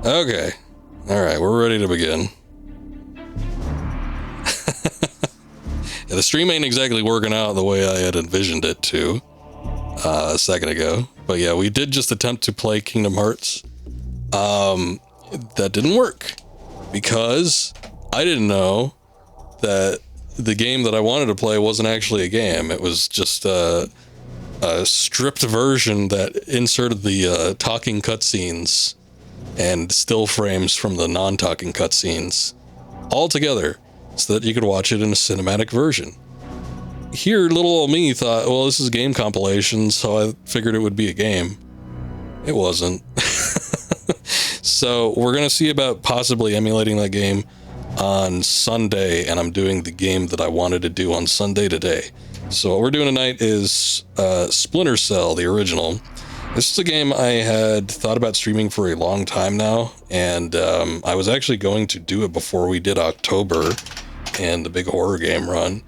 Okay. All right, we're ready to begin. Yeah, the stream ain't exactly working out the way I had envisioned it to a second ago. But yeah, we did just attempt to play Kingdom Hearts. That didn't work because I didn't know that the game that I wanted to play wasn't actually a game. It was just a stripped version that inserted the talking cutscenes and still frames from the non-talking cutscenes all together so that you could watch it in a cinematic version. Here, little old me thought, well, this is a game compilation, so I figured it would be a game. It wasn't. So we're going to see about possibly emulating that game on Sunday, and I'm doing the game that I wanted to do on Sunday today. So what we're doing tonight is Splinter Cell, the original. This is a game I had thought about streaming for a long time now, and I was actually going to do it before we did October and the big horror game run,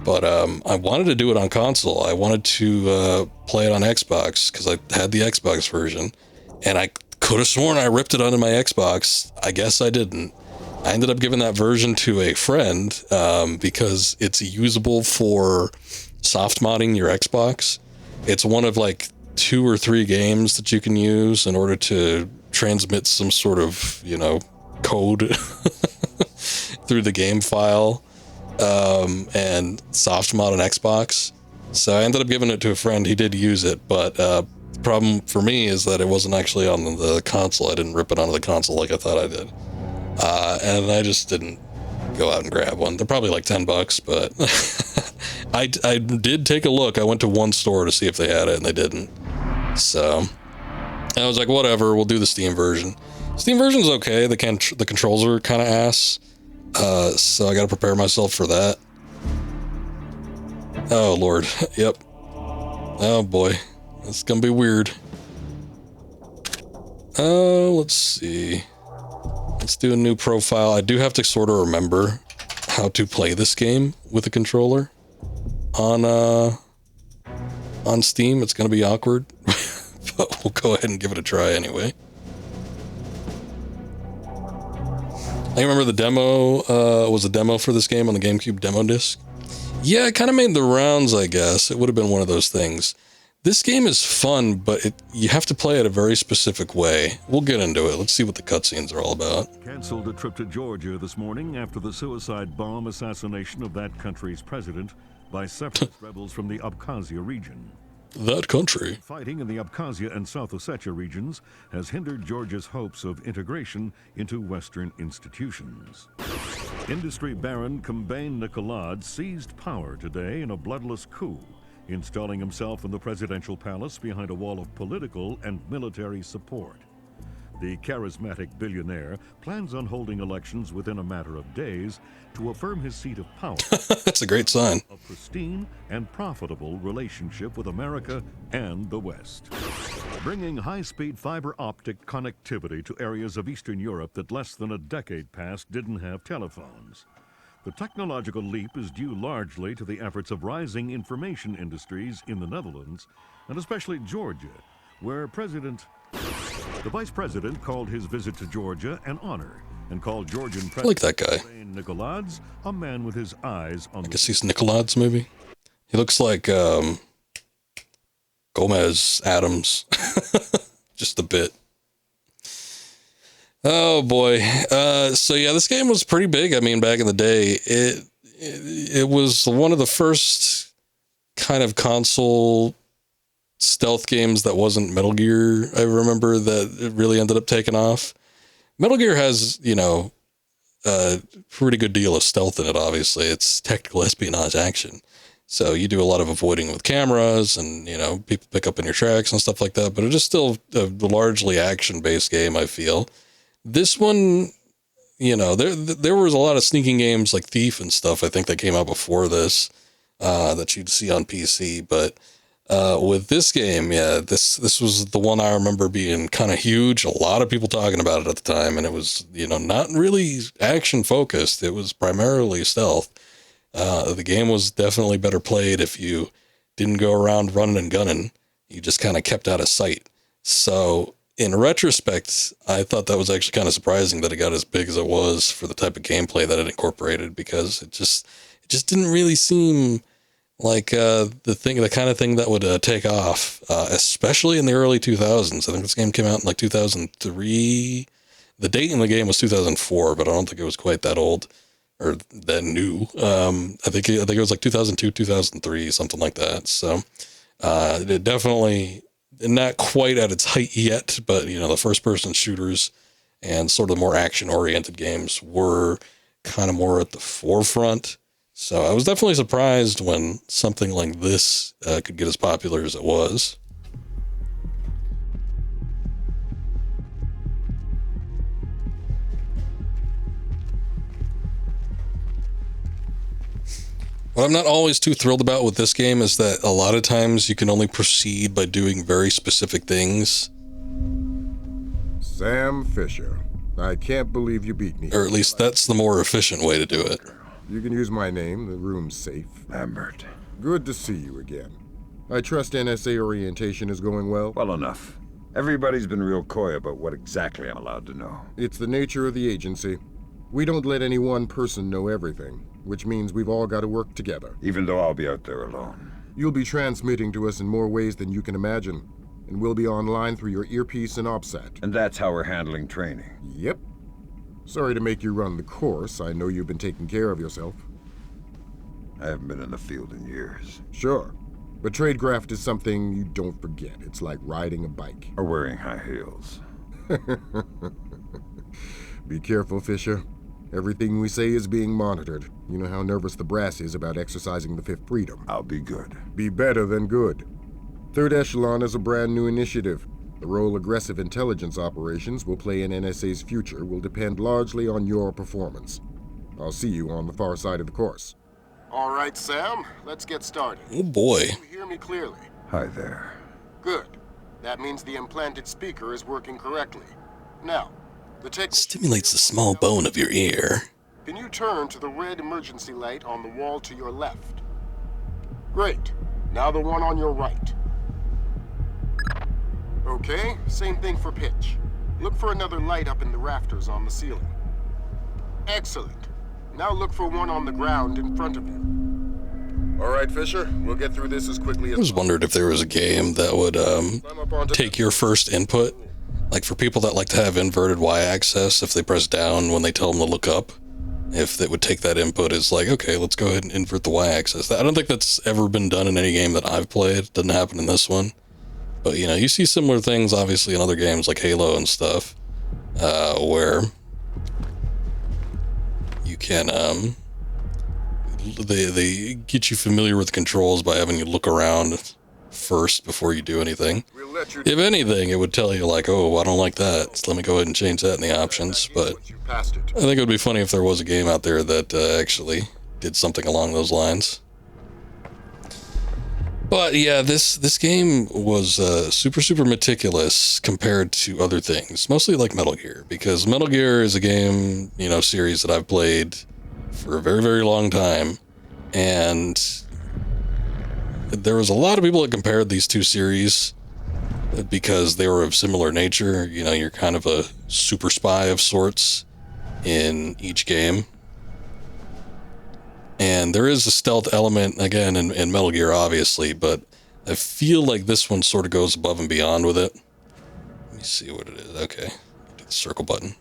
but I wanted to do it on console. I wanted to play it on Xbox because I had the Xbox version, and I could have sworn I ripped it onto my Xbox. I guess I didn't. I ended up giving that version to a friend because it's usable for soft modding your Xbox. It's one of like 2 or 3 games that you can use in order to transmit some sort of, code through the game file and soft mod on Xbox. So I ended up giving it to a friend. He did use it, but the problem for me is that it wasn't actually on the console. I didn't rip it onto the console like I thought I did. And I just didn't go out and grab one. They're probably like $10, but I did take a look. I went to one store to see if they had it, and they didn't. So I was like, whatever, we'll do the Steam version. Steam version's okay. The controls are kind of ass. So I got to prepare myself for that. Oh, Lord. Yep. Oh, boy. It's going to be weird. Let's see. Let's do a new profile. I do have to sort of remember how to play this game with a controller on Steam. It's going to be awkward, but we'll go ahead and give it a try anyway. I remember the demo was a demo for this game on the GameCube demo disc. Yeah, it kind of made the rounds, I guess. It would have been one of those things. This game is fun, but you have to play it a very specific way. We'll get into it. Let's see what the cutscenes are all about. Canceled a trip to Georgia this morning after the suicide bomb assassination of that country's president by separatist rebels from the Abkhazia region. That country. Fighting in the Abkhazia and South Ossetia regions has hindered Georgia's hopes of integration into Western institutions. Industry baron Kambain Nikolad seized power today in a bloodless coup, installing himself in the presidential palace behind a wall of political and military support. The charismatic billionaire plans on holding elections within a matter of days to affirm his seat of power. That's a great sign. A pristine and profitable relationship with America and the West. Bringing high-speed fiber optic connectivity to areas of Eastern Europe that less than a decade past didn't have telephones. The technological leap is due largely to the efforts of rising information industries in the Netherlands, and especially Georgia, where the vice president called his visit to Georgia an honor and called Georgian President I like that guy. Nikolads a man with his eyes on I guess he's Nikolads, maybe. He looks like Gomez Adams, just a bit. Oh boy. So yeah, this game was pretty big. I mean, back in the day, it was one of the first kind of console stealth games that wasn't Metal Gear. I remember that it really ended up taking off. Metal Gear has, a pretty good deal of stealth in it, obviously. It's technical espionage action. So you do a lot of avoiding with cameras and, people pick up in your tracks and stuff like that. But it is still a largely action-based game, I feel. This one, there was a lot of sneaking games like Thief and stuff, I think, that came out before this, that you'd see on PC. But with this game, yeah, this was the one I remember being kind of huge. A lot of people talking about it at the time, and it was, not really action focused. It was primarily stealth. The game was definitely better played if you didn't go around running and gunning. You just kind of kept out of sight. So in retrospect, I thought that was actually kind of surprising that it got as big as it was for the type of gameplay that it incorporated, because it just didn't really seem like the kind of thing that would take off, especially in the early 2000s. I think this game came out in like 2003. The date in the game was 2004, but I don't think it was quite that old or that new. I think it was like 2002, 2003, something like that. So it definitely not quite at its height yet, but you know, the first person shooters and sort of more action oriented games were kind of more at the forefront. So I was definitely surprised when something like this could get as popular as it was. What I'm not always too thrilled about with this game is that a lot of times you can only proceed by doing very specific things. Sam Fisher. I can't believe you beat me. Or at least that's the more efficient way to do it. You can use my name. The room's safe. Lambert. Good to see you again. I trust NSA orientation is going well? Well enough. Everybody's been real coy about what exactly I'm allowed to know. It's the nature of the agency. We don't let any one person know everything, which means we've all got to work together. Even though I'll be out there alone. You'll be transmitting to us in more ways than you can imagine, and we'll be online through your earpiece and OPSAT. And that's how we're handling training. Yep. Sorry to make you run the course. I know you've been taking care of yourself. I haven't been in the field in years. Sure. But tradecraft is something you don't forget. It's like riding a bike. Or wearing high heels. Be careful, Fisher. Everything we say is being monitored. You know how nervous the brass is about exercising the Fifth Freedom. I'll be good. Be better than good. Third Echelon is a brand new initiative. The role aggressive intelligence operations will play in NSA's future will depend largely on your performance. I'll see you on the far side of the course. All right, Sam, let's get started. Oh boy. You hear me clearly? Hi there. Good. That means the implanted speaker is working correctly. Now, the tech Stimulates the small bone of your ear. Can you turn to the red emergency light on the wall to your left? Great. Now the one on your right. Okay, same thing for pitch. Look for another light up in the rafters on the ceiling. Excellent. Now look for one on the ground in front of you. All right, Fisher, we'll get through this as quickly as I was wondered if there was a game that would take your first input. Like for people that like to have inverted y-axis, if they press down when they tell them to look up, if they would take that input as like, okay, let's go ahead and invert the y-axis. I don't think that's ever been done in any game that I've played. It doesn't happen in this one. But, you know, you see similar things, obviously, in other games like Halo and stuff, where you can, they get you familiar with the controls by having you look around first before you do anything. If anything, it would tell you like, oh, I don't like that, so let me go ahead and change that in the options. But I think it would be funny if there was a game out there that actually did something along those lines. But yeah, this game was super meticulous compared to other things, mostly like Metal Gear, because Metal Gear is a game, you know, series that I've played for a very long time, and there was a lot of people that compared these two series because they were of similar nature. You know, you're kind of a super spy of sorts in each game. And there is a stealth element, again, in Metal Gear, obviously, but I feel like this one sort of goes above and beyond with it. Let me see what it is. Okay, do the circle button.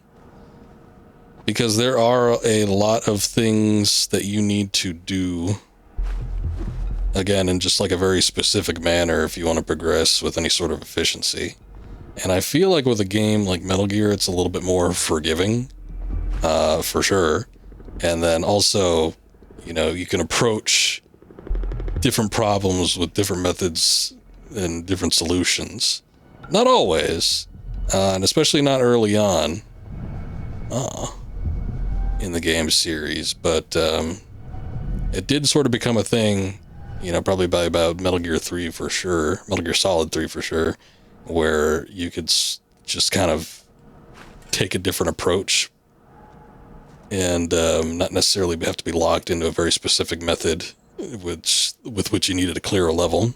Because there are a lot of things that you need to do, again, in just like a very specific manner if you want to progress with any sort of efficiency. And I feel like with a game like Metal Gear, it's a little bit more forgiving, for sure. And then also, you know, you can approach different problems with different methods and different solutions. Not always, and especially not early on in the game series, but it did sort of become a thing, you know, probably by about Metal Gear 3 for sure, Metal Gear Solid 3 for sure, where you could just kind of take a different approach and not necessarily have to be locked into a very specific method with which you needed to clear a level.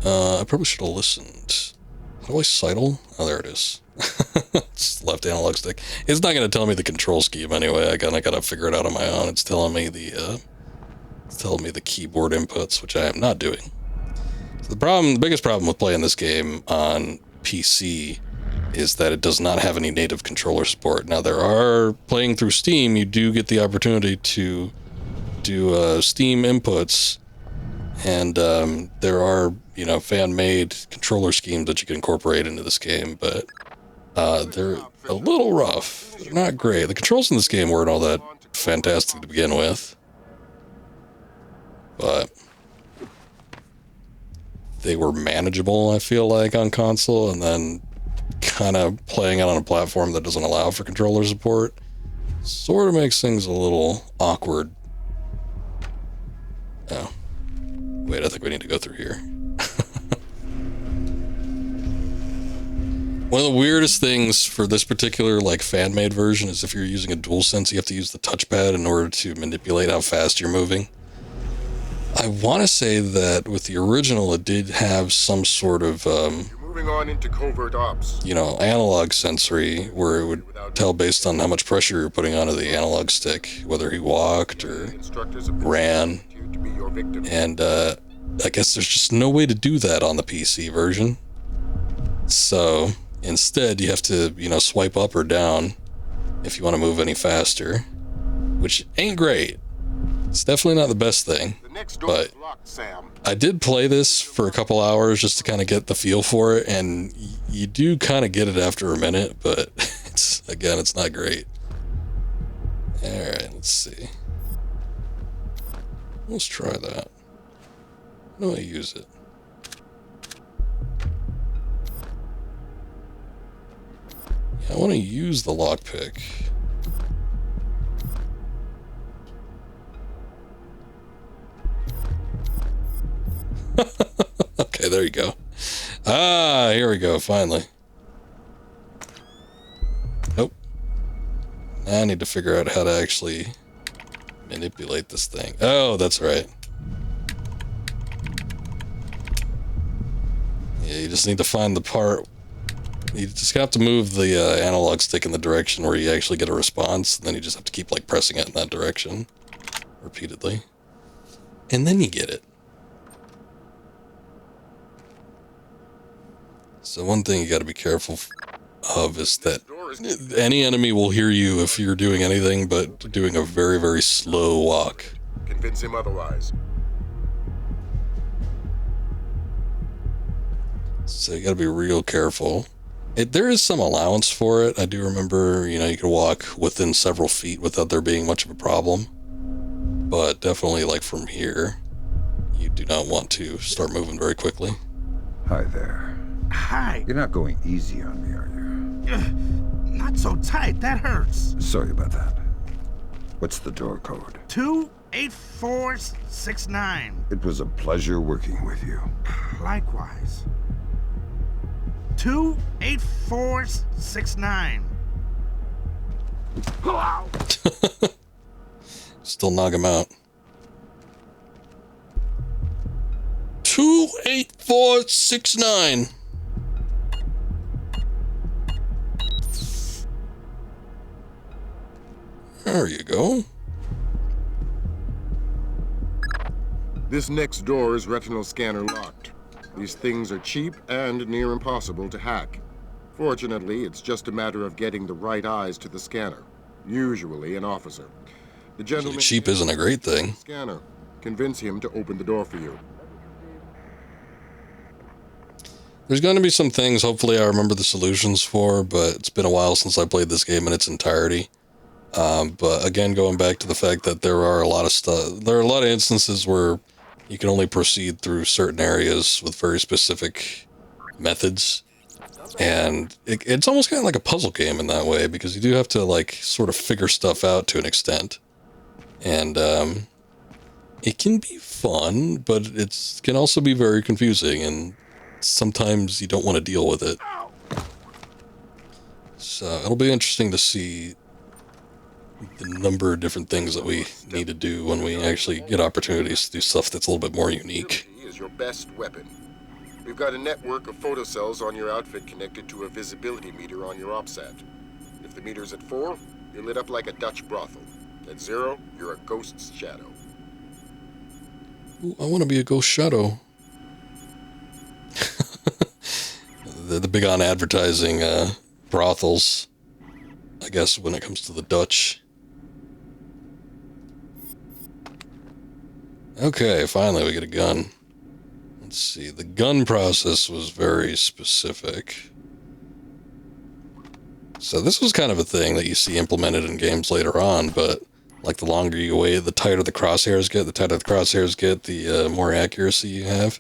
I probably should have listened. How do I sidle? Oh, there it is. It's left analog stick. It's not going to tell me the control scheme anyway. I kind of got to figure it out on my own. It's telling me the keyboard inputs, which I am not doing. So the biggest problem with playing this game on PC is that it does not have any native controller support. Now, playing through Steam, you do get the opportunity to do Steam inputs, and there are, fan-made controller schemes that you can incorporate into this game, but they're a little rough. They're not great. The controls in this game weren't all that fantastic to begin with, but they were manageable, I feel like, on console, and then kind of playing it on a platform that doesn't allow for controller support sort of makes things a little awkward. Oh. Wait, I think we need to go through here. One of the weirdest things for this particular, fan-made version is if you're using a DualSense, you have to use the touchpad in order to manipulate how fast you're moving. I want to say that with the original, it did have some sort of, Moving on into covert ops. Analog sensory, where it would tell based on how much pressure you're putting onto the analog stick, whether he walked or ran. And I guess there's just no way to do that on the PC version. So instead, you have to, swipe up or down if you want to move any faster, which ain't great. It's definitely not the best thing, but I did play this for a couple hours just to kind of get the feel for it, and you do kind of get it after a minute, but it's not great. Alright, let's see. Let's try that. How do I use it? Yeah, I want to use the lockpick. Okay, there you go. Ah, here we go, finally. Nope. Now I need to figure out how to actually manipulate this thing. Oh, that's right. Yeah, you just need to find the part. You just have to move the analog stick in the direction where you actually get a response, and then you just have to keep pressing it in that direction repeatedly. And then you get it. So one thing you got to be careful of is that any enemy will hear you if you're doing anything but doing a very, very slow walk. Convince him otherwise. So you got to be real careful. There is some allowance for it. I do remember, you could walk within several feet without there being much of a problem. But definitely, from here, you do not want to start moving very quickly. Hi there. Hi. You're not going easy on me, are you? Not so tight. That hurts. Sorry about that. What's the door code? 28469. It was a pleasure working with you. Likewise. 28469. Still knock him out. 28469. There you go. This next door is retinal scanner locked. These things are cheap and near impossible to hack. Fortunately, it's just a matter of getting the right eyes to the scanner, usually an officer. The gentleman cheap isn't a great thing. Scanner. Convince him to open the door for you. There's going to be some things, hopefully I remember the solutions for, but it's been a while since I played this game in its entirety. But again, going back to the fact that there are a lot of instances where you can only proceed through certain areas with very specific methods. And it's almost kind of like a puzzle game in that way, because you do have to sort of figure stuff out to an extent. And it can be fun, but it can also be very confusing, and sometimes you don't want to deal with it. So it'll be interesting to see the number of different things that we need to do when we actually get opportunities to do stuff that's a little bit more unique. Is your best weapon. We've got a network of photocells on your outfit connected to a visibility meter on your OPSAT. If the meter's at 4, you're lit up like a Dutch brothel. At 0, you're a ghost's shadow. Ooh, I want to be a ghost shadow. the big on advertising brothels, I guess, when it comes to the Dutch. Okay, finally we get a gun. Let's see, the gun process was very specific. So this was kind of a thing that you see implemented in games later on, but like the longer you wait, the tighter the crosshairs get, the more accuracy you have.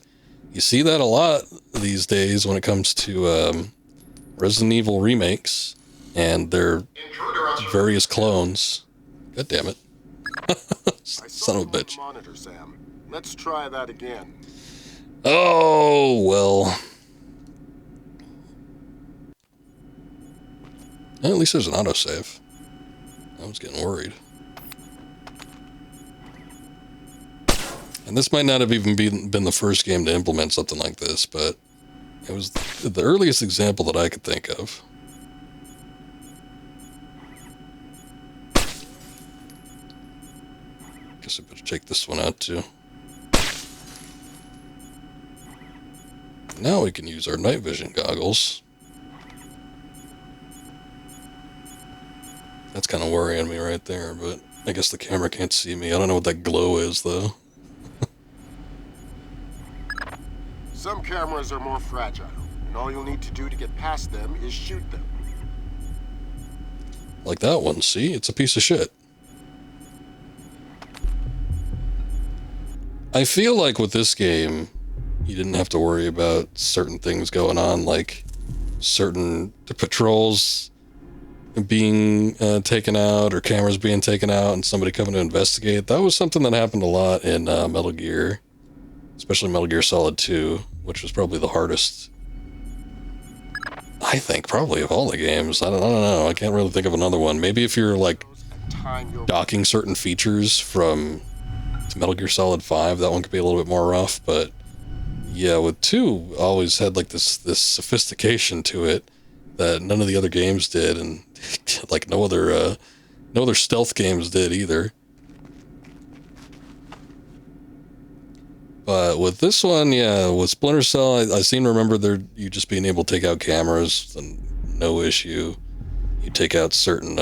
You see that a lot these days when it comes to Resident Evil remakes and their various clones. God damn it. Son of a bitch. Monitor, Sam. Let's try that again. Oh, well. At least there's an autosave. I was getting worried. And this might not have even been the first game to implement something like this, but it was the earliest example that I could think of. Guess I better check this one out too. Now we can use our night vision goggles. That's kind of worrying me right there, but I guess the camera can't see me. I don't know what that glow is, though. Some cameras are more fragile, and all you'll need to do to get past them is shoot them. Like that one, see? It's a piece of shit. I feel like with this game, you didn't have to worry about certain things going on, like certain patrols being taken out or cameras being taken out and somebody coming to investigate. That was something that happened a lot in Metal Gear, especially Metal Gear Solid 2, which was probably the hardest, I think, probably of all the games. I don't know. I can't really think of another one. Maybe if you're like docking certain features from Metal Gear Solid 5, that one could be a little bit more rough, but yeah, with 2 always had like this sophistication to it that none of the other games did, and like no other stealth games did either. But with this one, yeah, with Splinter Cell, I seem to remember you just being able to take out cameras and no issue. You take out certain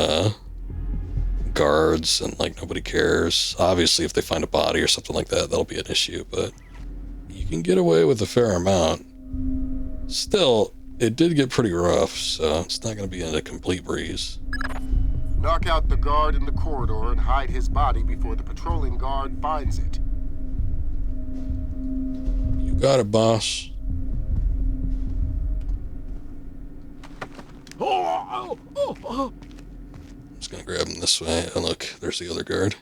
guards and like nobody cares. Obviously, if they find a body or something like that, that'll be an issue, but you can get away with a fair amount. Still, it did get pretty rough, so it's not going to be a complete breeze. Knock out the guard in the corridor and hide his body before the patrolling guard finds it. You got it, boss. I'm just going to grab him this way. Oh, look, there's the other guard.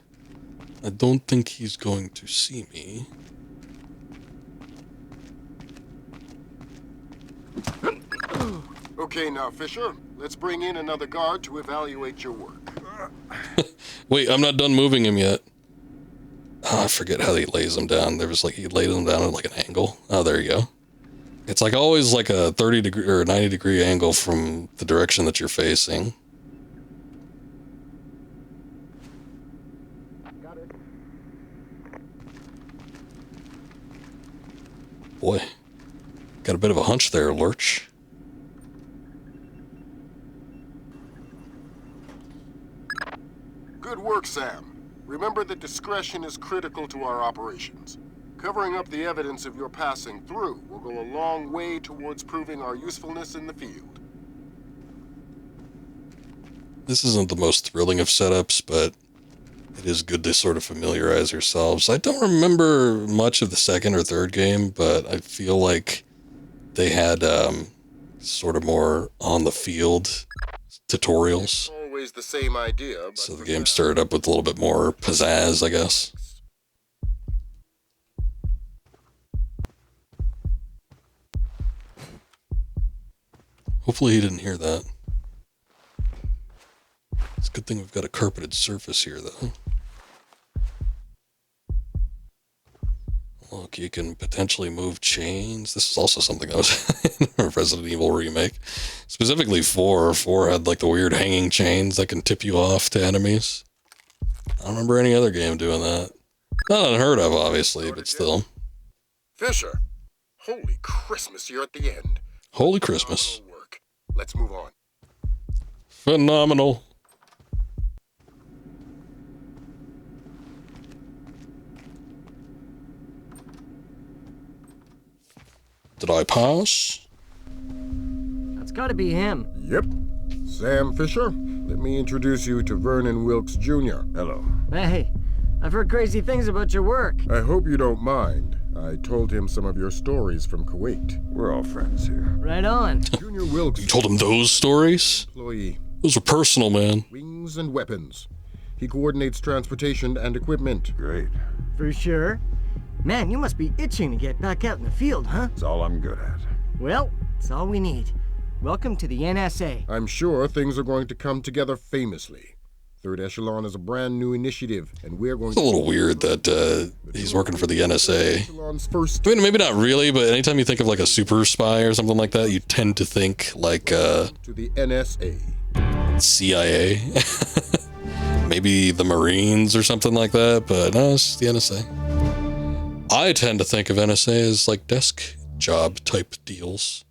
I don't think he's going to see me. Okay, now, Fisher, let's bring in another guard to evaluate your work. Wait, I'm not done moving him yet. Oh, I forget how he lays him down. There was like, he laid him down at like an angle. Oh, there you go. It's like always like a 30 degree or 90 degree angle from the direction that you're facing. Got it. Boy, got a bit of a hunch there, Lurch. Good work, Sam. Remember that discretion is critical to our operations. Covering up the evidence of your passing through will go a long way towards proving our usefulness in the field. This isn't the most thrilling of setups, but it is good to sort of familiarize yourselves. I don't remember much of the second or third game, but I feel like they had sort of more on-the-field tutorials. Always the same idea, but So the game started up with a little bit more pizzazz, I guess. Hopefully he didn't hear that. It's a good thing we've got a carpeted surface here, though. Look, you can potentially move chains. This is also something that was in a Resident Evil remake. Specifically 4. 4 had like the weird hanging chains that can tip you off to enemies. I don't remember any other game doing that. Not unheard of, obviously, but still. Fisher, holy Christmas, you're at the end. Holy Christmas. Phenomenal work. Let's move on. Phenomenal. Did I pass? That's gotta be him. Yep. Sam Fisher, let me introduce you to Vernon Wilkes Jr. Hello. Hey, I've heard crazy things about your work. I hope you don't mind. I told him some of your stories from Kuwait. We're all friends here. Right on. Junior Wilkes, You told him those stories? employee, Those were personal, man. wings and weapons. He coordinates transportation and equipment. Great. For sure. Man, you must be itching to get back out in the field, huh? It's all I'm good at. Well, it's all we need. Welcome to the NSA. I'm sure things are going to come together famously. Third Echelon is a brand new initiative, and we're going It's a little weird that he's working for the NSA. Echelon's first. I mean, maybe not really, but anytime you think of like a super spy or something like that, you tend to think like To the NSA. CIA. Maybe the Marines or something like that, but no, it's the NSA. I tend to think of NSA as like desk job type deals,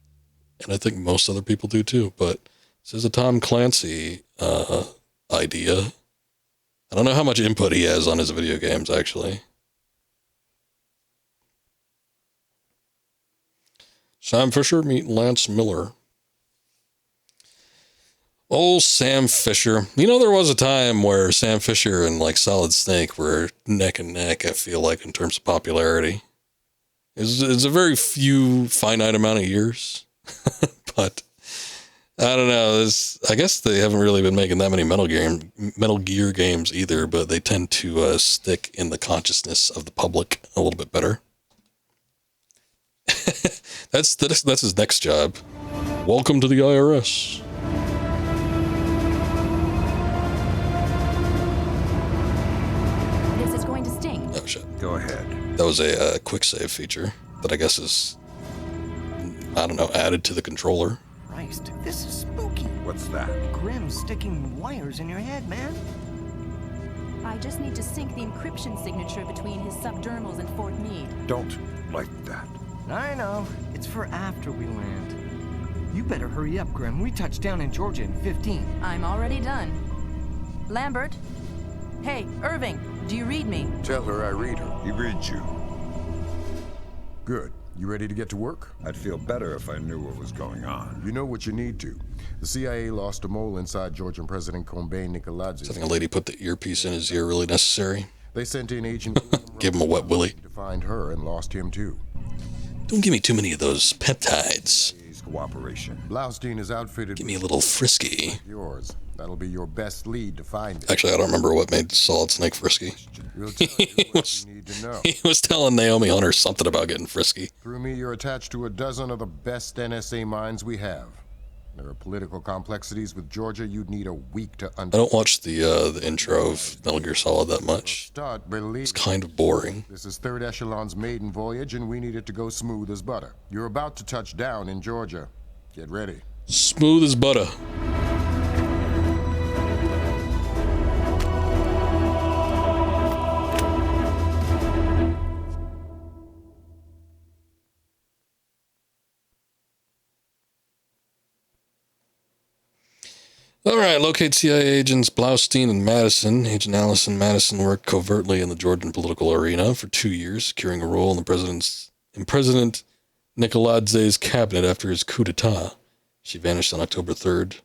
and I think most other people do too, but this is a Tom Clancy idea. I don't know how much input he has on his video games, actually. Sam Fisher meet Lance Miller. Oh, Sam Fisher. You know, there was a time where Sam Fisher and like Solid Snake were neck and neck, I feel like, in terms of popularity. It's a very few finite amount of years. But I don't know. I guess they haven't really been making that many Metal Gear games either, but they tend to stick in the consciousness of the public a little bit better. That's his next job. Welcome to the IRS. This is going to sting. Oh shit. Go ahead. That was a quick save feature that I guess is, I don't know, added to the controller. Christ, this is spooky. What's that? Grim sticking wires in your head, man. I just need to sync the encryption signature between his subdermals and Fort Meade. Don't like that. I know. It's for after we land. You better hurry up, Grim. We touch down in Georgia in 15. I'm already done. Lambert? Hey, Irving, do you read me? Tell her I read her. He reads you. Good. You ready to get to work? I'd feel better if I knew what was going on. You know what you need to. The CIA lost a mole inside Georgian President Combé Nicoladze. Is having a lady put the earpiece in his ear really necessary? They sent in Agent Give him a wet willy. to find her and lost him too. Don't give me too many of those peptides. CIA's cooperation. Blaustein is outfitted Give me a little frisky. with yours. That'll be your best lead to find it. Actually, I don't remember what made Solid Snake frisky. We'll tell you what you need to know. He was telling Naomi Hunter something about getting frisky. Through me, you're attached to a dozen of the best NSA minds we have. There are political complexities with Georgia you'd need a week to I don't watch the intro of Metal Gear Solid that much. start believing. It's kind of boring. This is Third Echelon's maiden voyage, and we need it to go smooth as butter. You're about to touch down in Georgia. Get ready. Smooth as butter. All right, locate CIA agents Blaustein and Madison. Agent Allison Madison worked covertly in the Georgian political arena for 2 years, securing a role in President Nicoladze's cabinet after his coup d'etat. She vanished on October 3rd.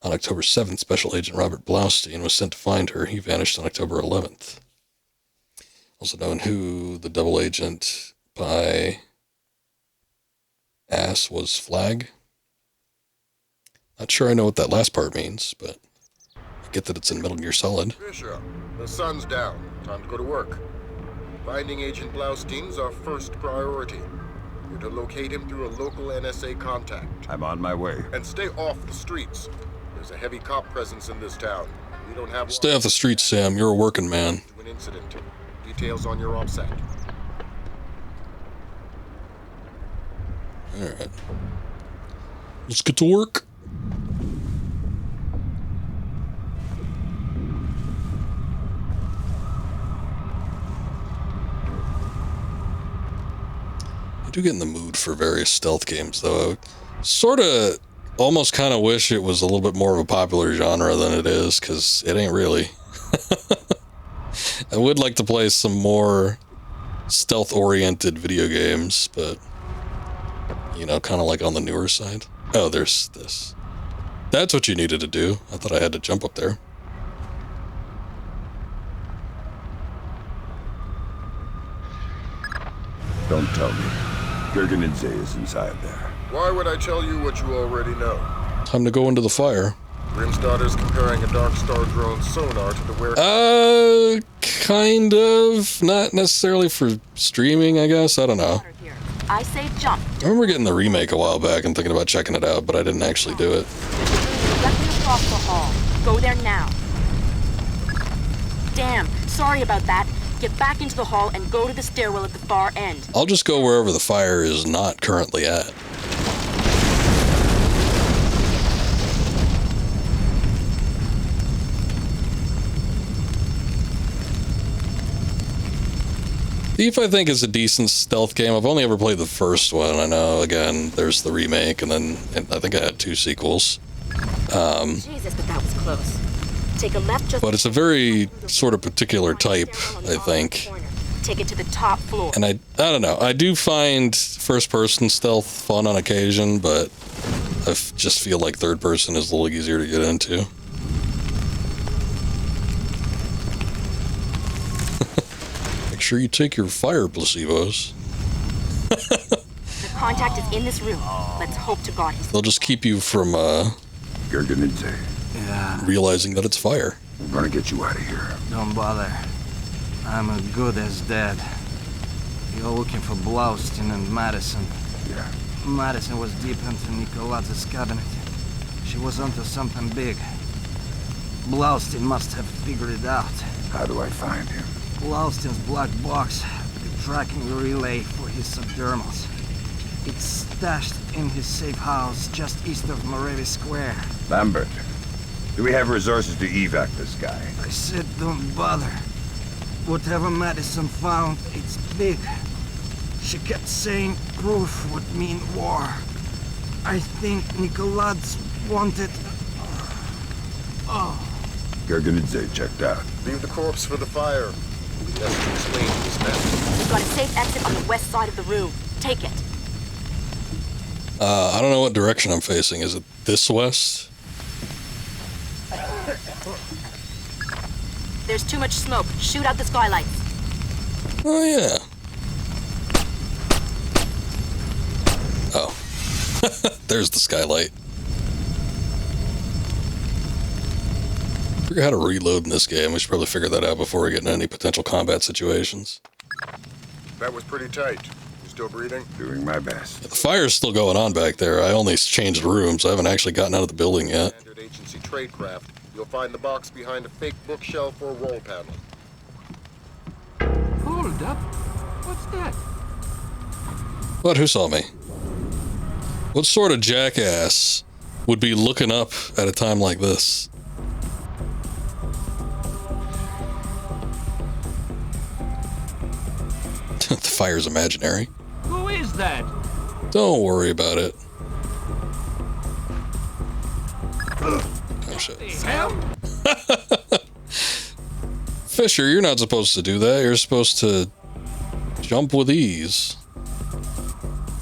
On October 7th, Special Agent Robert Blaustein was sent to find her. He vanished on October 11th. Also known who the double agent by ass was Flag. Not sure I know what that last part means, but I get that it's in Metal Gear Solid. Fisher, the sun's down. Time to go to work. Finding Agent Blaustein's our first priority. You're to locate him through a local NSA contact. I'm on my way. And stay off the streets. There's a heavy cop presence in this town. We don't have Stay off the streets, Sam. You're a working man. to an incident. Details on your OPSAT. Alright. Let's get to work. I do get in the mood for various stealth games, though. I sort of almost kind of wish it was a little bit more of a popular genre than it is, because it ain't really. I would like to play some more stealth-oriented video games, but, you know, kind of like on the newer side. Oh, there's this. That's what you needed to do. I thought I had to jump up there. Don't tell me. Gergenidze is inside there. Why would I tell you what you already know? Time to go into the fire. Grimstarter's comparing a Dark Star drone sonar to the Kind of. Not necessarily for streaming, I guess. I don't know. I say jump. I remember getting the remake a while back and thinking about checking it out, but I didn't actually do it. Directly across the hall. Go there now. Damn, sorry about that. Get back into the hall and go to the stairwell at the far end. I'll just go wherever the fire is not currently at. Thief, I think, is a decent stealth game. I've only ever played the first one. I know, again, there's the remake, and then I think I had 2 sequels. Jesus, but that was close. Take a left just... But it's a very sort of particular type, I think. Take it to the top floor. And I don't know. I do find first-person stealth fun on occasion, but I just feel like third-person is a little easier to get into. Make sure you take your fire placebos. The contact is in this room. Let's hope to God he's... They'll just keep you from Gergenidze, realizing that it's fire. I'm gonna get you out of here. Don't bother. I'm as good as dead. You're looking for Blaustin and Madison. Yeah. Madison was deep into Nicolaz's cabinet. She was onto something big. Blaustin must have figured it out. How do I find him? Blaustin's black box, the tracking relay for his subdermals. It's stashed in his safe house just east of Morevi Square. Lambert, do we have resources to evac this guy? I said don't bother. Whatever Madison found, it's big. She kept saying proof would mean war. I think Nicolaz wanted... Oh. Gergenidze checked out. Leave the corpse for the fire. That's to explain to this man. We've got a safe exit on the west side of the room. Take it. I don't know what direction I'm facing. Is it this west? There's too much smoke. Shoot out the skylights. Oh, yeah. Oh. There's the skylight. I forget how to reload in this game. We should probably figure that out before we get into any potential combat situations. That was pretty tight. You still breathing? Doing my best. The fire's still going on back there. I only changed rooms. I haven't actually gotten out of the building yet. Standard agency tradecraft. You'll find the box behind a fake bookshelf or wall panel. Hold up. What's that? What? Who saw me? What sort of jackass would be looking up at a time like this? The fire's imaginary. Who is that? Don't worry about it. Oh shit. Hell? Fisher, you're not supposed to do that. You're supposed to jump with ease.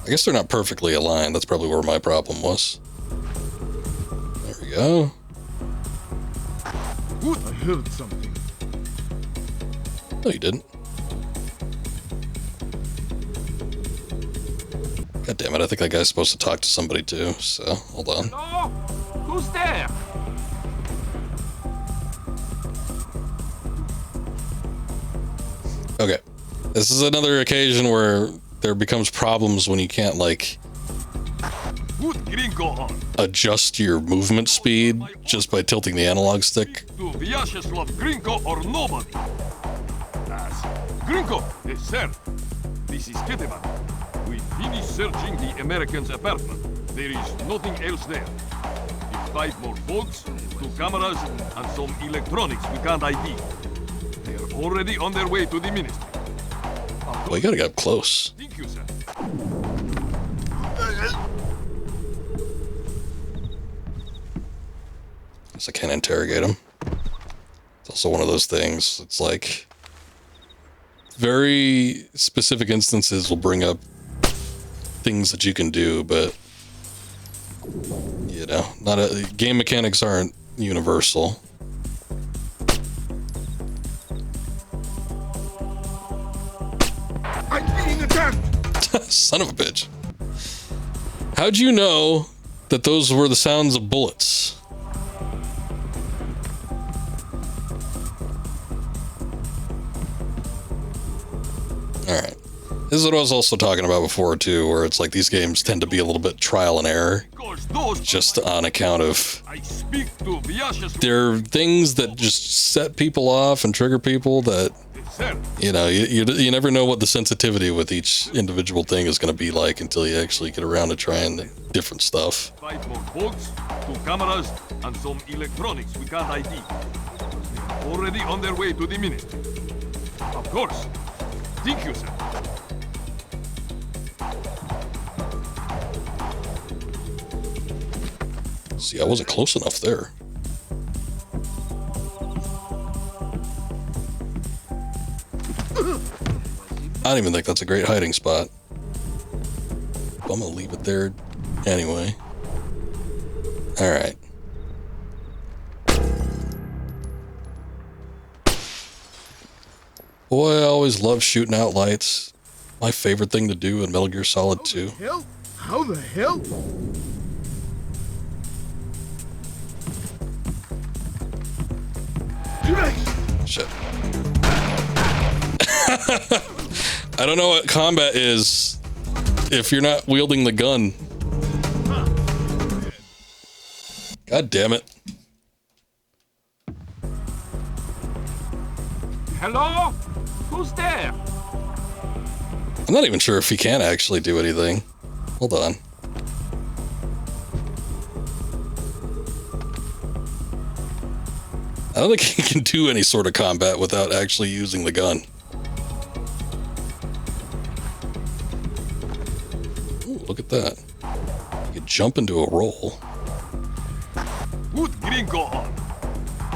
I guess they're not perfectly aligned. That's probably where my problem was. There we go. I heard something. No, you didn't. God damn it, I think that guy's supposed to talk to somebody too, so hold on. No? Who's there? Okay. This is another occasion where there becomes problems when you can't, like, Good gringo on. adjust your movement speed just by tilting the analog stick. To Vyacheslav Gringo or nobody. As Gringo, yes, sir. This is Ketevan. We finished searching the American's apartment. There is nothing else there. If 5 more folks, 2 cameras, and some electronics we can't ID. They are already on their way to the ministry. Well, you gotta get up close. Thank you, sir. Guess I can't interrogate him. It's also one of those things. It's like very specific instances will bring up things that you can do, but you know, game mechanics aren't universal. I'm being attacked! Son of a bitch. How'd you know that those were the sounds of bullets? Alright. This is what I was also talking about before, too, where it's like these games tend to be a little bit trial and error. Just on account of there are things that just set people off and trigger people that, you know, you never know what the sensitivity with each individual thing is going to be like until you actually get around to trying different stuff. 5 more folks, 2 cameras, and some electronics we can't ID. They are already on their way to the ministry. Of course. Thank you, sir. See, I wasn't close enough there. I don't even think that's a great hiding spot. I'm gonna leave it there anyway. Alright. Boy, I always love shooting out lights. My favorite thing to do in Metal Gear Solid 2. Hell? How the hell? Shit. I don't know what combat is if you're not wielding the gun. God damn it. Hello? Who's there? I'm not even sure if he can actually do anything. Hold on. I don't think he can do any sort of combat without actually using the gun. Ooh, look at that. You can jump into a roll. Put Gringo on.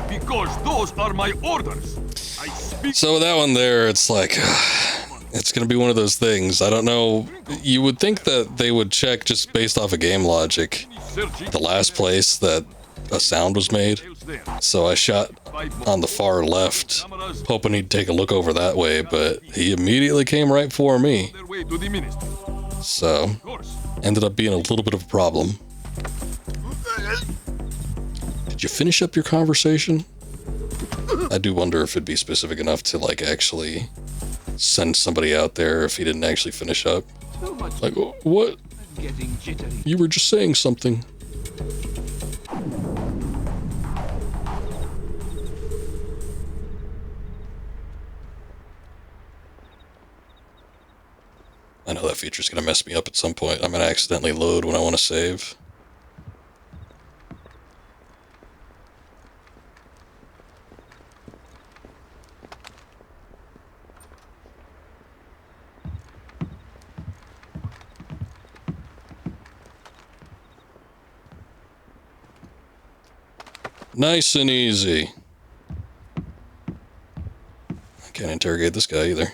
Because those are my orders. I speak. So with that one there, it's like, it's going to be one of those things. I don't know. You would think that they would check just based off of game logic the last place that a sound was made. So I shot on the far left, hoping he'd take a look over that way, but he immediately came right for me. So, ended up being a little bit of a problem. Did you finish up your conversation? I do wonder if it'd be specific enough to, like, actually send somebody out there if he didn't actually finish up. Like, what? You were just saying something. I know that feature's gonna mess me up at some point. I'm gonna accidentally load when I want to save. Nice and easy. I can't interrogate this guy either.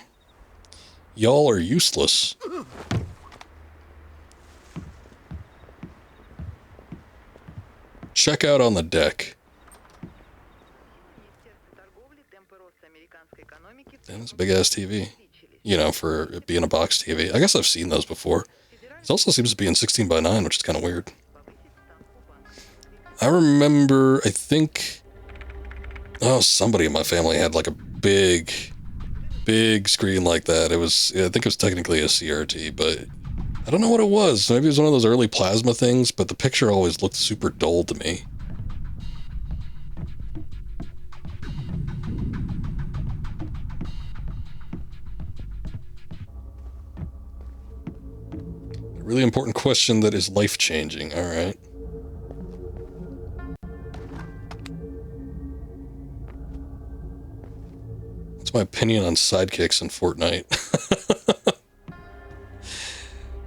Y'all are useless. Check out on the deck. Damn, that's a big ass TV. You know, for it being a box TV. I guess I've seen those before. It also seems to be in 16:9, which is kind of weird. I remember, I think, oh, somebody in my family had like a big screen like that. It was, I think it was technically a CRT, but I don't know what it was. Maybe it was one of those early plasma things, but the picture always looked super dull to me. A really important question that is life-changing. All right. What's my opinion on sidekicks in Fortnite?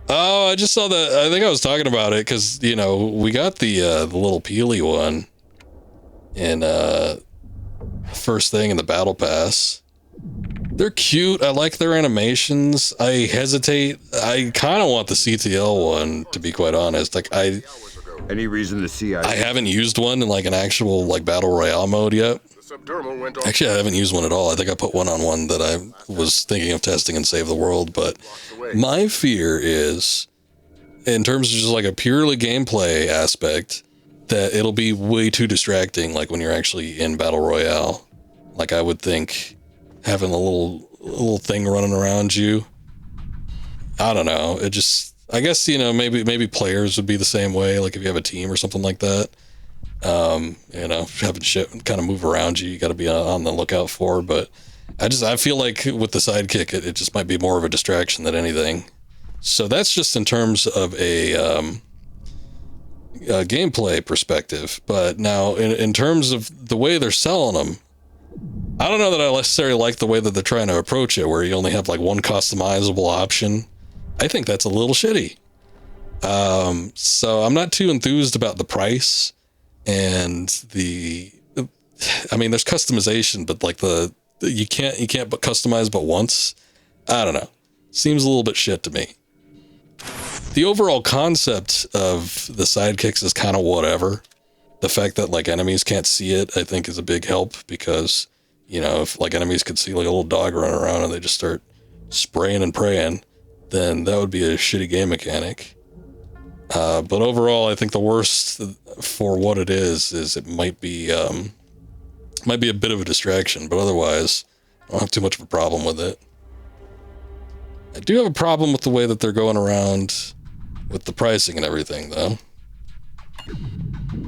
Oh, I just saw that. I think I was talking about it because, you know, we got the little Peely one in first thing in the battle pass. They're cute. I like their animations. I hesitate. I kind of want the CTL one, to be quite honest. Like, Any reason to see I haven't used one in like an actual like battle royale mode yet. Subdermal went off. Actually, I haven't used one at all. I think I put one on one that I was thinking of testing and save the world. But my fear is, in terms of just like a purely gameplay aspect, that it'll be way too distracting. Like when you're actually in battle royale, like I would think having a little thing running around you. I don't know. It just, I guess, you know, maybe players would be the same way. Like if you have a team or something like that. You know, having shit kind of move around you got to be on the lookout for. But I feel like with the sidekick, it just might be more of a distraction than anything. So that's just in terms of a gameplay perspective. But now in terms of the way they're selling them, I don't know that I necessarily like the way that they're trying to approach it, where you only have like one customizable option. I think that's a little shitty. So I'm not too enthused about the price. And I mean, there's customization, but like you can't but customize but once. I don't know. Seems a little bit shit to me. The overall concept of the sidekicks is kind of whatever. The fact that like enemies can't see it, I think is a big help because, you know, if like enemies could see like a little dog running around and they just start spraying and praying, then that would be a shitty game mechanic. But overall, I think the worst for what it is it might be a bit of a distraction, but otherwise I don't have too much of a problem with it. I do have a problem with the way that they're going around with the pricing and everything, though.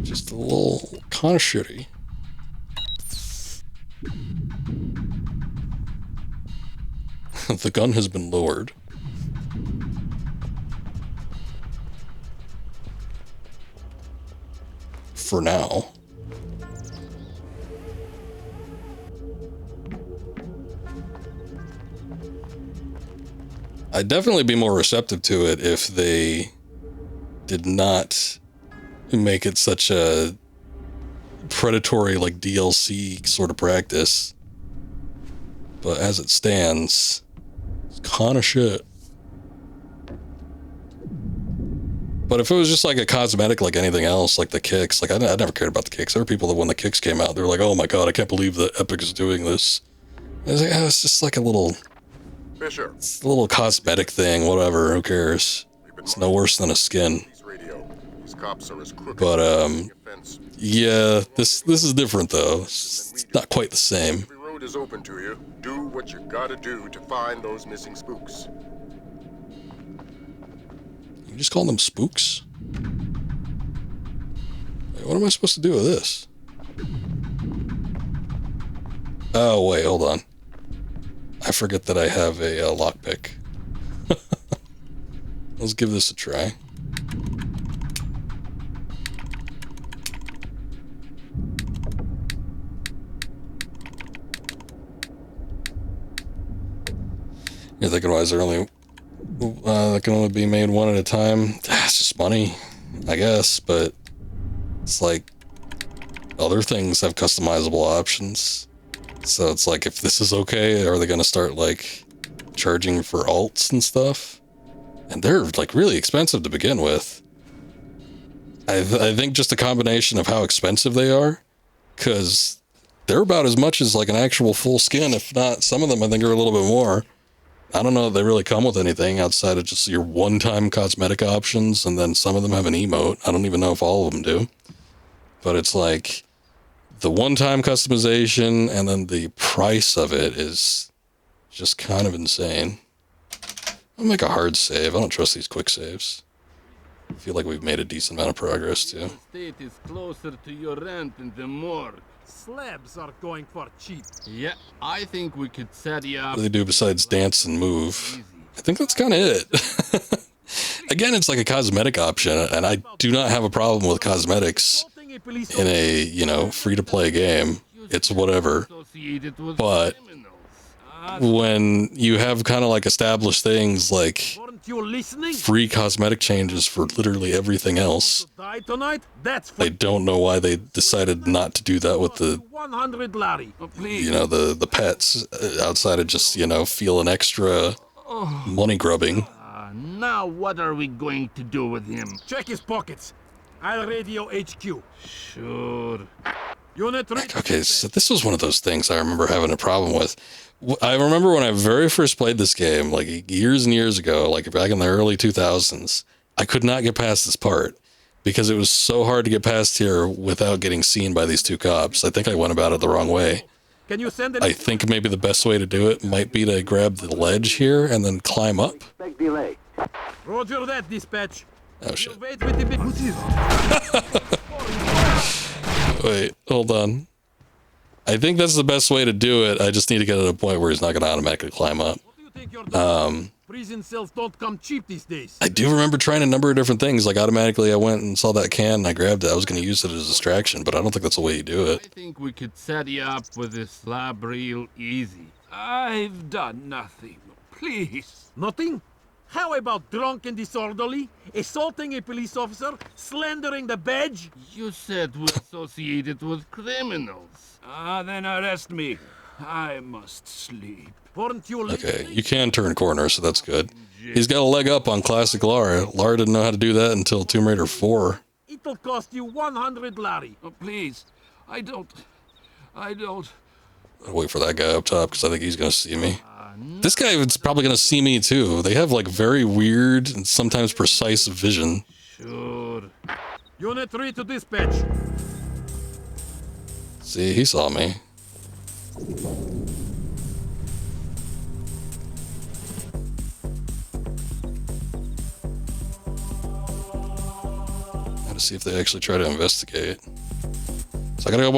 Just a little kind of shitty. The gun has been lowered. For now. I'd definitely be more receptive to it if they did not make it such a predatory like DLC sort of practice. But as it stands, it's kind of shit. But if it was just like a cosmetic like anything else, like the kicks, like I never cared about the kicks. There were people that when the kicks came out, they were like, oh my god, I can't believe that Epic is doing this. I was like, oh, it's just like a little cosmetic thing, whatever, who cares? It's no worse than a skin. But yeah, this is different though. It's not quite the same. Every road is open to you. Do what you gotta do to find those missing spooks. You just call them spooks? Wait, what am I supposed to do with this? Oh, wait, hold on. I forget that I have a lockpick. Let's give this a try. You're thinking, why is there only... that can only be made one at a time? It's just money, I guess, but it's like other things have customizable options. So it's like, if this is okay, are they going to start like charging for alts and stuff? And they're like really expensive to begin with. I think just a combination of how expensive they are, because they're about as much as like an actual full skin, if not, some of them I think are a little bit more. I don't know if they really come with anything outside of just your one-time cosmetic options, and then some of them have an emote. I don't even know if all of them do. But it's like the one-time customization and then the price of it is just kind of insane. I'll make a hard save. I don't trust these quick saves. I feel like we've made a decent amount of progress too. The state is closer to your rent than the morgue. Slabs are going for cheap. Yeah, I think we could set you up. What do they do besides dance and move? I think that's kind of it. Again, it's like a cosmetic option, and I do not have a problem with cosmetics in a, you know, free-to-play game. It's whatever. But when you have kind of like established things like free cosmetic changes for literally everything else, I don't know why they decided not to do that with the, you know, the pets, outside of just, you know, feeling extra money grubbing. Now what are we going to do with him? Check his pockets. I'll radio HQ. Sure. Unit Okay, so this was one of those things I remember having a problem with. I remember when I very first played this game, like years and years ago, like back in the early 2000s, I could not get past this part because it was so hard to get past here without getting seen by these two cops. I think I went about it the wrong way. Can you send I think maybe the best way to do it might be to grab the ledge here and then climb up. Roger that, dispatch. Oh shit. Wait with the big... Wait, hold on. I think that's the best way to do it. I just need to get at a point where he's not going to automatically climb up. Prison cells don't come cheap these days. I do remember trying a number of different things. Like automatically I went and saw that can and I grabbed it. I was going to use it as a distraction, but I don't think that's the way you do it. I think we could set you up with this slab real easy. I've done nothing. Please. Nothing? How about drunk and disorderly, assaulting a police officer, slandering the badge? You said we're associated with criminals. Then arrest me. I must sleep. Weren't you Okay, you can turn corners, so that's good. He's got a leg up on classic Lara. Lara didn't know how to do that until Tomb Raider 4. It'll cost you 100 lari. Oh, please. I don't... I'll wait for that guy up top, because I think he's going to see me. This guy is probably going to see me, too. They have, like, very weird and sometimes precise vision. Sure. Unit 3 to dispatch. See, he saw me. To see if they actually try to investigate. So I gotta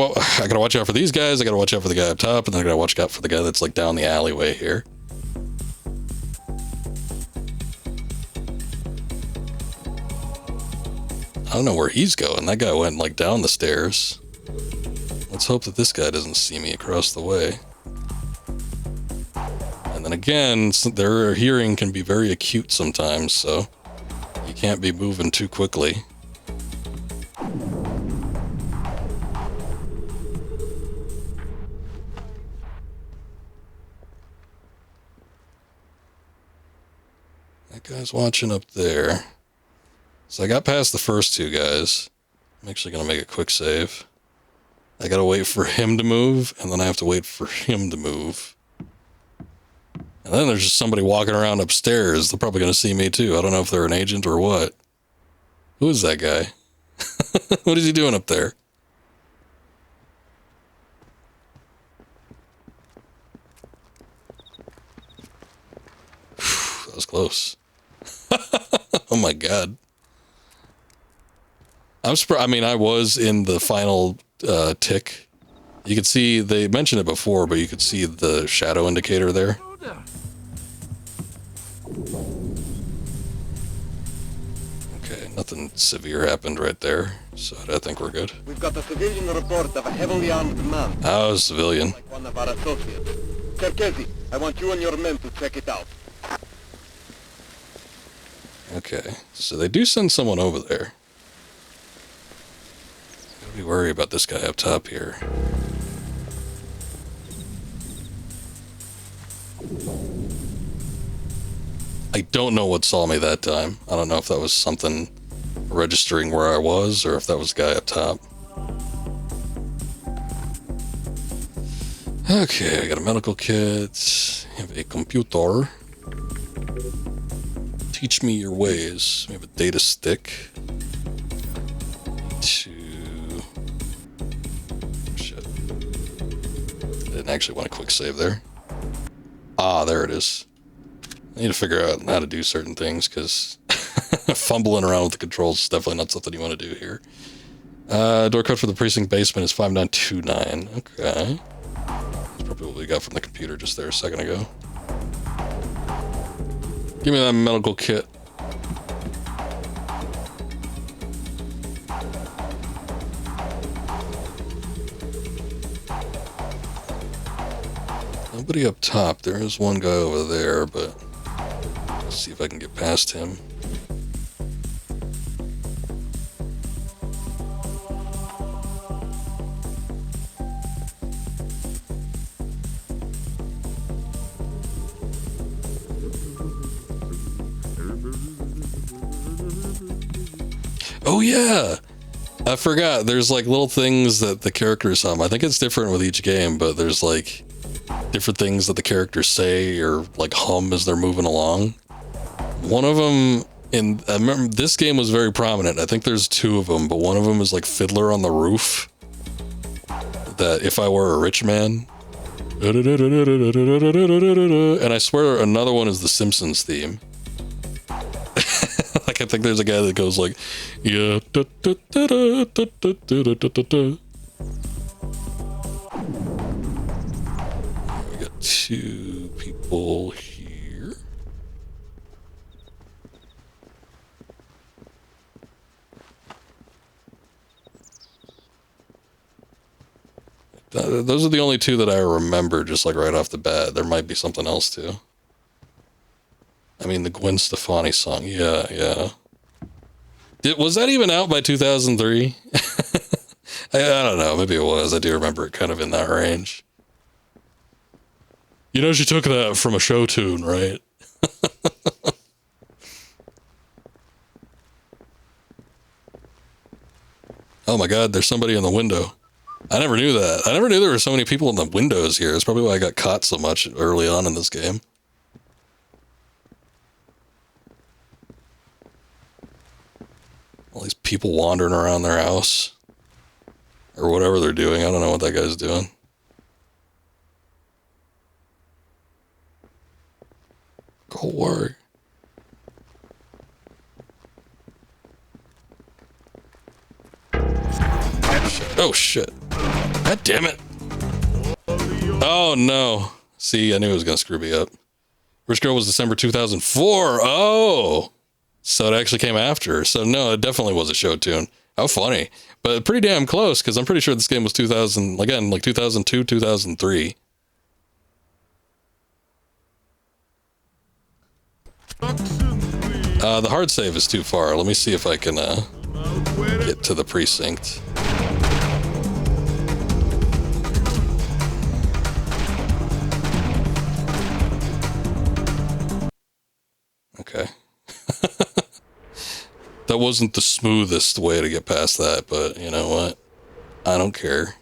watch out for these guys. I gotta watch out for the guy up top, and then I gotta watch out for the guy that's like down the alleyway here. I don't know where he's going. That guy went like down the stairs. Let's hope that this guy doesn't see me across the way. And then again, their hearing can be very acute sometimes, so you can't be moving too quickly. That guy's watching up there. So I got past the first two guys. I'm actually going to make a quick save. I got to wait for him to move, and then I have to wait for him to move. And then there's just somebody walking around upstairs. They're probably going to see me too. I don't know if they're an agent or what. Who is that guy? What is he doing up there? That was close. Oh my god. I mean, I was in the final tick. You could see, they mentioned it before, but you could see the shadow indicator there. Okay, nothing severe happened right there, so I think we're good. We've got a civilian report of a heavily armed man. Oh, civilian. Like one of our associates. Cherkezi, I want you and your men to check it out. Okay, so they do send someone over there. Gotta be worried about this guy up top here. I don't know what saw me that time. I don't know if that was something registering where I was or if that was the guy up top. Okay, I got a medical kit. I have a computer. Teach me your ways. We have a data stick. Shit. I didn't actually want a quick save there. Ah, there it is. I need to figure out how to do certain things because fumbling around with the controls is definitely not something you want to do here. Door code for the precinct basement is 5929. Okay. That's probably what we got from the computer just there a second ago. Give me that medical kit. nobody up top. There is one guy over there, but let's see if I can get past him. Oh yeah, I forgot. There's like little things that the characters hum. I think it's different with each game, but there's like different things that the characters say or like hum as they're moving along. One of them I remember this game was very prominent. I think there's two of them, but one of them is like Fiddler on the Roof. That If I Were a Rich Man. And I swear another one is the Simpsons theme. Like I think there's a guy that goes like, yeah. We got two people here. Those are the only two that I remember just like right off the bat. There might be something else too. I mean, the Gwen Stefani song. Yeah. Was that even out by 2003? I don't know. Maybe it was. I do remember it kind of in that range. You know, she took that from a show tune, right? Oh my God, there's somebody in the window. I never knew that. I never knew there were so many people in the windows here. It's probably why I got caught so much early on in this game. All these people wandering around their house. Or whatever they're doing. I don't know what that guy's doing. Go work. Oh shit. God damn it. Oh no. See, I knew it was gonna screw me up. Rich Girl was December 2004. Oh! So it actually came after. So no, it definitely was a show tune. How funny. But pretty damn close, because I'm pretty sure this game was 2000, again, like 2002, 2003. The hard save is too far. Let me see if I can get to the precinct. Okay. That wasn't the smoothest way to get past that, but you know what? I don't care.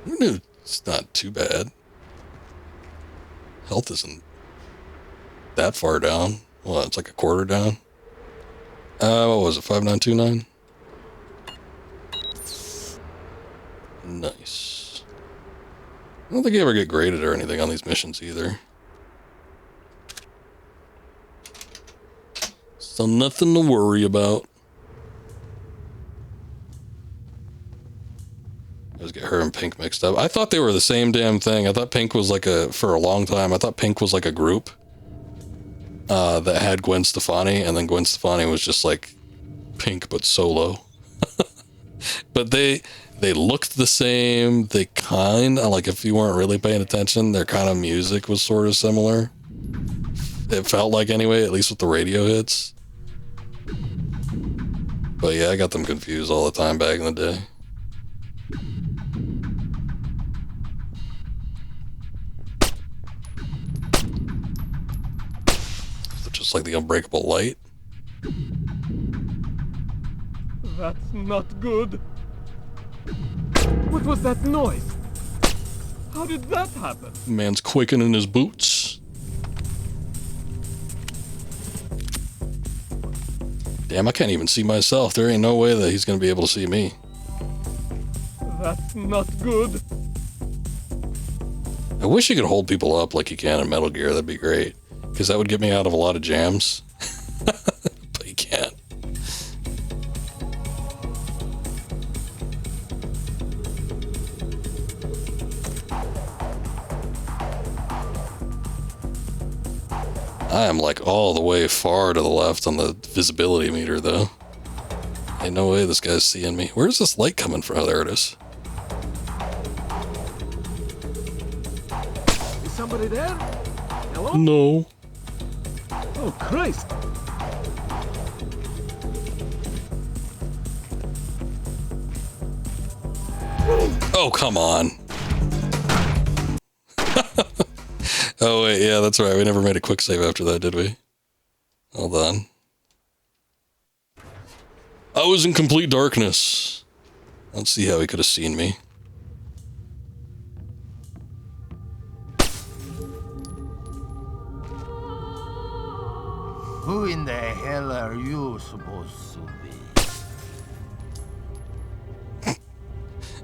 It's not too bad. Health isn't that far down. Well, it's like a quarter down. What was it? 5929? Nice. I don't think you ever get graded or anything on these missions either. So nothing to worry about. I always get her and Pink mixed up. I thought they were the same damn thing. I thought Pink was like for a long time, I thought Pink was like a group that had Gwen Stefani, and then Gwen Stefani was just like Pink but solo. But they looked the same. They kind of, like, if you weren't really paying attention, their kind of music was sort of similar. It felt like anyway, at least with the radio hits. But yeah, I got them confused all the time back in the day. Is it just like the Unbreakable Light? That's not good. What was that noise? How did that happen? Man's quaking in his boots. Damn, I can't even see myself. There ain't no way that he's gonna be able to see me. That's not good. I wish you could hold people up like you can in Metal Gear. That'd be great. Because that would get me out of a lot of jams. But you can't. I am like all the way far to the left on the visibility meter though. Ain't no way this guy's seeing me. Where's this light coming from? Oh, there it is. somebody there? Hello? No. Oh, Christ! Oh, come on. Oh, wait, yeah, that's right. We never made a quick save after that, did we? Hold on. I was in complete darkness. Let's see how he could have seen me. Who in the hell are you supposed to be?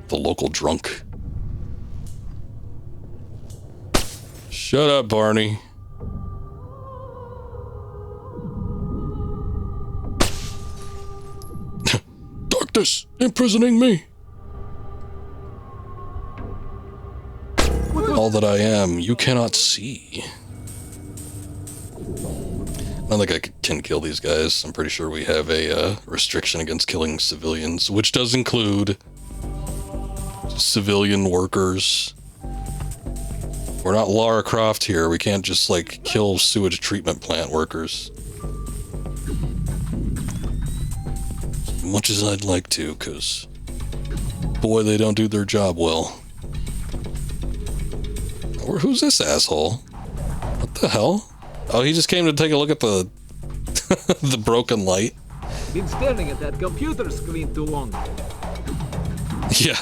The local drunk. Shut up, Barney. Darkness imprisoning me. All that I am, you cannot see. I don't think I can kill these guys. I'm pretty sure we have a restriction against killing civilians, which does include civilian workers. We're not Lara Croft here. We can't just, like, kill sewage treatment plant workers. As much as I'd like to, because, boy, they don't do their job well. Who's this asshole? What the hell? Oh, he just came to take a look at the the broken light. Been staring at that computer screen too long. Yeah.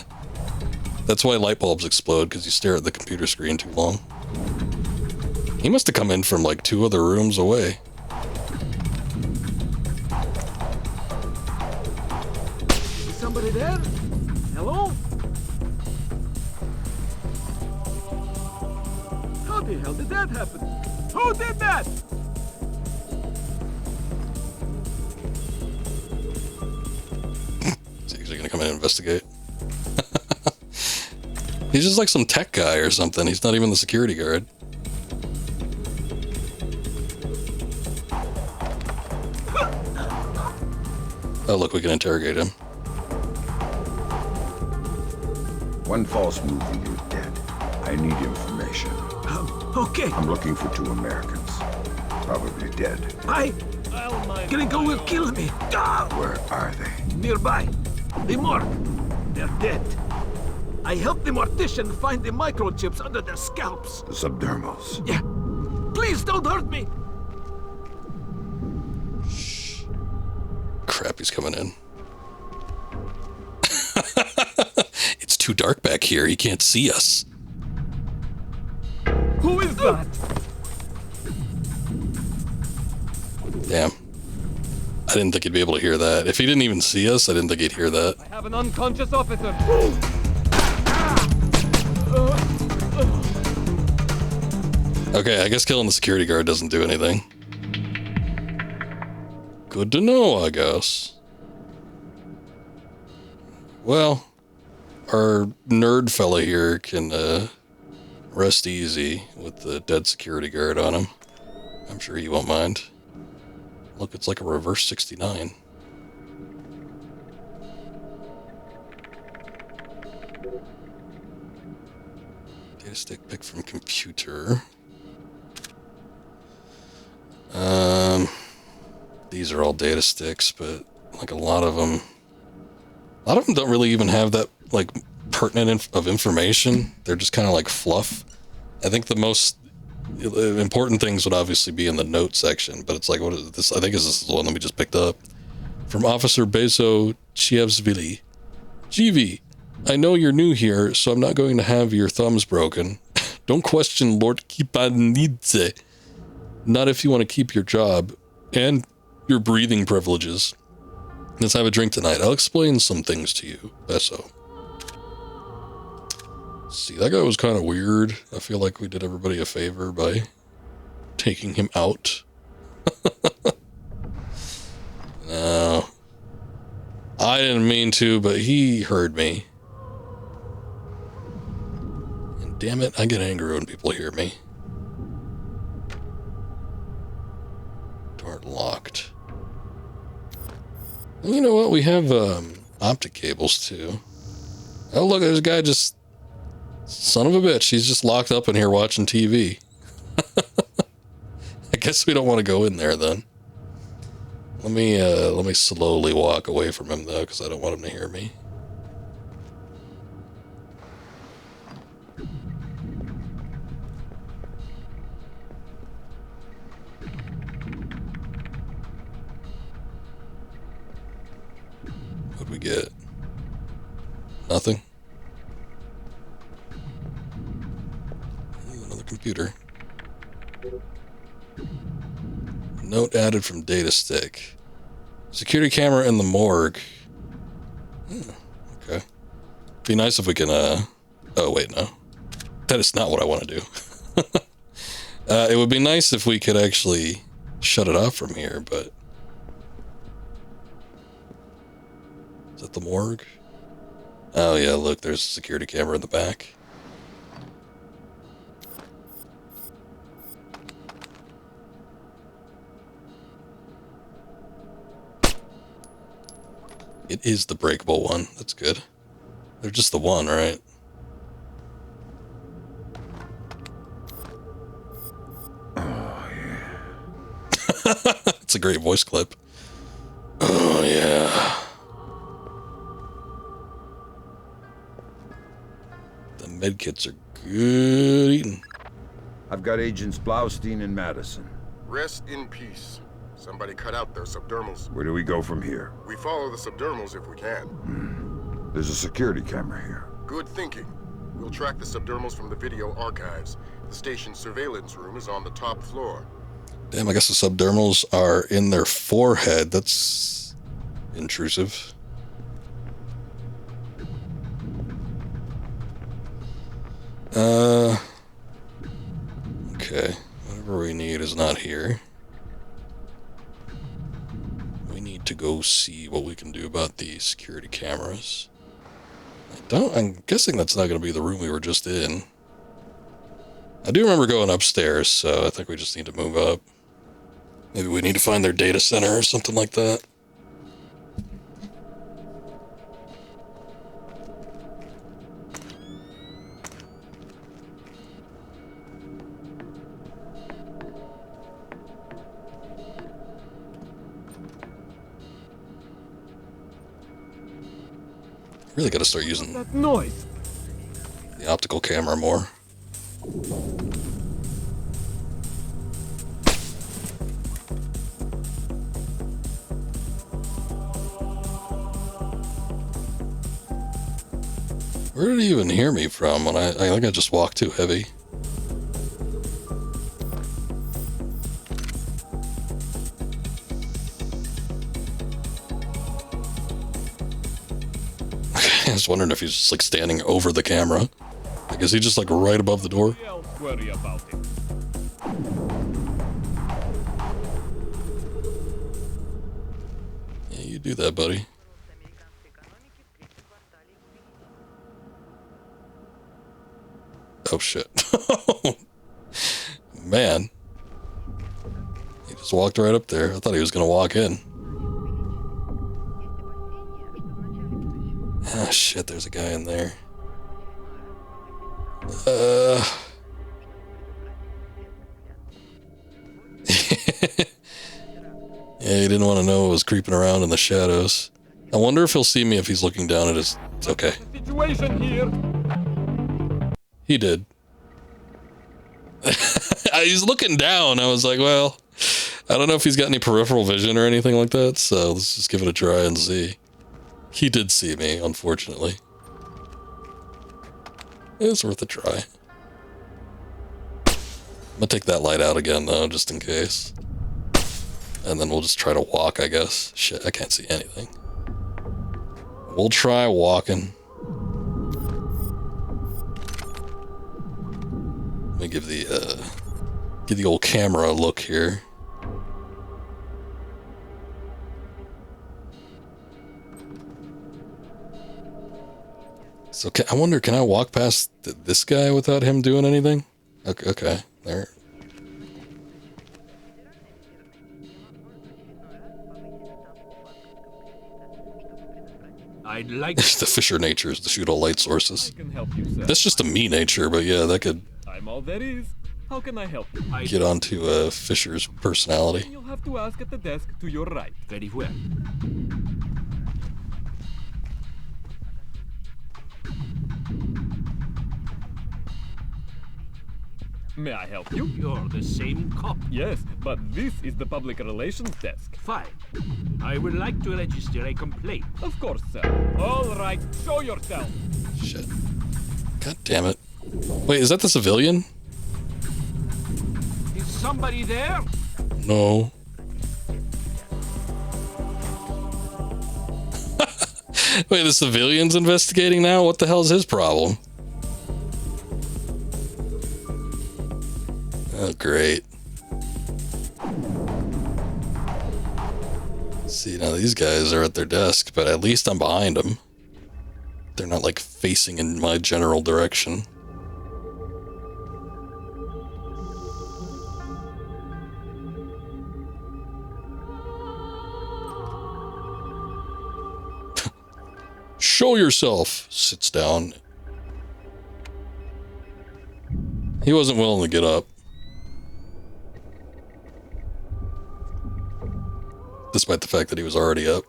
That's why light bulbs explode, because you stare at the computer screen too long. He must have come in from like 2 other rooms away. Is somebody there? Hello? How the hell did that happen? Who did that? Is he gonna come in and investigate? He's just like some tech guy or something. He's not even the security guard. Oh, look, we can interrogate him. One false move and you're dead. I need information. Okay. I'm looking for 2 Americans. Probably dead. Gringo will kill me. Where are they? Nearby. The morgue. They're dead. I helped the mortician find the microchips under their scalps. The subdermals. Yeah. Please don't hurt me. Shh. Crap, he's coming in. It's too dark back here. He can't see us. Who is that? Damn. I didn't think he'd be able to hear that. If he didn't even see us, I didn't think he'd hear that. I have an unconscious officer. Okay, I guess killing the security guard doesn't do anything. Good to know, I guess. Well, our nerd fella here can rest easy with the dead security guard on him. I'm sure he won't mind. Look, it's like a reverse 69. Data stick picked from computer. These are all data sticks, but like a lot of them don't really even have that like pertinent of information. They're just kind of like fluff. I think the most important things would obviously be in the note section, but it's like, what is this? I think this is the one that we just picked up. From Officer Bezo Chievsvili. GV, I know you're new here, so I'm not going to have your thumbs broken. Don't question Lord Kipanidze. Not if you want to keep your job and your breathing privileges. Let's have a drink tonight. I'll explain some things to you, Bezo. See, that guy was kind of weird. I feel like we did everybody a favor by taking him out. No. I didn't mean to, but he heard me. And damn it, I get angry when people hear me. Door locked. And you know what? We have optic cables too. Oh, look, there's a guy just Son of a bitch, he's just locked up in here watching TV. I guess we don't want to go in there then. Let me slowly walk away from him though, because I don't want him to hear me. What'd we get? Nothing. Ooh, another computer. Note added from data stick. Security camera in the morgue. Okay. Be nice if we can, oh, wait, no. That is not what I want to do. It would be nice if we could actually shut it off from here, but... Is that the morgue? Oh, yeah, look, there's a security camera in the back. It is the breakable one. That's good. They're just the one, right? Oh, yeah. It's a great voice clip. Oh, yeah. The medkits are good eating. I've got Agents Blaustein and Madison. Rest in peace. Somebody cut out their subdermals. Where do we go from here? We follow the subdermals if we can. There's a security camera here. Good thinking. We'll track the subdermals from the video archives. The station's surveillance room is on the top floor. Damn, I guess the subdermals are in their forehead. That's intrusive. Okay. Whatever we need is not here. We need to go see what we can do about the security cameras. I'm guessing that's not going to be the room we were just in. I do remember going upstairs, so I think we just need to move up. Maybe we need to find their data center or something like that. Really got to start using that noise. The optical camera more. Where did he even hear me from when I think I just walked too heavy? I was wondering if he's just like standing over the camera. Like, is he just like right above the door? Worry about it. Yeah, you do that, buddy. Oh shit. Man. He just walked right up there. I thought he was gonna walk in. Ah, shit, there's a guy in there. Yeah, he didn't want to know what was creeping around in the shadows. I wonder if he'll see me if he's looking down at his... It's okay. Situation here. He did. He's looking down. I was like, well, I don't know if he's got any peripheral vision or anything like that, so let's just give it a try and see. He did see me, unfortunately. It's worth a try. I'm gonna take that light out again, though, just in case. And then we'll just try to walk, I guess. Shit, I can't see anything. We'll try walking. Let me give the old camera a look here. So I wonder, can I walk past this guy without him doing anything? Okay, there. I'd like The Fisher nature is to shoot all light sources. I can help you, sir. That's just a me nature, but yeah, that could I'm all there is. How can I help you? get onto Fisher's personality. You'll have to ask at the desk to your right. Very well. May I help you? You're the same cop. Yes, but this is the public relations desk. Fine. I would like to register a complaint. Of course, sir. All right, show yourself. Shit. God damn it. Wait, is that the civilian? Is somebody there? No. Wait, the civilian's investigating now? What the hell's his problem? Oh, great. See, now these guys are at their desk, but at least I'm behind them. They're not, like, facing in my general direction. Show yourself! Sits down. He wasn't willing to get up. Despite the fact that he was already up.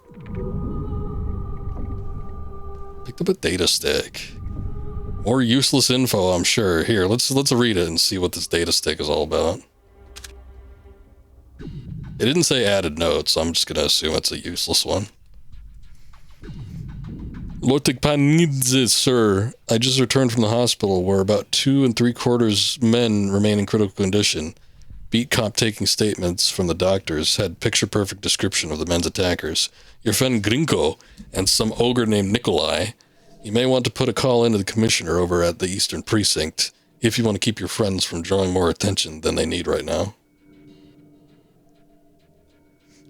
Picked up a data stick. More useless info, I'm sure. Here, let's read it and see what this data stick is all about. It didn't say added notes, so I'm just gonna assume it's a useless one. Lotik Panidze, sir. I just returned from the hospital where about 2 3/4 men remain in critical condition. Beat cop taking statements from the doctors had picture-perfect description of the men's attackers. Your friend Grinko and some ogre named Nikolai. You may want to put a call into the commissioner over at the Eastern Precinct if you want to keep your friends from drawing more attention than they need right now.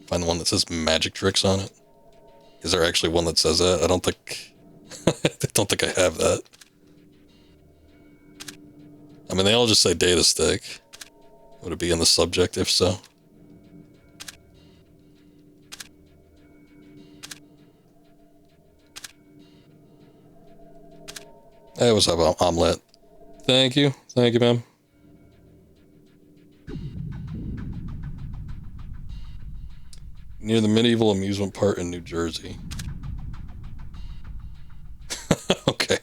Find the one that says magic tricks on it. Is there actually one that says that? I don't think I have that. I mean, they all just say data stick. Would it be in the subject if so? Hey, what's up, omelet? Thank you, ma'am. Near the medieval amusement park in New Jersey. Okay.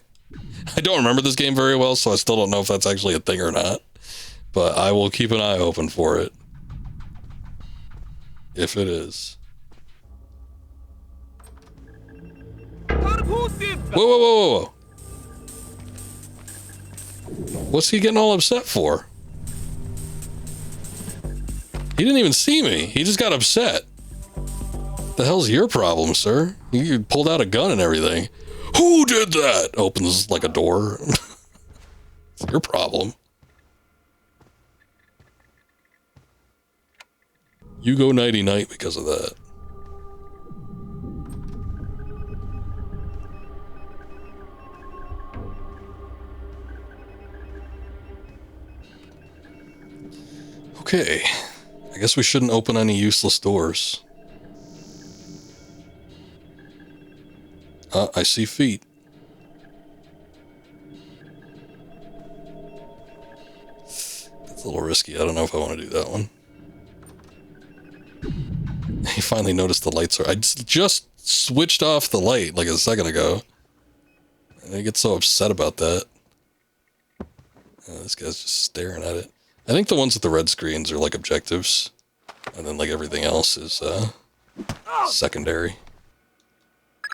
I don't remember this game very well, so I still don't know if that's actually a thing or not. But I will keep an eye open for it. If it is. Who did that? Whoa. What's he getting all upset for? He didn't even see me. He just got upset. The hell's your problem, sir? You pulled out a gun and everything. Who did that? Opens like a door. It's your problem. You go nighty-night because of that. Okay. I guess we shouldn't open any useless doors. I see feet. That's a little risky. I don't know if I want to do that one. He finally noticed the lights are... I just switched off the light like a second ago. And he gets so upset about that. This guy's just staring at it. I think the ones with the red screens are like objectives. And then like everything else is secondary.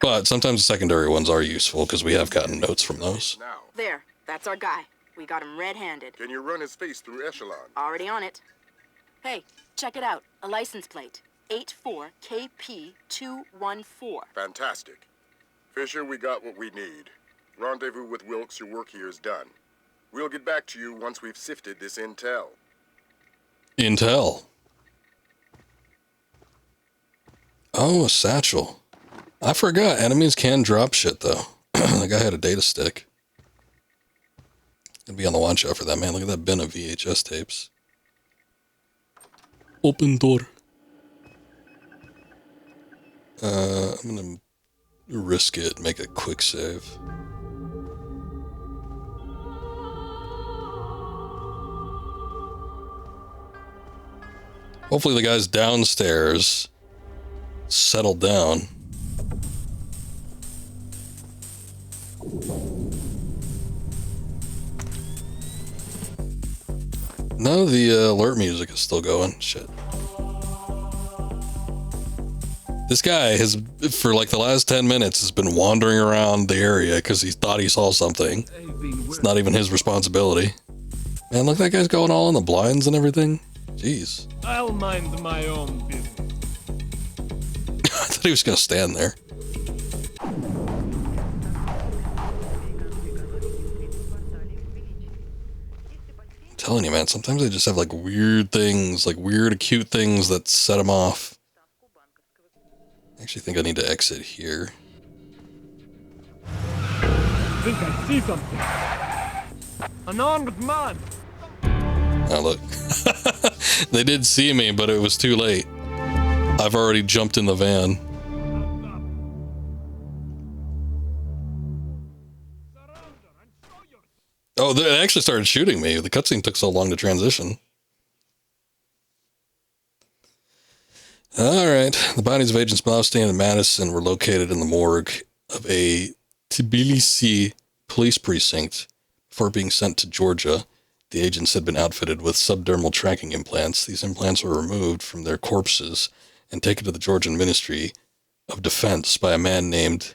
But sometimes the secondary ones are useful because we have gotten notes from those. There, that's our guy. We got him red-handed. Can you run his face through Echelon? Already on it. Hey, check it out. A license plate. 84KP214. Fantastic. Fisher, we got what we need. Rendezvous with Wilkes, your work here is done. We'll get back to you once we've sifted this intel. Intel? Oh, a satchel. I forgot, enemies can drop shit, though. The guy had a data stick. Gonna be on the watch out for that, man. Look at that bin of VHS tapes. Open door. I'm gonna risk it, make a quick save. Hopefully the guys downstairs settled down. No, the alert music is still going. Shit. This guy has, for like the last 10 minutes, has been wandering around the area because he thought he saw something. It's not even his responsibility. Man, look, that guy's going all in the blinds and everything. Jeez. I'll mind my own business. I thought he was going to stand there. I'm telling you, man, sometimes they just have like weird things, like weird acute things that set them off. I actually think I need to exit here. I think I see something. An armed man. Oh, look. They did see me, but it was too late. I've already jumped in the van. Oh, they actually started shooting me. The cutscene took so long to transition. All right. The bodies of Agents Blaustein and Madison were located in the morgue of a Tbilisi police precinct before being sent to Georgia. The agents had been outfitted with subdermal tracking implants. These implants were removed from their corpses and taken to the Georgian Ministry of Defense by a man named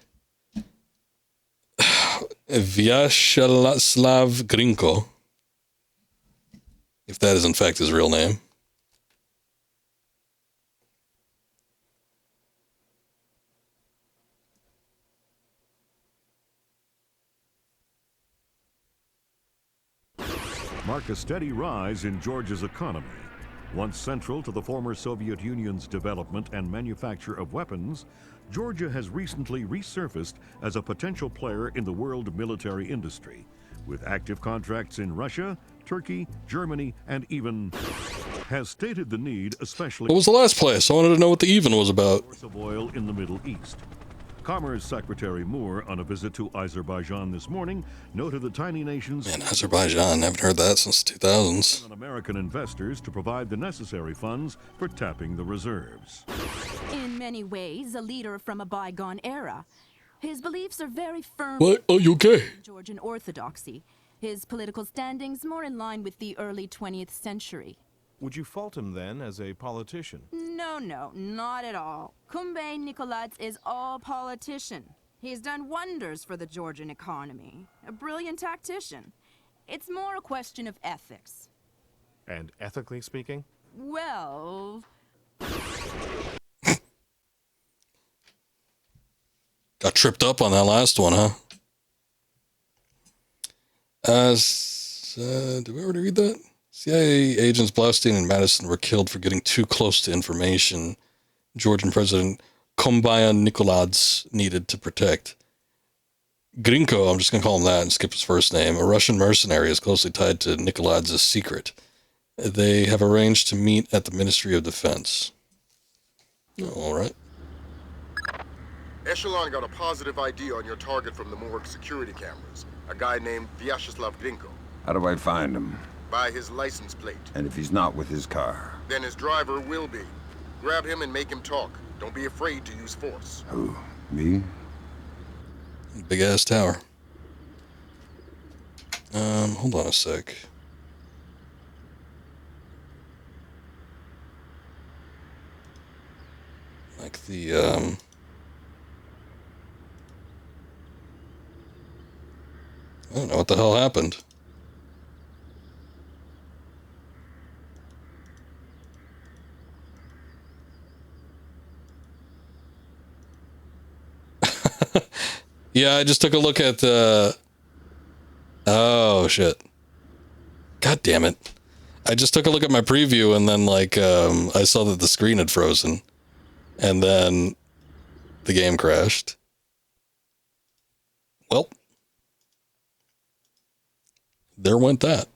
Vyacheslav Grinko, if that is in fact his real name. Mark a steady rise in Georgia's economy. Once central to the former Soviet Union's development and manufacture of weapons, Georgia has recently resurfaced as a potential player in the world military industry, with active contracts in Russia, Turkey, Germany, and even has stated the need, especially... What was the last place? I wanted to know what the even was about. ...of oil in the Middle East. Commerce Secretary Moore, on a visit to Azerbaijan this morning, noted the tiny nation's... Man, Azerbaijan, haven't heard that since the 2000s. ...on American investors to provide the necessary funds for tapping the reserves. In many ways, a leader from a bygone era. His beliefs are very firm... What? Oh, you okay? ...Georgian orthodoxy. His political standings more in line with the early 20th century. Would you fault him, then, as a politician? No, not at all. Kumbay Nikolads is all politician. He's done wonders for the Georgian economy. A brilliant tactician. It's more a question of ethics. And ethically speaking? Well... Got tripped up on that last one, huh? Did we already read that? CIA agents Blaustein and Madison were killed for getting too close to information Georgian President Kumbay Nikolads needed to protect. Grinko, I'm just going to call him that and skip his first name, a Russian mercenary is closely tied to Nikolads' secret. They have arranged to meet at the Ministry of Defense. All right. Echelon got a positive ID on your target from the morgue security cameras. A guy named Vyacheslav Grinko. How do I find him? By his license plate. And if he's not with his car? Then his driver will be. Grab him and make him talk. Don't be afraid to use force. Who? Me? Big ass tower. Hold on a sec. Like the, I don't know what the hell happened. Yeah, I just took a look at oh shit. God damn it. I just took a look at my preview and then like I saw that the screen had frozen. And then the game crashed. Well, there went that.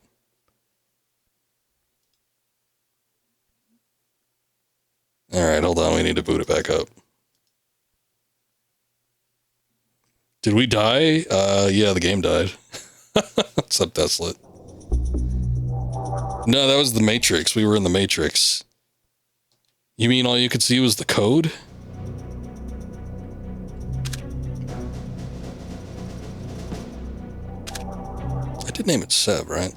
All right, hold on. We need to boot it back up. Did we die? Yeah, the game died. It's so desolate. No, that was the Matrix. We were in the Matrix. You mean all you could see was the code? I did name it Seb, right?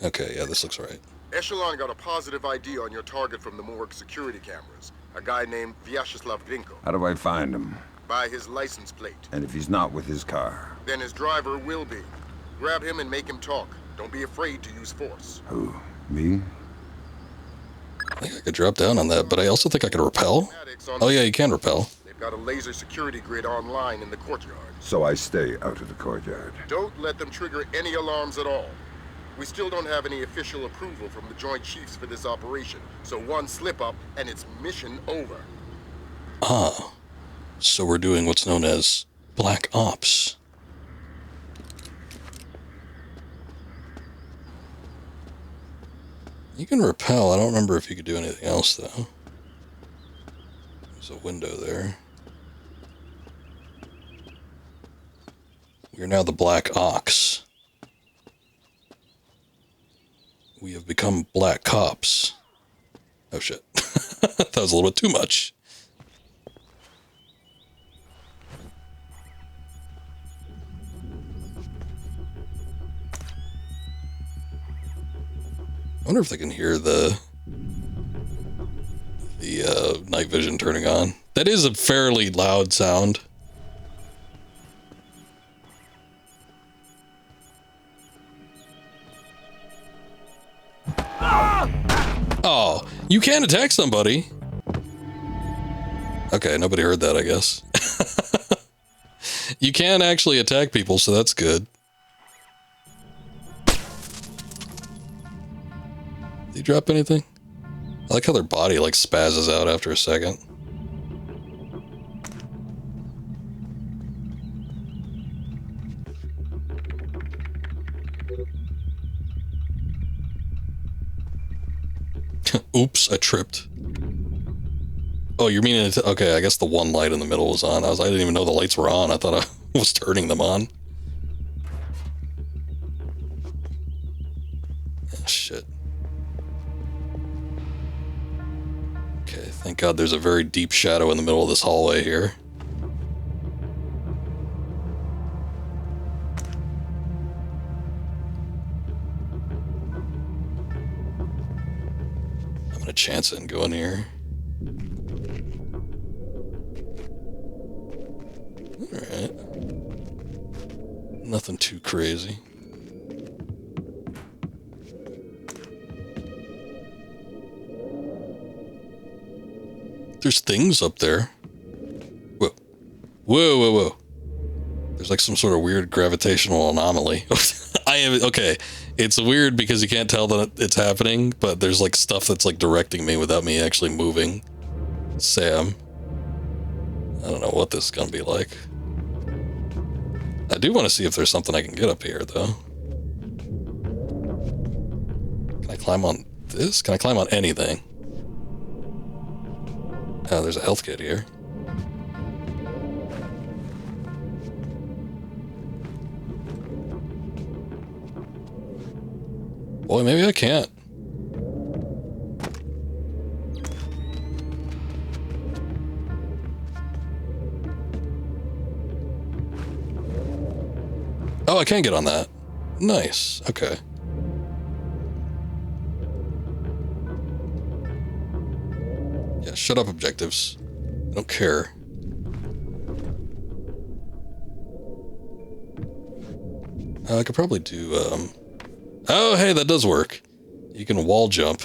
Okay, yeah, this looks right. Echelon got a positive ID on your target from the morgue security cameras. A guy named Vyacheslav Grinko. How do I find him? By his license plate. And if he's not with his car? Then his driver will be. Grab him and make him talk. Don't be afraid to use force. Who? Me? I think I could drop down on that, but I also think I could repel. Oh yeah, you can repel. They've got a laser security grid online in the courtyard. So I stay out of the courtyard. Don't let them trigger any alarms at all. We still don't have any official approval from the Joint Chiefs for this operation, so one slip-up and it's mission over. Ah, so we're doing what's known as Black Ops. You can repel. I don't remember if you could do anything else, though. There's a window there. We are now the Black Ox. We have become black cops. Oh, shit. That was a little bit too much. I wonder if they can hear the night vision turning on. That is a fairly loud sound. Oh, you can attack somebody. Okay, nobody heard that, I guess. You can actually attack people, so that's good. Did he drop anything? I like how their body like spazzes out after a second. Oops, I tripped. Oh, you're meaning it? Okay, I guess the one light in the middle was on. I didn't even know the lights were on. I thought I was turning them on. Oh, shit. Okay, thank God there's a very deep shadow in the middle of this hallway here. I'm gonna chance it and go in here. Alright. Nothing too crazy. There's things up there. Whoa. Whoa, whoa, whoa. There's like some sort of weird gravitational anomaly. Okay. It's weird because you can't tell that it's happening, but there's like stuff that's like directing me without me actually moving. Sam. I don't know what this is gonna be like. I do want to see if there's something I can get up here, though. Can I climb on this? Can I climb on anything? Oh, there's a health kit here. Boy, maybe I can't. Oh, I can get on that. Nice. Okay. Yeah, shut up, objectives. I don't care. I could probably do, Oh, hey, that does work. You can wall jump.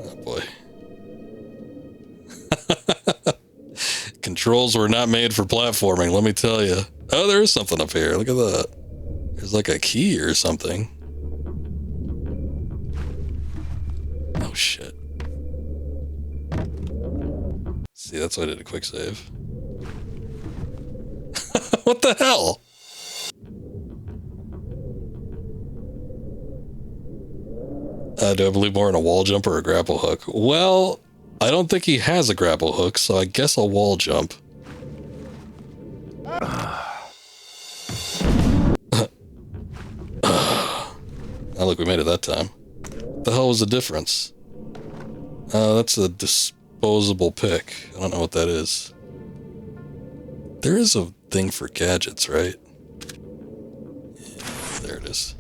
Oh, boy. Controls were not made for platforming, let me tell you. Oh, there is something up here. Look at that. There's like a key or something. Oh, shit. See, that's why I did a quick save. What the hell? Do I believe more in a wall jump or a grapple hook? Well, I don't think he has a grapple hook, so I guess I'll wall jump. Oh, look, we made it that time. What the hell was the difference? That's a disposable pick. I don't know what that is. There is a thing for gadgets, right? Yeah, there it is.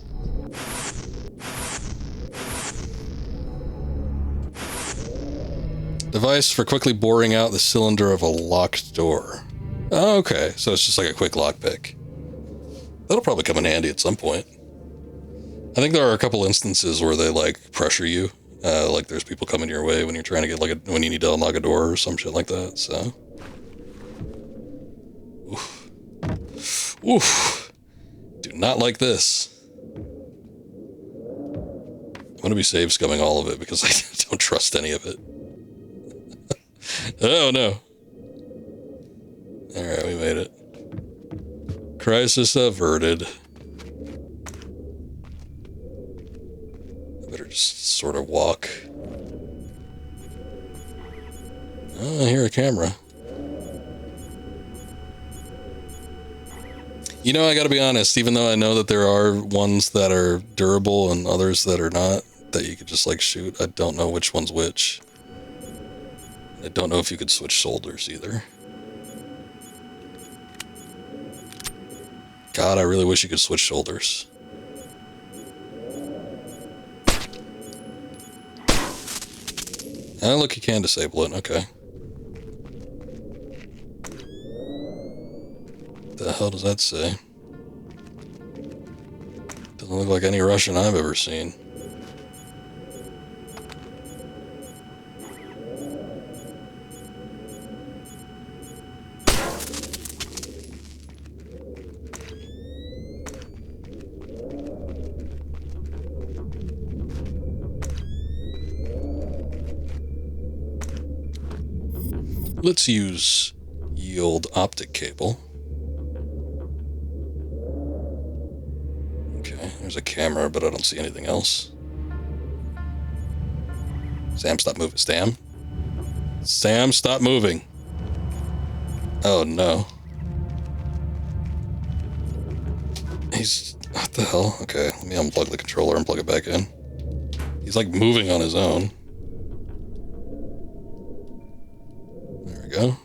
Device for quickly boring out the cylinder of a locked door. Oh, okay, so it's just like a quick lockpick. That'll probably come in handy at some point. I think there are a couple instances where they like pressure you. Like there's people coming your way when you're trying to get like when you need to unlock a door or some shit like that, so. Oof. Oof. Do not like this. I'm gonna be save scumming all of it because I don't trust any of it. Oh no. Alright, we made it. Crisis averted. I better just sort of walk. Oh, I hear a camera. You know, I gotta be honest, even though I know that there are ones that are durable and others that are not, that you could just like shoot, I don't know which one's which. I don't know if you could switch shoulders either. God, I really wish you could switch shoulders. Oh, look, you can disable it. Okay. What the hell does that say? Doesn't look like any Russian I've ever seen. Let's use ye old optic cable. Okay, there's a camera, but I don't see anything else. Sam, stop moving. Sam? Sam, stop moving. Oh, no. He's... What the hell? Okay, let me unplug the controller and plug it back in. He's like moving on his own. Go.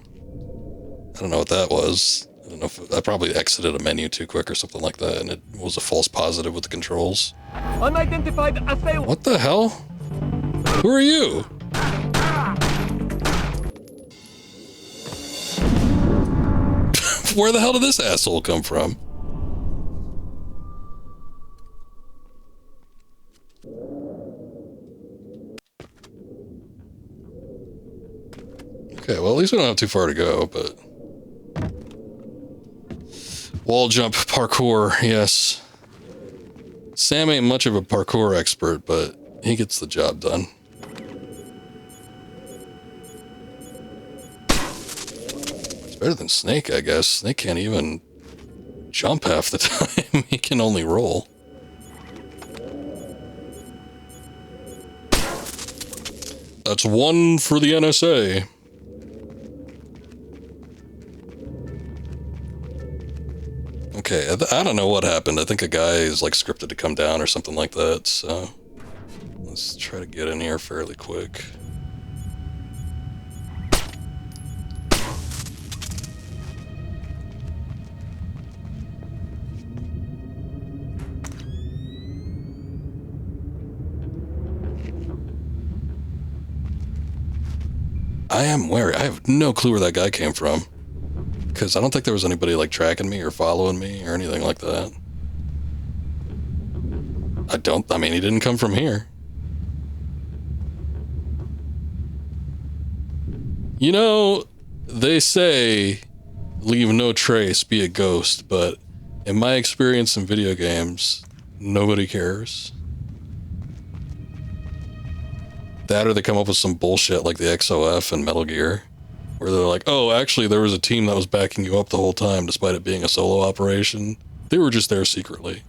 I don't know what that was. I don't know if I probably exited a menu too quick or something like that, and it was a false positive with the controls. Unidentified assailant. What the hell? Who are you? Where the hell did this asshole come from? Okay, well, at least we don't have too far to go, but... Wall jump, parkour, yes. Sam ain't much of a parkour expert, but he gets the job done. It's better than Snake, I guess. Snake can't even jump half the time. He can only roll. That's one for the NSA. Okay, I don't know what happened. I think a guy is like scripted to come down or something like that, so let's try to get in here fairly quick. I am wary. I have no clue where that guy came from. Because I don't think there was anybody like tracking me or following me or anything like that. I mean, he didn't come from here. You know, they say leave no trace, be a ghost, but in my experience in video games, nobody cares. That or they come up with some bullshit like the XOF and Metal Gear. Where they're like, oh, actually, there was a team that was backing you up the whole time, despite it being a solo operation. They were just there secretly.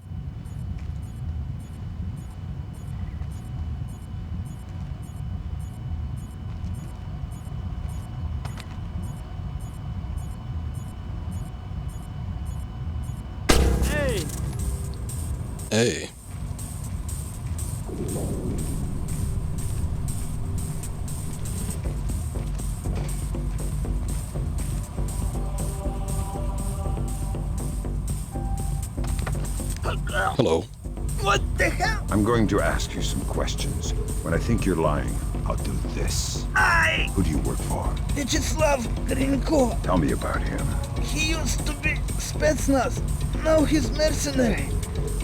Hey. Hello. What the hell? I'm going to ask you some questions. When I think you're lying, I'll do this. Who do you work for? Vyacheslav Grinko. Tell me about him. He used to be Spetsnaz. Now he's mercenary.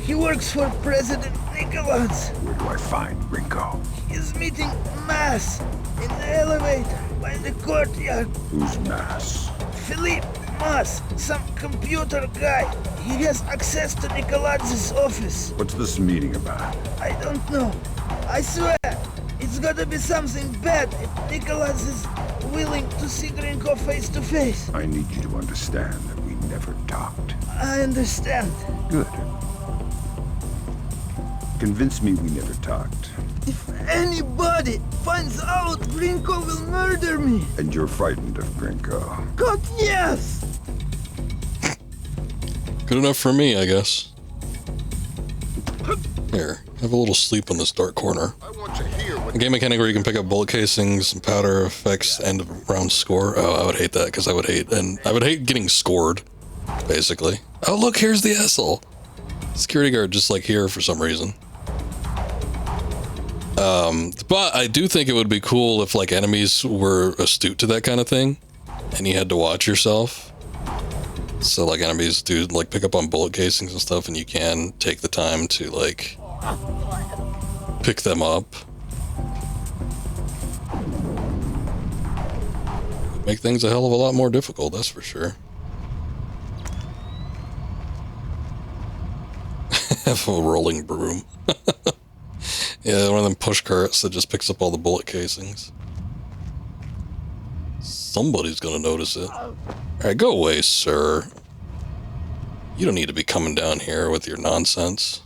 He works for President Nikolaz. Where do I find Grinko? He's meeting Mass in the elevator by the courtyard. Who's Mass? Philippe Mass, some computer guy. He has access to Nikolaz's office. What's this meeting about? I don't know. I swear, it's gotta be something bad if Nikolaz is willing to see Grinko face to face. I need you to understand that we never talked. I understand. Good. Convince me we never talked. If anybody finds out, Grinko will murder me. And you're frightened of Grinko? God, yes! Good enough for me, I guess. Here, have a little sleep in this dark corner. A game mechanic where you can pick up bullet casings and powder effects and a round score. Oh, I would hate that because I would hate getting scored, basically. Oh, look, here's the asshole. Security guard just like here for some reason. But I do think it would be cool if like enemies were astute to that kind of thing and you had to watch yourself. So like enemies do like pick up on bullet casings and stuff and you can take the time to like pick them up. Make things a hell of a lot more difficult, that's for sure. Have a rolling broom. Yeah, one of them push carts that just picks up all the bullet casings. Somebody's gonna notice it. Alright, go away, sir. You don't need to be coming down here with your nonsense.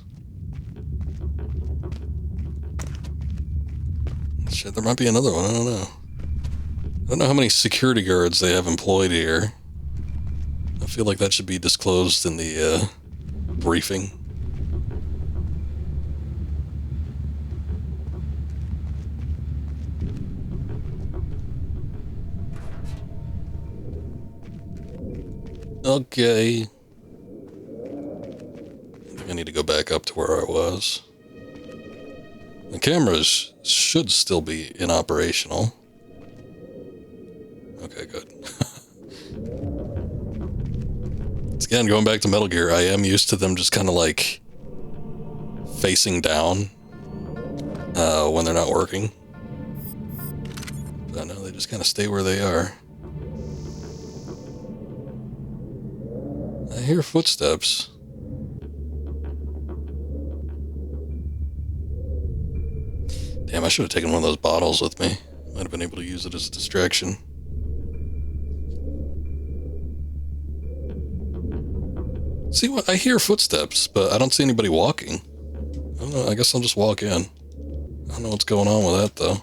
Shit, there might be another one, I don't know. I don't know how many security guards they have employed here. I feel like that should be disclosed in the briefing. Okay. I think I need to go back up to where I was. The cameras should still be inoperational. Okay, good. Again, going back to Metal Gear, I am used to them just kind of like facing down when they're not working. But no, they just kind of stay where they are. I hear footsteps. Damn, I should have taken one of those bottles with me. Might have been able to use it as a distraction. See what? I hear footsteps, but I don't see anybody walking. I don't know, I guess I'll just walk in. I don't know what's going on with that, though.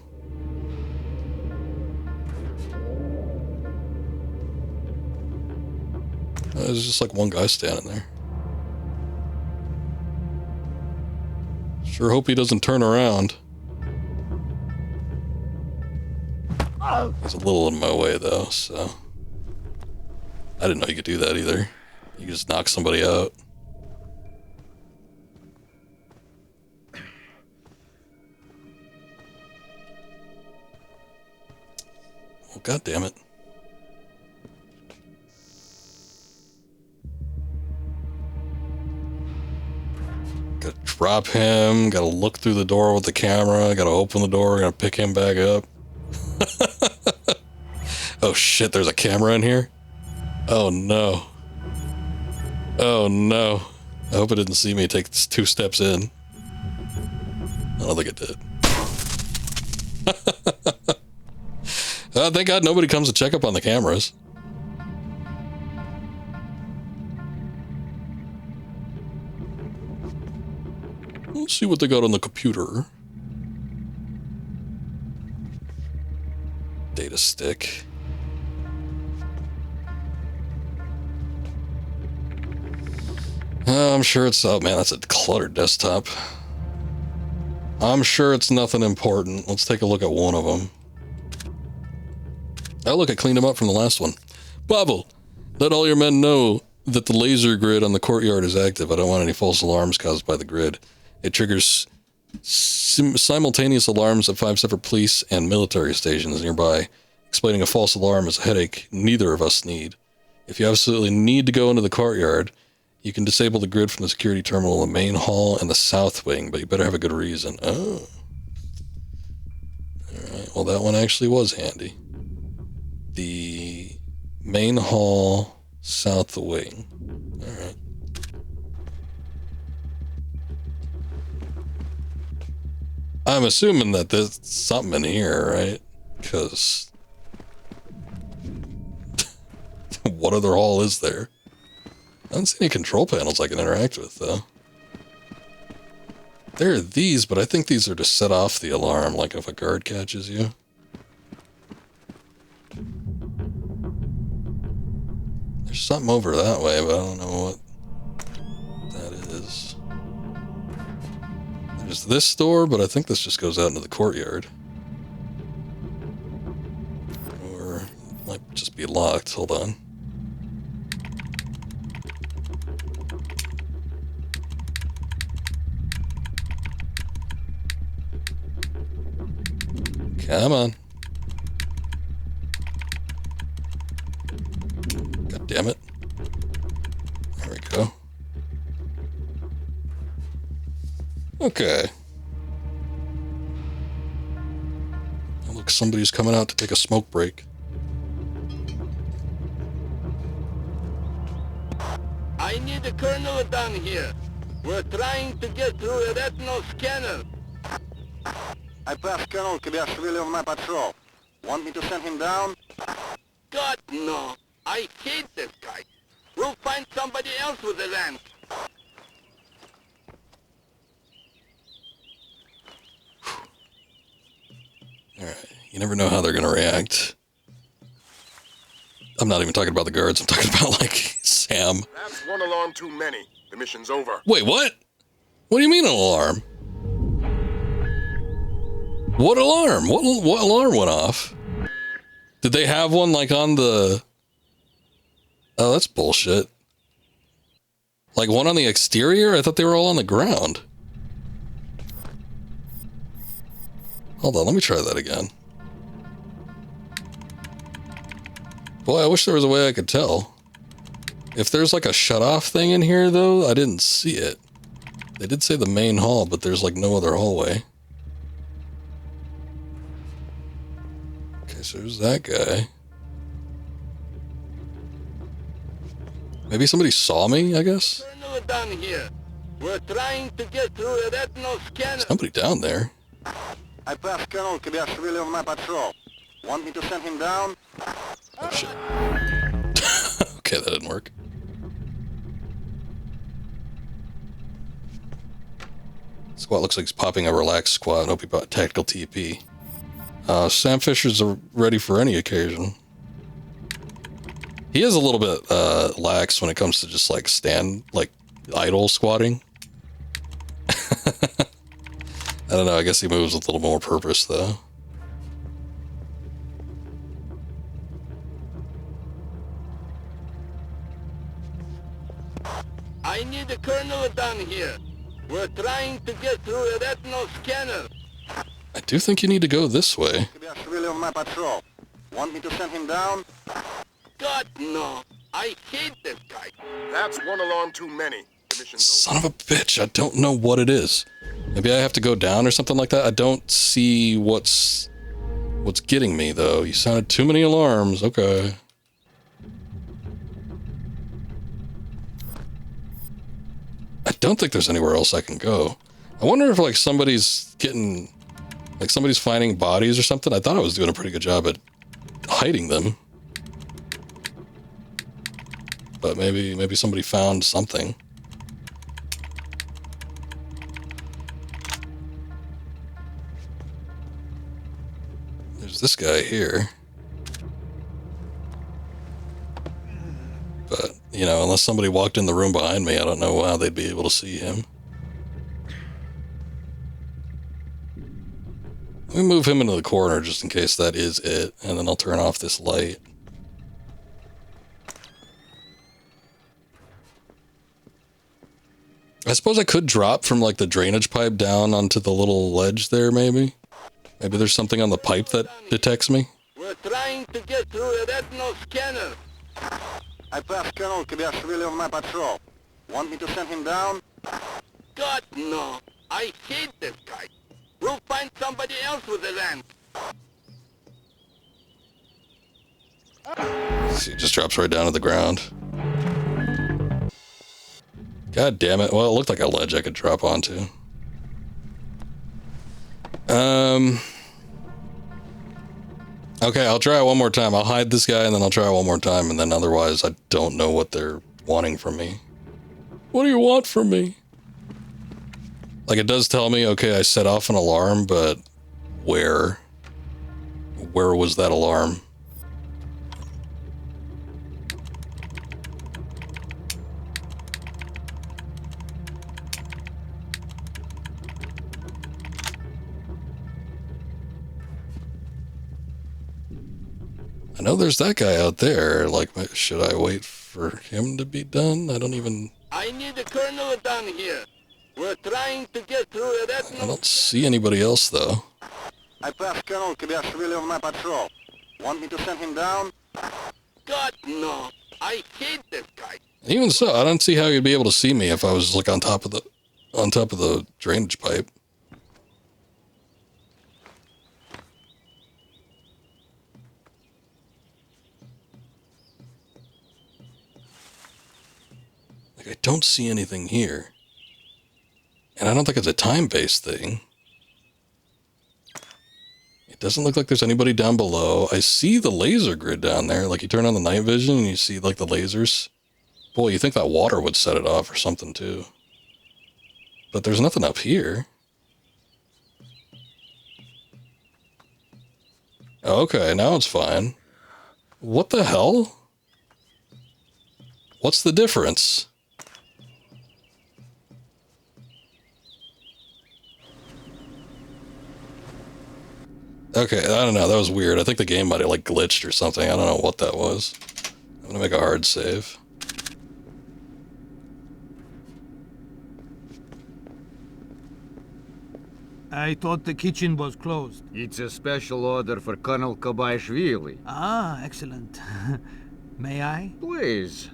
There's just like one guy standing there. Sure hope he doesn't turn around. He's a little in my way though, so. I didn't know you could do that either. You could just knock somebody out. Oh, God damn it. Gotta drop him, gotta look through the door with the camera, gotta open the door, gotta pick him back up. Oh shit, there's a camera in here? Oh no. Oh no. I hope it didn't see me take 2 steps in. I don't think it did. Thank God nobody comes to check up on the cameras. Let's see what they got on the computer. Data stick. I'm sure it's... Oh, man, that's a cluttered desktop. I'm sure it's nothing important. Let's take a look at one of them. Oh, look, I cleaned them up from the last one. Pavel, let all your men know that the laser grid on the courtyard is active. I don't want any false alarms caused by the grid. It triggers simultaneous alarms at 5 separate police and military stations nearby. Explaining a false alarm is a headache neither of us need. If you absolutely need to go into the courtyard, you can disable the grid from the security terminal in the main hall and the south wing, but you better have a good reason. Oh. Alright, well that one actually was handy. The main hall, south wing. Alright. I'm assuming that there's something in here, right? Because... what other hall is there? I don't see any control panels I can interact with, though. There are these, but I think these are to set off the alarm, like if a guard catches you. There's something over that way, but I don't know what that is. There's this door, but I think this just goes out into the courtyard. Or it might just be locked. Hold on. Come on. God damn it. There we go. Okay. Oh, look, somebody's coming out to take a smoke break. I need a colonel down here. We're trying to get through a retinal scanner. I passed Colonel Kabiashvili on my patrol. Want me to send him down? God, no. I hate this guy. We'll find somebody else with a rank. Alright, you never know how they're gonna react. I'm not even talking about the guards, I'm talking about, like, Sam. That's one alarm too many. The mission's over. Wait, what? What do you mean an alarm? What alarm? What alarm went off? Did they have one, like, on the... Oh, that's bullshit. Like, one on the exterior? I thought they were all on the ground. Hold on, let me try that again. Boy, I wish there was a way I could tell. If there's like a shut-off thing in here, though, I didn't see it. They did say the main hall, but there's like no other hallway. Okay, so there's that guy. Maybe somebody saw me, I guess? Colonel down here. We're trying to get through a retinal scanner. Somebody down there. I passed Colonel Kabiashvili on my patrol. Want me to send him down? Oh, shit. Okay, that didn't work. Squat looks like he's popping a relaxed squat. Hope he bought tactical TP. Sam Fisher's ready for any occasion. He is a little bit lax when it comes to just like idle squatting. I don't know, I guess he moves with a little more purpose though. I need a colonel down here. We're trying to get through a retinal scanner. I do think you need to go this way. Kabiashvili on my patrol. Want me to send him down? God, no. I hate this guy. That's one alarm too many. The mission's Son of a bitch, I don't know what it is. Maybe I have to go down or something like that. I don't see what's getting me, though. You sounded too many alarms. Okay. I don't think there's anywhere else I can go. I wonder if, like, somebody's finding bodies or something. I thought I was doing a pretty good job at hiding them. But maybe somebody found something. There's this guy here. But, You know, unless somebody walked in the room behind me, I don't know how they'd be able to see him. Let me move him into the corner just in case that is it, and then I'll turn off this light. I suppose I could drop from like the drainage pipe down onto the little ledge there, maybe? Maybe there's something on the pipe that detects me? We're trying to get through a retinal scanner. I passed Colonel Kabiashvili on my patrol. Want me to send him down? God, no. I hate this guy. We'll find somebody else with a land. See, it just drops right down to the ground. God damn it. Well, it looked like a ledge I could drop onto. Okay, I'll try it one more time. I'll hide this guy and then I'll try it one more time, and then otherwise I don't know what they're wanting from me. What do you want from me? Like, it does tell me, okay, I set off an alarm, but where? Where was that alarm? I know there's that guy out there. Like, should I wait for him to be done? I don't even... I need a colonel down here. We're trying to get through a retinal... I don't see anybody else, though. I passed Colonel Kabiashvili on my patrol. Want me to send him down? God, no. I hate this guy. Even so, I don't see how you'd be able to see me if I was like on top of the drainage pipe. Like, I don't see anything here. And I don't think it's a time-based thing. It doesn't look like there's anybody down below. I see the laser grid down there. Like, you turn on the night vision and you see, like, the lasers. Boy, you think that water would set it off or something, too. But there's nothing up here. Okay, now it's fine. What the hell? What's the difference? Okay, I don't know. That was weird. I think the game might have, like, glitched or something. I don't know what that was. I'm gonna make a hard save. I thought the kitchen was closed. It's a special order for Colonel Kabiashvili. Ah, excellent. May I? Please.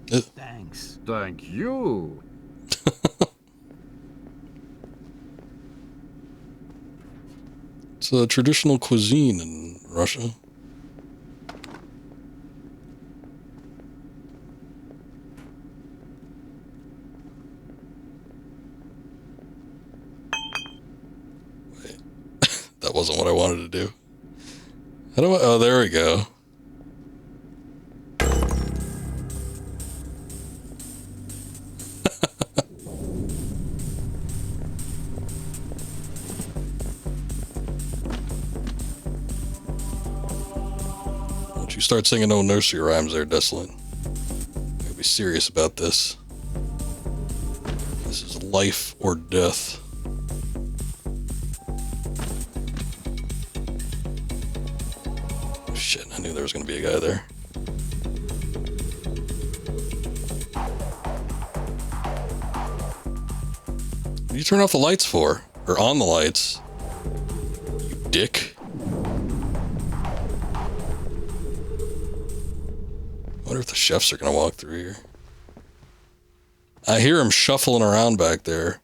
Thanks. Thank you. It's a traditional cuisine in Russia. Wait, that wasn't what I wanted to do. How do I? Oh, there we go. You start singing no nursery rhymes there, Desolate. Gotta be serious about this. This is life or death. Oh, shit, I knew there was gonna be a guy there. What do you turn off the lights for? Or on the lights? You dick. I wonder if the chefs are going to walk through here. I hear them shuffling around back there.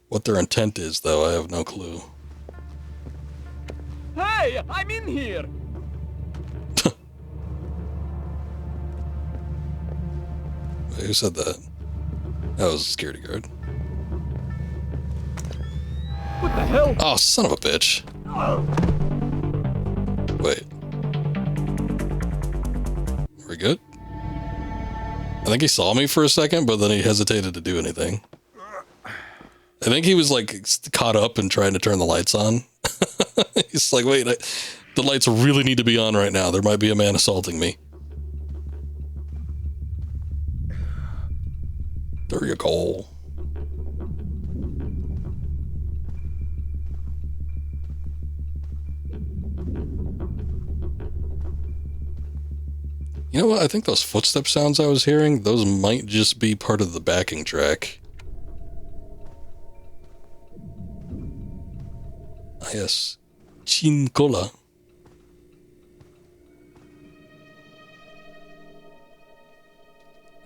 What their intent is, though, I have no clue. Hey, I'm in here. Wait, who said that? That was a security guard. What the hell? Oh, son of a bitch. Wait. Are we good? I think he saw me for a second, but then he hesitated to do anything. I think he was like caught up and trying to turn the lights on. He's like, wait, the lights really need to be on right now. There might be a man assaulting me. There you go. You know what? I think those footstep sounds I was hearing, those might just be part of the backing track. Ah, yes. Chincola.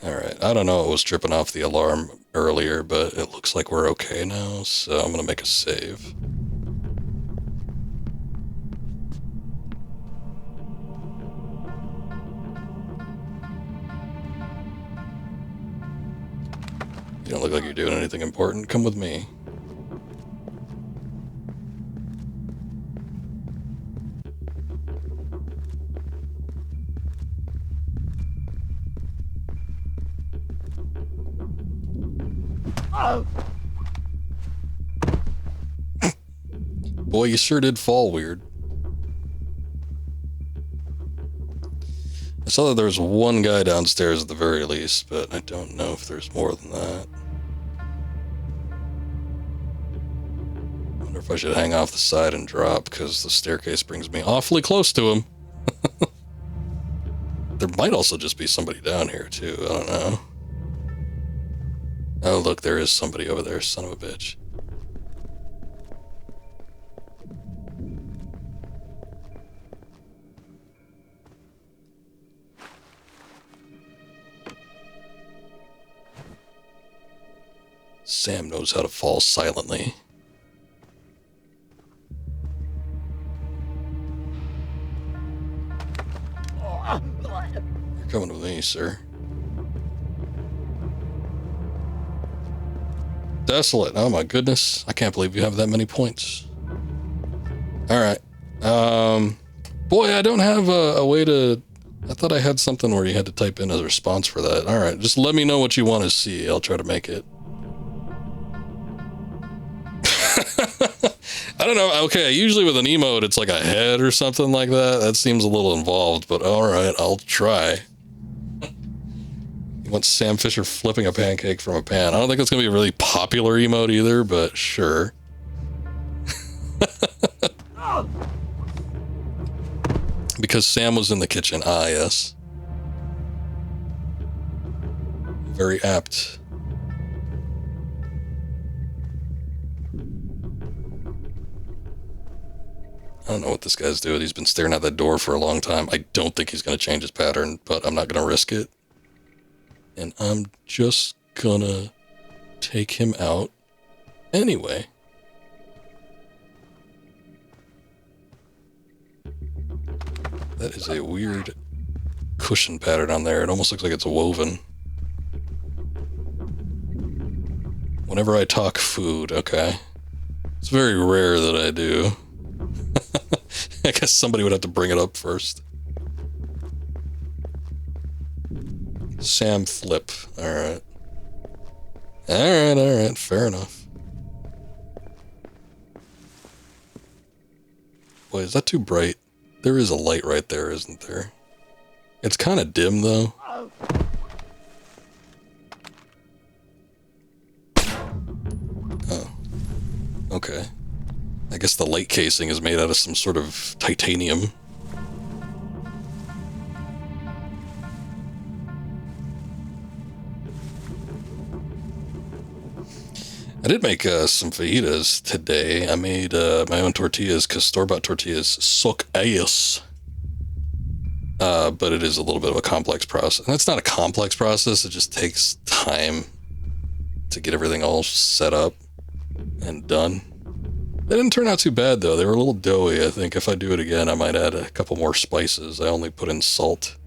Alright, I don't know what was tripping off the alarm earlier, but it looks like we're okay now, so I'm gonna make a save. You don't look like you're doing anything important. Come with me. Boy, you sure did fall weird. I saw that there was one guy downstairs at the very least, but I don't know if there's more than that. Wonder if I should hang off the side and drop, because the staircase brings me awfully close to him. There might also just be somebody down here, too. I don't know. Oh, look, there is somebody over there, son of a bitch. Sam knows how to fall silently. You're coming with me, sir. Desolate. Oh my goodness. I can't believe you have that many points. Alright. Boy, I don't have a way to... I thought I had something where you had to type in a response for that. Alright, just let me know what you want to see. I'll try to make it. I don't know. Okay, usually with an emote, it's like a head or something like that. That seems a little involved, but alright, I'll try. You want Sam Fisher flipping a pancake from a pan. I don't think that's going to be a really popular emote either, but sure. Because Sam was in the kitchen. Ah, yes. Very apt. I don't know what this guy's doing. He's been staring at that door for a long time. I don't think he's going to change his pattern, but I'm not going to risk it. And I'm just going to take him out anyway. That is a weird cushion pattern on there. It almost looks like it's woven. Whenever I talk food, okay. It's very rare that I do. I guess somebody would have to bring it up first. Sam Flip. Alright. Alright. Fair enough. Boy, is that too bright? There is a light right there, isn't there? It's kind of dim, though. Oh. Okay. I guess the light casing is made out of some sort of titanium. I did make some fajitas today. I made my own tortillas, because store-bought tortillas suck ass. But it is a little bit of a complex process. And it's not a complex process, it just takes time to get everything all set up and done. They didn't turn out too bad, though. They were a little doughy. I think if I do it again, I might add a couple more spices. I only put in salt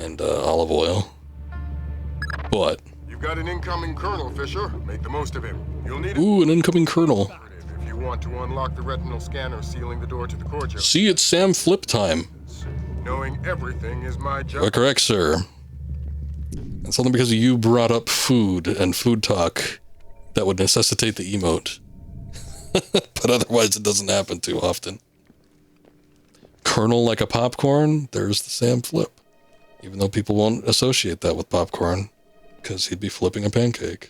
and olive oil. But... You've got an incoming colonel, Fisher. Make the most of him. You'll need it. Ooh, an incoming colonel. If you want to unlock the retinal scanner sealing the door to the courtyard. See, it's Sam Flip time. Knowing everything is my job. Correct, sir. It's only because you brought up food and food talk that would necessitate the emote. But otherwise, it doesn't happen too often. Kernel like a popcorn, there's the Sam Flip. Even though people won't associate that with popcorn. Because he'd be flipping a pancake.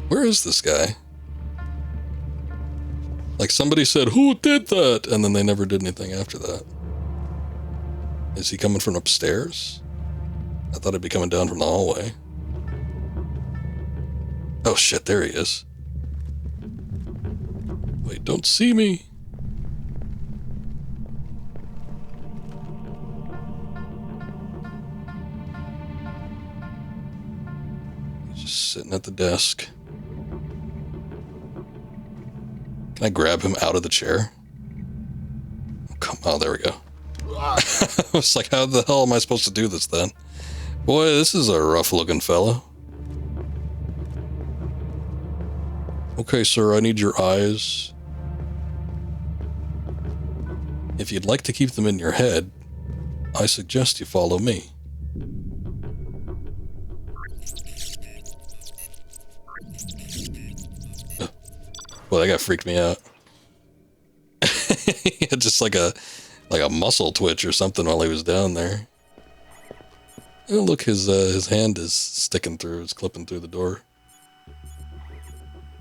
Where is this guy? Like somebody said, who did that? And then they never did anything after that. Is he coming from upstairs? I thought he'd be coming down from the hallway. Oh shit, there he is. Wait, don't see me. He's just sitting at the desk. Can I grab him out of the chair? Oh, come on, there we go. I was like, how the hell am I supposed to do this then? Boy, this is a rough looking fella. Okay, sir, I need your eyes. If you'd like to keep them in your head, I suggest you follow me. Boy, that guy freaked me out. He had just like a muscle twitch or something while he was down there. Oh, look, his hand is sticking through, it's clipping through the door.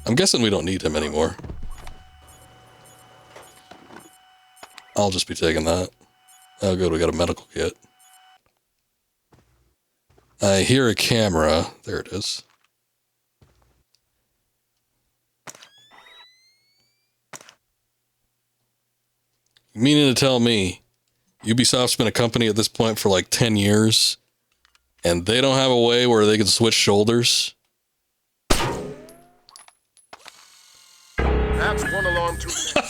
I'm guessing we don't need him anymore. I'll just be taking that. Oh, good, we got a medical kit. I hear a camera. There it is. Meaning to tell me, Ubisoft's been a company at this point for like 10 years, and they don't have a way where they can switch shoulders? That's one alarm too many.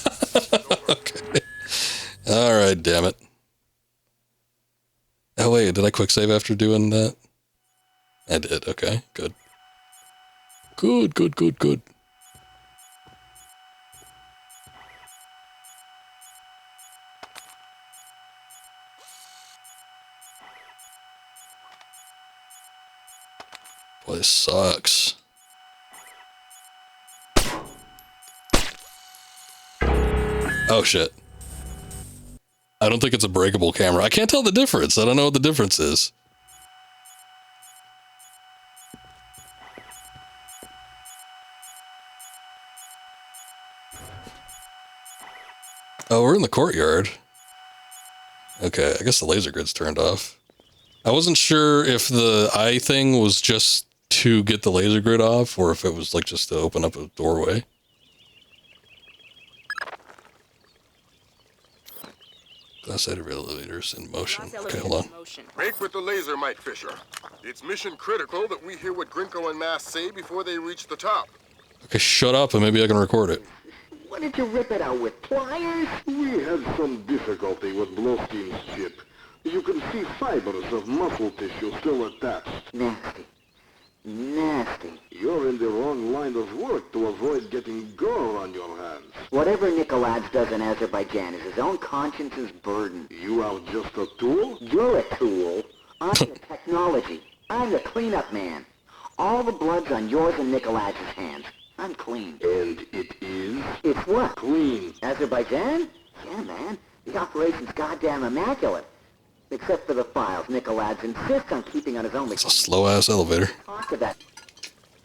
Okay. Alright, damn it. Oh wait, did I quick save after doing that? I did, okay, good. Good. Boy, this sucks. Oh shit. I don't think it's a breakable camera. I can't tell the difference. I don't know what the difference is. Oh, we're in the courtyard. Okay, I guess the laser grid's turned off. I wasn't sure if the eye thing was just to get the laser grid off, or if it was like just to open up a doorway. Glass side elevators in motion. Okay, hold on. Make with the laser, Mike Fisher. It's mission critical that we hear what Grinko and Mass say before they reach the top. Okay, shut up and maybe I can record it. What did you rip it out with, pliers? We had some difficulty with Blostein's chip. You can see fibers of muscle tissue still attached. Nasty. You're in the wrong line of work to avoid getting gore on your hands. Whatever Nikolaj does in Azerbaijan is his own conscience's burden. You are just a tool? You're a tool. I'm the technology. I'm the cleanup man. All the blood's on yours and Nikolaj's hands. I'm clean. And it is? It's what? Clean. Azerbaijan? Yeah, man. The operation's goddamn immaculate. Except for the files. Nikolaj insists on keeping on his own. It's a slow-ass elevator. Talk to that.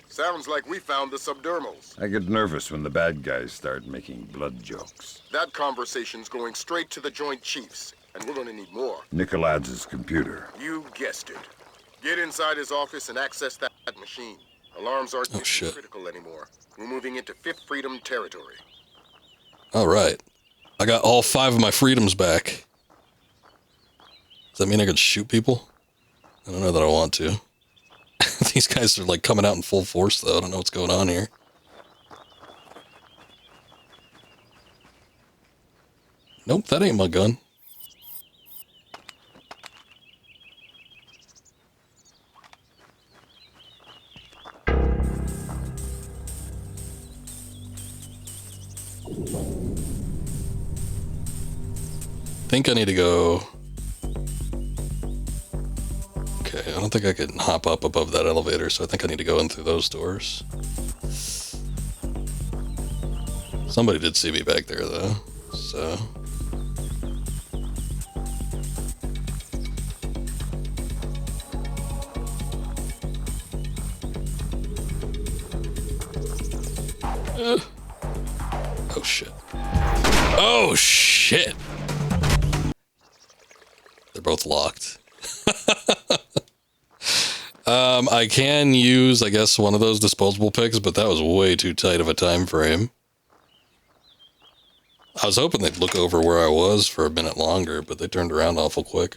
Sounds like we found the subdermals. I get nervous when the bad guys start making blood jokes. That conversation's going straight to the Joint Chiefs, and we're gonna need more. Nikolaj's computer. You guessed it. Get inside his office and access that machine. Alarms aren't critical anymore. We're moving into Fifth Freedom territory. Alright. I got all 5 of my freedoms back. Does that mean I can shoot people? I don't know that I want to. These guys are like coming out in full force though. I don't know what's going on here. Nope, that ain't my gun. Think I need to go. Okay, I don't think I can hop up above that elevator, so I think I need to go in through those doors. Somebody did see me back there though, so. Oh shit. Oh shit. They're both locked. I can use, I guess, one of those disposable picks, but that was way too tight of a time frame. I was hoping they'd look over where I was for a minute longer, but they turned around awful quick.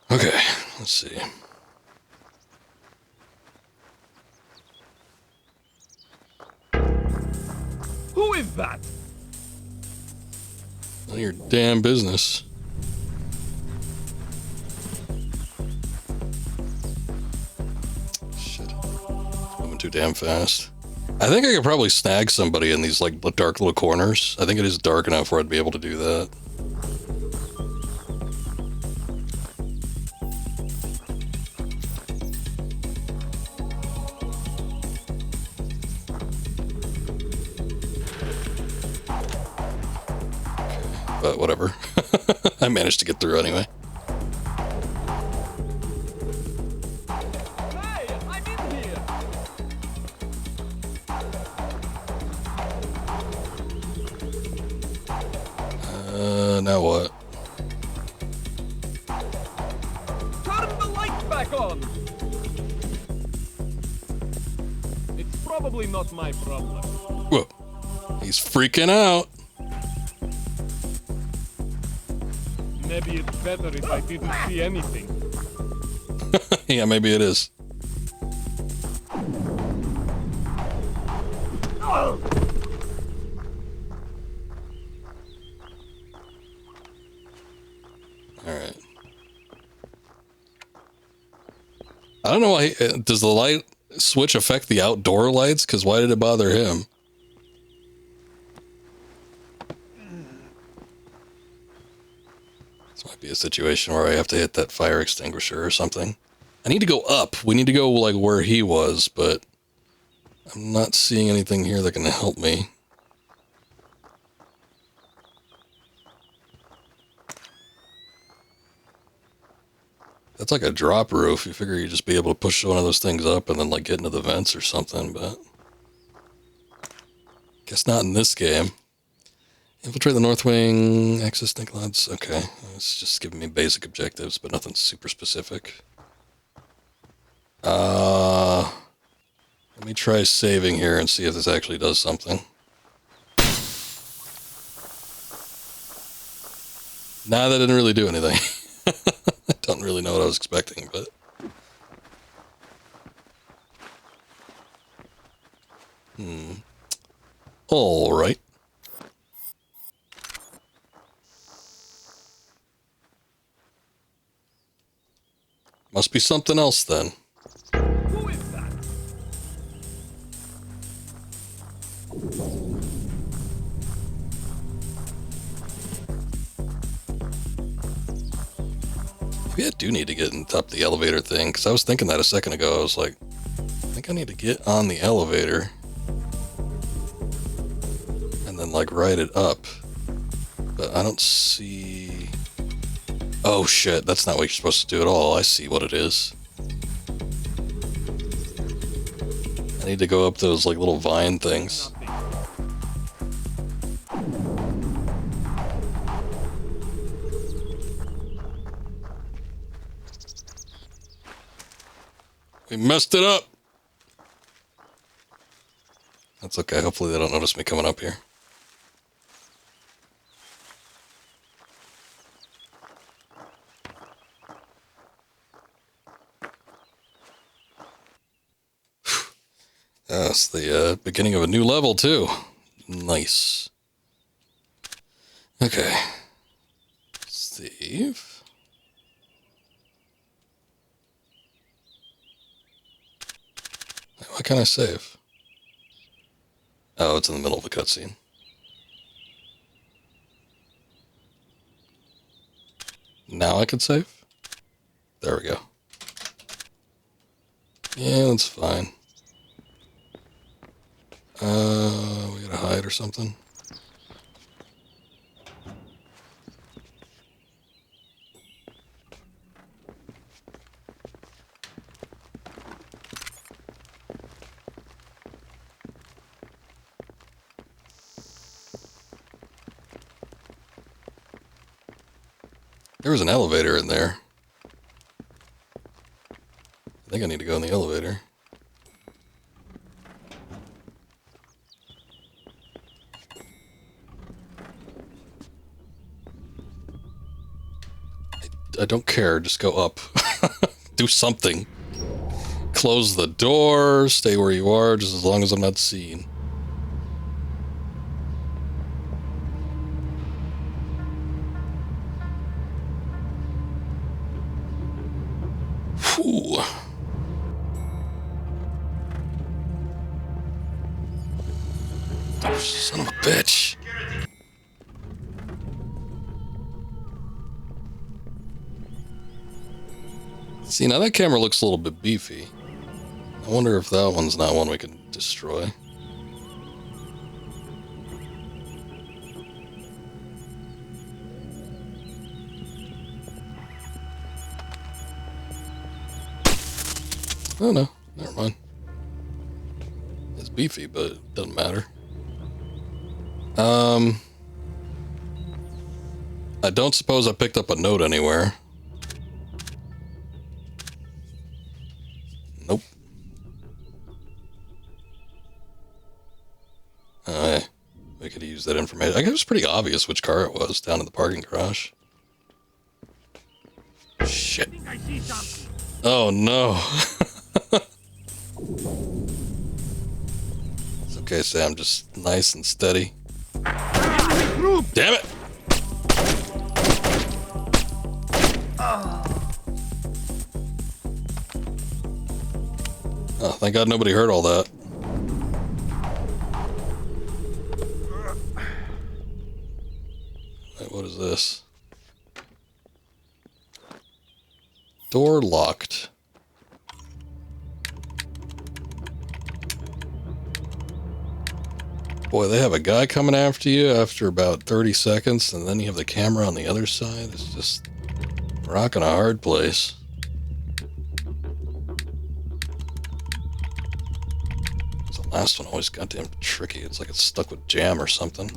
Okay, let's see. Who is that? None of your damn business. Shit. Moving too damn fast. I think I could probably snag somebody in these, like, dark little corners. I think it is dark enough where I'd be able to do that. But whatever. I managed to get through anyway. Hey, I'm in here. Now what? Turn the lights back on. It's probably not my problem. Whoa. He's freaking out. Maybe it's better if I didn't see anything. Yeah, maybe it is. Alright. I don't know why. Does the light switch affect the outdoor lights? Because why did it bother him? This might be a situation where I have to hit that fire extinguisher or something. I need to go up. We need to go, like, where he was, but I'm not seeing anything here that can help me. That's like a drop roof. You figure you'd just be able to push one of those things up and then, like, get into the vents or something, but guess not in this game. Infiltrate the North Wing, access Nicolaides. Okay, it's just giving me basic objectives, but nothing super specific. Let me try saving here and see if this actually does something. Nah, that didn't really do anything. I don't really know what I was expecting, but... Alright. Must be something else then. Who is that? Maybe I do need to get on top of the elevator thing, because I was thinking that a second ago. I was like, I think I need to get on the elevator and then, like, ride it up. But I don't see... Oh shit, that's not what you're supposed to do at all. I see what it is. I need to go up those, like, little vine things. We messed it up. That's okay. Hopefully they don't notice me coming up here. That's the beginning of a new level, too. Nice. Okay. Save. Why can't I save? Oh, it's in the middle of a cutscene. Now I can save? There we go. Yeah, that's fine. We gotta hide or something. There was an elevator in there. I think I need to go in the elevator. I don't care. Just go up. Do something. Close the door. Stay where you are, just as long as I'm not seen. Whew. Oh, son of a bitch. See, now that camera looks a little bit beefy. I wonder if that one's not one we can destroy. Oh no, never mind. It's beefy, but it doesn't matter. I don't suppose I picked up a note anywhere. Nope. We could use that information. I guess it was pretty obvious which car it was down in the parking garage. Shit. Oh no. It's okay, Sam. Just nice and steady. Damn it! Oh, thank God nobody heard all that. Wait, what is this? Door locked. Boy, they have a guy coming after you after about 30 seconds, and then you have the camera on the other side. It's just rocking a hard place. The last one always goddamn tricky. It's like it's stuck with jam or something.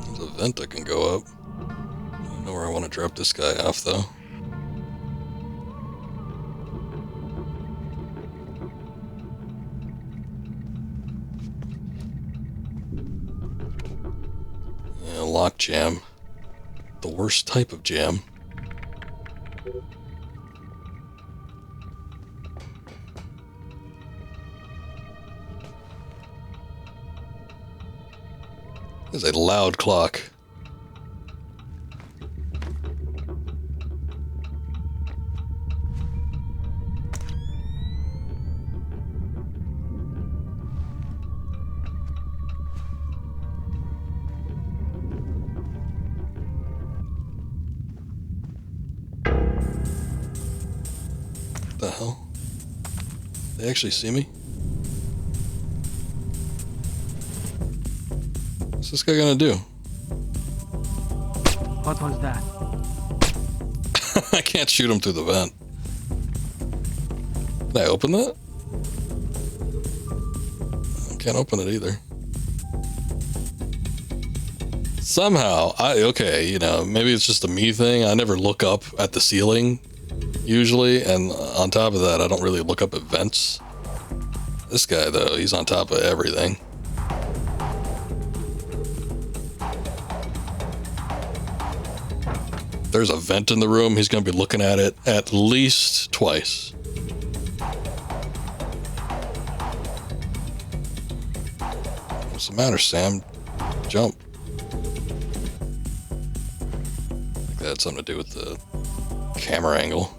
There's a vent that can go up. I don't know where I want to drop this guy off, though. Yeah, lock jam. The worst type of jam. There's a loud clock. What the hell? They actually see me? What's this guy gonna do? What was that? I can't shoot him through the vent. Can I open that? I can't open it either. Somehow, okay, you know, maybe it's just a me thing. I never look up at the ceiling, usually, and on top of that, I don't really look up at vents. This guy, though, he's on top of everything. If there's a vent in the room, he's going to be looking at it at least twice. What's the matter, Sam? Jump. I think that had something to do with the camera angle.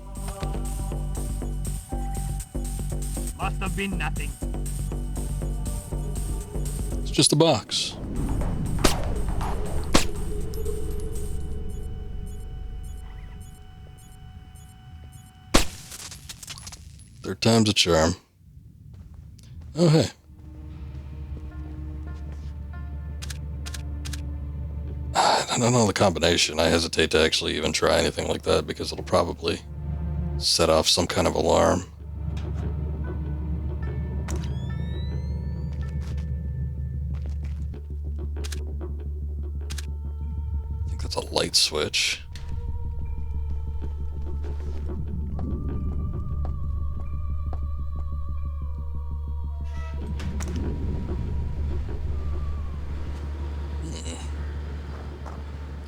Must have been nothing. It's just a box. Third time's a charm. Oh, hey. I don't know the combination. I hesitate to actually even try anything like that because it'll probably set off some kind of alarm. I think that's a light switch.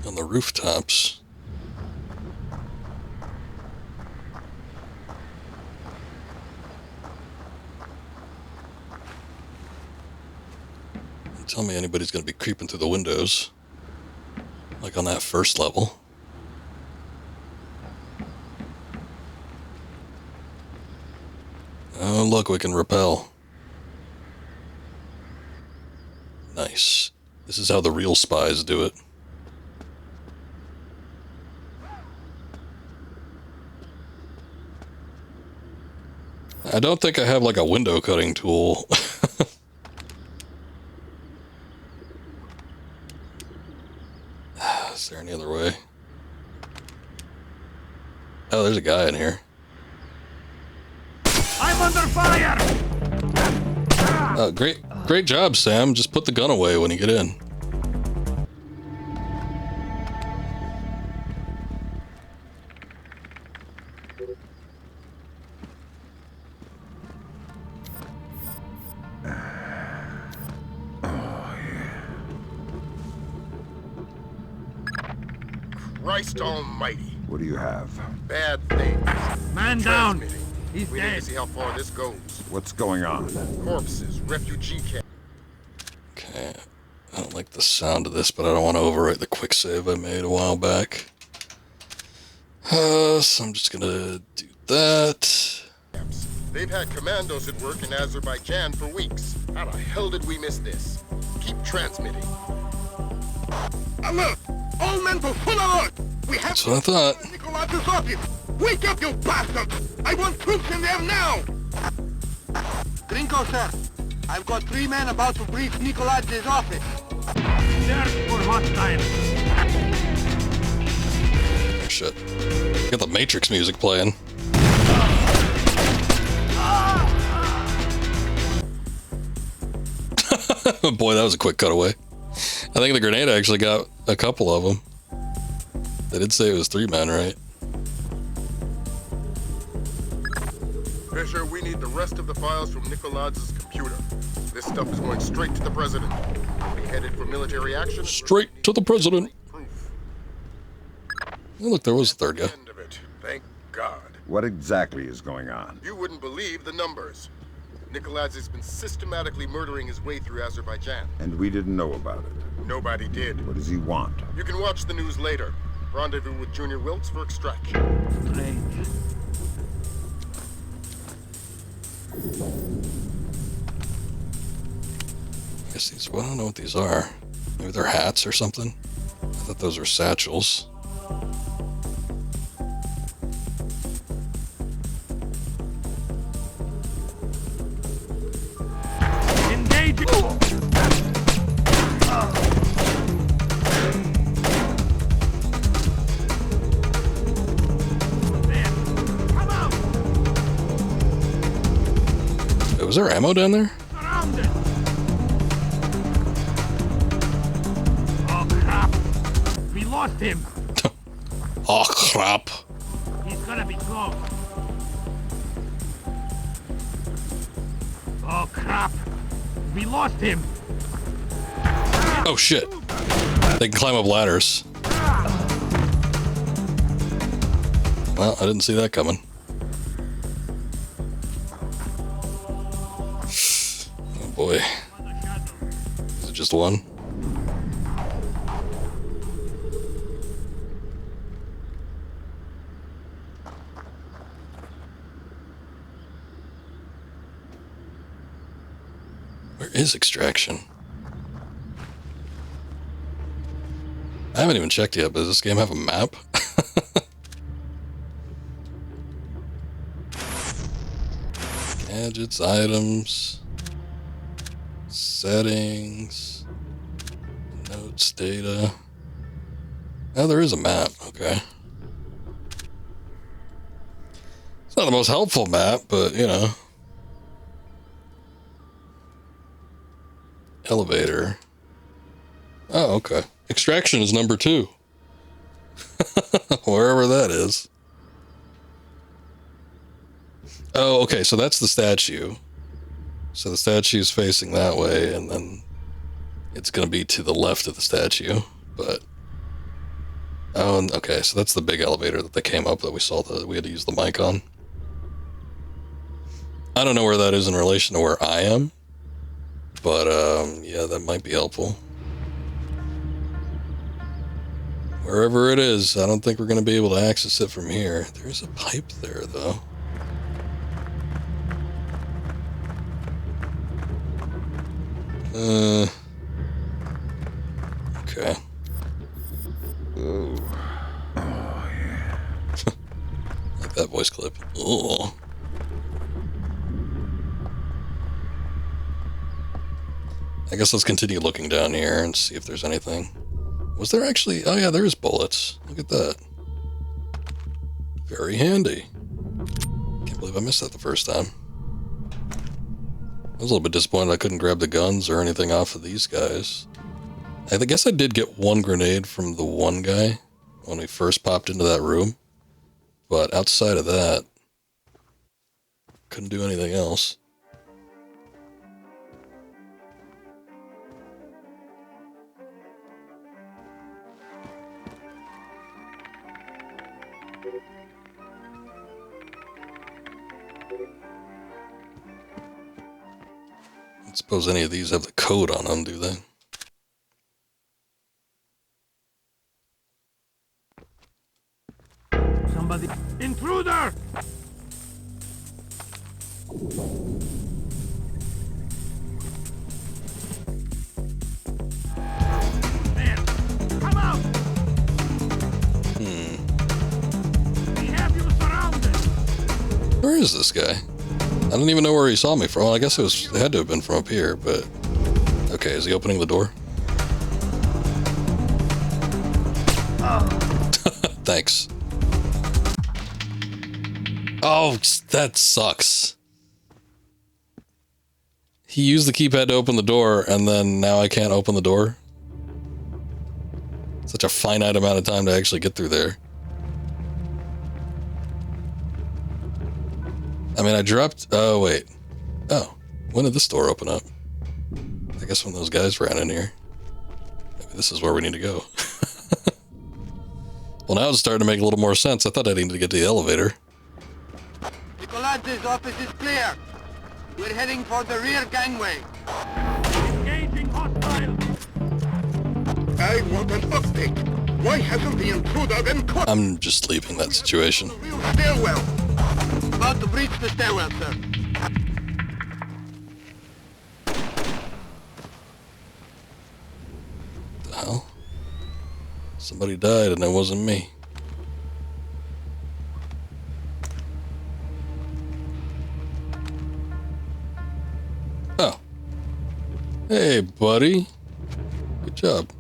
On the rooftops. Don't tell me anybody's going to be creeping through the windows, like on that first level. Oh, look, we can rappel. Nice. This is how the real spies do it. I don't think I have like a window cutting tool. Is there any other way? Oh, there's a guy in here. I'm under fire! Great job, Sam. Just put the gun away when you get in. Christ almighty. What do you have? Bad things. Man down. He's We dead. need to see how far this goes. What's going on? Corpses, refugee camp. Okay. I don't like the sound of this, but I don't want to overwrite the quick save I made a while back. So I'm just gonna do that. They've had commandos at work in Azerbaijan for weeks. How the hell did we miss this? Keep transmitting. Alert! All men to full alert! We have That's what I thought. Nikolaj's office! Wake up, you bastards! I want troops in there now! Gringo, sir. I've got 3 men about to breach Nikolaj's office. Search for hostile. Oh, shit. Got the Matrix music playing. Boy, that was a quick cutaway. I think the grenade actually got a couple of them. They did say it was 3 men, right? Fisher, we need the rest of the files from Nikolaj's computer. This stuff is going straight to the president. We'll be headed for military action. Straight to the president. Oh, look, there was a third guy. End of it. Thank God. What exactly is going on? You wouldn't believe the numbers. Nikolaj has been systematically murdering his way through Azerbaijan. And we didn't know about it. Nobody did. What does he want? You can watch the news later. Rendezvous with Junior Wilkes for extraction. Strange. I guess these, well, I don't know what these are. Maybe they're hats or something. I thought those were satchels. Engage! Wait, was there ammo down there? Surrounded! Oh, crap! We lost him! Oh, crap. He's gonna be close. Oh, crap! We lost him! Oh, shit. They can climb up ladders. Well, I didn't see that coming. Oh, boy. Is it just one? Where is extraction? I haven't even checked yet, but does this game have a map? Gadgets, items, settings, notes, data. Oh, there is a map. Okay. It's not the most helpful map, but, you know. Elevator. Oh, okay. Extraction is number 2. Wherever that is. Oh, okay, so that's the statue. So the statue is facing that way, and then it's going to be to the left of the statue, but... Oh, okay, so that's the big elevator that they came up that we saw that we had to use the mic on. I don't know where that is in relation to where I am, but, yeah, that might be helpful. Wherever it is, I don't think we're going to be able to access it from here. There's a pipe there, though. Okay. Oh. Oh, yeah. Like that voice clip. Oh. I guess let's continue looking down here and see if there's anything. Was there actually... Oh, yeah, there's bullets. Look at that. Very handy. Can't believe I missed that the first time. I was a little bit disappointed I couldn't grab the guns or anything off of these guys. I guess I did get one grenade from the one guy when we first popped into that room. But outside of that, couldn't do anything else. I don't suppose any of these have the code on them, do they? Somebody... Intruder! Man, come out! We have you surrounded! Where is this guy? I don't even know where he saw me from. Well, I guess it had to have been from up here, but... Okay, is he opening the door? Thanks. Oh, that sucks. He used the keypad to open the door, and then now I can't open the door. Such a finite amount of time to actually get through there. I mean, I dropped... Oh, wait. Oh, when did this door open up? I guess when those guys ran in here. Maybe this is where we need to go. Well, now it's starting to make a little more sense. I thought I needed to get to the elevator. Nicolaz's office is clear. We're heading for the rear gangway. Engaging hostile! I want an update. Why hasn't the intruder been caught? I'm just leaving that situation. Real stairwell. About to breach the stairwell, sir. The hell? Somebody died and it wasn't me. Oh. Hey, buddy. Good job.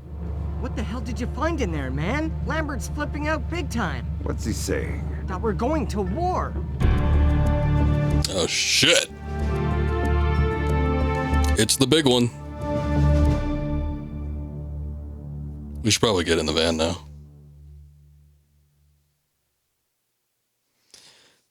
What the hell did you find in there, man? Lambert's flipping out big time. What's he saying? That we're going to war. Oh, shit. It's the big one. We should probably get in the van now.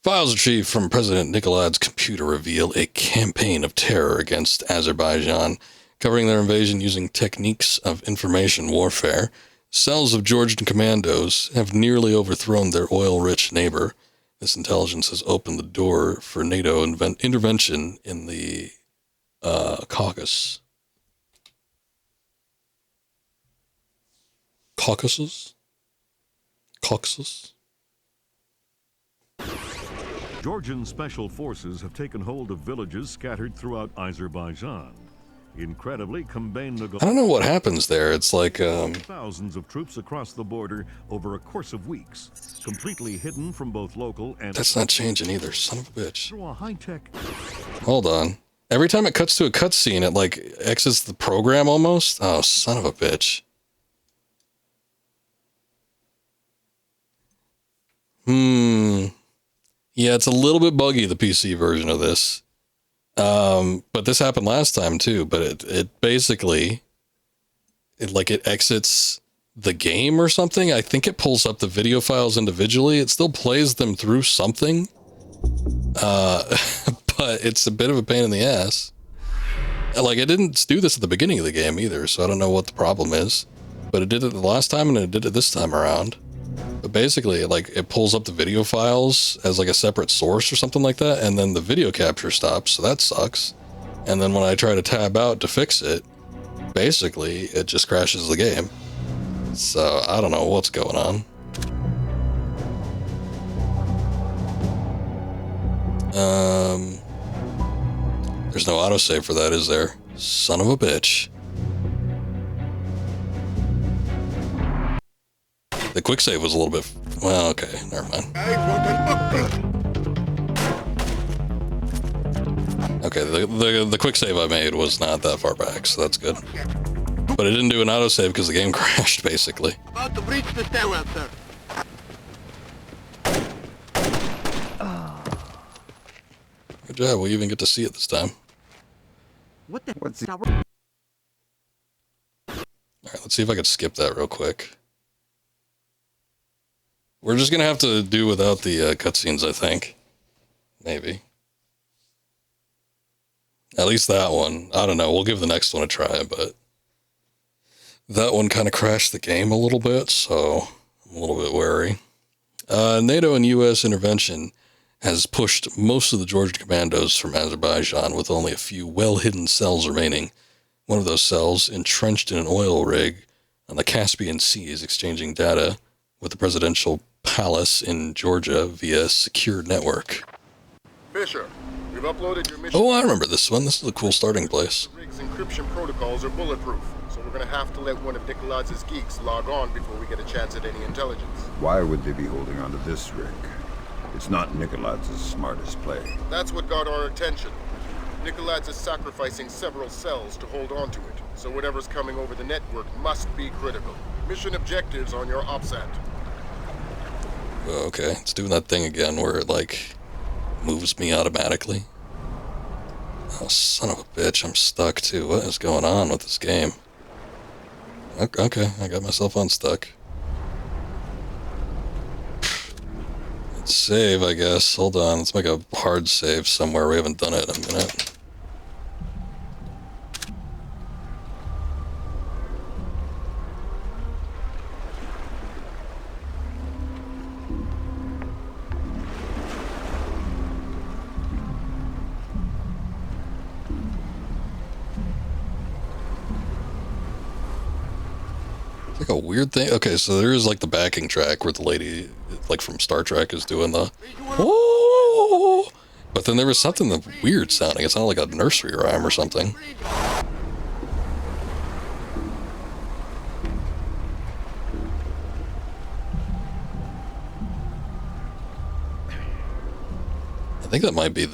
Files retrieved from President Nicolad's computer reveal a campaign of terror against Azerbaijan, covering their invasion using techniques of information warfare. Cells of Georgian commandos have nearly overthrown their oil-rich neighbor. This intelligence has opened the door for NATO intervention in the Caucasus. Caucasus? Caucasus? Georgian special forces have taken hold of villages scattered throughout Azerbaijan. Incredibly, I don't know what happens there. It's like thousands of troops across the border over a course of weeks, completely hidden from both local and... That's not changing either, son of a bitch. Through a high-tech... Hold on. Every time it cuts to a cutscene, it like exits the program almost. Oh, son of a bitch. Yeah, it's a little bit buggy, the PC version of this. But this happened last time too, but it basically, it exits the game or something. I think it pulls up the video files individually. It still plays them through something. But it's a bit of a pain in the ass. Like, it didn't do this at the beginning of the game either, so I don't know what the problem is. But it did it the last time and it did it this time around. But basically, it pulls up the video files as like a separate source or something like that, and then the video capture stops, so that sucks. And then when I try to tab out to fix it, basically, it just crashes the game. So, I don't know what's going on. There's no autosave for that, is there? Son of a bitch. The quick save was a little bit... Well, okay, never mind. Okay, the quick save I made was not that far back, so that's good. But it didn't do an autosave because the game crashed, basically. About to breach the stairwell, sir. Good job, we even get to see it this time. What's it? Alright, let's see if I can skip that real quick. We're just gonna have to do without the cutscenes, I think. Maybe. At least that one. I don't know, we'll give the next one a try, but... that one kind of crashed the game a little bit, so I'm a little bit wary. NATO and U.S. intervention has pushed most of the Georgian commandos from Azerbaijan with only a few well-hidden cells remaining. One of those cells entrenched in an oil rig on the Caspian Sea is exchanging data with the presidential palace in Georgia via secure network. Fisher, we've uploaded your mission. Oh, I remember this one. This is a cool starting place. The rig's encryption protocols are bulletproof, so we're gonna have to let one of Nikolai's geeks log on before we get a chance at any intelligence. Why would they be holding onto this rig? It's not Nikolai's smartest play. That's what got our attention. Nikolai's is sacrificing several cells to hold on to it, so whatever's coming over the network must be critical. Mission objectives on your OPSAT. Okay, it's doing that thing again where it, moves me automatically. Oh, son of a bitch, I'm stuck too. What is going on with this game? Okay, I got myself unstuck. Let's save, I guess. Hold on, let's make a hard save somewhere. We haven't done it in a minute. It's like a weird thing. Okay, so there is the backing track where the lady, from Star Trek, is doing the oh, but then there was something weird sounding. It sounded like a nursery rhyme or something. I think that might be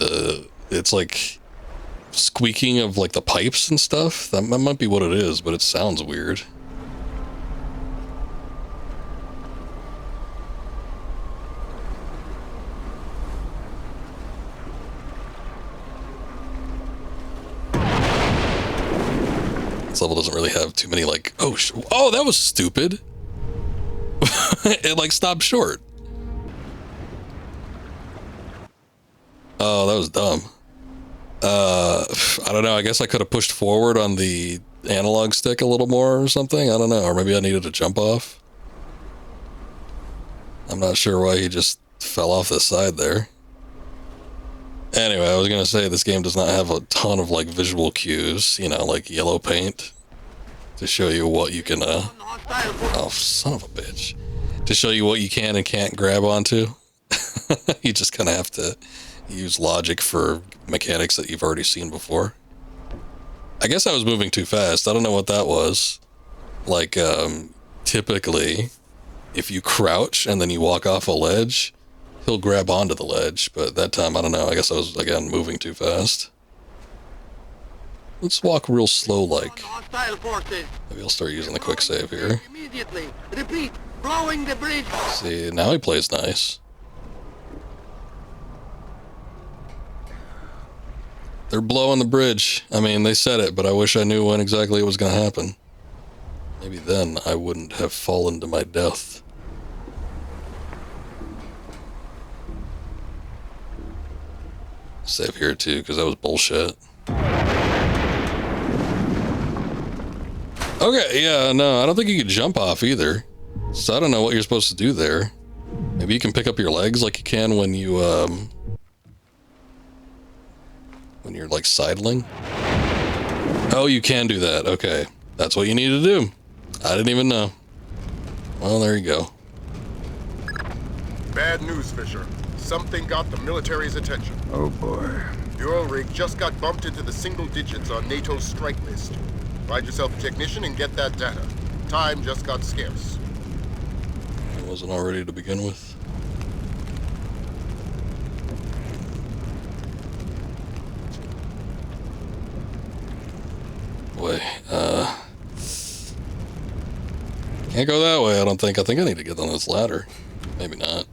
it's like squeaking of the pipes and stuff. That might be what it is, but it sounds weird. This level doesn't really have too many oh, that was stupid. It stopped short. Oh, that was dumb. I don't know, I guess I could have pushed forward on the analog stick a little more or something. I don't know, or maybe I needed to jump off. I'm not sure why he just fell off the side there. Anyway, I was gonna say this game does not have a ton of visual cues, yellow paint to show you what you can oh, son of a bitch. To show you what you can and can't grab onto. You just kind of have to use logic for mechanics that you've already seen before. I guess I was moving too fast. I don't know what that was. Typically, if you crouch and then you walk off a ledge, he'll grab onto the ledge, but that time, I don't know, I guess I was, again, moving too fast. Let's walk real slow Maybe I'll start using the quick save here. Immediately. Repeat, blowing the bridge. See, now he plays nice. They're blowing the bridge. I mean, they said it, but I wish I knew when exactly it was going to happen. Maybe then I wouldn't have fallen to my death. Save here too, because that was bullshit. Okay, yeah, no, I don't think you can jump off either. So I don't know what you're supposed to do there. Maybe you can pick up your legs like you can when you, when you're like sidling. Oh, you can do that. Okay. That's what you need to do. I didn't even know. Well, there you go. Bad news, Fisher. Something got the military's attention. Oh boy. The oil rig just got bumped into the single digits on NATO's strike list. Find yourself a technician and get that data. Time just got scarce. It wasn't already to begin with. Boy, can't go that way, I don't think. I think I need to get on this ladder. Maybe not.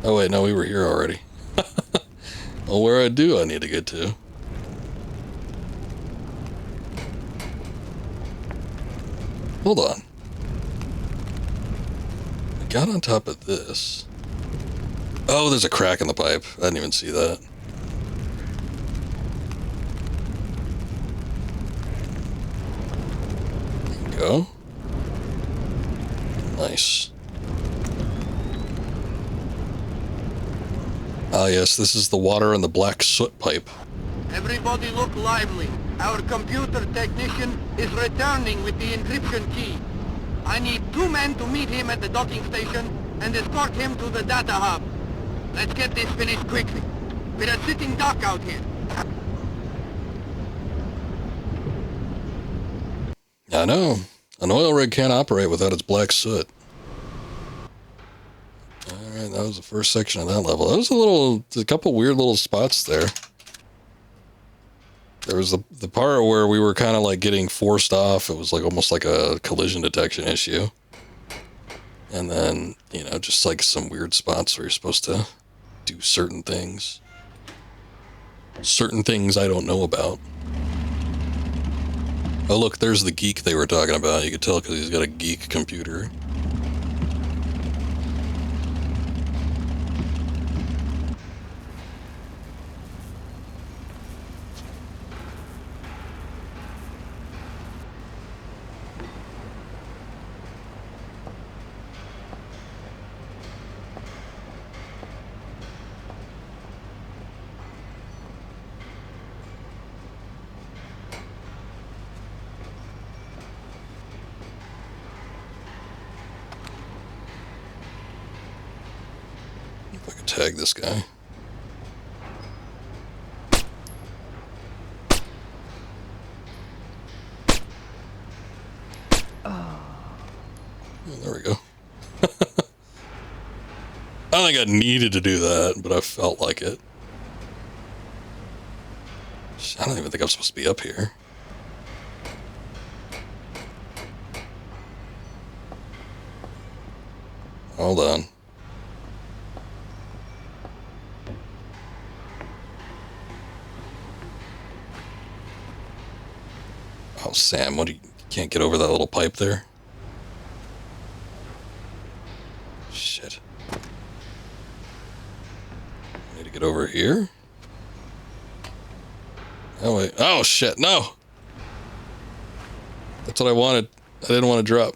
Oh wait, no, we were here already. Well, where I need to get to? Hold on. I got on top of this. Oh, there's a crack in the pipe. I didn't even see that. There we go. Nice. Ah, yes, this is the water and the black soot pipe. Everybody look lively. Our computer technician is returning with the encryption key. I need 2 men to meet him at the docking station and escort him to the data hub. Let's get this finished quickly. We're a sitting duck out here. I know. An oil rig can't operate without its black soot. Alright, that was the first section of that level. That was a couple weird little spots there. There was the part where we were kind of like getting forced off. It was like almost like a collision detection issue. And then, you know, just like some weird spots where you're supposed to do certain things. Certain things I don't know about. Oh look, there's the geek they were talking about. You could tell because he's got a geek computer. Tag this guy. There we go. I don't think I needed to do that, but I felt like it. I don't even think I'm supposed to be up here. Hold on. Oh, Sam, what, you can't get over that little pipe there? Shit. I need to get over here? Oh, wait. Oh, shit, no! That's what I wanted. I didn't want to drop.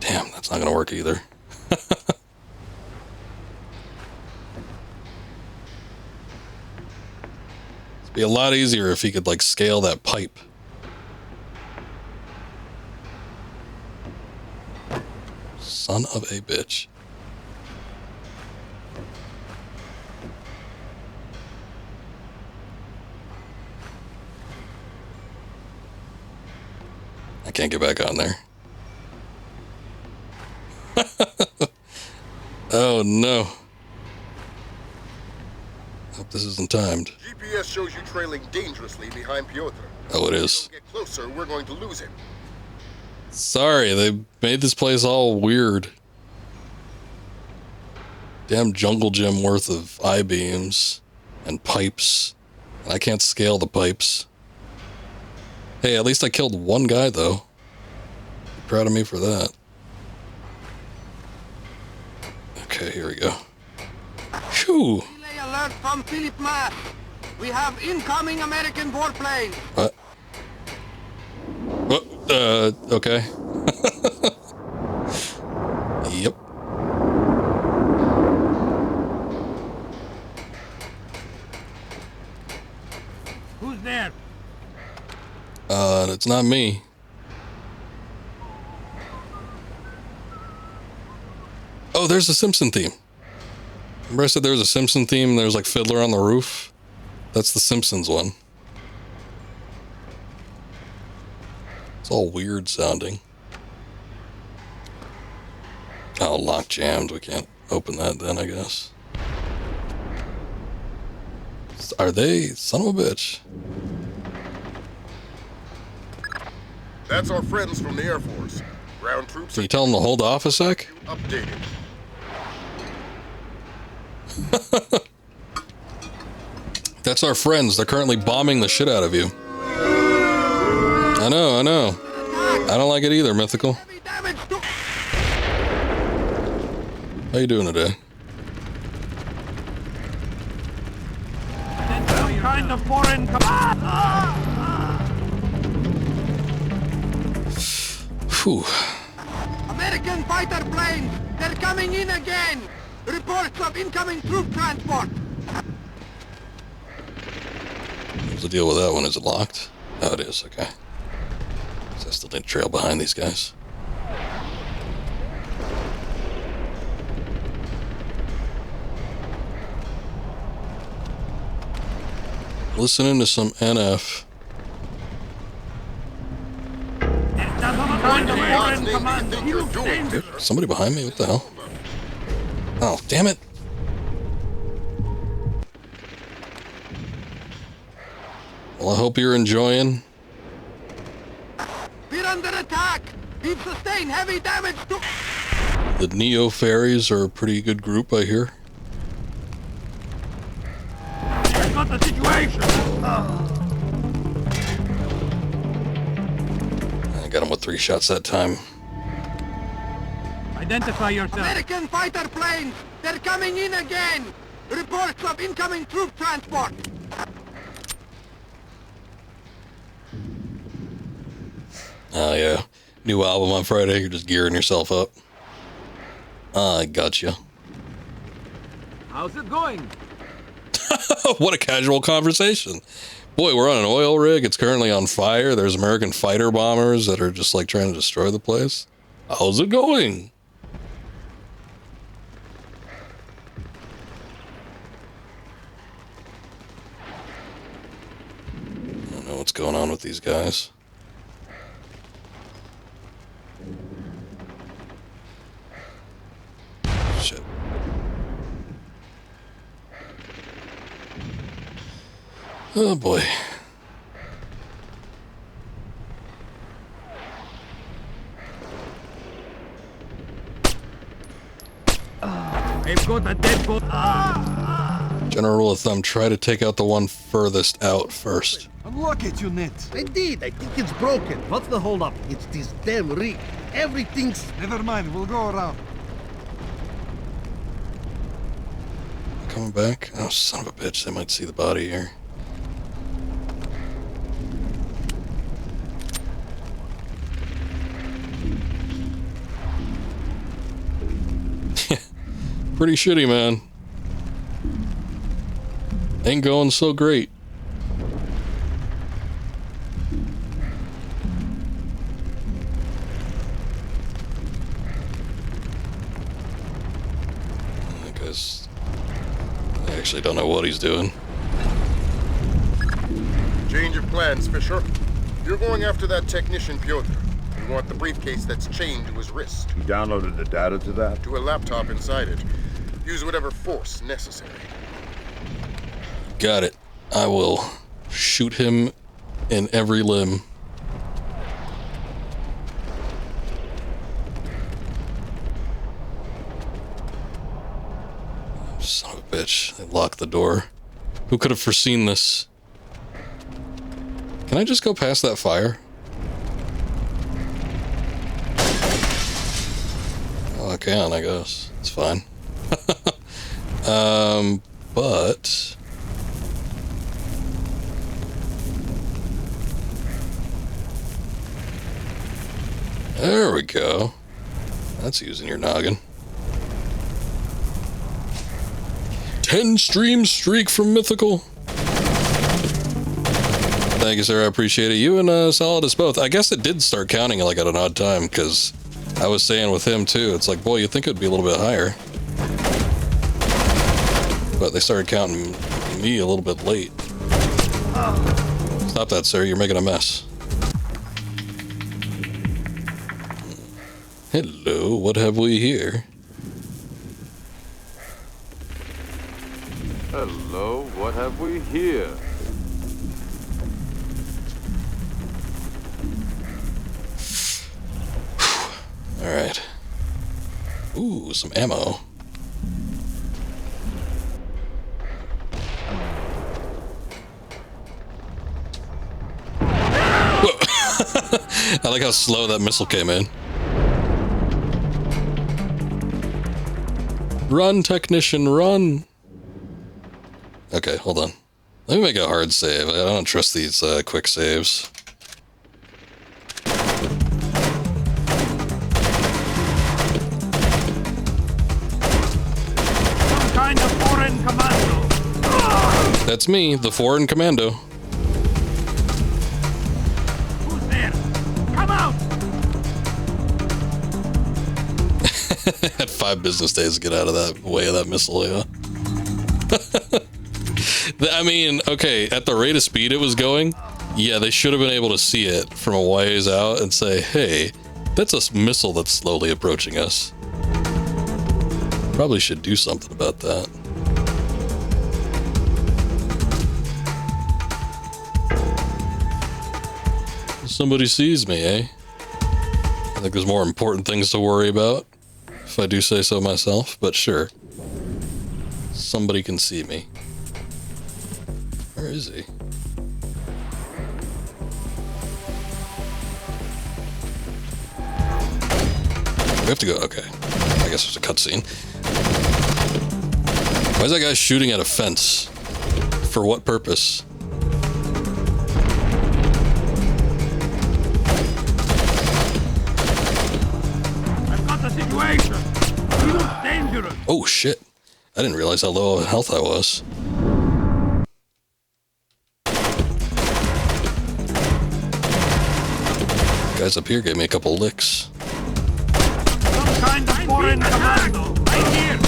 Damn, that's not gonna work either. It'd be a lot easier if he could like scale that pipe. Son of a bitch. I can't get back on there. Oh no. This isn't timed. GPS shows you trailing dangerously behind Piotr. Oh, it is. If you don't get closer, we're going to lose him. Sorry, they made this place all weird. Damn jungle gym worth of I-beams and pipes. I can't scale the pipes. Hey, at least I killed one guy, though. Proud of me for that. Okay, here we go. Phew. Relay alert from Philip Mass. We have incoming American warplane. What? Okay. Yep. Who's there? It's not me. Oh, there's a Simpson theme. Remember I said there was a Simpson theme? There's like Fiddler on the Roof? That's the Simpsons one. It's all weird sounding. Oh, lock jammed. We can't open that then, I guess. Are they? Son of a bitch. That's our friends from the Air Force. Ground troops. Can you tell them to hold off a sec? Updated. That's our friends. They're currently bombing the shit out of you. I know, I know. I don't like it either, Mythical. How you doing today? Some kind of foreign Whew. American fighter planes. They're coming in again. Reports of incoming troop transport. What's the deal with that one? Is it locked? Oh, it is. Okay. So I still need to trail behind these guys. Listening to some NF. Somebody behind me? What the hell? Oh, damn it. Well, I hope you're enjoying. We're under attack. We've sustained heavy damage to... The Neo Fairies are a pretty good group, I hear. I got the situation. I got him with 3 shots that time. Identify yourself. American fighter planes. They're coming in again. Reports of incoming troop transport. Oh, yeah. New album on Friday. You're just gearing yourself up. I gotcha. How's it going? What a casual conversation. Boy, we're on an oil rig. It's currently on fire. There's American fighter bombers that are just like trying to destroy the place. How's it going? I don't know what's going on with these guys. Shit. Oh boy. I've got a dead body. General rule of thumb, try to take out the one furthest out first. Unlock it, you net. I did. I think it's broken. What's the holdup? It's this damn rig. Everything's... Never mind. We'll go around. Coming back? Oh, son of a bitch. They might see the body here. Pretty shitty, man. Ain't going so great. Because I actually don't know what he's doing. Change of plans, Fisher. You're going after that technician, Piotr. You want the briefcase that's chained to his wrist. You downloaded the data to that? To a laptop inside it. Use whatever force necessary. got it. I will shoot him in every limb. Son of a bitch. They locked the door. Who could have foreseen this? Can I just go past that fire? Oh, I can, I guess. It's fine. But... There we go. That's using your noggin. 10 stream streak from Mythical. Thank you, sir. I appreciate it. You and Solid as both. I guess it did start counting like at an odd time, because I was saying with him too, it's like, boy, you'd think it would be a little bit higher. But they started counting me a little bit late. Stop that, sir. You're making a mess. Hello, what have we here? Hello, what have we here? Alright. Ooh, some ammo. I like how slow that missile came in. Run, technician, run! Okay, hold on. Let me make a hard save. I don't trust these quick saves. Some kind of foreign commando. That's me, the foreign commando. Who's there? Come out! Had 5 business days to get out of that way of that missile, yeah. I mean, okay, at the rate of speed it was going, yeah, they should have been able to see it from a ways out and say, hey, that's a missile that's slowly approaching us. Probably should do something about that. Somebody sees me, eh? I think there's more important things to worry about, if I do say so myself, but sure. Somebody can see me. Where is he? We have to go, okay. I guess there's a cutscene. Why is that guy shooting at a fence? For what purpose? I've got the situation. He looks dangerous. Oh shit. I didn't realize how low of health I was. Guys up here gave me a couple licks. Some kind of foreign commando. Right here.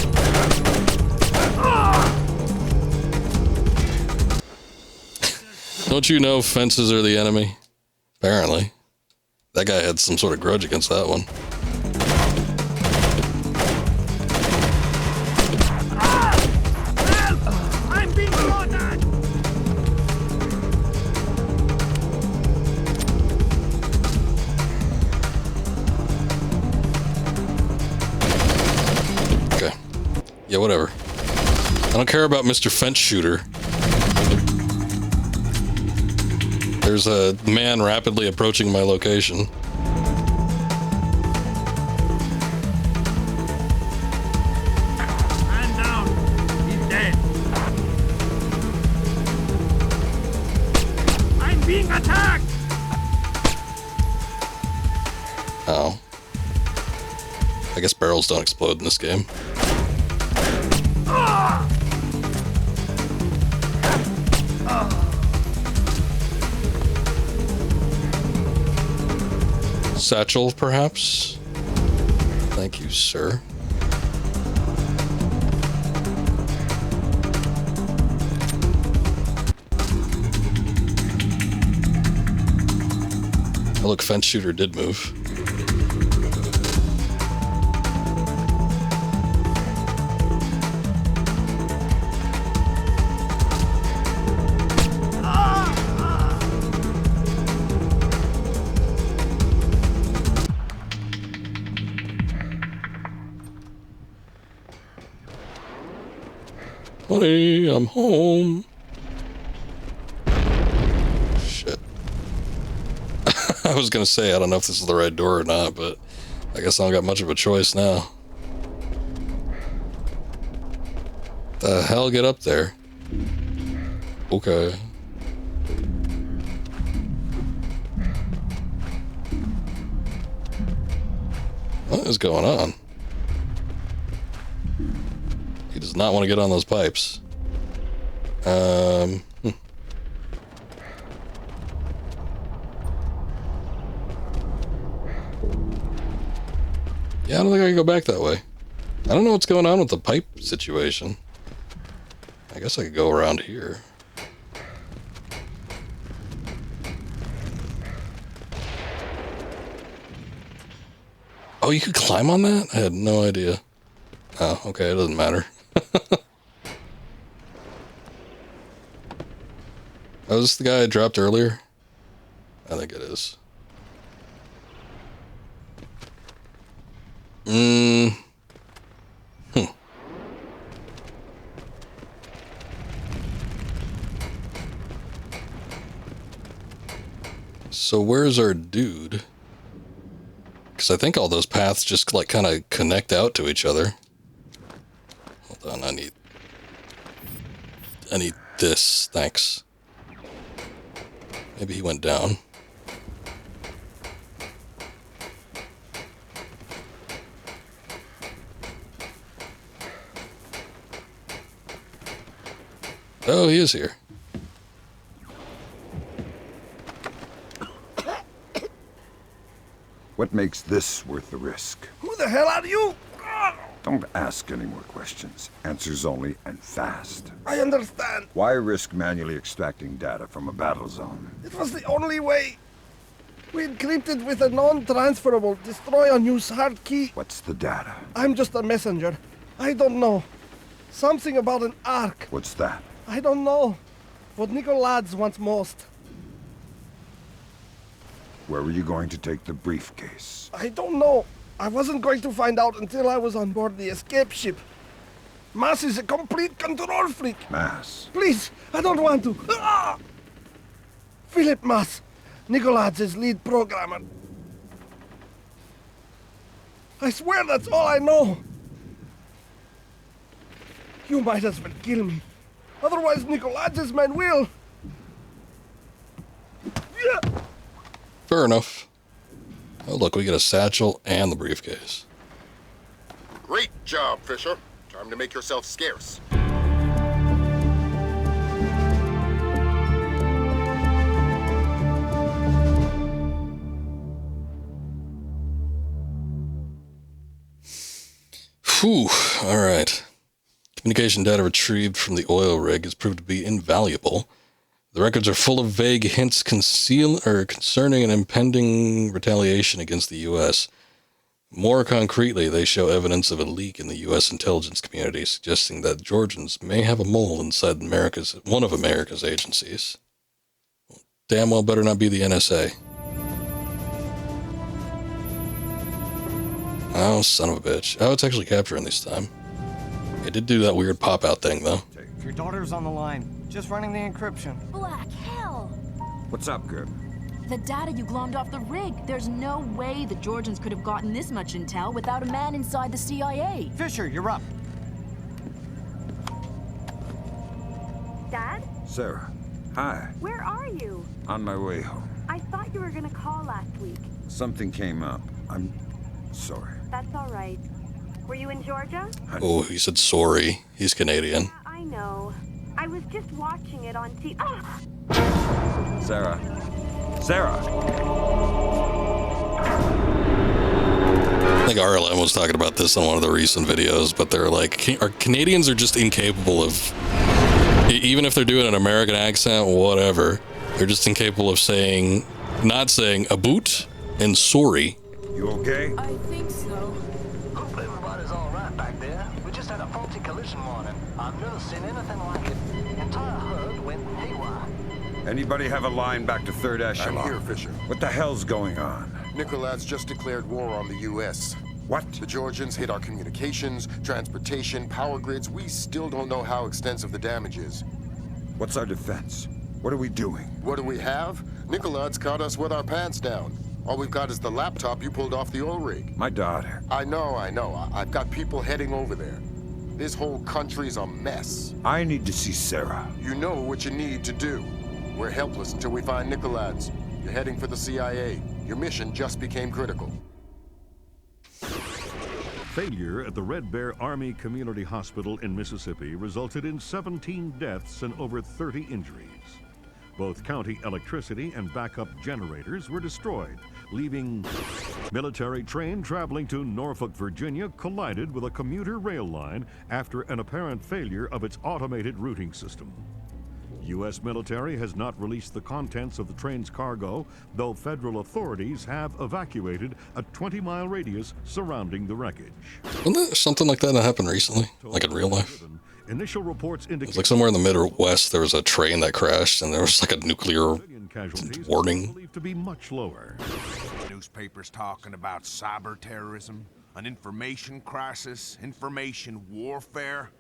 Don't you know fences are the enemy? Apparently. That guy had some sort of grudge against that one. I'm being shot at. Okay. Yeah, whatever. I don't care about Mr. Fence Shooter. There's a man rapidly approaching my location. Man down. He's dead. I'm being attacked. Oh. I guess barrels don't explode in this game. Satchel, perhaps? Thank you, sir. Oh, look, Fence Shooter did move. Honey, I'm home. Shit. I was gonna say, I don't know if this is the right door or not, but I guess I don't got much of a choice now. The hell, get up there. Okay. What is going on? He does not want to get on those pipes. Yeah, I don't think I can go back that way. I don't know what's going on with the pipe situation. I guess I could go around here. Oh, you could climb on that? I had no idea. Oh, okay, it doesn't matter. Oh, is this the guy I dropped earlier? I think it is. So where's our dude? Because I think all those paths just like kind of connect out to each other. Hold on, I need this, thanks. Maybe he went down. Oh, he is here. What makes this worth the risk? Who the hell are you? Don't ask any more questions. Answers only, and fast. I understand. Why risk manually extracting data from a battle zone? It was the only way. We encrypted with a non-transferable destroy on use hard key. What's the data? I'm just a messenger. I don't know. Something about an ark. What's that? I don't know. What Nicolas wants most. Where were you going to take the briefcase? I don't know. I wasn't going to find out until I was on board the escape ship. Mass is a complete control freak. Mass? Please, I don't want to. Ah! Philip Mass, Nicolas' lead programmer. I swear that's all I know. You might as well kill me. Otherwise, Nicolas' men will. Yeah. Fair enough. Oh, look, we get a satchel and the briefcase. Great job, Fisher. Time to make yourself scarce. Whew, alright. Communication data retrieved from the oil rig has proved to be invaluable. The records are full of vague hints concerning an impending retaliation against the U.S. More concretely, they show evidence of a leak in the U.S. intelligence community, suggesting that Georgians may have a mole inside one of America's agencies. Damn well better not be the NSA. Oh, son of a bitch. Oh, it's actually capturing this time. It did do that weird pop-out thing, though. Your daughter's on the line. Just running the encryption. Black hell! What's up, Gerb? The data you glommed off the rig. There's no way the Georgians could have gotten this much intel without a man inside the CIA. Fisher, you're up. Dad? Sarah. Hi. Where are you? On my way home. I thought you were gonna call last week. Something came up. I'm sorry. That's all right. Were you in Georgia? Oh, he said sorry. He's Canadian. Yeah, I know. I was just watching it on TV. Ah! Sarah. Sarah! I think RLM was talking about this on one of the recent videos, but they're like, our Canadians are just incapable of, even if they're doing an American accent, whatever, they're just incapable of not saying a boot and sorry. You okay? I think so. Hope everybody's all right back there. We just had a faulty collision warning. I've never seen anything like it. The entire herd went haywire. Anybody have a line back to third echelon? I'm here, Fisher. What the hell's going on? Nicolas just declared war on the U.S. What? The Georgians hit our communications, transportation, power grids. We still don't know how extensive the damage is. What's our defense? What are we doing? What do we have? Nicolad's caught us with our pants down. All we've got is the laptop you pulled off the oil rig. My daughter. I know. I've got people heading over there. This whole country's a mess. I need to see Sarah. You know what you need to do. We're helpless until we find Nicolad's. You're heading for the CIA. Your mission just became critical. Failure at the Red Bear Army Community Hospital in Mississippi resulted in 17 deaths and over 30 injuries. Both county electricity and backup generators were destroyed, leaving military train traveling to Norfolk, Virginia collided with a commuter rail line after an apparent failure of its automated routing system. U.S. military has not released the contents of the train's cargo, though federal authorities have evacuated a 20-mile radius surrounding the wreckage. Wasn't there something like that happened recently? Like in real life? Initial reports indicate it was like somewhere in the Midwest there was a train that crashed and there was like a nuclear warning. Believed to be much lower. Newspapers talking about cyber terrorism, an information crisis, information warfare.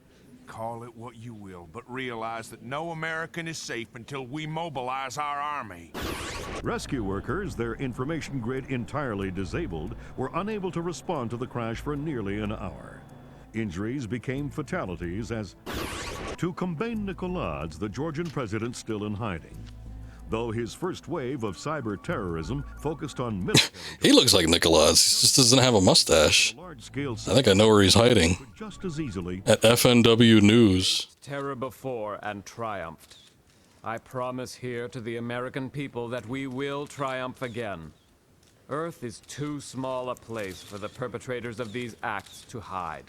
Call it what you will, but realize that no American is safe until we mobilize our army. Rescue workers, their information grid entirely disabled, were unable to respond to the crash for nearly an hour. Injuries became fatalities as, to combat Nicolad's, the Georgian president still in hiding. Though his first wave of cyber terrorism focused on military. He looks like Nicolas. He just doesn't have a mustache. I think I know where he's hiding. Just as easily. At FNW News. Terror before and triumphed. I promise here to the American people that we will triumph again. Earth is too small a place for the perpetrators of these acts to hide.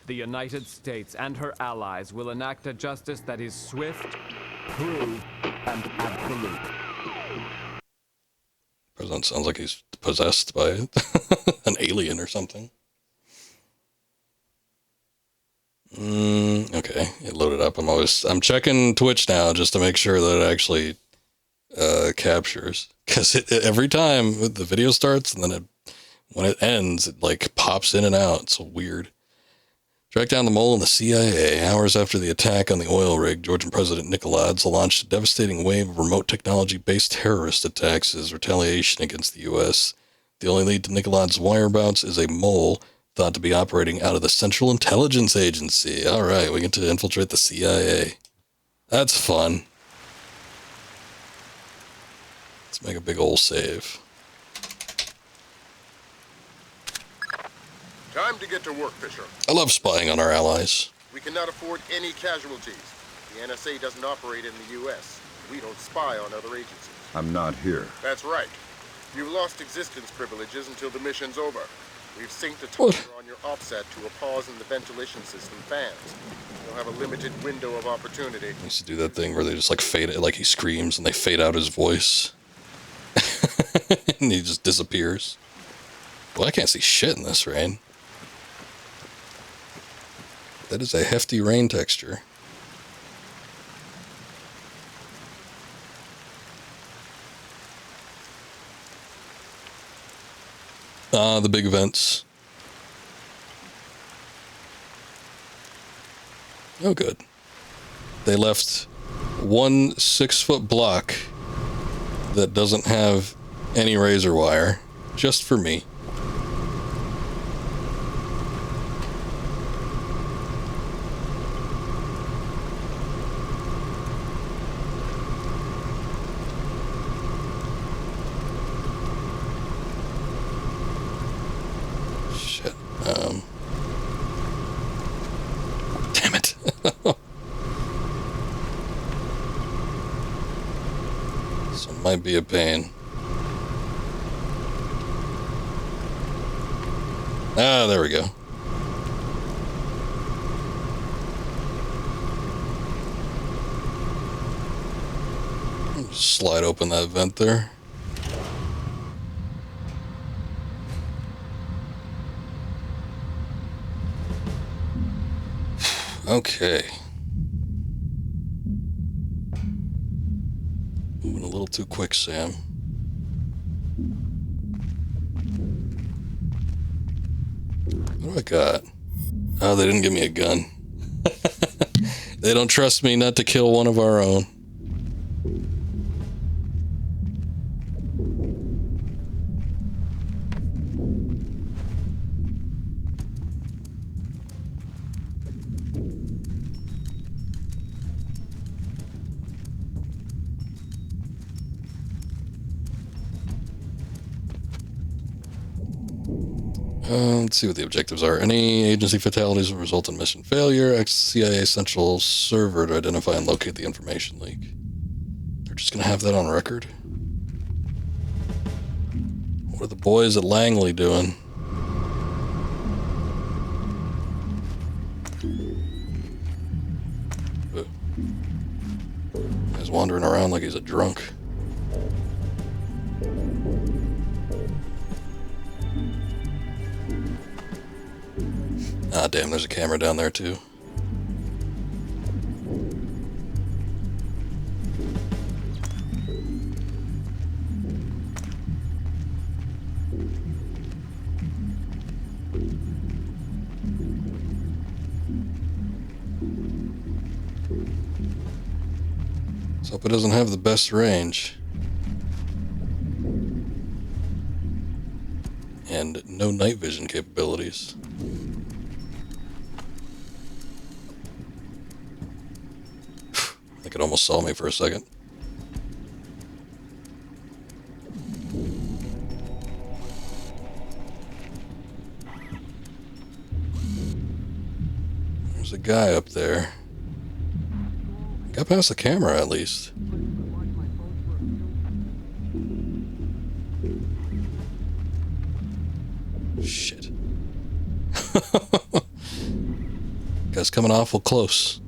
The United States and her allies will enact a justice that is swift, true, and absolute. President sounds like he's possessed by an alien or something. Okay, it loaded up. I'm checking Twitch now just to make sure that it actually captures. Because every time the video starts and then when it ends, it like pops in and out. It's so weird. Track down the mole in the CIA. Hours after the attack on the oil rig, Georgian President Nicoladze launched a devastating wave of remote technology-based terrorist attacks as retaliation against the U.S. The only lead to Nicoladze's whereabouts is a mole thought to be operating out of the Central Intelligence Agency. All right, we get to infiltrate the CIA. That's fun. Let's make a big ol' save. Time to get to work, Fisher. I love spying on our allies. We cannot afford any casualties. The NSA doesn't operate in the U.S. We don't spy on other agencies. I'm not here. That's right. You've lost existence privileges until the mission's over. We've synced a timer on your offset to a pause in the ventilation system fans. You'll have a limited window of opportunity. I used to do that thing where they just like fade it, like he screams and they fade out his voice. And he just disappears. Well, I can't see shit in this rain. That is a hefty rain texture. The big events. Oh, good. They left one 6-foot block that doesn't have any razor wire, just for me. Damn it. So it might be a pain. Ah, there we go. Slide open that vent there. Okay. Moving a little too quick, Sam. What do I got? Oh, they didn't give me a gun. They don't trust me not to kill one of our own. Let's see what the objectives are. Any agency fatalities will result in mission failure. Ex-CIA Central Server to identify and locate the information leak. They're just going to have that on record. What are the boys at Langley doing? He's wandering around like he's a drunk. Ah, damn, there's a camera down there, too. Let's hope it doesn't have the best range. And no night vision capabilities. I think it almost saw me for a second. There's a guy up there. Got past the camera at least. Shit. Guy's coming awful close.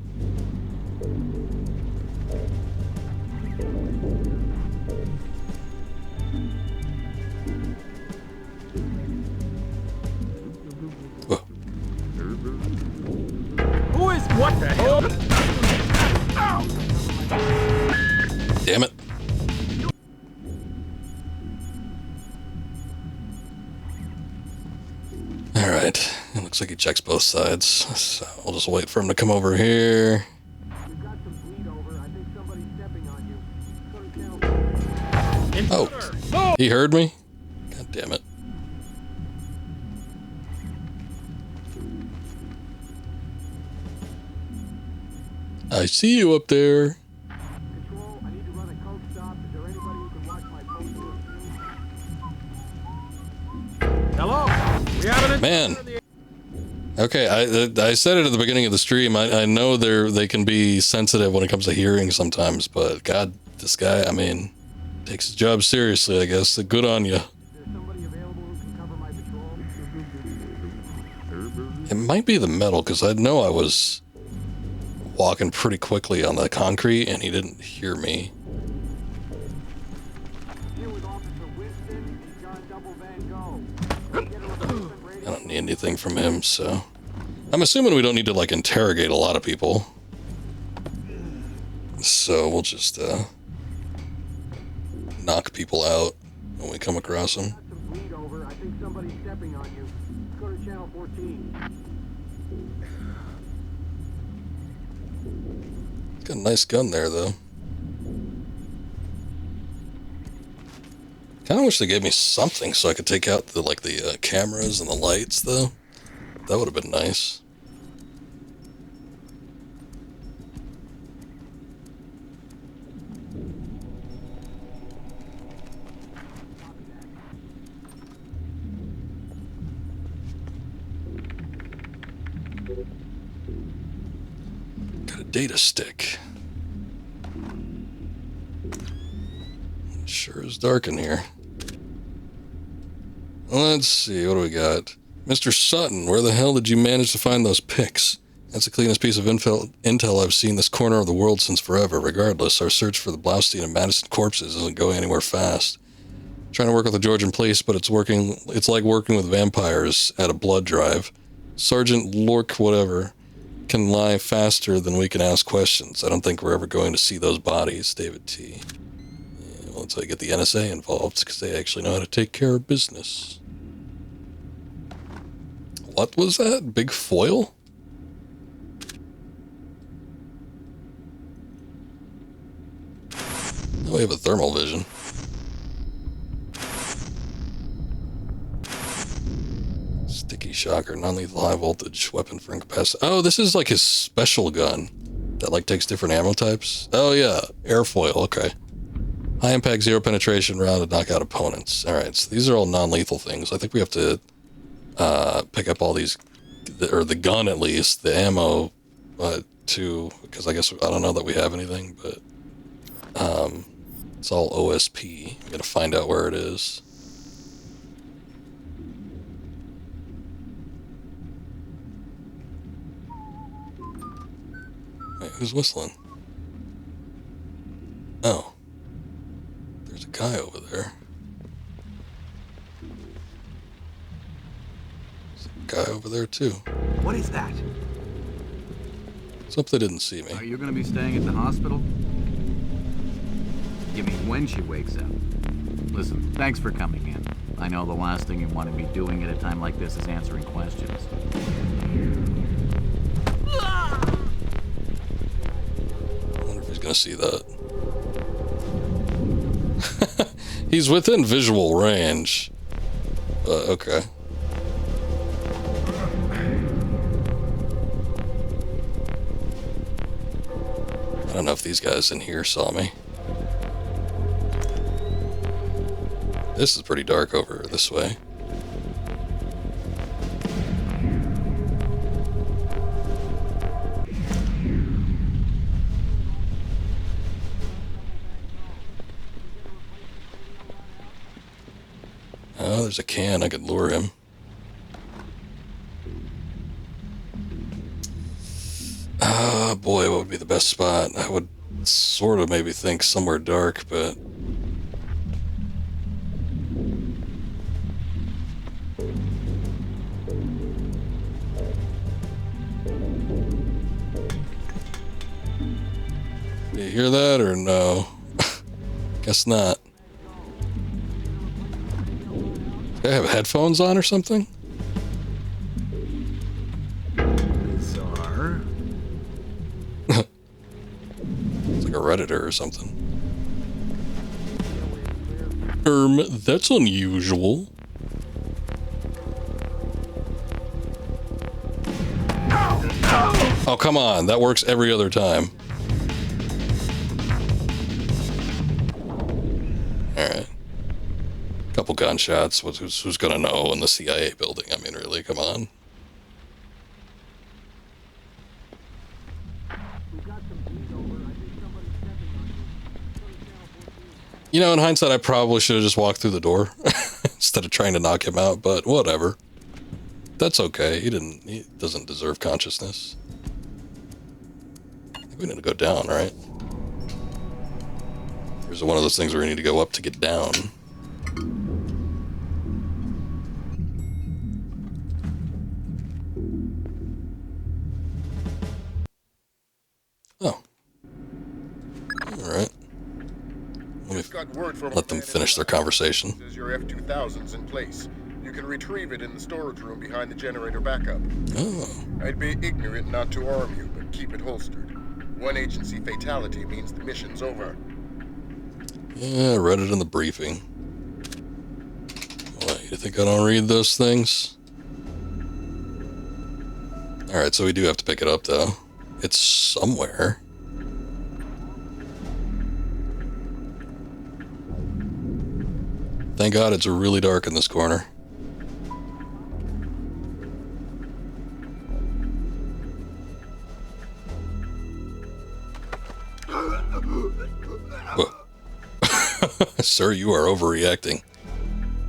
Who is what the hell? Damn it. Alright, it looks like he checks both sides, so I'll just wait for him to come over here. Oh, he heard me? God damn it. I see you up there. Hello? We have an Man. Okay, I said it at the beginning of the stream. I know they can be sensitive when it comes to hearing sometimes, but God, this guy, I mean, takes his job seriously, I guess. So good on you. It might be the metal, because I know I was walking pretty quickly on the concrete, and he didn't hear me. I don't need anything from him, so... I'm assuming we don't need to, like, interrogate a lot of people. So we'll just, knock people out when we come across them. I think somebody's stepping on you. Let's go to channel 14. He's got a nice gun there, though. Kind of wish they gave me something so I could take out the cameras and the lights, though. That would have been nice. Got a data stick. It sure is dark in here. Let's see, what do we got? Mr. Sutton, where the hell did you manage to find those pics? That's the cleanest piece of intel I've seen this corner of the world since forever. Regardless, our search for the Blaustein and Madison corpses isn't going anywhere fast. Trying to work with the Georgian police, but it's like working with vampires at a blood drive. Sergeant Lork whatever can lie faster than we can ask questions. I don't think we're ever going to see those bodies, David T. Yeah, well, until you get the NSA involved, because they actually know how to take care of business. What was that? Big foil? Oh, we have a thermal vision. Sticky shocker, non-lethal high voltage weapon for incapacity. Oh, this is like his special gun that like takes different ammo types. Oh yeah, airfoil. Okay. High impact, zero penetration round to knock out opponents. All right, so these are all non-lethal things. I think we have to pick up all these, or the gun at least, the ammo too, because I guess I don't know that we have anything, but it's all OSP. I'm gonna find out where it is. Wait, who's whistling? Oh. There's a guy over there. There's a guy over there too. What is that? Let's hope they didn't see me. Are you going to be staying at the hospital? You mean when she wakes up? Listen, thanks for coming in. I know the last thing you want to be doing at a time like this is answering questions. I wonder if he's gonna see that. He's within visual range. Okay. I don't know if these guys in here saw me. This is pretty dark over this way. Oh, there's a can. I could lure him. Oh boy, what would be the best spot? I would sort of maybe think somewhere dark, but... Do you hear that or no? Guess not. Do I have headphones on or something? Bizarre. It's like a Redditor or something. That's unusual. Oh, come on. That works every other time. Alright. Couple gunshots. Who's gonna know in the CIA building? I mean, really, come on. You know, in hindsight, I probably should have just walked through the door instead of trying to knock him out, but whatever. That's okay. He doesn't deserve consciousness. I think we need to go down, right? Here's one of those things where we need to go up to get down. Oh. Alright. Let them finish their conversation. Your F-2000's in place. You can retrieve it in the storage room behind the generator backup. Oh. I'd be ignorant not to arm you, but keep it holstered. One agency fatality means the mission's over. Yeah, I read it in the briefing. What, you think I don't read those things? Alright, so we do have to pick it up, though. It's somewhere. Thank God it's really dark in this corner. Sir, you are overreacting.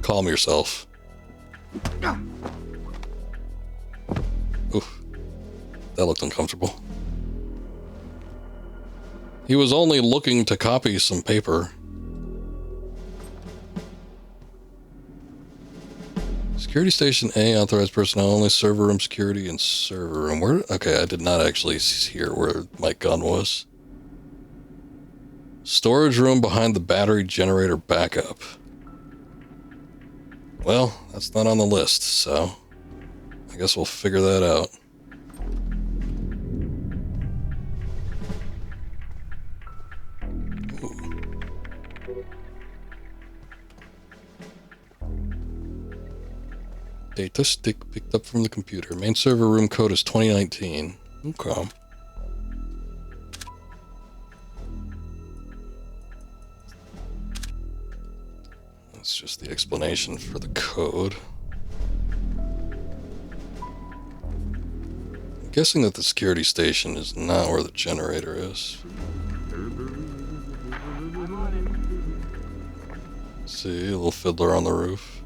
Calm yourself. Oof. That looked uncomfortable. He was only looking to copy some paper. Security Station A, authorized personnel only, server room security and server room. Where? Okay, I did not actually hear where my gun was. Storage room behind the battery generator backup. Well, that's not on the list, so I I guess we'll figure that out. Data stick picked up from the computer. Main server room code is 2019. Okay. That's just the explanation for the code. I'm guessing that the security station is not where the generator is. See, a little fiddler on the roof.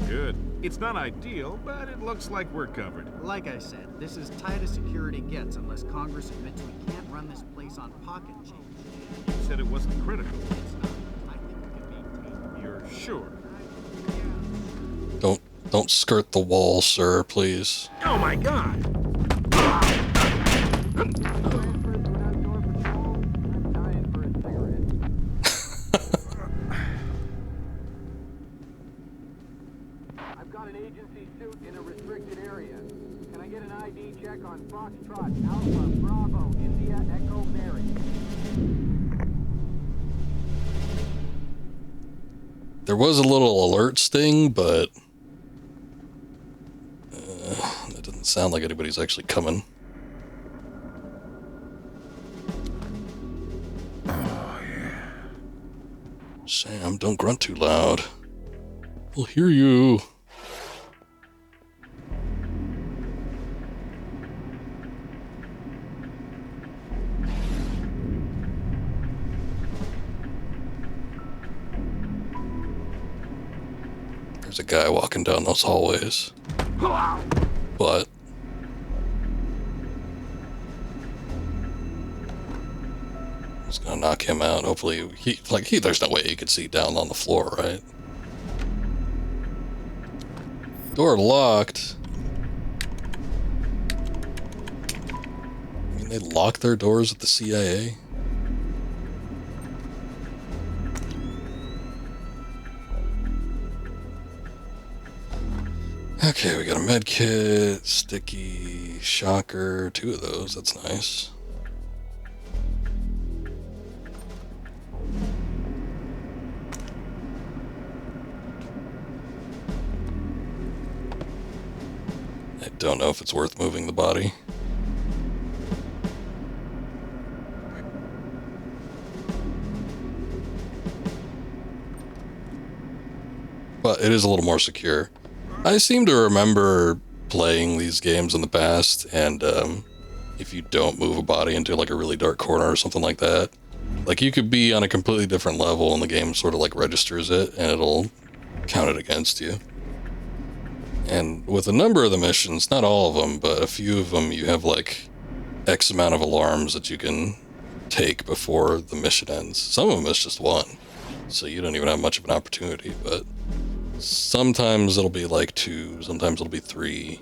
Good. It's not ideal, but it looks like we're covered. Like I said, this is tight as security gets unless Congress admits we can't run this place on pocket change. You said it wasn't critical. It's not. I think it can be maintained. You're sure? Don't skirt the wall, sir, please. Oh my god! I've got an agency suit in a restricted area. Can I get an ID check on Foxtrot, Alpha, Bravo, India, Echo, Mary? There was a little alert sting, but it doesn't sound like anybody's actually coming. Oh, yeah. Sam, don't grunt too loud. We'll hear you. There's a guy walking down those hallways. But it's gonna knock him out. Hopefully, there's no way he could see down on the floor, right? Door locked. I mean, they lock their doors at the CIA. Okay, we got a med kit, sticky, shocker, 2 of those, that's nice. I don't know if it's worth moving the body. But it is a little more secure. I seem to remember playing these games in the past, and if you don't move a body into like a really dark corner or something like that, like you could be on a completely different level and the game sort of like registers it and it'll count it against you. And with a number of the missions, not all of them, but a few of them, you have like X amount of alarms that you can take before the mission ends. Some of them is just 1, so you don't even have much of an opportunity, but sometimes it'll be like 2, sometimes it'll be 3.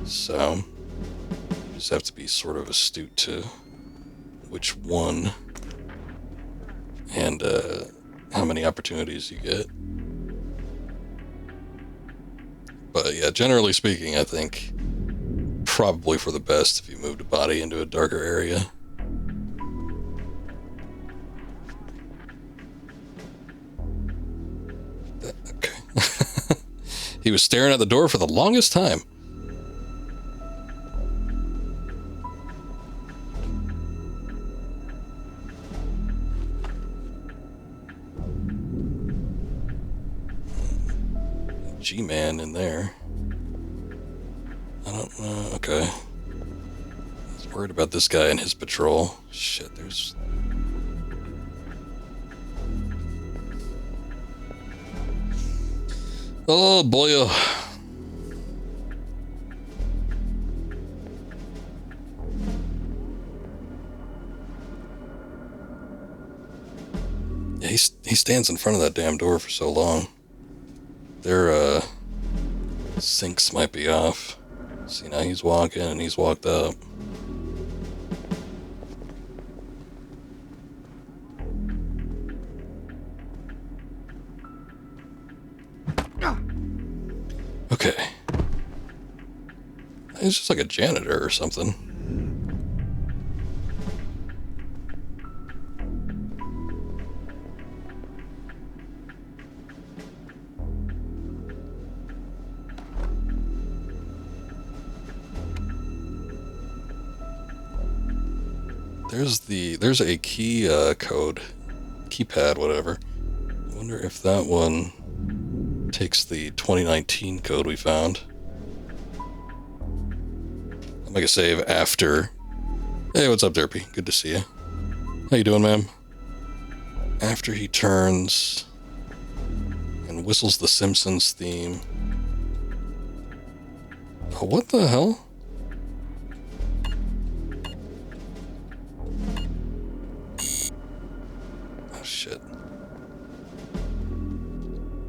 So you just have to be sort of astute to which one and how many opportunities you get. But yeah, generally speaking, I think probably for the best if you moved a body into a darker area. Okay. He was staring at the door for the longest time. G-Man in there. I don't know. Okay. I was worried about this guy and his patrol. Shit, there's... Oh boy. Yeah, he stands in front of that damn door for so long. Their syncs might be off. See, now he's walking and he's walked up. he's just like a janitor or something. There's a key code, keypad, whatever. I wonder if that one takes the 2019 code we found. I'll make a save after. Hey, what's up, Derpy? Good to see you. How you doing, ma'am? After he turns and whistles the Simpsons theme. Oh, what the hell? Shit.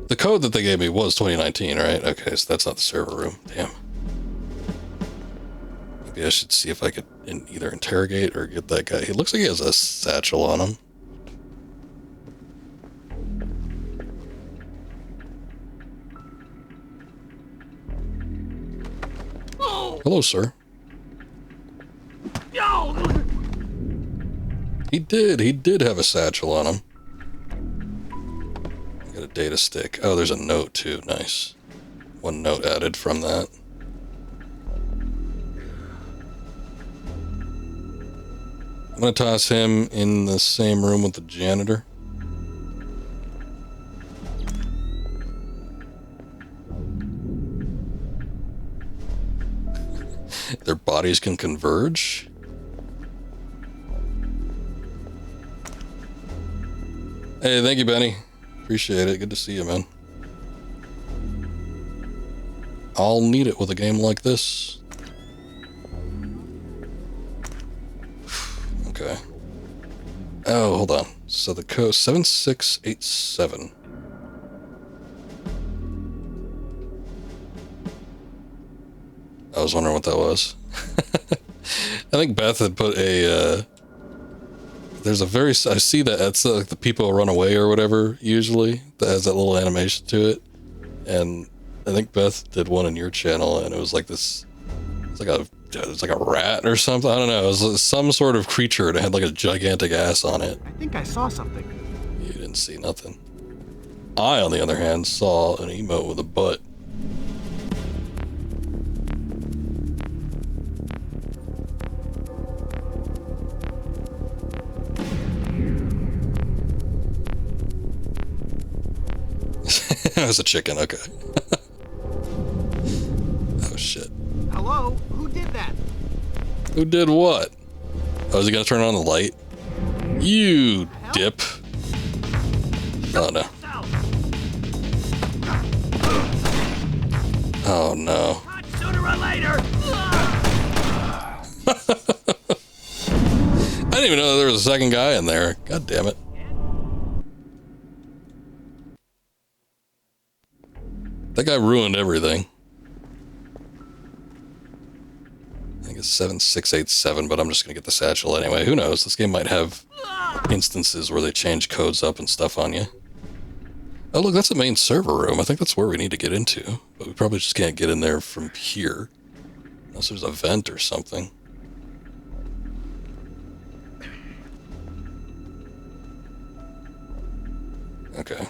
The code that they gave me was 2019, right? Okay, so that's not the server room. Damn. Maybe I should see if I could either interrogate or get that guy. He looks like he has a satchel on him. Hello, sir. He did have a satchel on him. Got a data stick. Oh, there's a note too. Nice. One note added from that. I'm gonna toss him in the same room with the janitor. Their bodies can converge? Hey, thank you, Benny. Appreciate it. Good to see you, man. I'll need it with a game like this. Okay. Oh, hold on. So the code 7687. I was wondering what that was. I think Beth had put a, there's a very, I see that, it's like the people run away or whatever, usually, that has that little animation to it. And I think Beth did one in your channel, and it was like this, it's like a rat or something, I don't know, it was some sort of creature, and it had like a gigantic ass on it. I think I saw something. You didn't see nothing. I, on the other hand, saw an emote with a butt. It was a chicken, okay. Oh shit. Hello? Who did that? Who did what? Oh, is he gonna turn on the light? You dip. Oh no. Oh no. Sooner or later! I didn't even know there was a second guy in there. God damn it. That guy ruined everything. I think it's 7687, but I'm just gonna get the satchel anyway. Who knows? This game might have instances where they change codes up and stuff on you. Oh look, that's the main server room. I think that's where we need to get into. But we probably just can't get in there from here. Unless there's a vent or something. Okay.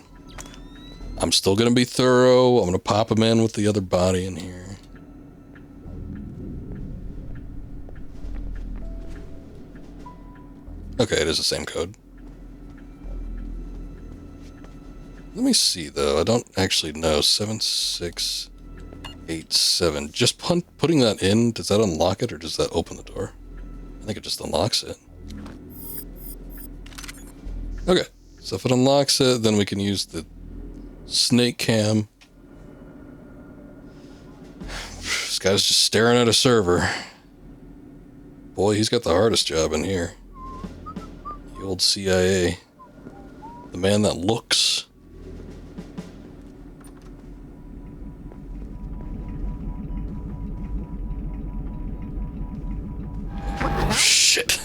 I'm still gonna be thorough. I'm gonna pop him in with the other body in here. Okay, it is the same code. Let me see though. I don't actually know. 7687. Just putting that in, does that unlock it or does that open the door? I think it just unlocks it. Okay, so if it unlocks it, then we can use the snake cam. This guy's just staring at a server. Boy, he's got the hardest job in here. The old CIA. The man that looks. Oh, shit.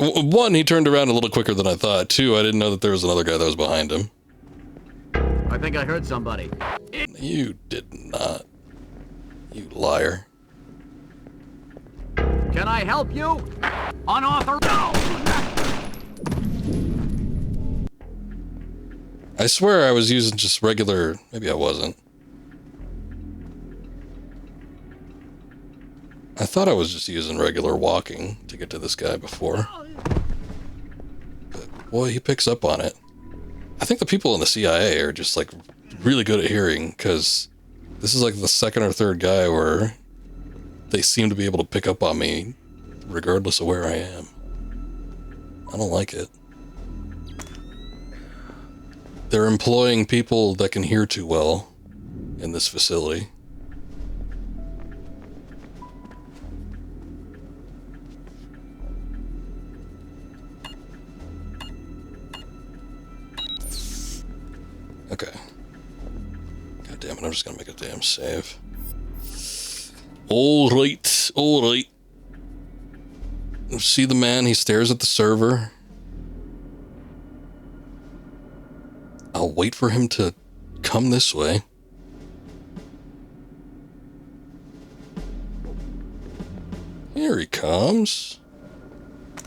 One, he turned around a little quicker than I thought. Two, I didn't know that there was another guy that was behind him. I think I heard somebody. He You did not. You liar. Can I help you? Unauthorized. No! I swear I was using just regular... Maybe I wasn't. I thought I was just using regular walking to get to this guy before. But boy, he picks up on it. I think the people in the CIA are just like really good at hearing, because this is like the second or third guy where they seem to be able to pick up on me regardless of where I am. I don't like it. They're employing people that can hear too well in this facility. Okay. God damn it, I'm just gonna make a damn save. Alright, alright. See the man, he stares at the server. I'll wait for him to come this way. Here he comes.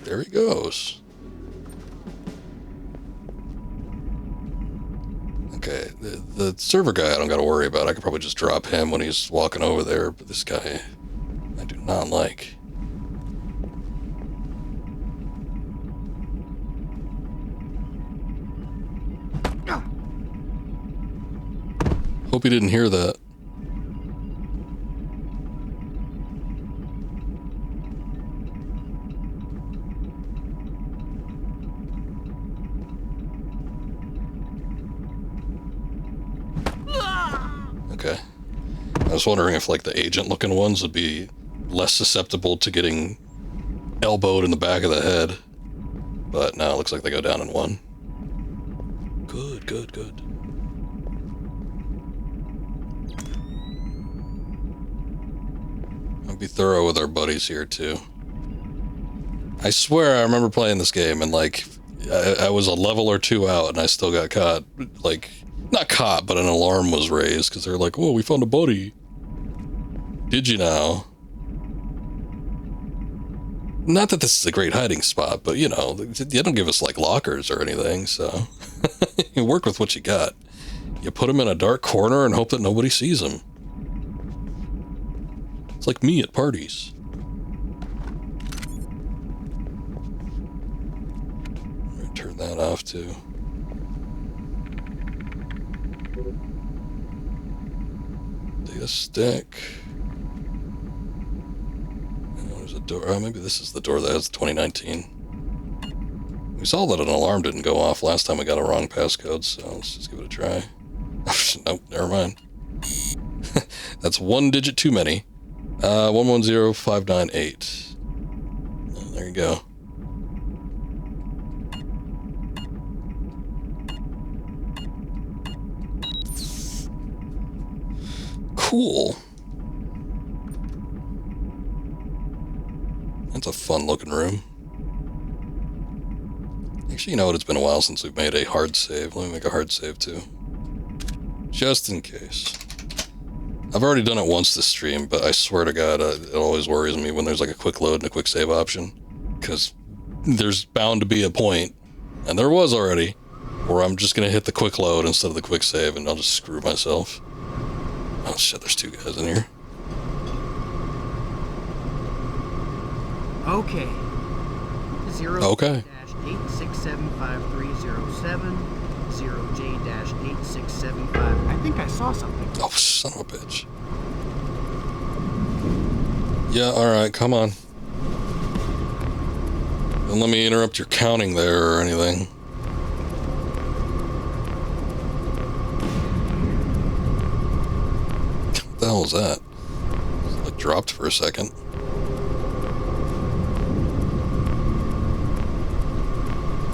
There he goes. Okay, the server guy I don't gotta worry about. I could probably just drop him when he's walking over there, but this guy I do not like. Hope he didn't hear that. Okay. I was wondering if like the agent looking ones would be less susceptible to getting elbowed in the back of the head. But no, it looks like they go down in one. Good, good, good. I'll be thorough with our buddies here too. I swear I remember playing this game and like I was a level or two out and I still got caught. Like, not caught, but an alarm was raised because they're like, "Whoa, we found a buddy." Did you now? Not that this is a great hiding spot, but you know, they don't give us like lockers or anything, so you work with what you got. You put them in a dark corner and hope that nobody sees them. It's like me at parties. I'm gonna turn that off too. Data stick. Oh, there's a door. Oh, maybe this is the door that has 2019. We saw that an alarm didn't go off last time we got a wrong passcode, so let's just give it a try. Nope, never mind. That's one digit too many. 110598. Oh, there you go. Cool. That's a fun looking room. Actually, you know what? It's been a while since we've made a hard save. Let me make a hard save too. Just in case. I've already done it once this stream, but I swear to God, it always worries me when there's like a quick load and a quick save option. Because there's bound to be a point, and there was already, where I'm just going to hit the quick load instead of the quick save, and I'll just screw myself. Oh shit, there's two guys in here. Okay. 0-8675307, 0J-867. I think I saw something. Oh, son of a bitch. Yeah, alright, come on. Don't let me interrupt your counting there or anything. What the hell was that? It like dropped for a second.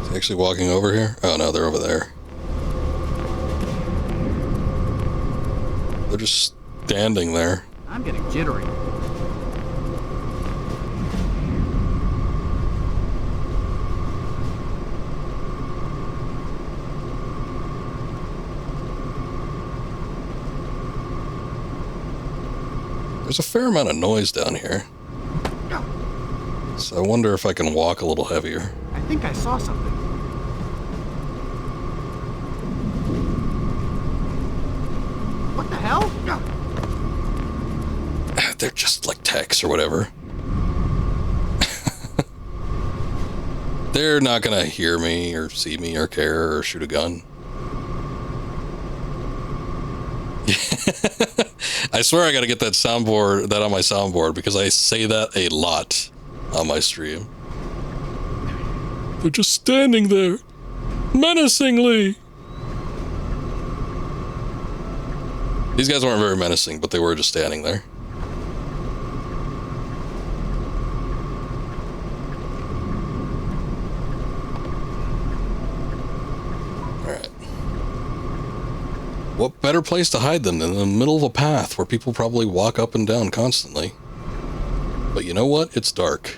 Is he actually walking over here? Oh no, they're over there. They're just standing there. I'm getting jittery. There's a fair amount of noise down here. So I wonder if I can walk a little heavier. I think I saw something. What the hell? They're just like techs or whatever. They're not gonna hear me or see me or care or shoot a gun. I swear I gotta get that soundboard, that on my soundboard, because I say that a lot on my stream. They're just standing there, menacingly. These guys weren't very menacing, but they were just standing there. Alright. What better place to hide them than in the middle of a path where people probably walk up and down constantly? But you know what? It's dark.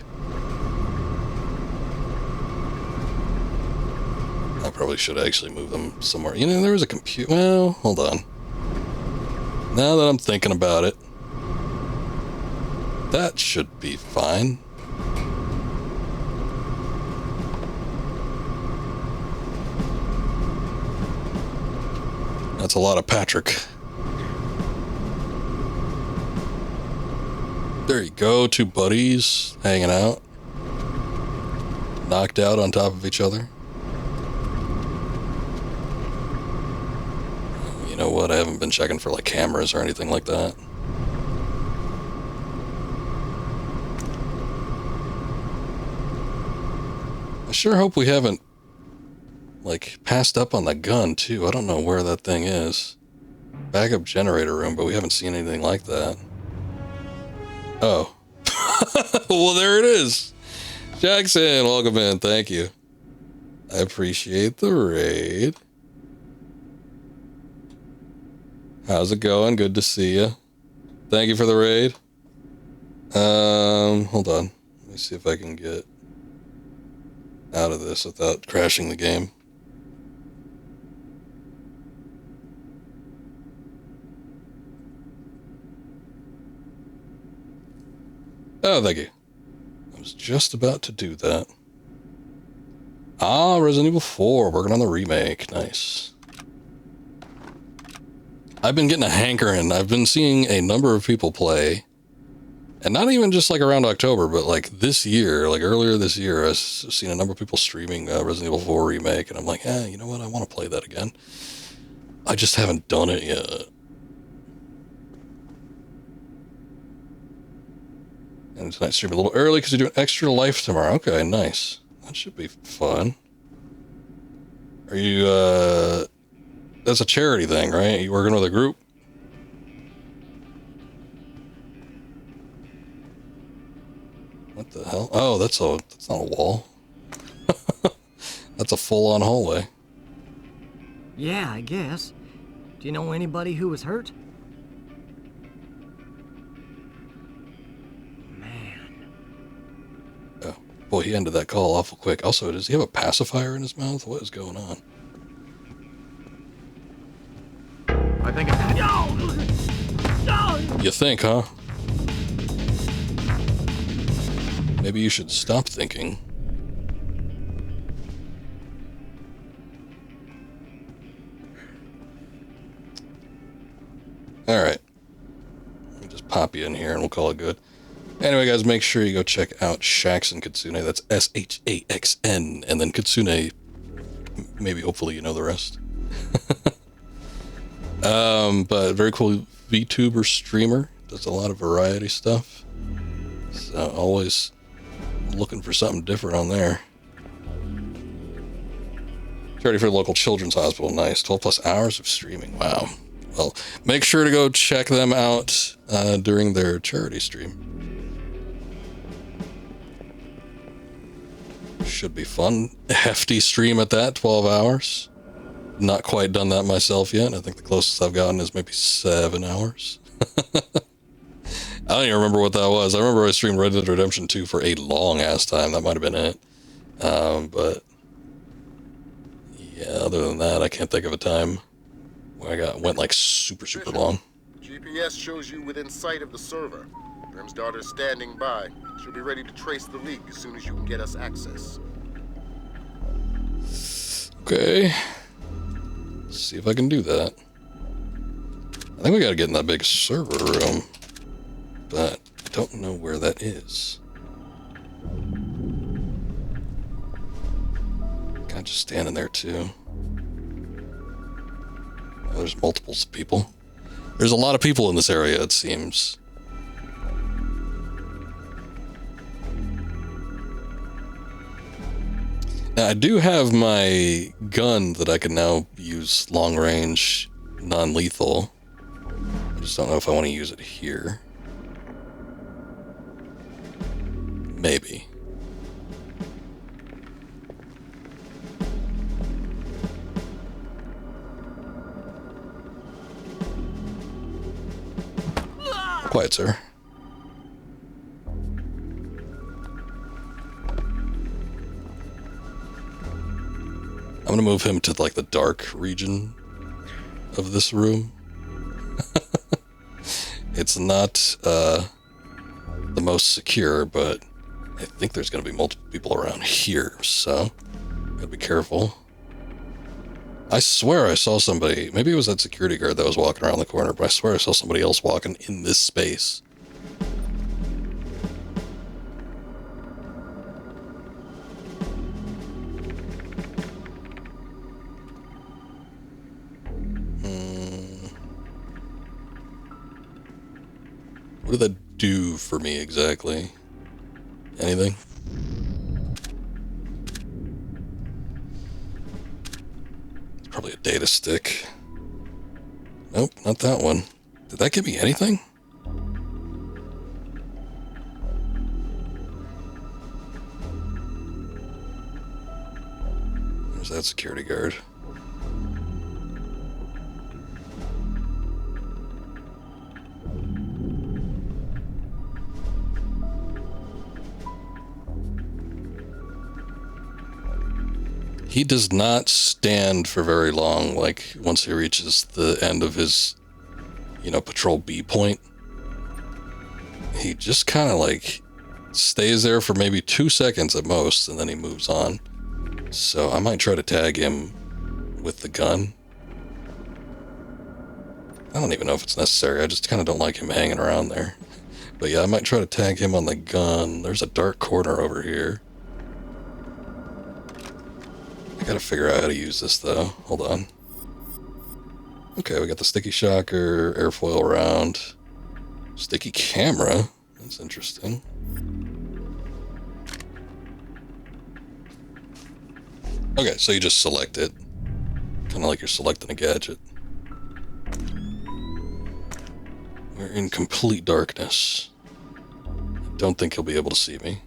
I probably should actually move them somewhere. You know, there was a computer. Well, hold on. Now that I'm thinking about it, that should be fine. That's a lot of Patrick. There you go, two buddies hanging out. Knocked out on top of each other. You know what? I haven't been checking for like cameras or anything like that. I sure hope we haven't like passed up on the gun too. I don't know where that thing is. Backup generator room, but we haven't seen anything like that. Oh. Well, there it is. Jackson, welcome in. Thank you. I appreciate the raid. How's it going? Good to see you. Thank you for the raid. Hold on. Let me see if I can get out of this without crashing the game. Oh, thank you. I was just about to do that. Ah, Resident Evil 4, working on the remake. Nice. I've been getting a hankering. I've been seeing a number of people play, and not even just like around October, but like this year, like earlier this year, I've seen a number of people streaming Resident Evil 4 remake, and I'm like, you know what? I want to play that again. I just haven't done it yet. And tonight stream a little early because you're doing Extra Life tomorrow. Okay, nice. That should be fun. Are you, that's a charity thing, right? You working with a group? What the hell? Oh, that's not a wall. That's a full-on hallway. Yeah, I guess. Do you know anybody who was hurt? Boy, he ended that call awful quick. Also, does he have a pacifier in his mouth? What is going on? I think You think, huh? Maybe you should stop thinking. Alright. Let me just pop you in here and we'll call it good. Anyway, guys, make sure you go check out Shaxn Kitsune. That's SHAXN. And then Kitsune, maybe, hopefully, you know the rest. But very cool VTuber streamer. Does a lot of variety stuff. So always looking for something different on there. Charity for the local children's hospital. Nice. 12 plus hours of streaming. Wow. Well, make sure to go check them out during their charity stream. Should be fun. Hefty stream at that, 12 hours. Not quite done that myself yet. I think the closest I've gotten is maybe 7 hours. I don't even remember what that was. I remember I streamed Red Dead Redemption 2 for a long ass time. That might have been it. But yeah, other than that, I can't think of a time where I went like super long. GPS shows you within sight of the server. Grim's daughter's standing by. She'll be ready to trace the leak as soon as you can get us access. Okay. Let's see if I can do that. I think we gotta get in that big server room, but I don't know where that is. Guy just standing there too. Oh, there's multiples of people. There's a lot of people in this area, it seems. Now, I do have my gun that I can now use long range, non-lethal. I just don't know if I want to use it here. Maybe. Quiet, sir. I'm gonna move him to like the dark region of this room. It's not the most secure, but I think there's gonna be multiple people around here, so gotta be careful. I swear I saw somebody, maybe it was that security guard that was walking around the corner, but I swear I saw somebody else walking in this space. What did that do for me exactly? Anything? It's probably a data stick. Nope, not that one. Did that give me anything? There's that security guard. He does not stand for very long, like, once he reaches the end of his, you know, patrol B point. He just kind of, like, stays there for maybe 2 seconds at most, and then he moves on. So I might try to tag him with the gun. I don't even know if it's necessary, I just kind of don't like him hanging around there. But yeah, I might try to tag him on the gun. There's a dark corner over here. I gotta figure out how to use this though. Hold on. Okay, we got the sticky shocker, airfoil round, sticky camera. That's interesting. Okay, so you just select it. Kind of like you're selecting a gadget. We're in complete darkness. I don't think he'll be able to see me.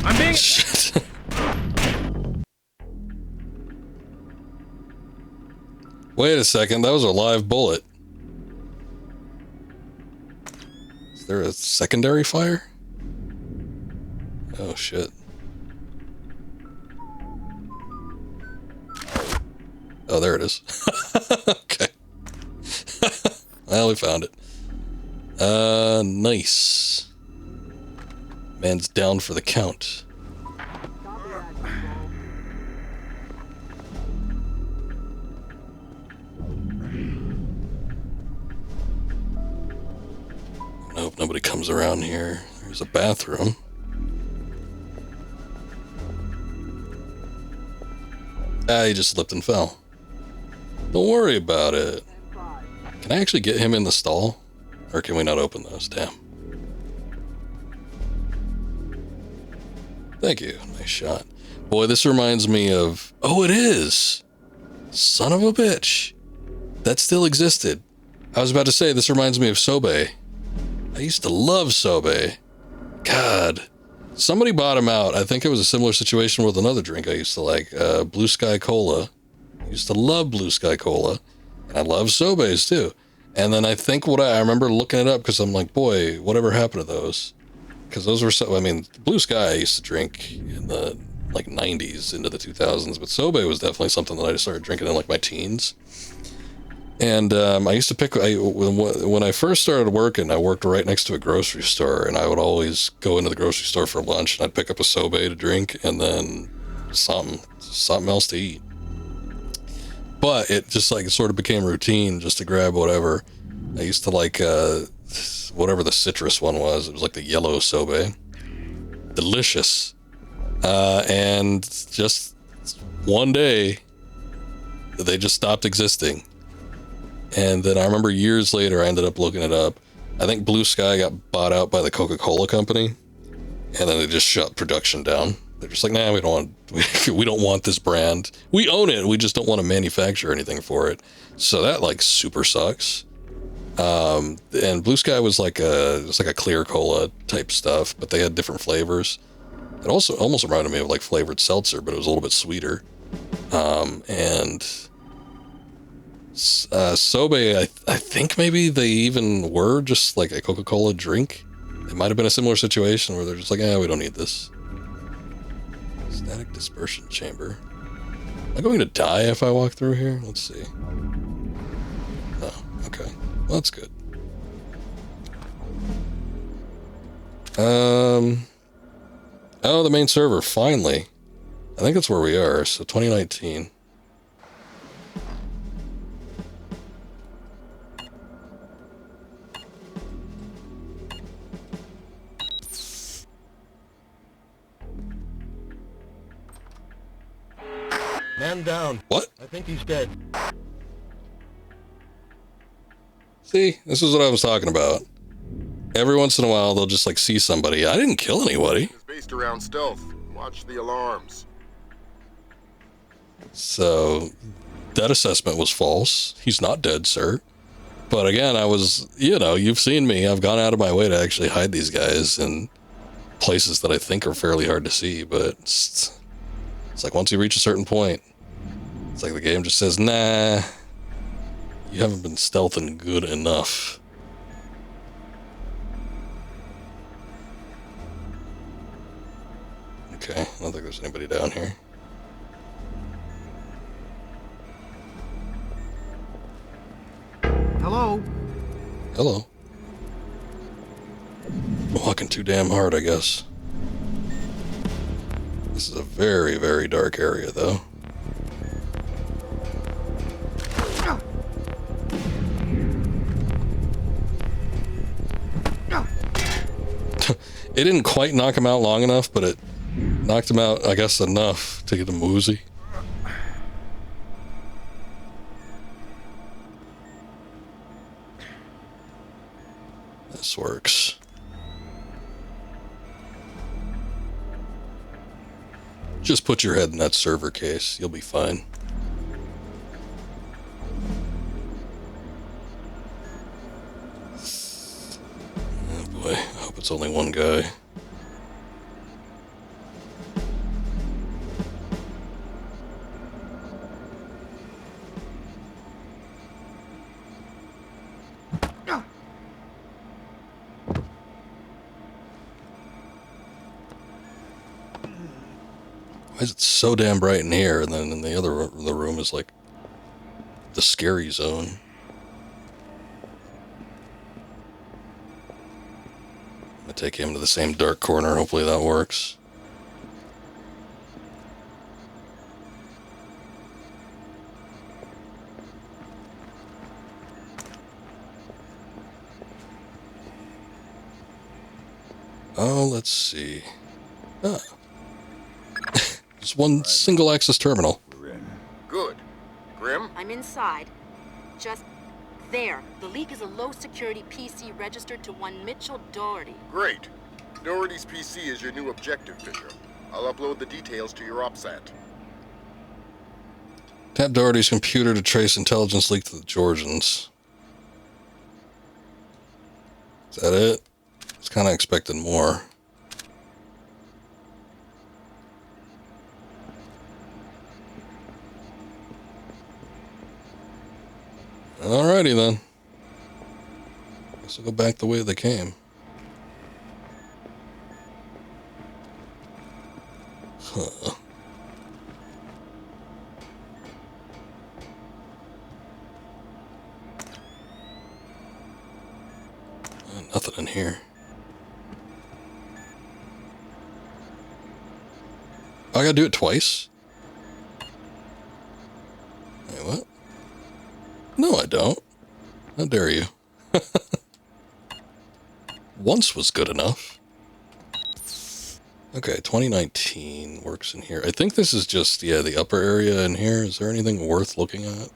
I'm being... Wait a second, that was a live bullet. Is there a secondary fire? Oh shit. Oh, there it is. Okay. Well, we found it. Nice. Man's down for the count. I hope nobody comes around here. There's a bathroom. Ah, he just slipped and fell. Don't worry about it. Can I actually get him in the stall? Or can we not open those? Damn. Thank you. Nice shot. Boy, this reminds me of... Oh, it is! Son of a bitch. That still existed. I was about to say, this reminds me of Sobe. I used to love Sobe. God. Somebody bought him out. I think it was a similar situation with another drink I used to like. Blue Sky Cola. I used to love Blue Sky Cola. And I love Sobes too. And then I think what I remember looking it up because I'm like, boy, whatever happened to those? Because those were so, I mean, Blue Sky I used to drink in the like 90s into the 2000s, but Sobe was definitely something that I just started drinking in like my teens. And I used to pick, when I first started working, I worked right next to a grocery store, and I would always go into the grocery store for lunch, and I'd pick up a Sobe to drink, and then something else to eat. But it just like sort of became routine just to grab whatever. I used to like whatever the citrus one was. It was like the yellow Sobe. Delicious. And just one day, they just stopped existing. And then I remember years later, I ended up looking it up. I think Blue Sky got bought out by the Coca-Cola company, and then they just shut production down. They're just like, nah, we don't want this brand. We own it. We just don't want to manufacture anything for it. So that like super sucks. And Blue Sky was like it's like a clear cola type stuff, but they had different flavors. It also almost reminded me of like flavored seltzer, but it was a little bit sweeter. And Sobe, I think maybe they even were just like a Coca-Cola drink. It might have been a similar situation where they're just like, we don't need this. Static dispersion chamber. Am I going to die if I walk through here? Let's see. No, okay. Well, that's good. Oh, the main server, finally. I think that's where we are, so 2019. Man down. What? I think he's dead. See, this is what I was talking about. Every once in a while, they'll just like see somebody. I didn't kill anybody. It's based around stealth. Watch the alarms. So, that assessment was false. He's not dead, sir. But again, I was, you've seen me. I've gone out of my way to actually hide these guys in places that I think are fairly hard to see. But it's like once you reach a certain point, it's like the game just says, nah, you haven't been stealthing good enough. Okay, I don't think there's anybody down here. Hello? Hello. Walking too damn hard, I guess. This is a very, very dark area, though. It didn't quite knock him out long enough, but it knocked him out, I guess, enough to get him woozy. This works. Just put your head in that server case. You'll be fine. Oh boy, I hope it's only one guy. Why is it so damn bright in here, and then in the room is like the scary zone? I'm gonna take him to the same dark corner. Hopefully that works. Oh, let's see. Ah. Just one single access terminal. Good. Grim? I'm inside. Just there. The leak is a low security PC registered to one Mitchell Doherty. Great. Doherty's PC is your new objective, Fisher. I'll upload the details to your OPSAT. Tap Doherty's computer to trace intelligence leak to the Georgians. Is that it? I was kind of expecting more. Alrighty then. Guess I'll go back the way they came. Huh. Nothing in here. I gotta do it twice? Wait, what? No, I don't. How dare you? Once was good enough. Okay, 2019 works in here. I think this is just, yeah, the upper area in here. Is there anything worth looking at?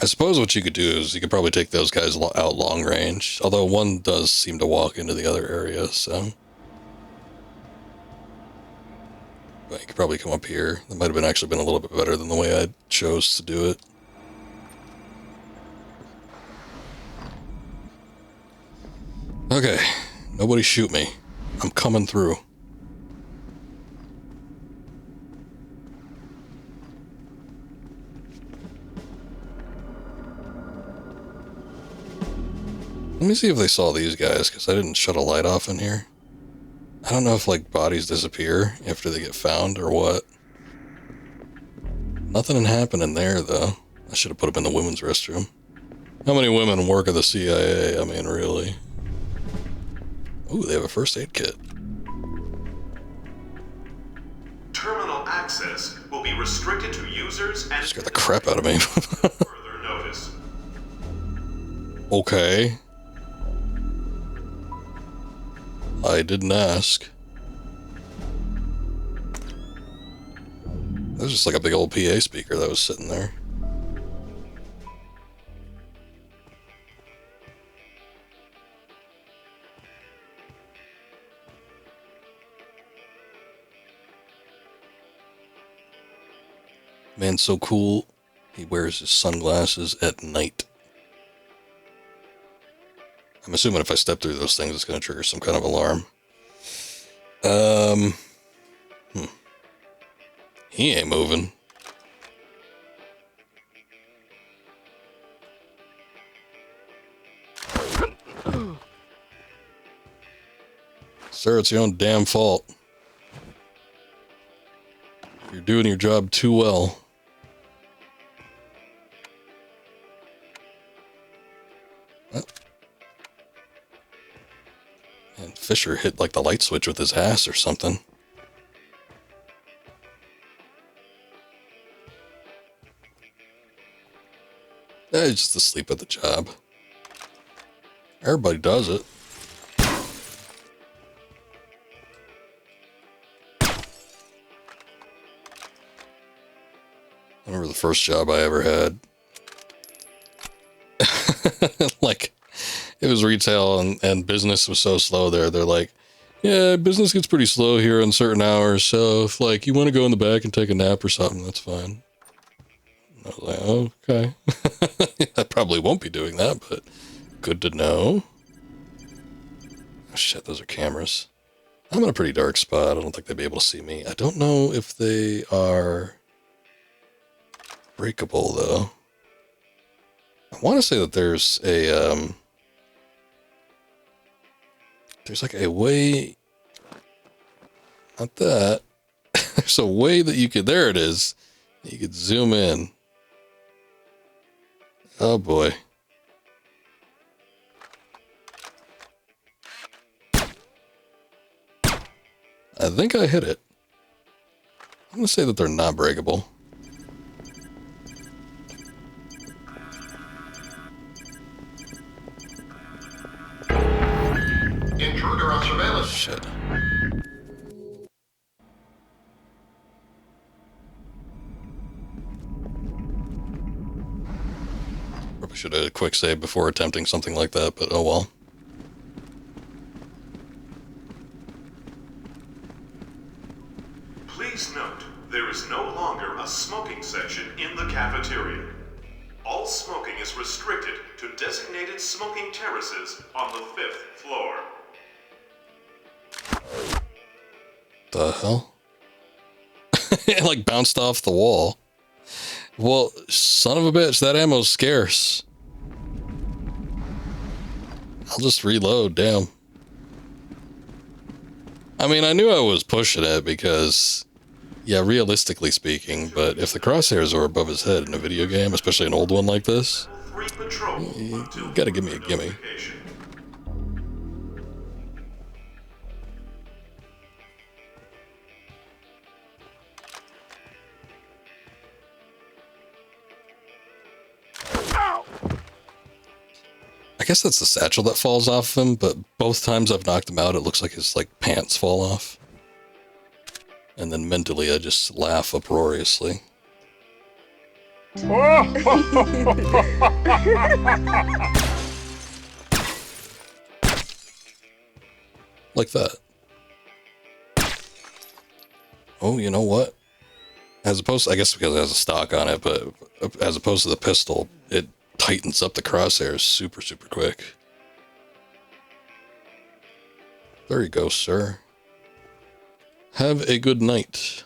I suppose what you could do is you could probably take those guys out long range. Although one does seem to walk into the other area, so. But you could probably come up here. That might have actually been a little bit better than the way I chose to do it. Okay, nobody shoot me. I'm coming through. Let me see if they saw these guys, because I didn't shut a light off in here. I don't know if, like, bodies disappear after they get found or what. Nothing happened in there, though. I should have put them in the women's restroom. How many women work at the CIA? I mean, really? Ooh, they have a first aid kit. Terminal access will be restricted to users and... Scared the crap out of me. further notice. Okay. I didn't ask. That was just like a big old PA speaker that was sitting there. Man's so cool, he wears his sunglasses at night. I'm assuming if I step through those things, it's going to trigger some kind of alarm. He ain't moving. Sir, it's your own damn fault. You're doing your job too well. And Fisher hit like the light switch with his ass or something. He's just asleep at the job. Everybody does it. I remember the first job I ever had. Like, it was retail and business was so slow there. They're like, yeah, business gets pretty slow here on certain hours. So if, like, you want to go in the back and take a nap or something, that's fine. I was like, oh, okay. I probably won't be doing that, but good to know. Oh, shit, those are cameras. I'm in a pretty dark spot. I don't think they'd be able to see me. I don't know if they are breakable, though. I want to say that there's a, there's like a way, not that, there's a way that you could, there it is, you could zoom in. Oh boy. I think I hit it. I'm going to say that they're not breakable. Intruder on surveillance. Shit. Probably should have a quick save before attempting something like that, but oh well. Please note, there is no longer a smoking section in the cafeteria. All smoking is restricted to designated smoking terraces on the 5th floor. The hell? It like bounced off the wall. Well, son of a bitch, that ammo's scarce. I'll just reload, damn. I mean, I knew I was pushing it because, yeah, realistically speaking, but if the crosshairs are above his head in a video game, especially an old one like this, you gotta give me a gimme. I guess that's the satchel that falls off him, but both times I've knocked him out, it looks like his, like, pants fall off. And then mentally, I just laugh uproariously. Like that. Oh, you know what? As opposed to, I guess because it has a stock on it, but as opposed to the pistol, it tightens up the crosshairs super, super quick. There you go, sir. Have a good night.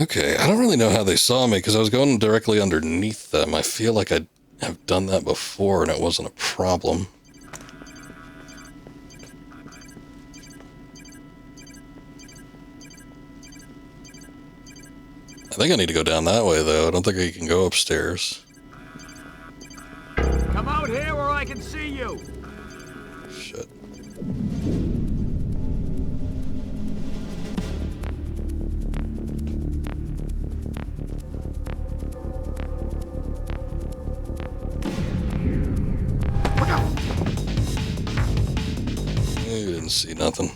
Okay, I don't really know how they saw me because I was going directly underneath them. I feel like I have done that before and it wasn't a problem. I think I need to go down that way, though. I don't think I can go upstairs. Come out here where I can see you. Shit. You didn't see nothing.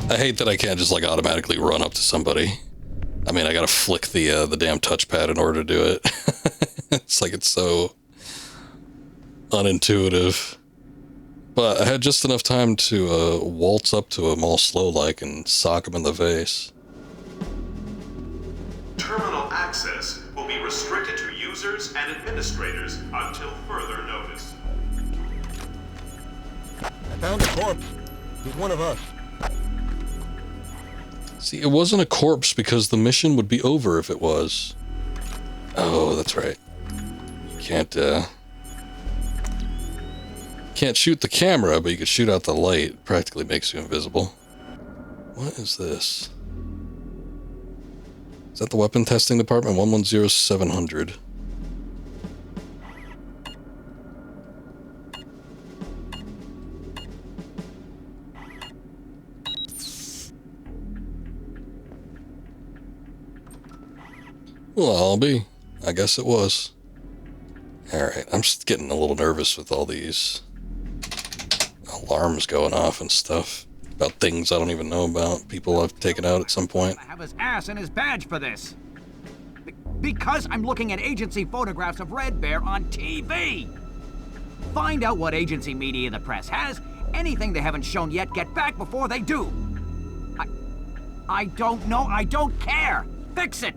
I hate that I can't just, like, automatically run up to somebody. I mean, I gotta flick the damn touchpad in order to do it. It's like, it's so unintuitive. But I had just enough time to waltz up to him all slow-like and sock him in the face. Terminal access will be restricted to users and administrators until further notice. I found a corpse. He's one of us. See, it wasn't a corpse because the mission would be over if it was. Oh, that's right. You can't shoot the camera, but you can shoot out the light. It practically makes you invisible. What is this? Is that the weapon testing department? 110700. Well, I'll be. I guess it was. Alright, I'm just getting a little nervous with all these alarms going off and stuff. About things I don't even know about. People I've taken out at some point. I have his ass and his badge for this. Because I'm looking at agency photographs of Red Bear on TV. Find out what agency media the press has. Anything they haven't shown yet, get back before they do. I don't know. I don't care. Fix it.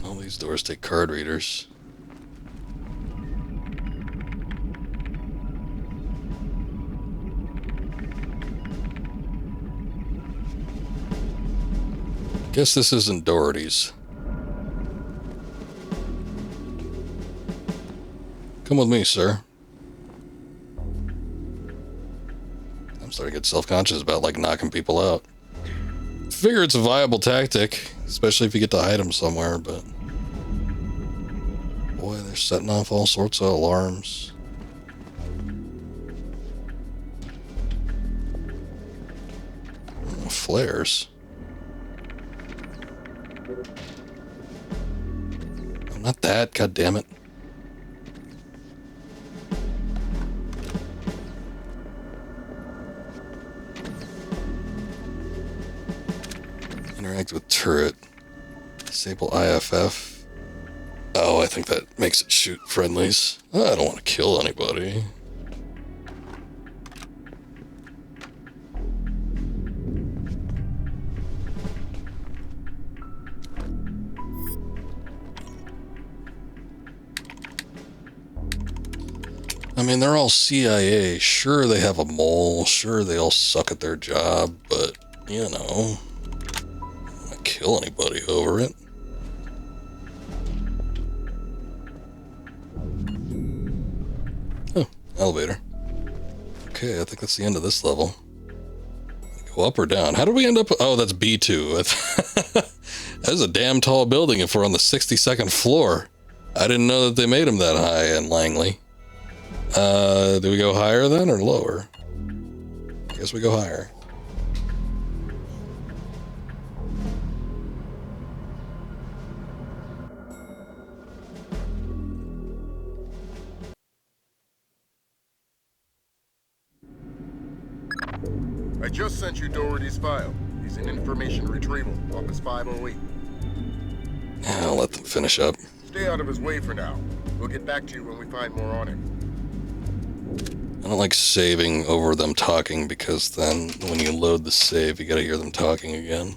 All these doors take card readers. Guess this isn't Doherty's. Come with me, sir. I'm starting to get self-conscious about, like, knocking people out. Figure it's a viable tactic, especially if you get to hide them somewhere, but... Boy, they're setting off all sorts of alarms. Oh, flares. Oh, not that, god damn it. Connect with turret. Disable IFF. Oh, I think that makes it shoot friendlies. I don't want to kill anybody. I mean, they're all CIA. Sure, they have a mole. Sure, they all suck at their job. But, you know, I don't want to kill anybody over it. Oh, elevator. Okay, I think that's the end of this level. Go up or down? How did we end up? Oh, that's B2. That's a damn tall building if we're on the 62nd floor. I didn't know that they made them that high in Langley. Do we go higher then or lower? I guess we go higher. I just sent you Doherty's file. He's in information retrieval, Office 508. I'll let them finish up. Stay out of his way for now. We'll get back to you when we find more on him. I don't like saving over them talking because then when you load the save, you gotta hear them talking again.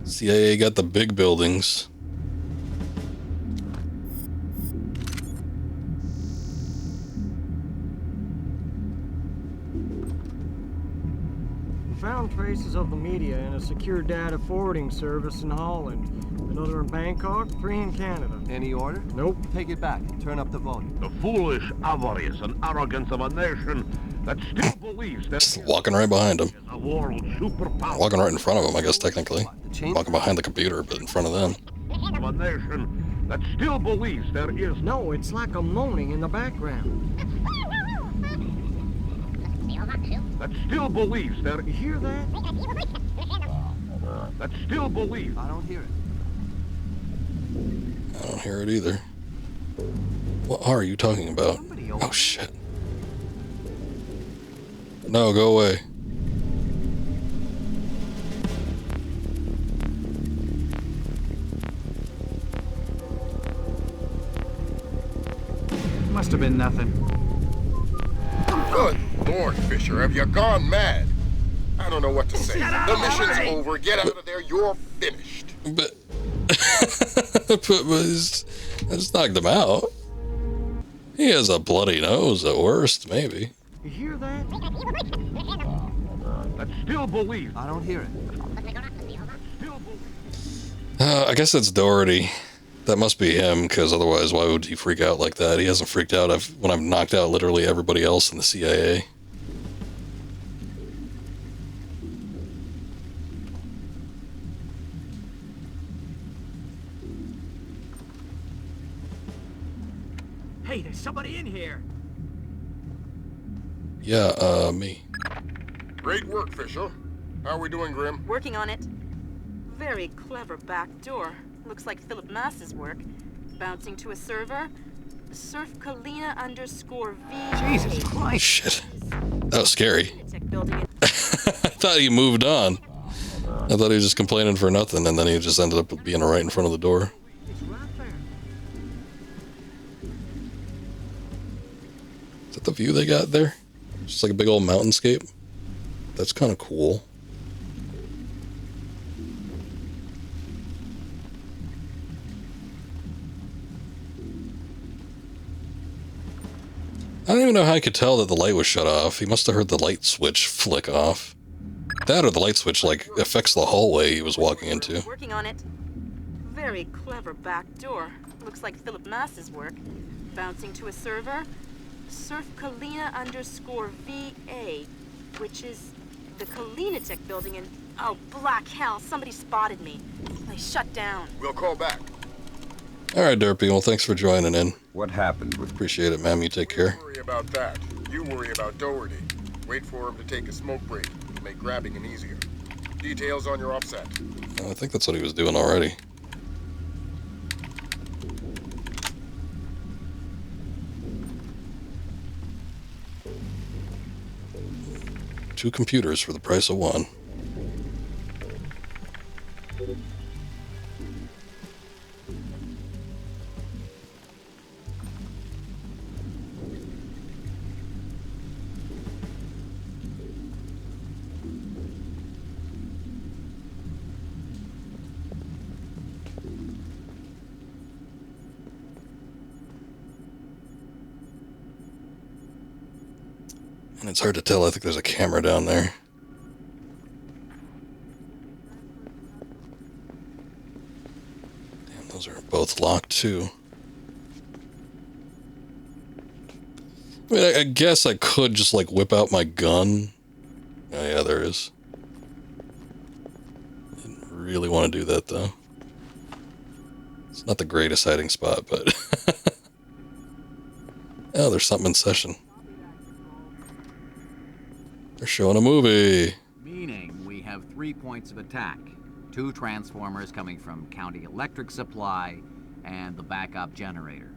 CIA got the big buildings. We found traces of the media in a secure data forwarding service in Holland. Another in Bangkok, 3 in Canada. Any order? Nope. Take it back. Turn up the volume. The foolish avarice and arrogance of a nation that still believes that Just walking right behind him. a world superpower. Walking right in front of him, I guess, technically. Walking behind the computer, but in front of them. Of a nation that still believes there is No, it's like a moaning in the background. that still believes there. You hear that? That still believes. I don't hear it. I don't hear it either. What are you talking about? Oh, shit. No, go away. Must have been nothing. Good Lord, Fisher, have you gone mad? I don't know what to say. The mission's over. Get out of there. You're finished. But I just knocked him out. He has a bloody nose at worst, maybe. You hear that? That still believes. I don't hear it. I guess that's Doherty. That must be him, because otherwise, why would he freak out like that? He hasn't freaked out when I've knocked out literally everybody else in the CIA. Hey, there's somebody in here. Yeah, me. Great work, Fisher. How are we doing, Grim? Working on it. Very clever back door. Looks like Philip Mass's work. Bouncing to a server. Surf Kalina _V. Jesus Christ. Shit. That was scary. I thought he moved on. I thought he was just complaining for nothing, and then he just ended up being right in front of the door. Is that the view they got there? Just like a big old mountainscape. That's kind of cool. I don't even know how I could tell that the light was shut off. He must have heard the light switch flick off. That or the light switch, like, affects the hallway he was walking into. Working on it. Very clever back door. Looks like Philip Mass's work. Bouncing to a server. Surf Kalina _VA, which is the Kalina Tech building in... Oh, black hell, somebody spotted me. They shut down. We'll call back. All right, Derpy. Well, thanks for joining in. What happened with... Appreciate it, ma'am. You take care. Don't worry about that. You worry about Doherty. Wait for him to take a smoke break to make grabbing him easier. Details on your offset. I think that's what he was doing already. Two computers for the price of one. And it's hard to tell. I think there's a camera down there. Damn, those are both locked too. I mean, I guess I could just like whip out my gun. Oh yeah, there is. Didn't really want to do that though. It's not the greatest hiding spot, but oh, there's something in session. They're showing a movie. Meaning we have 3 points of attack. 2 transformers coming from County Electric Supply and the backup generator.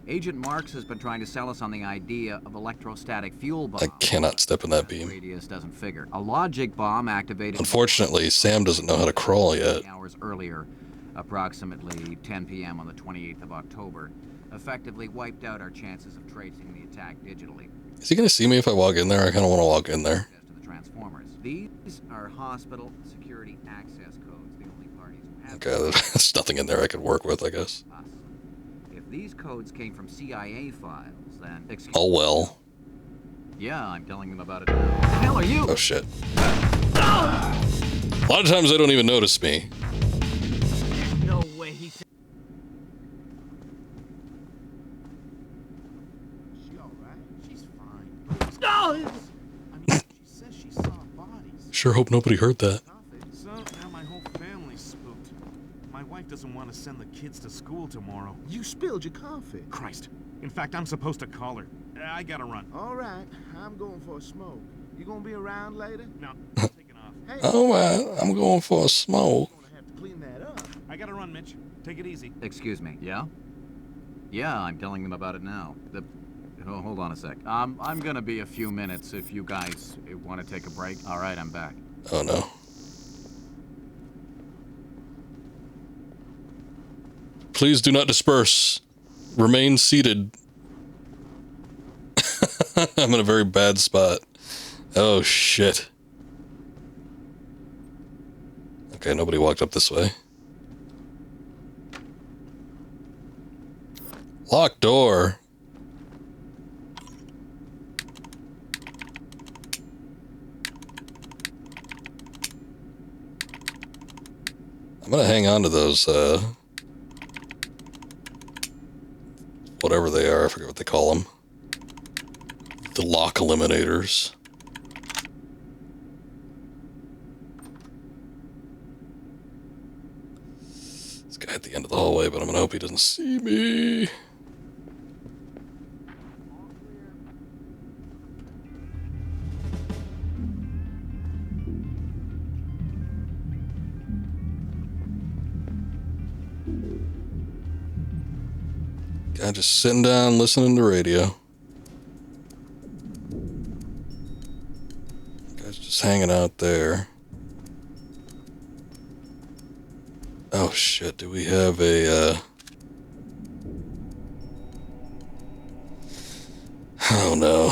Agent Marks has been trying to sell us on the idea of electrostatic fuel bomb. I cannot step in that beam. Radius doesn't figure. A logic bomb activated. Unfortunately, Sam doesn't know how to crawl yet. Hours earlier, approximately 10 p.m. on the 28th of October, effectively wiped out our chances of tracing the attack digitally. Is he going to see me if I walk in there? I kind of want to walk in there. To the transformers. These are hospital security access codes. The only parties who have. Okay, there's nothing in there I could work with, I guess. If these codes came from CIA files, then. Oh well. Yeah, I'm telling them about it now. What the hell are you? Oh shit. A lot of times they don't even notice me. No way he said. She alright? She's fine. No! I mean, she says she saw bodies. Sure hope nobody heard that. So, now my whole family's spooked. My wife doesn't want to send the kids to school tomorrow. You spilled your coffee. Christ. In fact, I'm supposed to call her. I gotta run. Alright, I'm going for a smoke. You gonna be around later? No, I'm taking off. Hey. Alright, I'm going for a smoke. I'm gonna have to clean that up. I gotta run, Mitch. Take it easy. Excuse me. Yeah? Yeah, I'm telling them about it now. Oh, hold on a sec. I'm gonna be a few minutes if you guys want to take a break. All right, I'm back. Oh no. Please do not disperse. Remain seated. I'm in a very bad spot. Oh shit. Okay, nobody walked up this way. Locked door. I'm gonna hang on to those, whatever they are, I forget what they call them. The lock eliminators. This guy at the end of the hallway, but I'm gonna hope he doesn't see me. Guy just sitting down, listening to radio. Guy's just hanging out there. Oh shit, do we have a, oh no.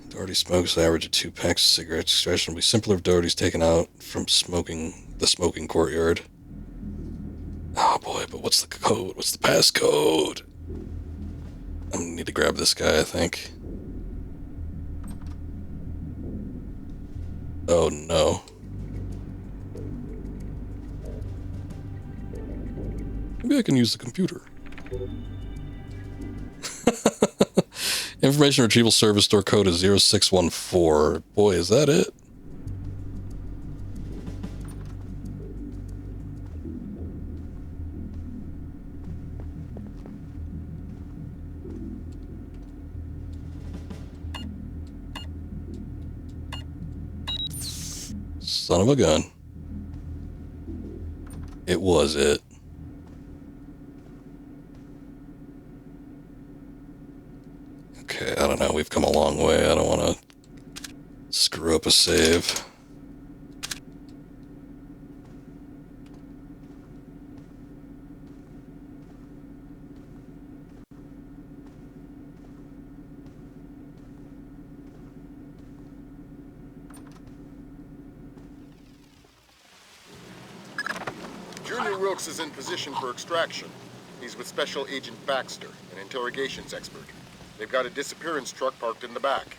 Doherty smokes an average of 2 packs of cigarettes. Extraction will be simpler if Doherty's taken out from the smoking courtyard. Oh boy, but what's the code? What's the passcode? I need to grab this guy, I think. Oh no. Maybe I can use the computer. Information retrieval service door code is 0614. Boy, is that it? Son of a gun. It was it. Okay, I don't know. We've come a long way. I don't want to screw up a save. Junior Wilkes is in position for extraction. He's with Special Agent Baxter, an interrogations expert. They've got a disappearance truck parked in the back.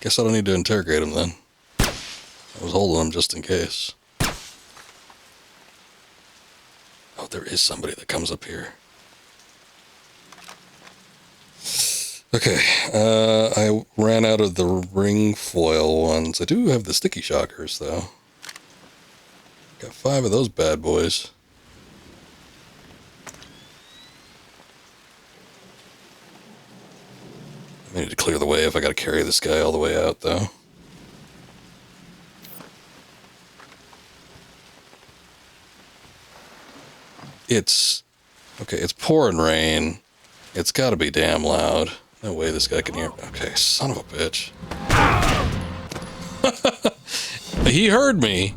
Guess I don't need to interrogate him then. I was holding him just in case. Oh, there is somebody that comes up here. Okay, I ran out of the ring foil ones. I do have the sticky shockers, though. Got 5 of those bad boys. I need to clear the way if I gotta carry this guy all the way out, though. It's pouring rain. It's gotta be damn loud. No way this guy can hear. Okay, son of a bitch. He heard me.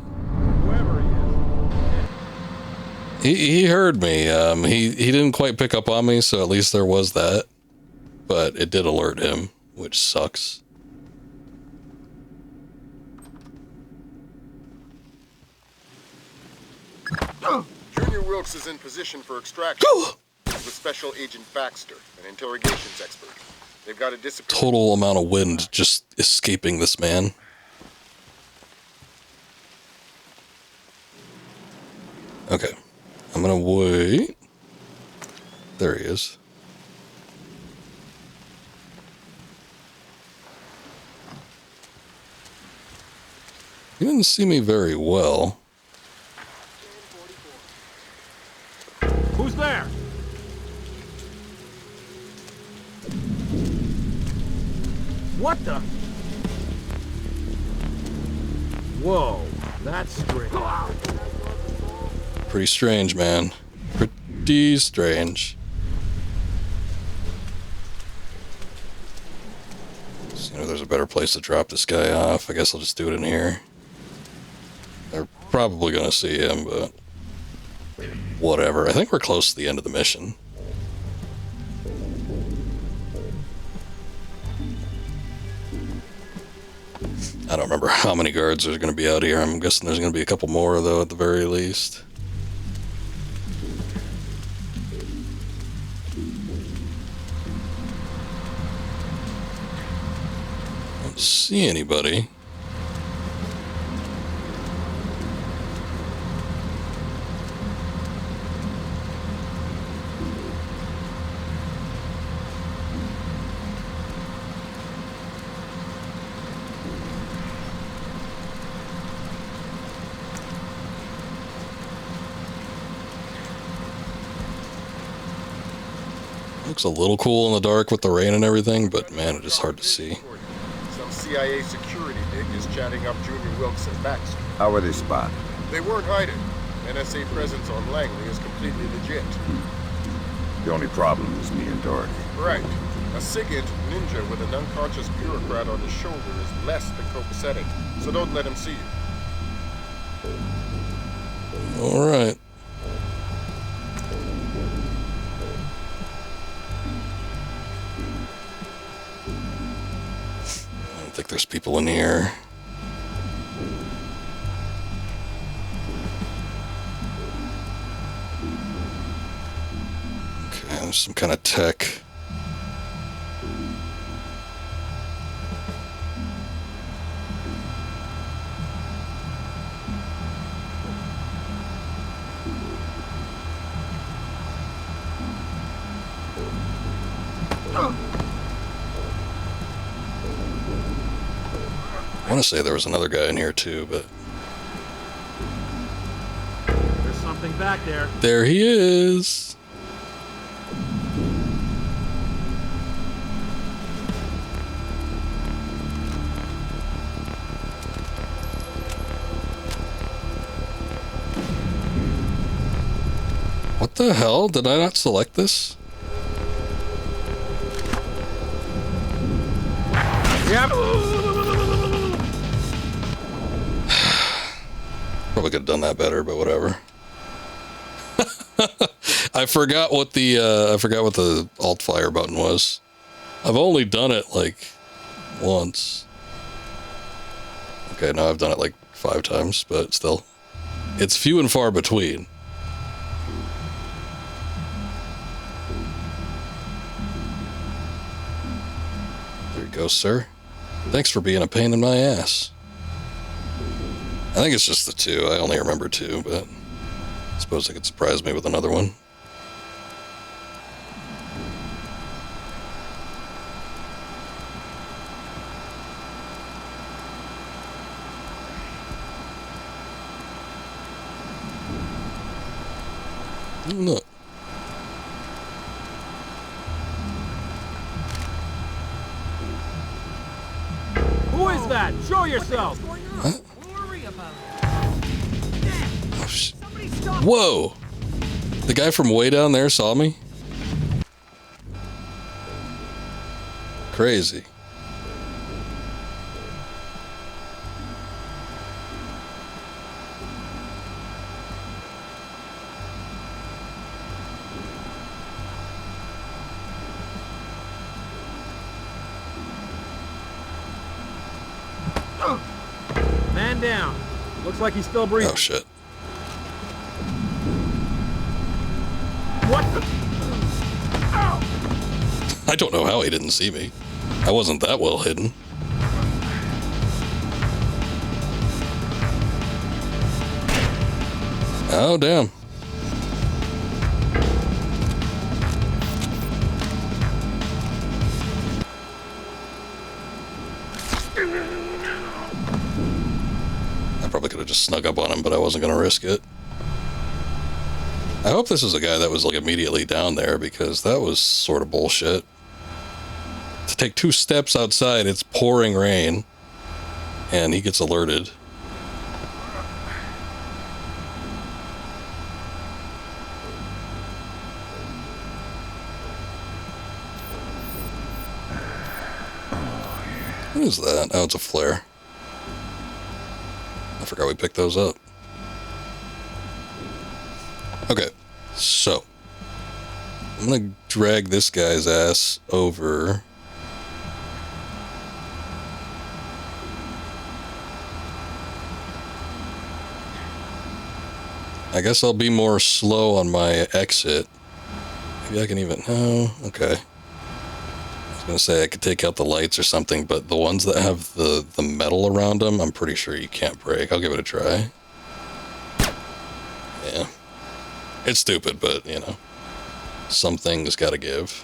He heard me. He didn't quite pick up on me, so at least there was that. But it did alert him, which sucks. Junior Wilkes is in position for extraction. With Special Agent Baxter, an interrogations expert. They've got a disappearance. Total amount of wind just escaping this man. Okay. I'm gonna wait. There he is. He didn't see me very well. Who's there? What the? Whoa, that's strange. Pretty strange, man. Pretty strange. So, you know, there's a better place to drop this guy off. I guess I'll just do it in here. They're probably gonna see him, but whatever. I think we're close to the end of the mission. I don't remember how many guards there's going to be out here. I'm guessing there's going to be a couple more, though, at the very least. I don't see anybody. Looks a little cool in the dark with the rain and everything, but man, it is hard to see. Some CIA security dig is chatting up Junior Wilkes and Baxter. How were they spotted? They weren't hiding. NSA presence on Langley is completely legit. The only problem is me and Doherty. Right. A SIGINT ninja with an unconscious bureaucrat on his shoulder is less than copacetic, so don't let him see you. All right. I think there's people in here. Okay, there's some kind of tech. I want to say there was another guy in here too, but There's something back there. there he is. What the hell? Did I not select this? Yep. Probably could have done that better, but whatever. I forgot what the alt fire button was. I've only done it like once. Okay, now I've done it like 5 times, but still, it's few and far between. go, sir. Thanks for being a pain in my ass. I think it's just the 2. I only remember 2, but I suppose they could surprise me with another one. Look. Who is that? Show yourself! Huh? Oh, whoa! The guy from way down there saw me? Crazy. Man down. Looks like he's still breathing. Oh, shit. What the? Ow! I don't know how he didn't see me. I wasn't that well hidden. Oh, damn. I probably could have just snuck up on him, but I wasn't going to risk it. I hope this is a guy that was like immediately down there, because that was sort of bullshit. To take 2 steps outside, it's pouring rain, and he gets alerted. What is that? Oh, it's a flare. I forgot we picked those up. Okay, so I'm gonna drag this guy's ass over. I guess I'll be more slow on my exit. Maybe I can even... No, okay. I was gonna say I could take out the lights or something, but the ones that have the metal around them, I'm pretty sure you can't break. I'll give it a try. Yeah. It's stupid, but, you know, some things gotta give.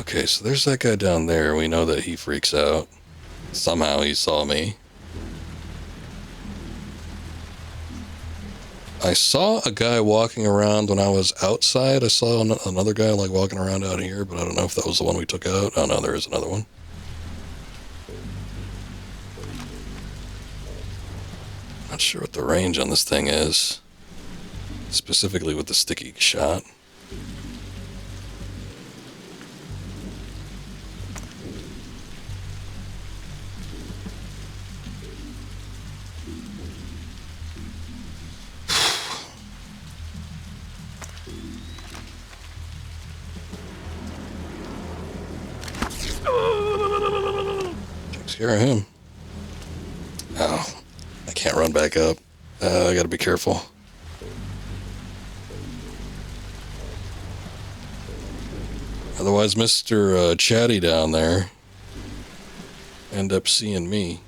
Okay, so there's that guy down there. We know that he freaks out. Somehow he saw me. I saw a guy walking around when I was outside. I saw another guy, like, walking around out here, but I don't know if that was the one we took out. Oh, no, there is another one. Not sure what the range on this thing is, specifically with the sticky shot. Take care of him. Oh. I can't run back up. I gotta be careful. Otherwise, Mr. Chatty down there end up seeing me.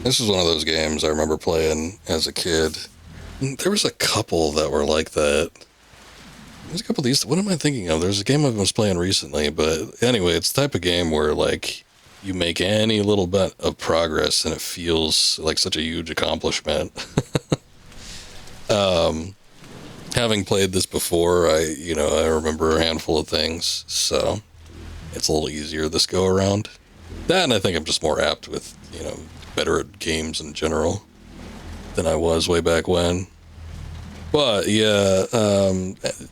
This is one of those games I remember playing as a kid. There was a couple that were like that. There's a couple of these. What am I thinking of? There's a game I was playing recently, but anyway, it's the type of game where, like, you make any little bit of progress and it feels like such a huge accomplishment. Having played this before, I remember a handful of things, so it's a little easier this go around. That, and I think I'm just more apt with, better at games in general than I was way back when. But yeah,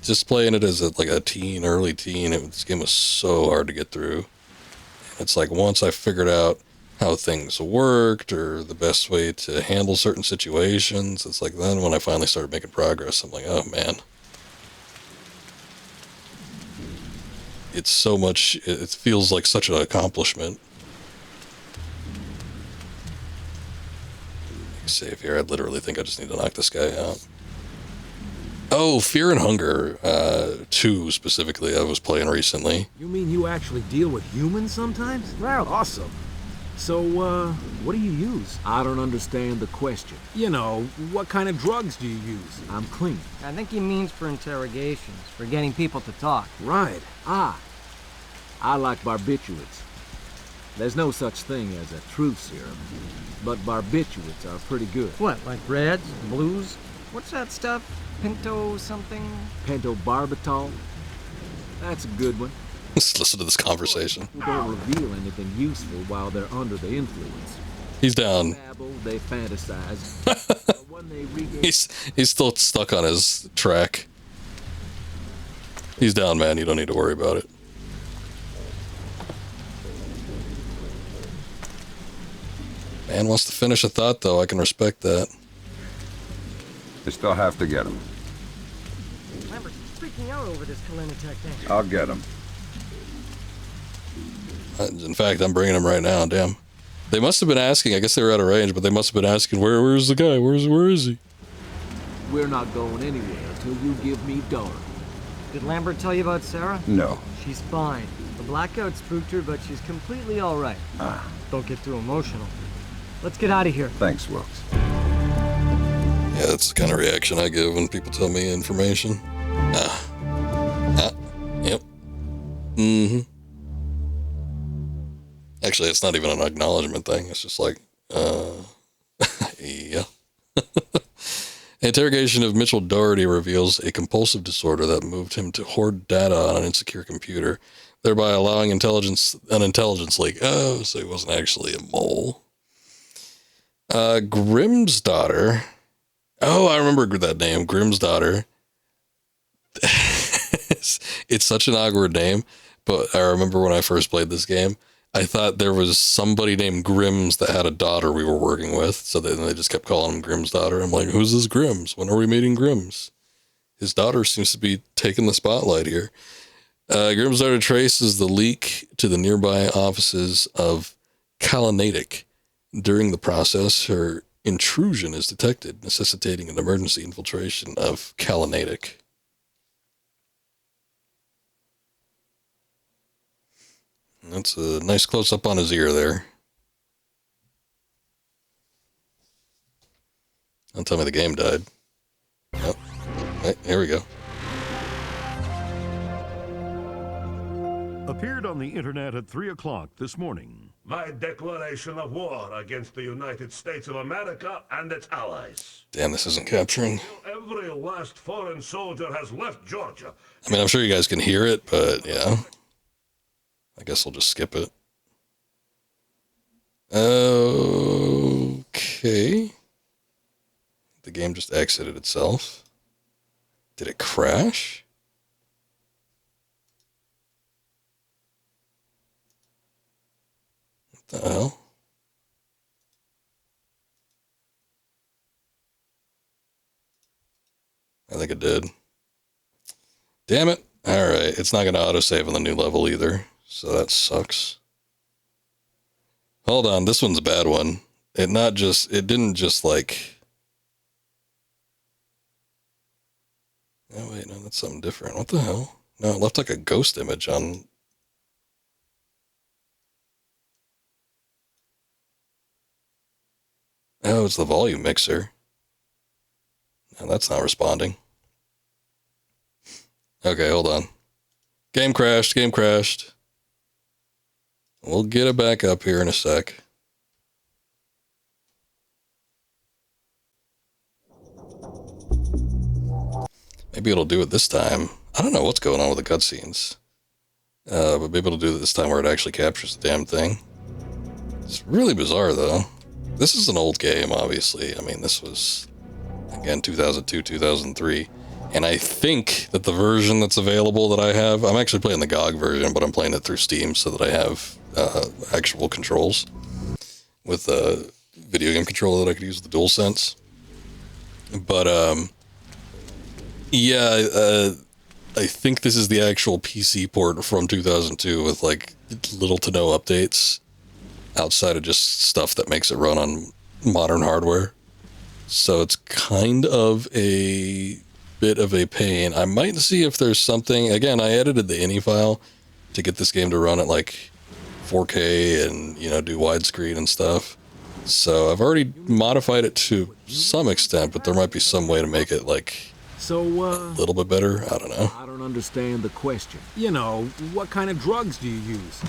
just playing it as a teen, early teen, this game was so hard to get through. It's like once I figured out how things worked or the best way to handle certain situations. It's like then when I finally started making progress, I'm like, oh man. It's so much, it feels like such an accomplishment. Save here. I literally think I just need to knock this guy out. Oh, Fear and Hunger 2 specifically I was playing recently. You mean you actually deal with humans sometimes? Well, awesome. So, what do you use? I don't understand the question. You know, what kind of drugs do you use? I'm clean. I think he means for interrogations, for getting people to talk. Right. I like barbiturates. There's no such thing as a truth serum, but barbiturates are pretty good. What, like reds, blues? What's that stuff? Pinto something? Pentobarbital? That's a good one. Let's listen to this conversation. People don't reveal anything useful while they're under the influence. He's down. They babble, they fantasize. But when they regain... He's still stuck on his track. He's down, man. You don't need to worry about it. Man wants to finish a thought, though. I can respect that. They still have to get him. Lambert's freaking out over this Kalinatech thing. I'll get him. In fact, I'm bringing him right now. Damn. They must have been asking. I guess they were out of range, but they must have been asking, where's the guy? Where is he? We're not going anywhere until you give me Dora. Did Lambert tell you about Sarah? No. She's fine. The blackout spooked her, but she's completely all right. Don't get too emotional. Let's get out of here. Thanks, Wilkes. Yeah, that's the kind of reaction I give when people tell me information. Yep. Mm-hmm. Actually, it's not even an acknowledgement thing. It's just like, yeah. Interrogation of Mitchell Doherty reveals a compulsive disorder that moved him to hoard data on an insecure computer, thereby allowing an intelligence leak. Oh, so he wasn't actually a mole. Grimm's daughter. Oh, I remember that name, Grimm's daughter. It's such an awkward name, but I remember when I first played this game, I thought there was somebody named Grimm's that had a daughter we were working with, so then they just kept calling him Grimm's daughter. I'm like, who's this Grimm's? When are we meeting Grimm's? His daughter seems to be taking the spotlight here. Grimm's daughter traces the leak to the nearby offices of Kalinatic. During the process, her intrusion is detected, necessitating an emergency infiltration of Kalinatic. That's a nice close-up on his ear there. Don't tell me the game died. Oh, right, here we go. Appeared on the internet at 3 o'clock this morning. My declaration of war against the United States of America and its allies. Damn, this isn't capturing. Every last foreign soldier has left Georgia. I mean, I'm sure you guys can hear it, but yeah. I guess we'll just skip it. Okay. The game just exited itself. Did it crash? What the hell? I think it did. Damn it. Alright, it's not going to autosave on the new level either. So that sucks. Hold on, this one's a bad one. It didn't just like... Oh wait, no, that's something different. What the hell? No, it left like a ghost image on... Oh, it's the volume mixer. No, that's not responding. Okay, hold on. Game crashed. We'll get it back up here in a sec. Maybe it'll do it this time. I don't know what's going on with the cutscenes. But maybe it'll do it this time where it actually captures the damn thing. It's really bizarre, though. This is an old game, obviously. I mean, this was, again, 2002, 2003. And I think that the version that's available that I have, I'm actually playing the GOG version, but I'm playing it through Steam so that I have actual controls. with a video game controller that I could use with the DualSense. But yeah, I think this is the actual PC port from 2002 with like little to no updates outside of just stuff that makes it run on modern hardware. So it's kind of a bit of a pain. I might see if there's something. Again, I edited the INI file to get this game to run at like 4K and, you know, do widescreen and stuff. So I've already modified it to some extent, but there might be some way to make it like a little bit better. I don't know. I don't understand the question. You know, what kind of drugs do you use?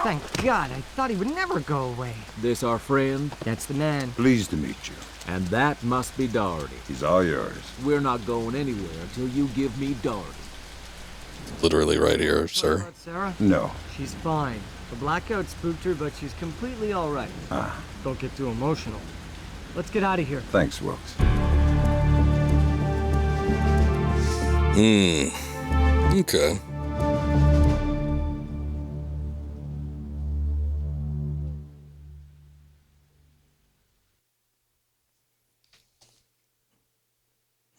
Thank God, I thought he would never go away. This our friend? That's the man. Pleased to meet you. And that must be Doherty. He's all yours. We're not going anywhere until you give me Doherty. Literally right here, sir. About Sarah? No. She's fine. The blackout spooked her, but she's completely all right. Ah. Don't get too emotional. Let's get out of here. Thanks, Wilkes. Okay.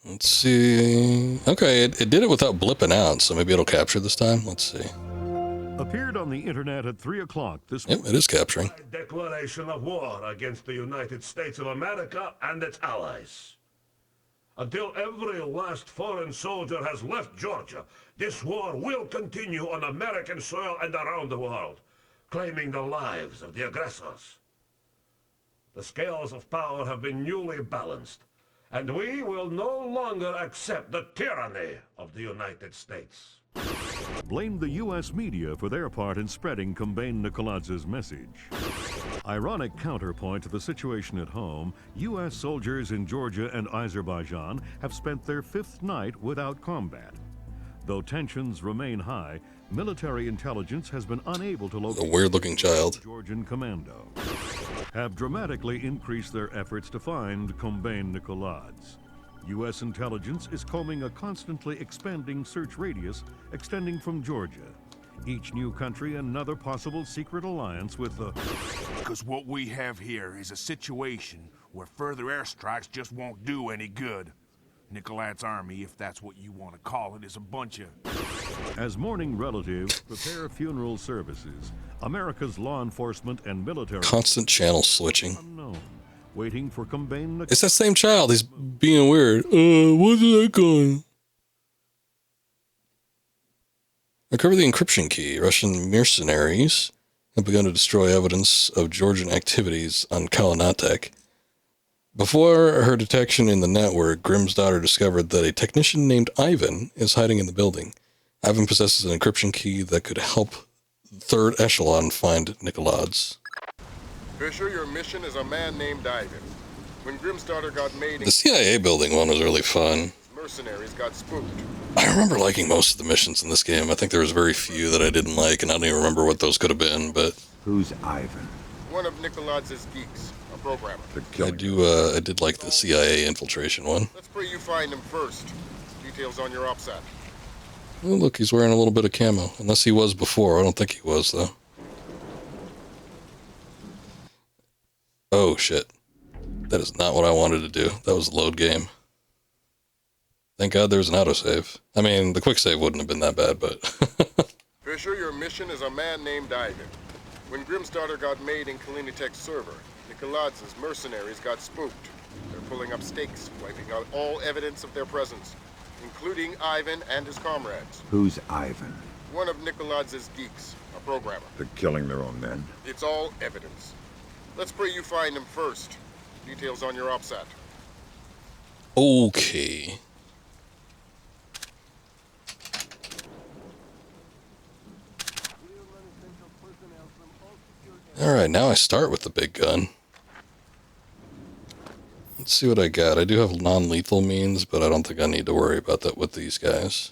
Let's see. Okay, it did it without blipping out, so maybe it'll capture this time. Let's see. Appeared on the internet at 3 o'clock this Yep, it is capturing. Declaration of war against the United States of America and its allies. Until every last foreign soldier has left Georgia, this war will continue on American soil and around the world, claiming the lives of the aggressors. The scales of power have been newly balanced, and we will no longer accept the tyranny of the United States. Blamed the U.S. media for their part in spreading Combane Nicoladz's message. Ironic counterpoint to the situation at home, U.S. soldiers in Georgia and Azerbaijan have spent their 5th night without combat. Though tensions remain high, military intelligence has been unable to locate a weird-looking child. Georgian commando have dramatically increased their efforts to find Combane Nicoladze. U.S. intelligence is combing a constantly expanding search radius extending from Georgia. Each new country another possible secret alliance with the... Because what we have here is a situation where further airstrikes just won't do any good. Nicoladze's army, if that's what you want to call it, is a bunch of... As mourning relatives prepare funeral services, America's law enforcement and military... Constant channel switching. Unknown, waiting for Combane... It's that same child. He's being weird. What's that going? Recover the encryption key. Russian mercenaries have begun to destroy evidence of Georgian activities on Kalanatek. Before her detection in the network, Grimm's daughter discovered that a technician named Ivan is hiding in the building. Ivan possesses an encryption key that could help Third Echelon find Nicoladze. Fisher, your mission is a man named Ivan. When Grimm's daughter got made... The CIA building one was really fun. Mercenaries got spooked. I remember liking most of the missions in this game. I think there was very few that I didn't like, and I don't even remember what those could have been, but... Who's Ivan? One of Nicoladze's geeks, a programmer. I did like the CIA infiltration one. Let's pray you find him first. Details on your OPSAT. Oh, look, he's wearing a little bit of camo. Unless he was before. I don't think he was, though. Oh, shit. That is not what I wanted to do. That was a load game. Thank God there's an autosave. I mean, the quick save wouldn't have been that bad, but... Fisher, your mission is a man named Ivan. When Grimm's daughter got made in Kalinatek's server, Nicoladze's mercenaries got spooked. They're pulling up stakes, wiping out all evidence of their presence, including Ivan and his comrades. Who's Ivan? One of Nicoladze's geeks, a programmer. They're killing their own men. It's all evidence. Let's pray you find him first. Details on your OPSAT. Okay. Alright, now I start with the big gun. Let's see what I got. I do have non-lethal means, but I don't think I need to worry about that with these guys.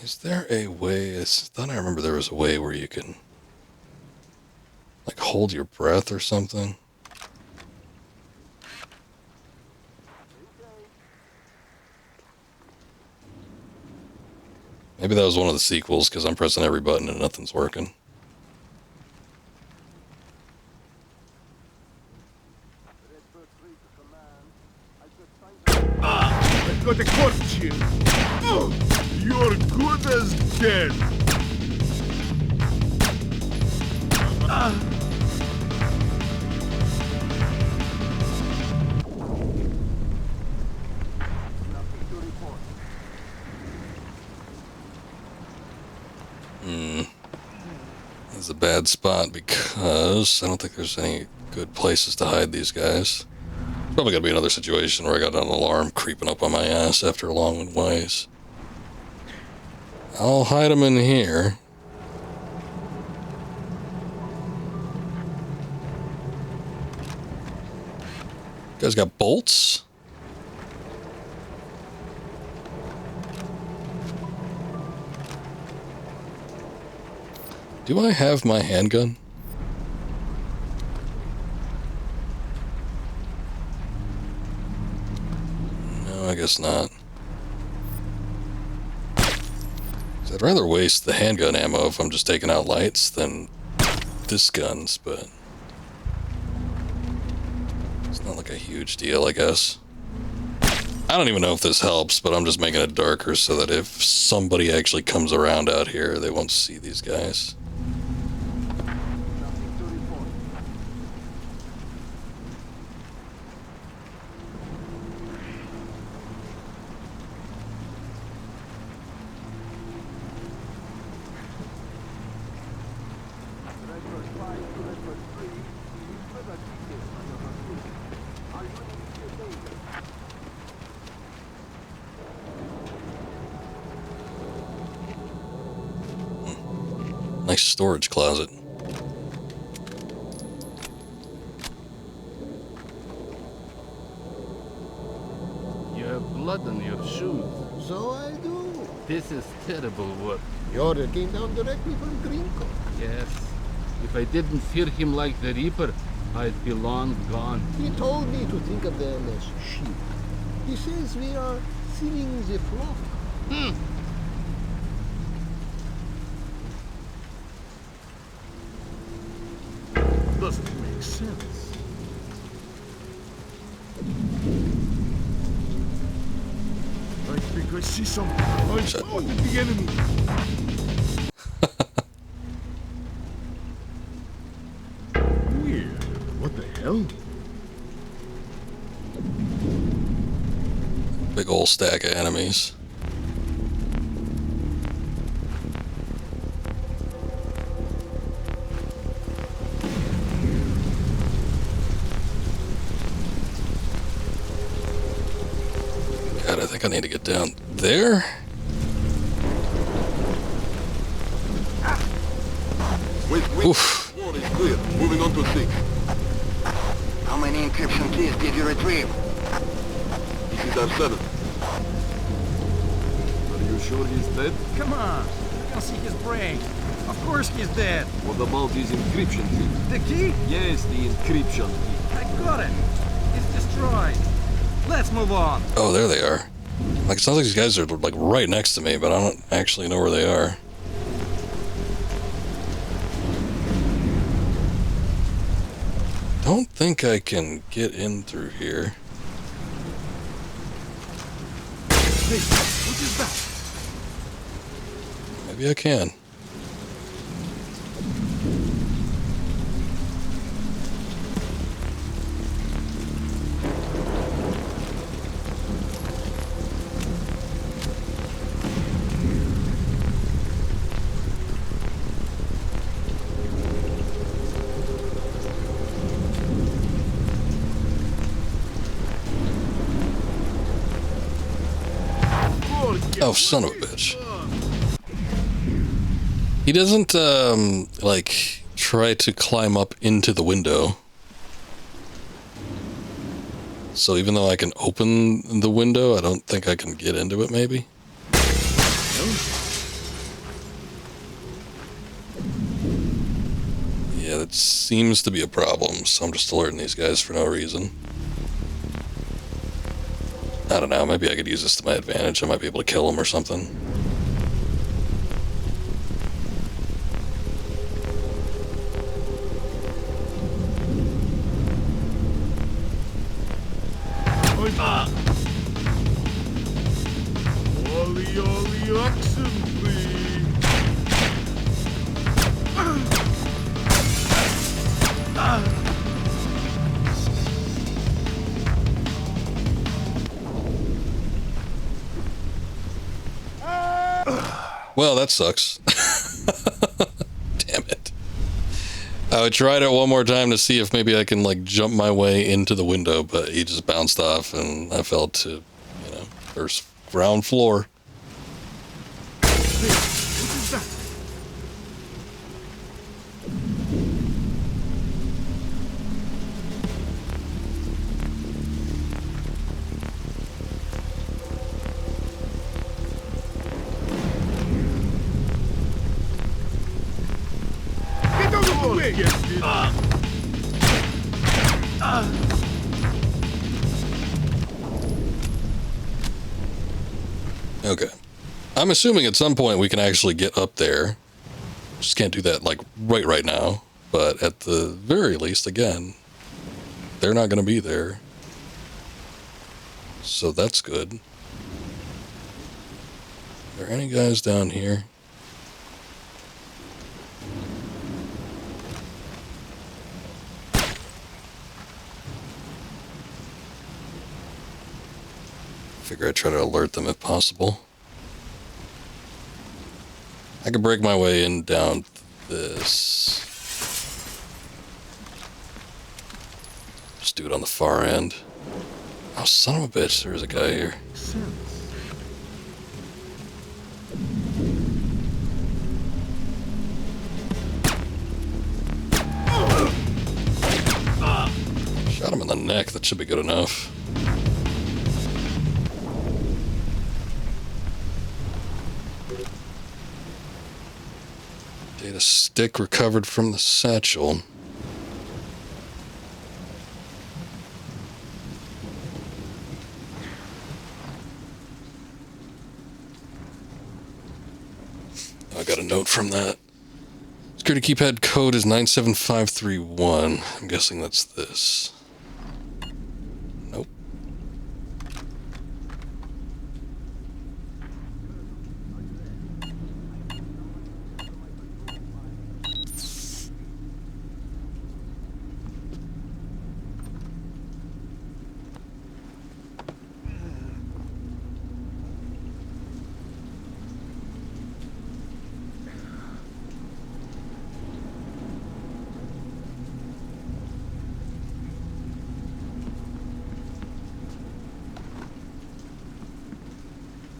Is there a way? I thought I remember there was a way where you can, like, hold your breath or something. Maybe that was one of the sequels, because I'm pressing every button and nothing's working. I've got a question. You're good as dead. This is a bad spot because I don't think there's any good places to hide these guys. Probably gonna be another situation where I got an alarm creeping up on my ass after a long ways. I'll hide them in here. You guys got bolts? Do I have my handgun? No, I guess not. So I'd rather waste the handgun ammo if I'm just taking out lights than disc guns, but it's not like a huge deal, I guess. I don't even know if this helps, but I'm just making it darker so that if somebody actually comes around out here, they won't see these guys. Nice storage closet. You have blood on your shoes. So I do. This is terrible work. The order came down directly from Gringo. Yes. If I didn't fear him like the Reaper, I'd be long gone. He told me to think of them as sheep. He says we are thinning the flock. Doesn't make sense. I think I see something. I spotted the enemy. Weird. What the hell? Big old stack of enemies. God, I think I need to get down there. Wait. Oof. Wall is clear. Moving on to 6. How many encryption keys did you retrieve? This is our 7th. Are you sure he's dead? Come on, you can see his brain. Of course he's dead. What about his encryption key? The key? Yes, the encryption key. I got it. It's destroyed. Let's move on. Oh, there they are. Like, it sounds like these guys are like right next to me, but I don't actually know where they are. Don't think I can get in through here. Hey, what is that? Maybe I can. Oh, son of a bitch. He doesn't, like, try to climb up into the window. So even though I can open the window, I don't think I can get into it, maybe? Yeah, that seems to be a problem, so I'm just alerting these guys for no reason. I don't know, maybe I could use this to my advantage. I might be able to kill him or something. Ollie oxen, please. Well, that sucks. Damn it. I tried it one more time to see if maybe I can, like, jump my way into the window, but he just bounced off, and I fell to, you know, first ground floor. Okay. I'm assuming at some point we can actually get up there. Just can't do that, like, right now. But at the very least, again, they're not going to be there. So that's good. Are there any guys down here? Figure I'd try to alert them if possible. I could break my way in down this. Just do it on the far end. Oh, son of a bitch, there's a guy here. Shot him in the neck, that should be good enough. Data stick recovered from the satchel. I got a note from that. Security keypad code is 97531. I'm guessing that's this. Nope.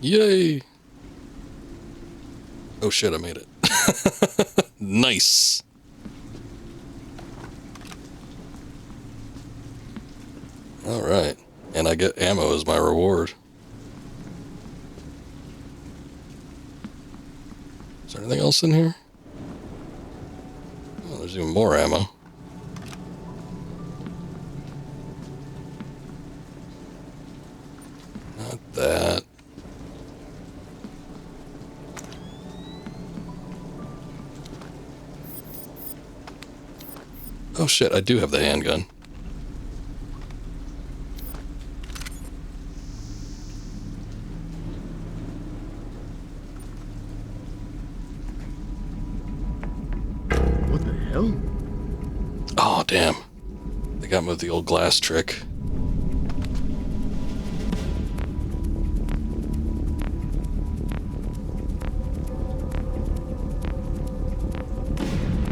Yay! Oh shit, I made it. Nice! Alright. And I get ammo as my reward. Is there anything else in here? Oh, there's even more ammo. Not that. Oh shit, I do have the handgun. What the hell? Oh, damn. They got me with the old glass trick.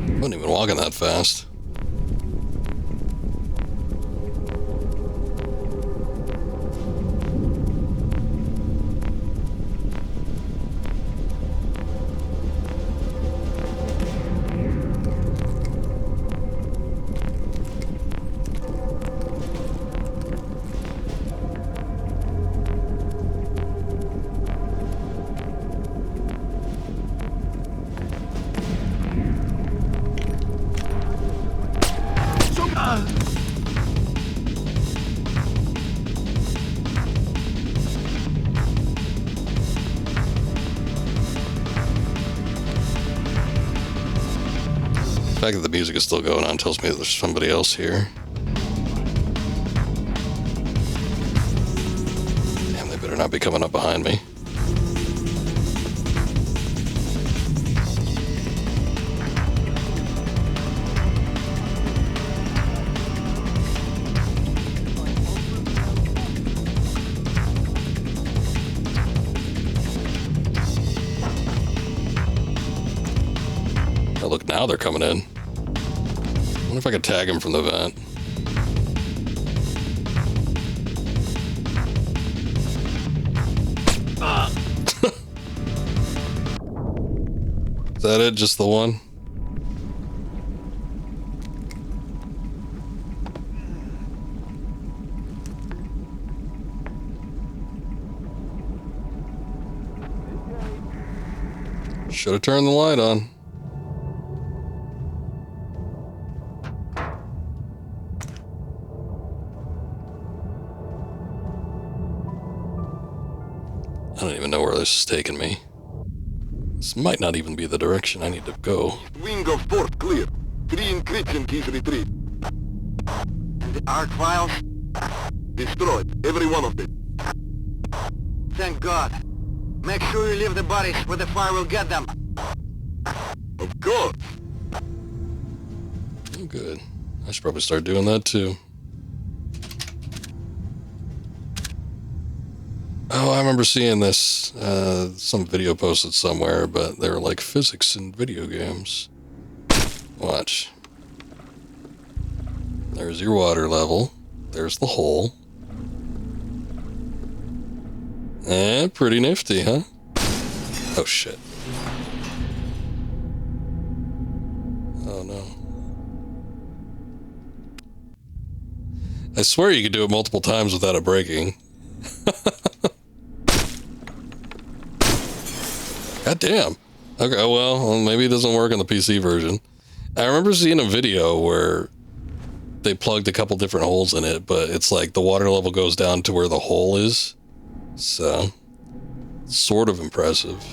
Wasn't even walking that fast. The fact that the music is still going on tells me that there's somebody else here. Damn, they better not be coming up behind me. look, now they're coming in. I wonder if I could tag him from the vent. Is that it? Just the one? Should have turned the light on. I don't even know where this is taking me. This might not even be the direction I need to go. Wing of port clear. 3 encryption keys retreat. And the ARC files? Destroyed, every one of them. Thank God. Make sure you leave the bodies where the fire will get them. Of course. Oh, good. I should probably start doing that too. Oh, I remember seeing this, some video posted somewhere, but they were like physics in video games. Watch. There's your water level. There's the hole. Pretty nifty, huh? Oh, shit. Oh, no. I swear you could do it multiple times without it breaking. God damn. Okay, well, maybe it doesn't work on the PC version. I remember seeing a video where they plugged a couple different holes in it, but it's like the water level goes down to where the hole is. So, sort of impressive.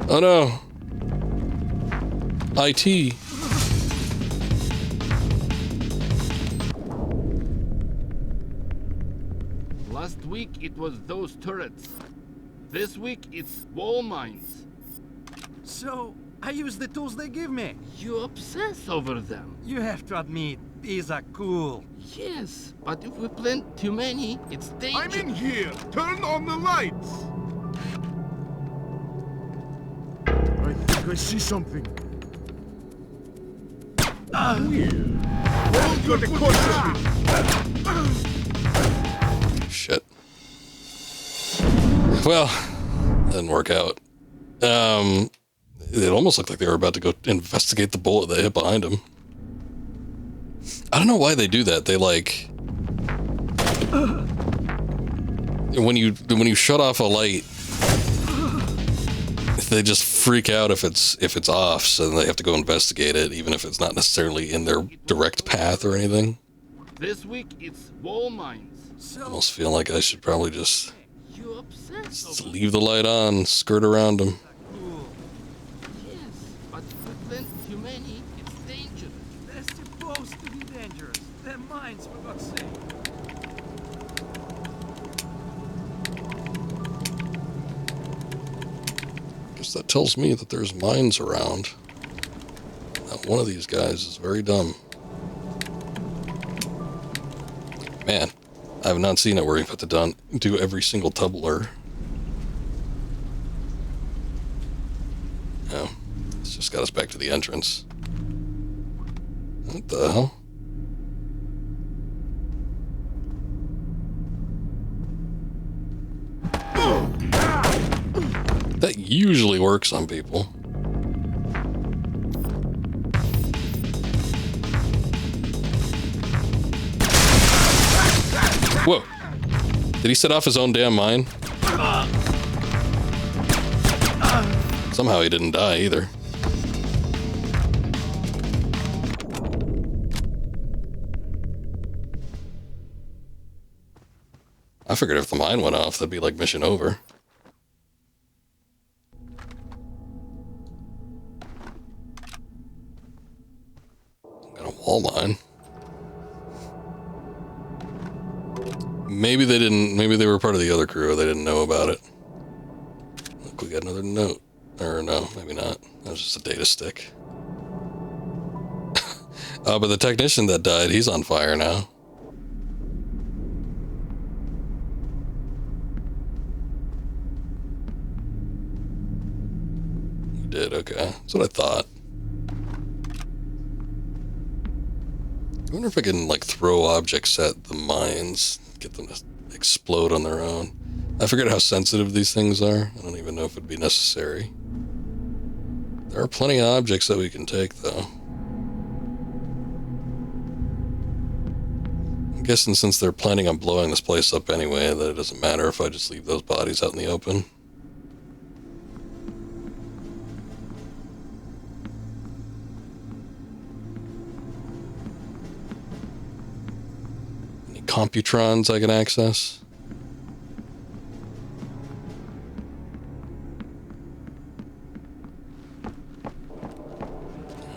Oh no. IT. Last week it was those turrets. This week it's wall mines. So, I use the tools they give me. You obsess over them. You have to admit, these are cool. Yes, but if we plant too many, it's dangerous. I'm in here! Turn on the lights! I think I see something. Weird. Hold your caution! Shit. Well, that didn't work out. It almost looked like they were about to go investigate the bullet that hit behind him. I don't know why they do that. They like when you shut off a light, they just freak out if it's off, so they have to go investigate it, even if it's not necessarily in their direct path or anything. This week it's wall mines. I almost feel like I should probably just leave the light on, skirt around them. Yes, but if we plant too many, it's dangerous. They're supposed to be dangerous. They're mines, for God's sake. Guess that tells me that there's mines around. Now, one of these guys is very dumb. Man, I have not seen it where you have to do every single tumbler. No, it's just got us back to the entrance. What the hell? That usually works on people. Whoa. Did he set off his own damn mine? Somehow he didn't die either. I figured if the mine went off, that'd be like mission over. Got a wall mine. Maybe they didn't, maybe they were part of the other crew, they didn't know about it. Look, we got another note. Or no, maybe not. That was just a data stick. But the technician that died, he's on fire now. did, okay. That's what I thought. I wonder if I can, like, throw objects at the mines, get them to explode on their own. I forget how sensitive these things are. I don't even know if it'd be necessary. There are plenty of objects that we can take, though. I'm guessing since they're planning on blowing this place up anyway, that it doesn't matter if I just leave those bodies out in the open. Any computrons I can access?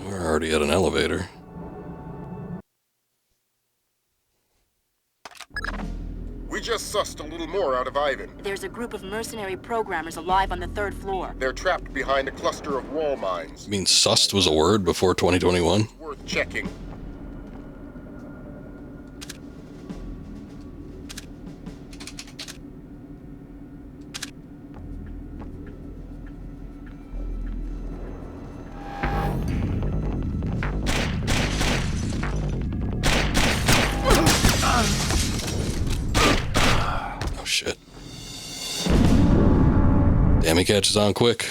We're already at an elevator. We just sussed a little more out of Ivan. There's a group of mercenary programmers alive on the 3rd floor. They're trapped behind a cluster of wall mines. You mean sussed was a word before 2021? It's worth checking. Shit. Damn, he catches on quick.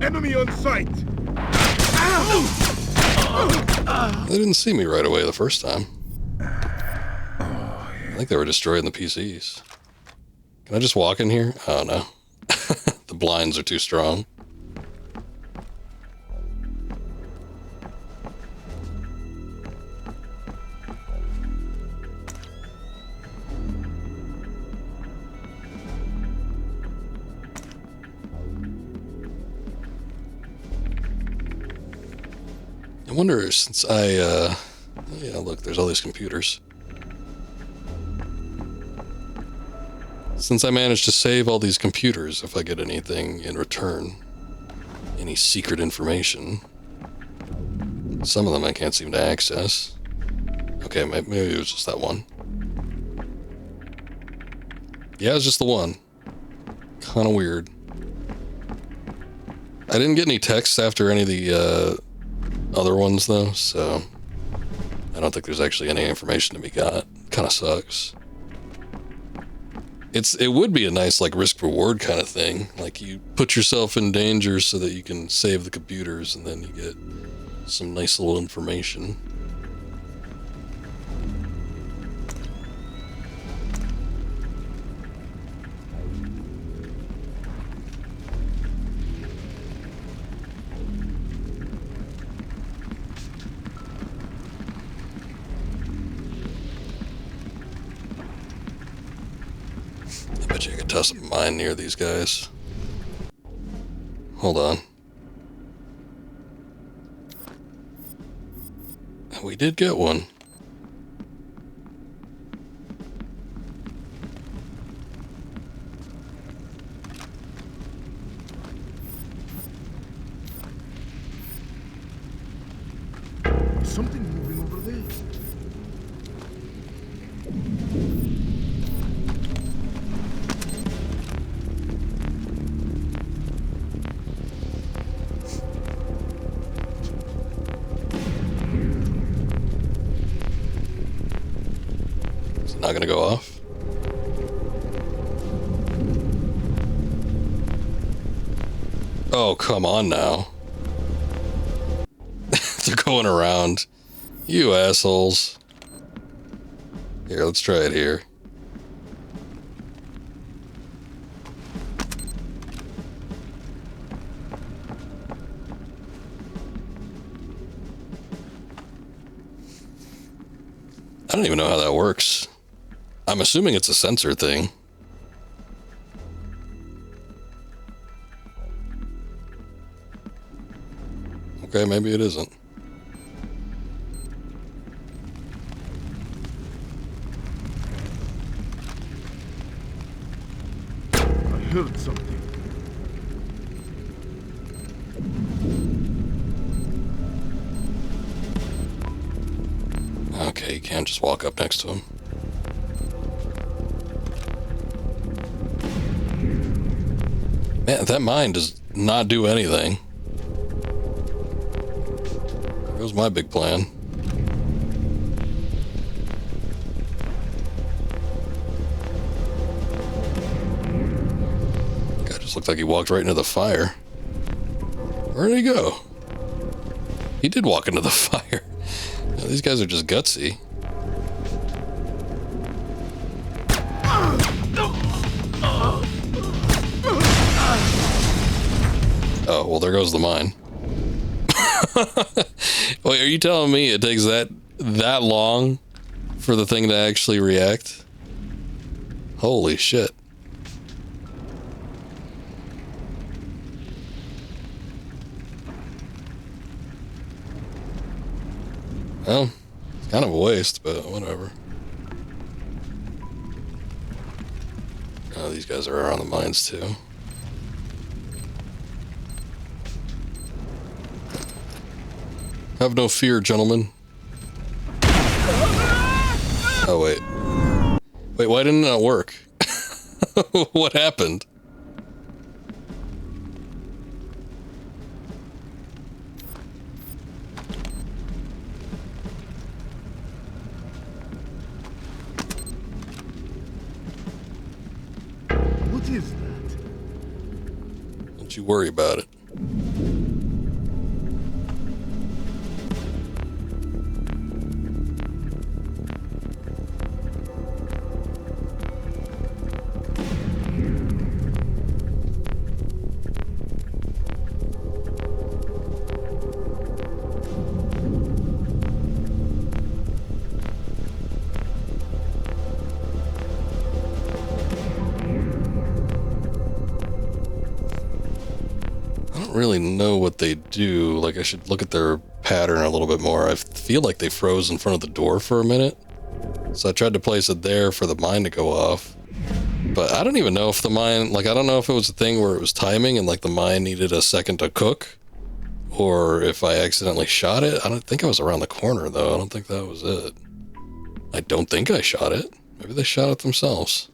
Enemy on sight! They didn't see me right away the first time. I think they were destroying the PCs. Can I just walk in here? Oh no. The blinds are too strong. I wonder, since yeah, look, there's all these computers. Since I managed to save all these computers, if I get anything in return, any secret information. Some of them I can't seem to access. Okay, maybe it was just that one. Yeah, it was just the one. Kind of weird. I didn't get any texts after any of the other ones though, so I don't think there's actually any information to be got. Kind of sucks. It would be a nice like risk reward kind of thing. Like you put yourself in danger so that you can save the computers, and then you get some nice little information. I bet you could toss a mine near these guys. Hold on. We did get one. Something moving over there. Not gonna go off. Oh, come on now. They're going around. You assholes. Here, let's try it here. I don't even know how that works. I'm assuming it's a sensor thing. Okay, maybe it isn't. I heard something. Okay, you can't just walk up next to him. Man, that mine does not do anything. That was my big plan. Guy just looked like he walked right into the fire. Where did he go? He did walk into the fire. Yeah, these guys are just gutsy. Oh, well, there goes the mine. Wait, are you telling me it takes that long for the thing to actually react? Holy shit. Well, it's kind of a waste, but whatever. Oh, these guys are around the mines too. Have no fear, gentlemen. Oh, wait. Wait, why didn't that work? What happened? What is that? Don't you worry about it. Really know what they do. Like, I should look at their pattern a little bit more. I feel like they froze in front of the door for a minute, so I tried to place it there for the mine to go off, but I don't even know if the mine, like, I don't know if it was a thing where it was timing and like the mine needed a second to cook, or if I accidentally shot it. I don't think I was around the corner though. I don't think that was it. I don't think I shot it. Maybe they shot it themselves.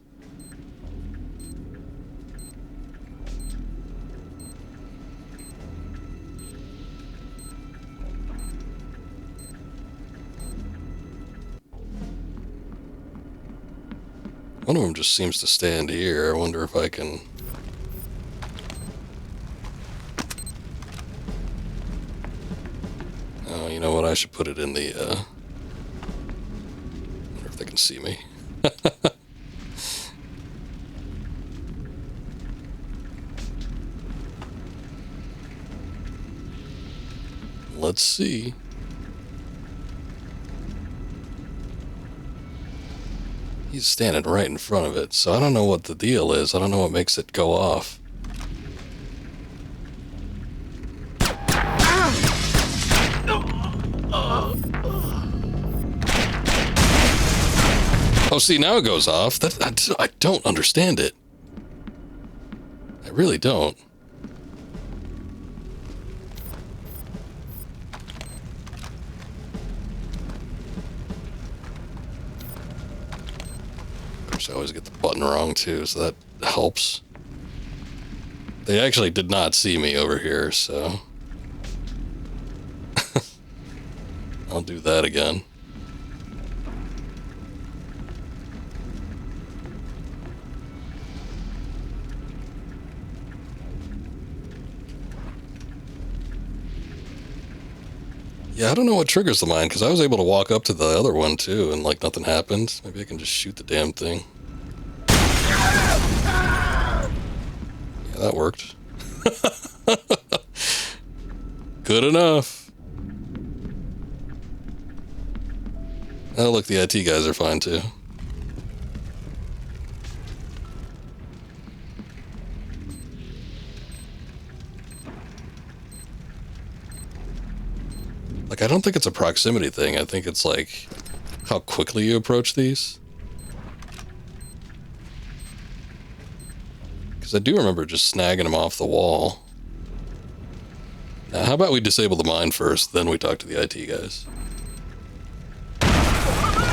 One of them just seems to stand here. I wonder if I can... Oh, you know what? I should put it in the, I wonder if they can see me. Let's see. He's standing right in front of it, so I don't know what the deal is. I don't know what makes it go off. Oh, see, now it goes off. I don't understand it. I really don't. I always get the button wrong too, so that helps. They actually did not see me over here, so I'll do that again. Yeah, I don't know what triggers the mine, because I was able to walk up to the other one too, and like nothing happened. Maybe I can just shoot the damn thing. Yeah, that worked. Good enough. Oh, look, the IT guys are fine too. Like, I don't think it's a proximity thing. I think it's like how quickly you approach these. Because I do remember just snagging them off the wall. Now, how about we disable the mine first, then we talk to the IT guys.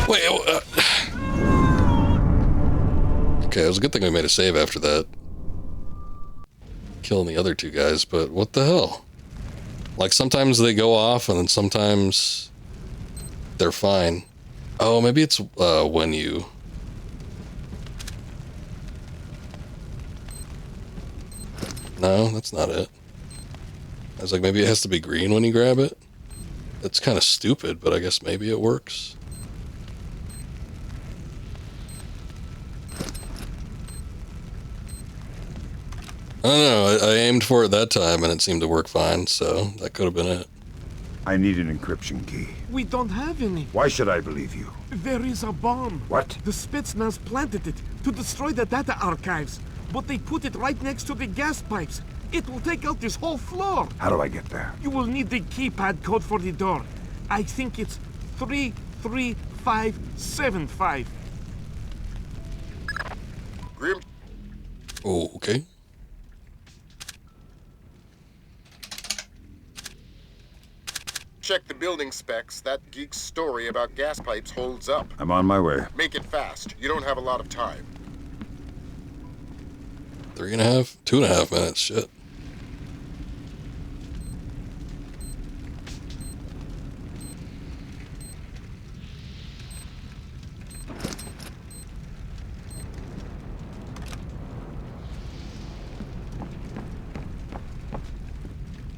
Wait, okay, it was a good thing we made a save after that. killing the other two guys, but what the hell? Like, sometimes they go off, and then sometimes they're fine. Oh, maybe it's when you... No, that's not it. I was like, maybe it has to be green when you grab it. That's kind of stupid, but I guess maybe it works. I don't know, I aimed for it that time and it seemed to work fine, so that could have been it. I need an encryption key. We don't have any. Why should I believe you? There is a bomb. What? The Spetsnaz planted it to destroy the data archives, but they put it right next to the gas pipes. It will take out this whole floor. How do I get there? You will need the keypad code for the door. I think it's 33575. Grim. Oh, okay. Check the building specs. That geek's story about gas pipes holds up. I'm on my way. Make it fast. You don't have a lot of time. 3.5, 2.5 minutes, shit.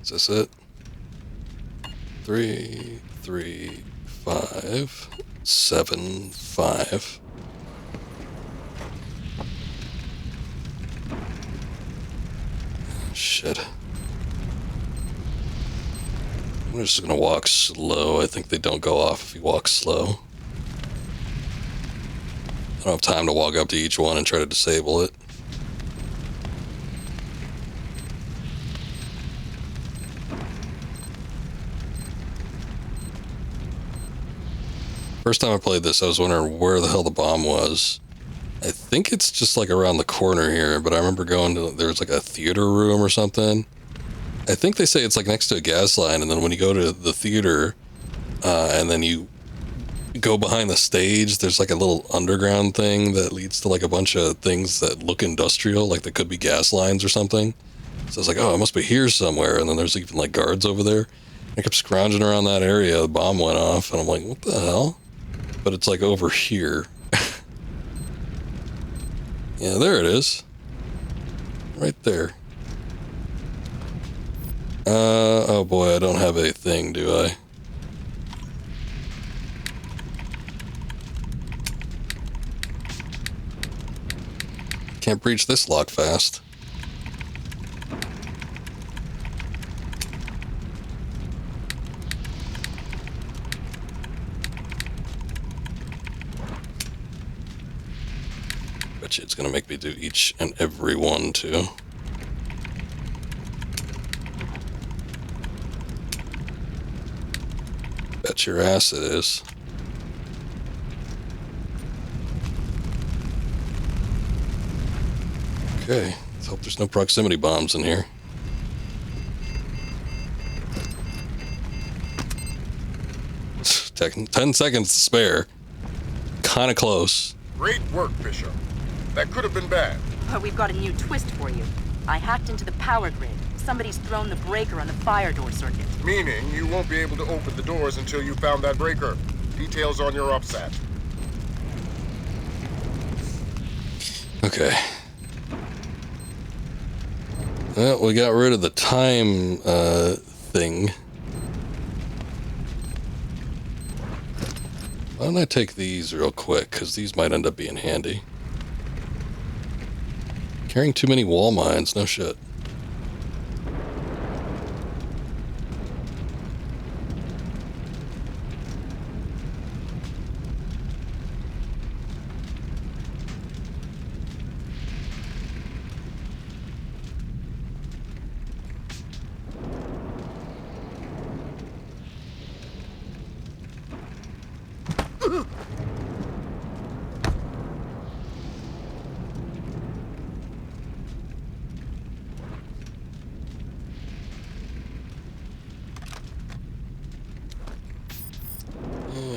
Is this it? 3, 3, 5, 7, 5. Shit. I'm just gonna walk slow. I think they don't go off if you walk slow. I don't have time to walk up to each one and try to disable it. First time I played this, I was wondering where the hell the bomb was. I think it's just like around the corner here, but I remember going to, there was like a theater room or something. I think they say it's like next to a gas line, and then when you go to the theater, and then you go behind the stage, there's like a little underground thing that leads to like a bunch of things that look industrial, like there could be gas lines or something. So I was like, oh, it must be here somewhere, and then there's even like guards over there. I kept scrounging around that area, the bomb went off, and I'm like, what the hell? But it's like over here. Yeah, there it is. Right there. Oh boy, I don't have a thing, do I? Can't breach this lock fast. Bet you it's gonna make me do each and every one too. Bet your ass it is. Okay, let's hope there's no proximity bombs in here. Ten seconds to spare. Kinda close. Great work, Bishop. That could have been bad. But we've got a new twist for you. I hacked into the power grid. Somebody's thrown the breaker on the fire door circuit. Meaning you won't be able to open the doors until you found that breaker. Details on your upsat. Okay. Well, we got rid of the time thing. Why don't I take these real quick, because these might end up being handy. Carrying too many wall mines, no shit.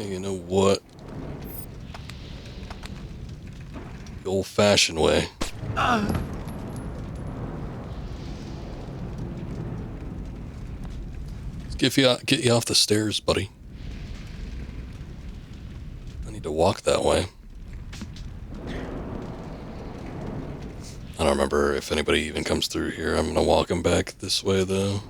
You know what? The old-fashioned way. get you off the stairs, buddy. I need to walk that way. I don't remember if anybody even comes through here. I'm gonna walk him back this way, though.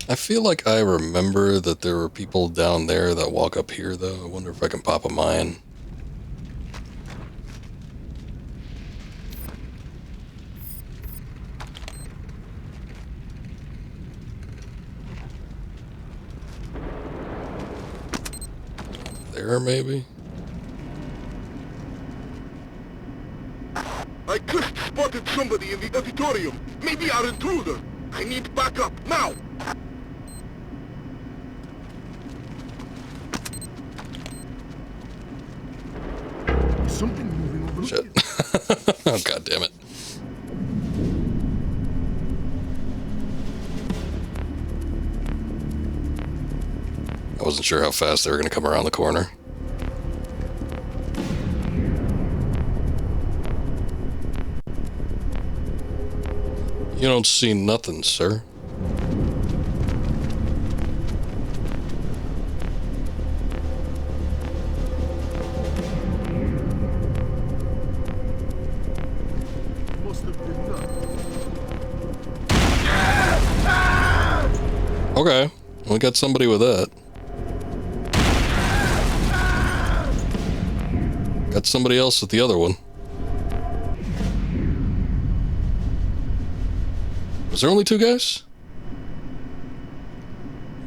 I feel like I remember that there were people down there that walk up here, though. I wonder if I can pop a mine. There, maybe? I just spotted somebody in the auditorium. Maybe our intruder. I need backup now. Something moving over Shit. Oh, god damn it. I wasn't sure how fast they were going to come around the corner. You don't see nothing, sir. Okay, we got somebody with that. Got somebody else with the other one. Was there only 2 guys?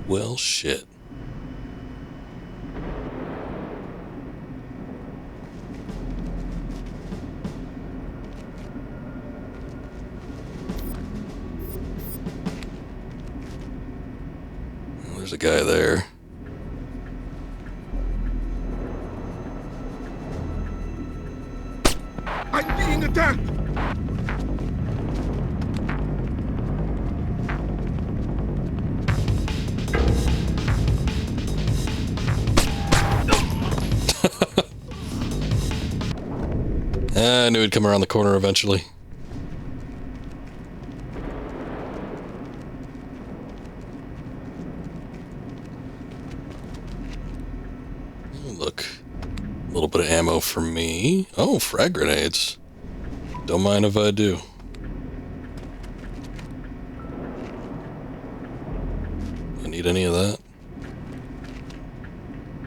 Well, shit. Well, there's a guy there. I'm being attacked. I knew he'd come around the corner eventually. Oh, look. A little bit of ammo for me. Oh, frag grenades. Don't mind if I do. I need any of that.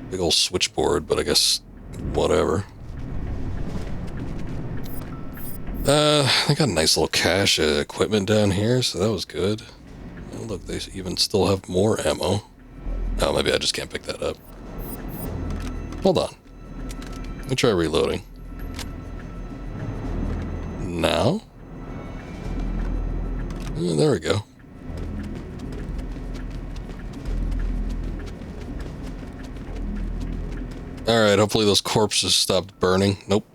Big old switchboard, but I guess whatever. I got a nice little cache of equipment down here, so that was good. Oh, look, they even still have more ammo. Oh, maybe I just can't pick that up. Hold on. Let me try reloading. Now? Oh, there we go. Alright, hopefully those corpses stopped burning. Nope.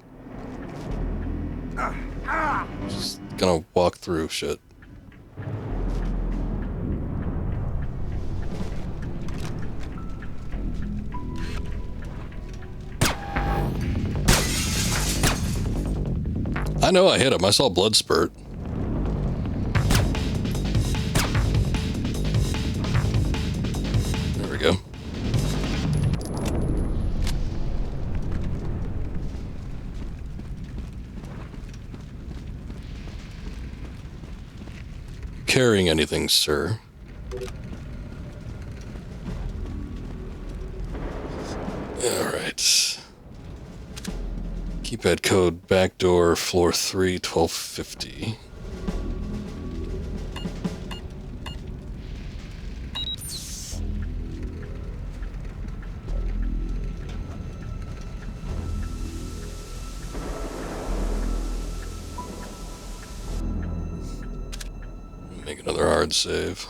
Just gonna walk through shit. I know I hit him. I saw blood spurt. There we go. Carrying anything, sir? Alright. Keypad code backdoor floor 3 1250. Make another hard save.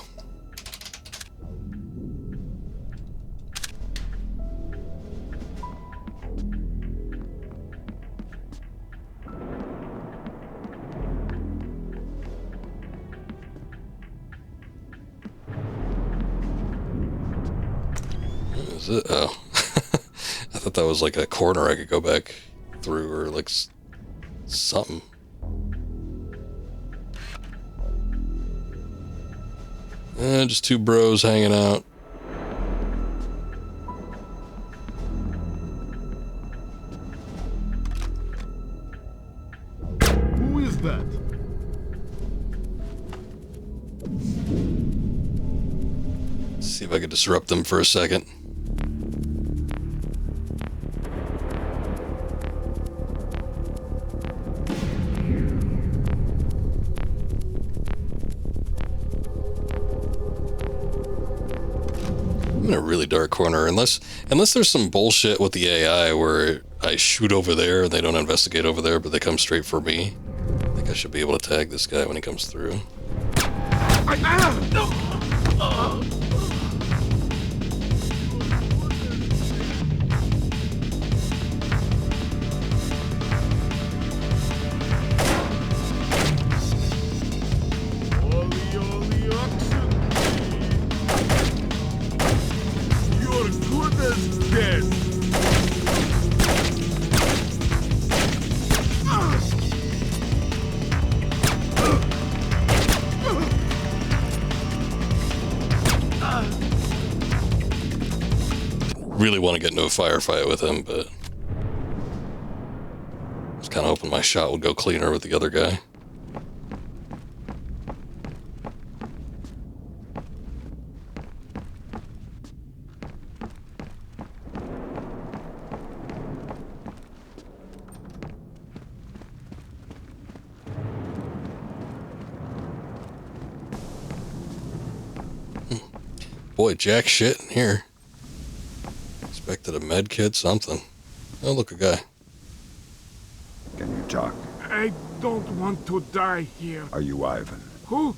Is it? Oh. I thought that was like a corner I could go back through or like something. Just two bros hanging out. Who is that? See if I could disrupt them for a second. I'm in a really dark corner, unless there's some bullshit with the AI where I shoot over there and they don't investigate over there, but they come straight for me. I think I should be able to tag this guy when he comes through. Really want to get into a firefight with him, but I was kind of hoping my shot would go cleaner with the other guy. Boy, jack shit in here. Expected a med kit, something. Oh, look, a guy. Can you talk? I don't want to die here. Are you Ivan? Who?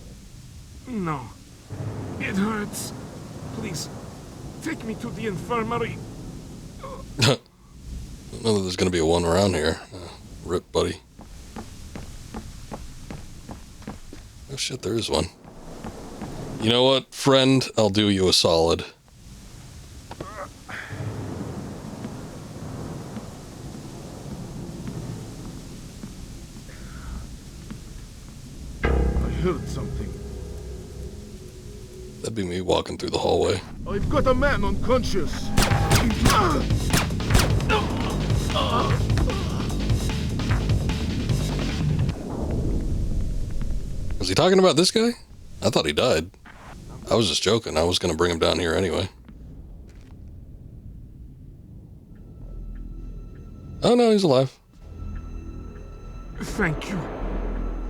No. It hurts. Please, take me to the infirmary. I don't know that there's going to be a one around here. Rip, buddy. Oh shit, there is one. You know what, friend? I'll do you a solid. I heard something. That'd be me walking through the hallway. I've got a man unconscious. Was he talking about this guy? I thought he died. I was just joking. I was going to bring him down here anyway. Oh no, he's alive. Thank you.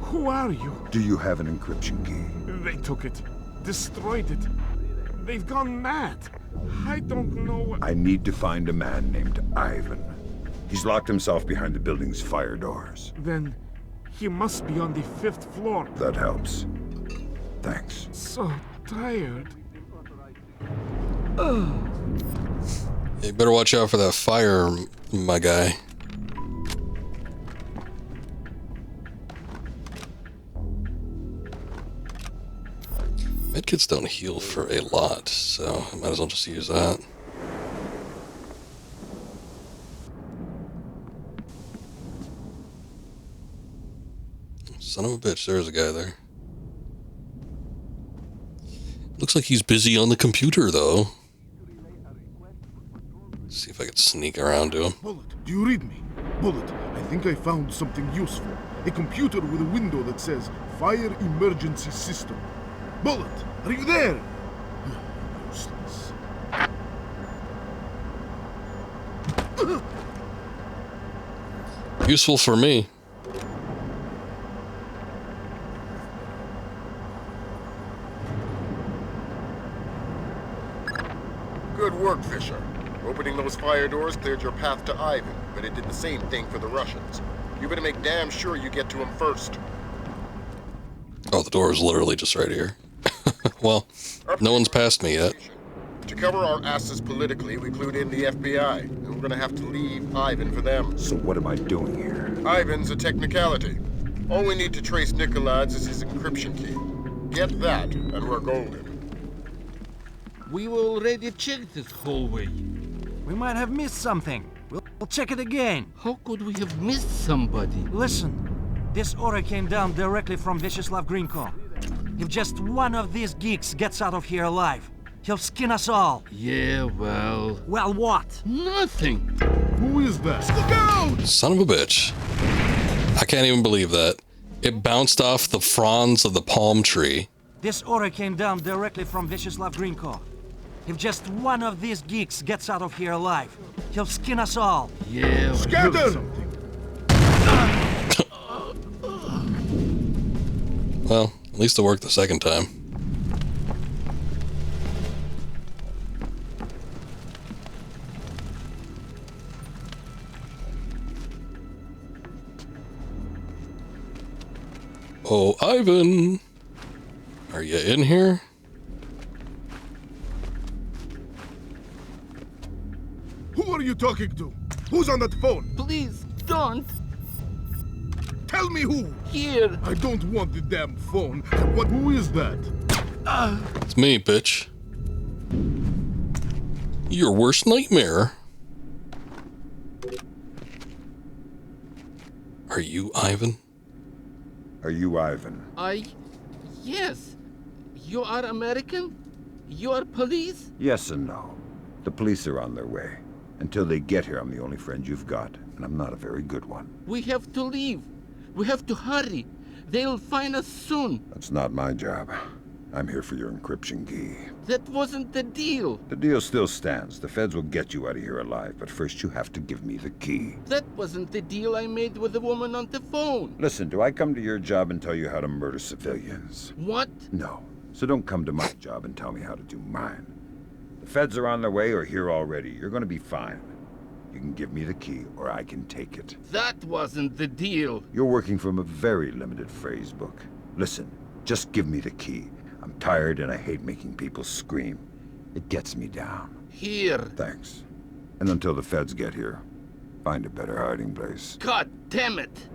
Who are you? Do you have an encryption key? They took it. Destroyed it. They've gone mad. I don't know what... I need to find a man named Ivan. He's locked himself behind the building's fire doors. Then he must be on the 5th floor. That helps. Thanks. So tired. You better watch out for that fire, my guy. Medkits don't heal for a lot, so I might as well just use that. Son of a bitch, there's a guy there. Looks like he's busy on the computer, though. Let's see if I can sneak around to him. Bullet, do you read me? Bullet, I think I found something useful. A computer with a window that says Fire Emergency System. Bullet, are you there? Useless. Useful for me. Good work, Fisher. Opening those fire doors cleared your path to Ivan, but it did the same thing for the Russians. You better make damn sure you get to him first. Oh, the door is literally just right here. Well, no one's passed me yet. To cover our asses politically, we clued in the FBI, and we're gonna have to leave Ivan for them. So what am I doing here? Ivan's a technicality. All we need to trace Nikolai's is his encryption key. Get that, and we're golden. We already checked this hallway. We might have missed something. We'll check it again. How could we have missed somebody? Listen, this order came down directly from Vyacheslav Grinko. If just one of these geeks gets out of here alive, he'll skin us all. Yeah, well... Well, what? Nothing. Who is that? Look out! Son of a bitch. I can't even believe that. It bounced off the fronds of the palm tree. This order came down directly from Vyacheslav Grinko. If just one of these geeks gets out of here alive, he'll skin us all. Yeah, Scatter! Well, at least it worked the second time. Oh, Ivan! Are you in here? Who are you talking to? Who's on that phone? Please, don't. Tell me who. Here. I don't want the damn phone. What? Who is that? It's me, bitch. Your worst nightmare. Are you Ivan? Are you Ivan? Yes. You are American? You are police? Yes and no. The police are on their way. Until they get here, I'm the only friend you've got, and I'm not a very good one. We have to leave. We have to hurry. They'll find us soon. That's not my job. I'm here for your encryption key. That wasn't the deal. The deal still stands. The feds will get you out of here alive, but first you have to give me the key. That wasn't the deal I made with the woman on the phone. Listen, do I come to your job and tell you how to murder civilians? What? No. So don't come to my job and tell me how to do mine. The feds are on their way or here already. You're gonna be fine. You can give me the key, or I can take it. That wasn't the deal. You're working from a very limited phrase book. Listen, just give me the key. I'm tired and I hate making people scream. It gets me down. Here. Thanks. And until the feds get here, find a better hiding place. God damn it!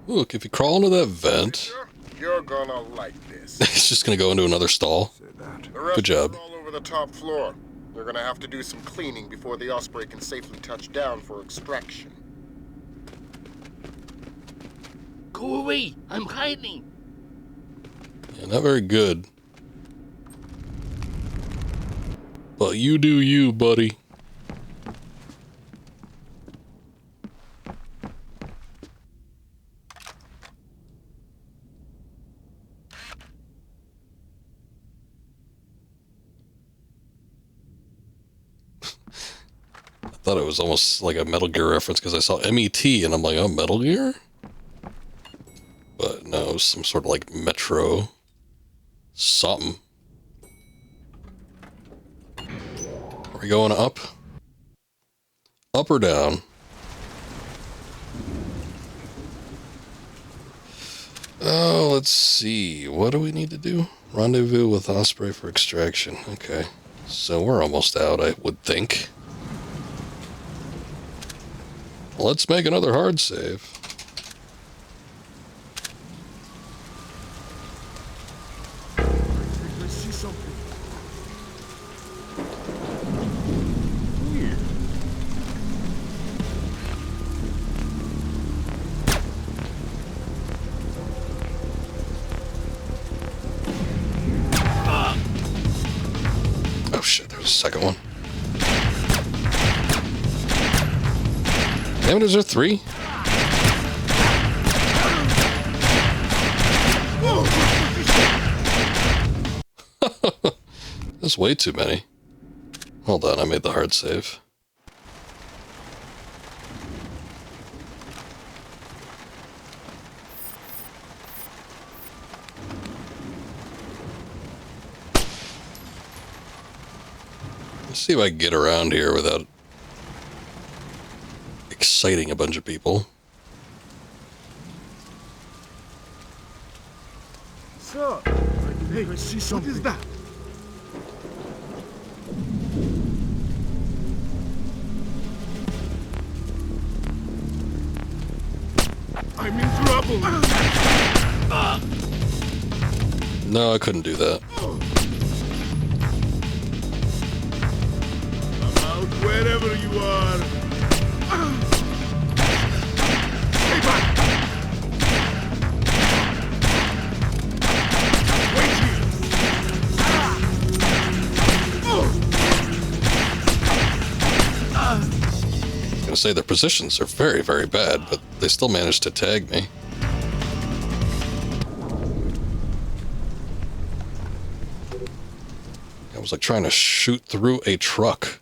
Look, if you crawl into that vent... You're gonna like this. It's just gonna go into another stall. Good job. All over the top floor. They're gonna have to do some cleaning before the Osprey can safely touch down for extraction. Go away! I'm hiding! Yeah, not very good. But you do you, buddy. I thought it was almost like a Metal Gear reference because I saw MET and I'm like, oh, Metal Gear? But no, it was some sort of like Metro something. Are we going up? Up or down? Oh, let's see. What do we need to do? Rendezvous with Osprey for extraction. Okay. So we're almost out, I would think. Let's make another hard save. I see something. Weird. Oh shit, there was a second one. Damn it, is there three? That's way too many. Hold on, I made the hard save. Let's see if I can get around here without exciting a bunch of people. Sir, hey, I see something. What is that? I'm in trouble. No, I couldn't do that. Wherever you are. Stay back! Wait here! I was gonna say their positions are very, very bad, but they still managed to tag me. I was like trying to shoot through a truck.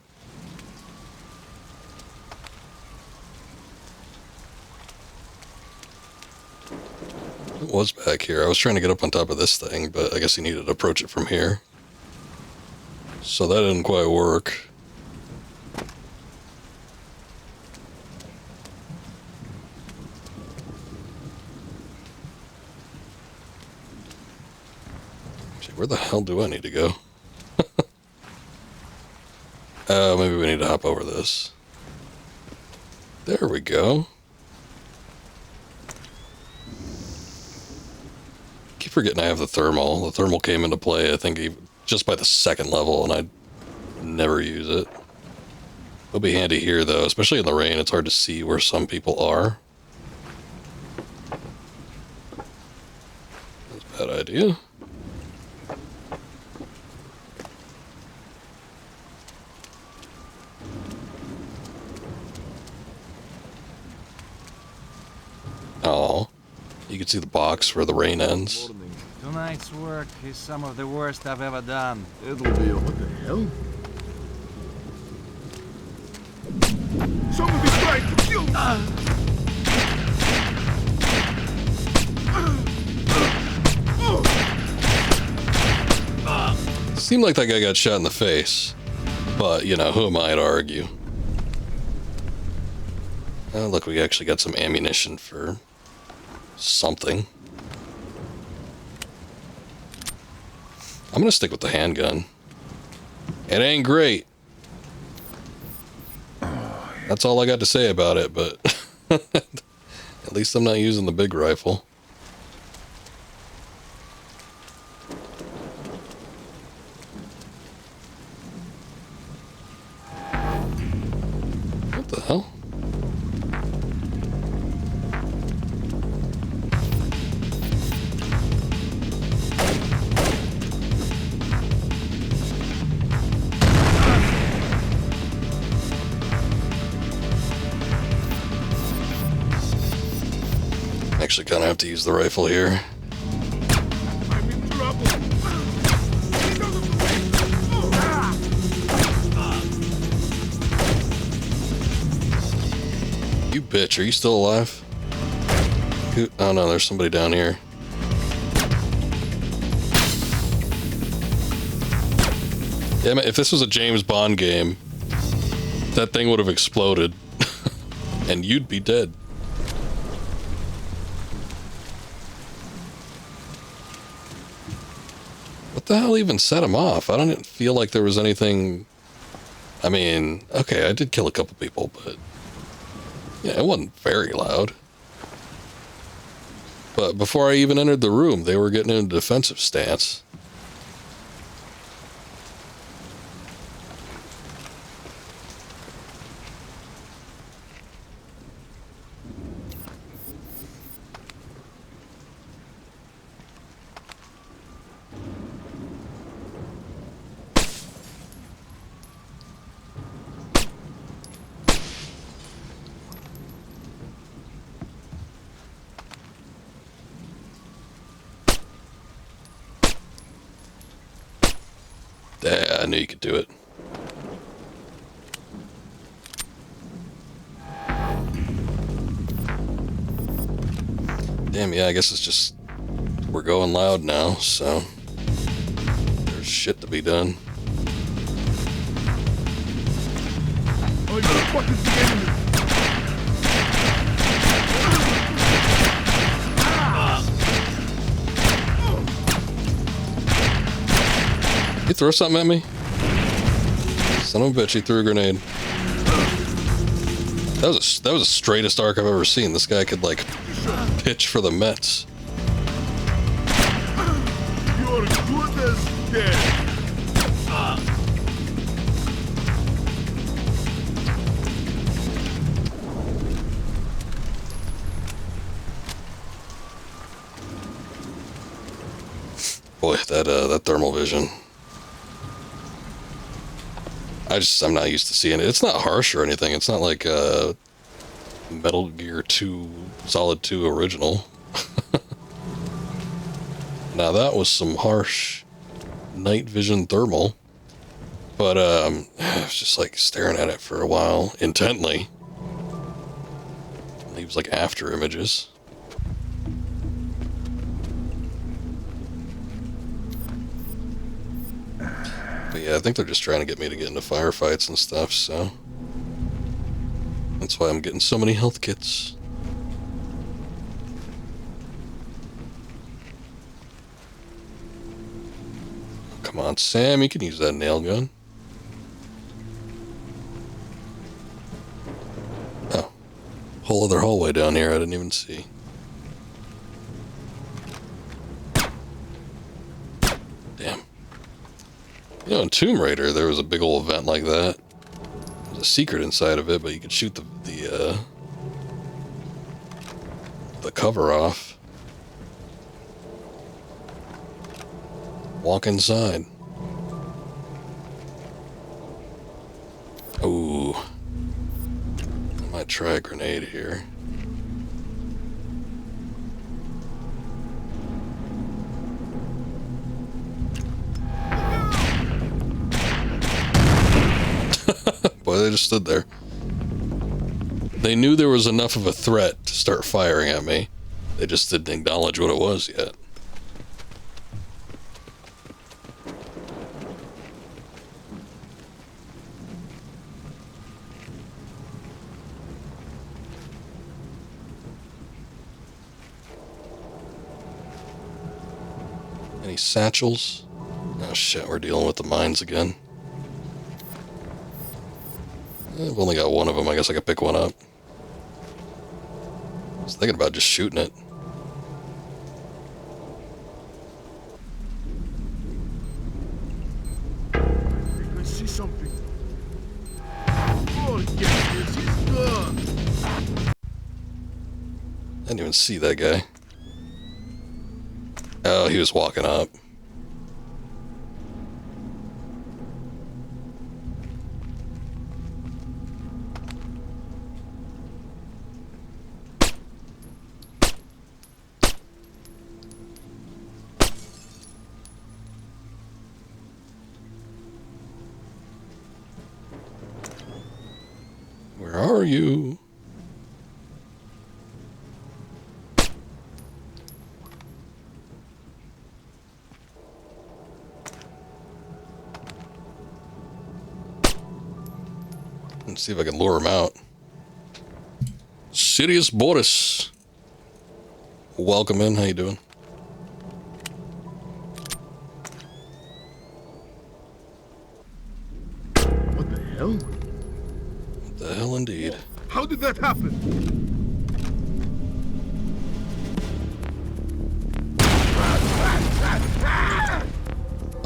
It was back here. I was trying to get up on top of this thing, but I guess he needed to approach it from here. So that didn't quite work. Where the hell do I need to go? Maybe we need to hop over this. There we go. Keep forgetting I have the thermal. The thermal came into play, I think, just by the second level, and I never use it. It'll be handy here, though, especially in the rain. It's hard to see where some people are. That's a bad idea. Oh, you can see the box where the rain ends. Tonight's work is some of the worst I've ever done. It'll be what the hell? Somebody's trying to kill me! Seemed like that guy got shot in the face, but, you know, who am I to argue? Oh, look, we actually got some ammunition for something. I'm gonna stick with the handgun. It ain't great. That's all I got to say about it, but at least I'm not using the big rifle. What the hell? Actually kind of have to use the rifle here. I'm in trouble! You bitch, are you still alive? Oh no, there's somebody down here. Damn it, if this was a James Bond game, that thing would have exploded. And you'd be dead. What the hell even set him off? I don't feel like there was anything... I mean, okay, I did kill a couple people, but... yeah, it wasn't very loud. But before I even entered the room, they were getting in a defensive stance. Yeah, I knew you could do it. Damn, yeah, I guess it's just... we're going loud now, so... there's shit to be done. Oh, you fucking the enemy! You throw something at me? Son of a bitch, he threw a grenade. That was the straightest arc I've ever seen. This guy could, like, pitch for the Mets. You're good as dead! boy, that thermal vision. I'm not used to seeing it. It's not harsh or anything. It's not like Metal Gear 2 Solid 2 original. Now that was some harsh night vision thermal. But I was just like staring at it for a while intently. Leaves like after images. But yeah, I think they're just trying to get me to get into firefights and stuff, so that's why I'm getting so many health kits. Come on, Sam, you can use that nail gun. Oh, whole other hallway down here I didn't even see. Damn. You know, in Tomb Raider, there was a big old event like that. There's a secret inside of it, but you could shoot the cover off. Walk inside. Ooh. I might try a grenade here. Boy, they just stood there. They knew there was enough of a threat to start firing at me. They just didn't acknowledge what it was yet. Any satchels? Oh shit, we're dealing with the mines again. I've only got one of them. I guess I could pick one up. I was thinking about just shooting it. I see something. Oh, yes, he's gone. I didn't even see that guy. Oh, he was walking up. Where are you? Let's see if I can lure him out. Sirius Boris. Welcome in. How you doing? What the hell? What the hell indeed. How did that happen?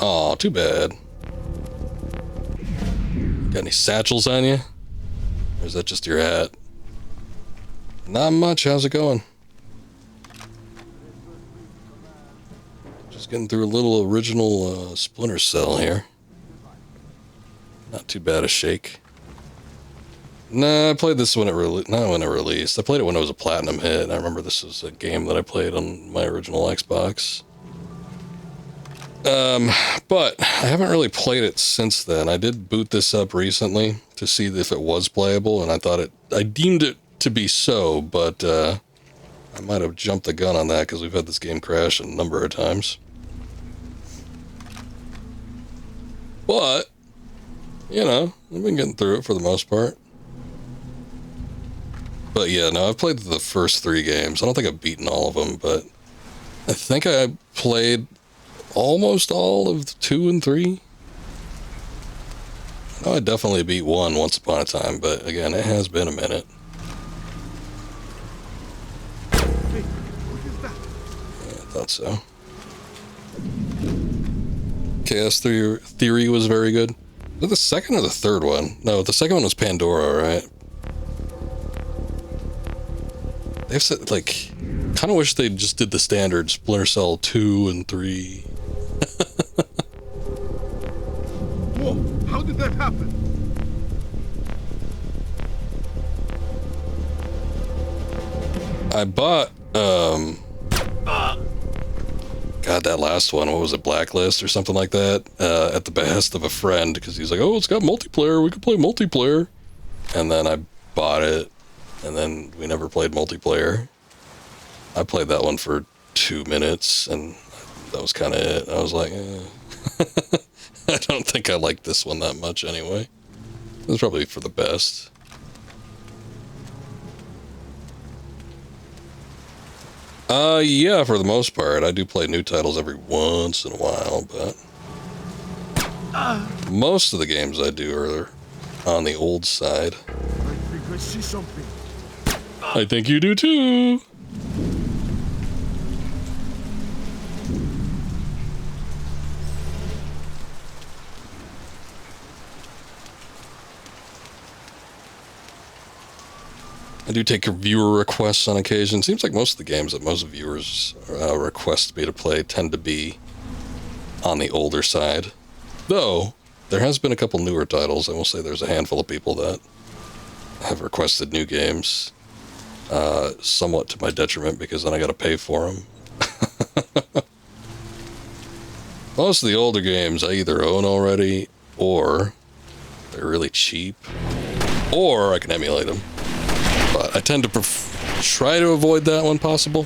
Aw, too bad. Got any satchels on you? Or is that just your hat? Not much. How's it going? Just getting through a little original Splinter Cell here. Not too bad a shake. Nah, I played this when it released. I played it when it was a platinum hit. I remember this was a game that I played on my original Xbox. But I haven't really played it since then. I did boot this up recently to see if it was playable, and I deemed it to be so, but I might have jumped the gun on that because we've had this game crash a number of times. But, you know, I've been getting through it for the most part. But yeah, no, I've played the first 3 games. I don't think I've beaten all of them, but I think I played almost all of 2 and 3. I know I definitely beat 1 once upon a time, but again, it has been a minute. Hey, what is that? Yeah, I thought so. Chaos Theory was very good. Was it the second or the third one? No, the second one was Pandora, right? They've said, like, kind of wish they just did the standard Splinter Cell 2 and 3 happened? I bought, God, that last one, what was it, Blacklist or something like that, at the behest of a friend, because he's like, oh, it's got multiplayer, we could play multiplayer. And then I bought it, and then we never played multiplayer. I played that one for 2 minutes, and that was kind of it. I was like, I don't think I like this one that much anyway. It was probably for the best. Yeah, for the most part. I do play new titles every once in a while, but most of the games I do are on the old side. I think I see something. I think you do too. I do take viewer requests on occasion. Seems like most of the games that most viewers request me to play tend to be on the older side. Though, there has been a couple newer titles. I will say there's a handful of people that have requested new games. Somewhat to my detriment, because then I gotta pay for them. Most of the older games I either own already, or they're really cheap, or I can emulate them. But I tend to try to avoid that when possible.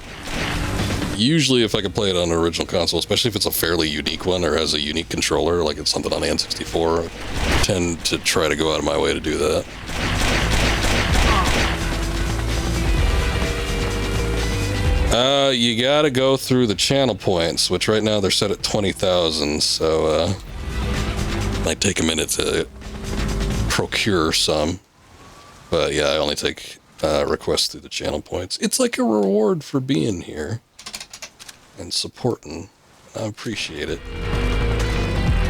Usually if I can play it on an original console, especially if it's a fairly unique one or has a unique controller, like it's something on the N64, I tend to try to go out of my way to do that. You gotta go through the channel points, which right now they're set at 20,000, so might take a minute to procure some. But yeah, I only take requests through the channel points. It's like a reward for being here and supporting. I appreciate it.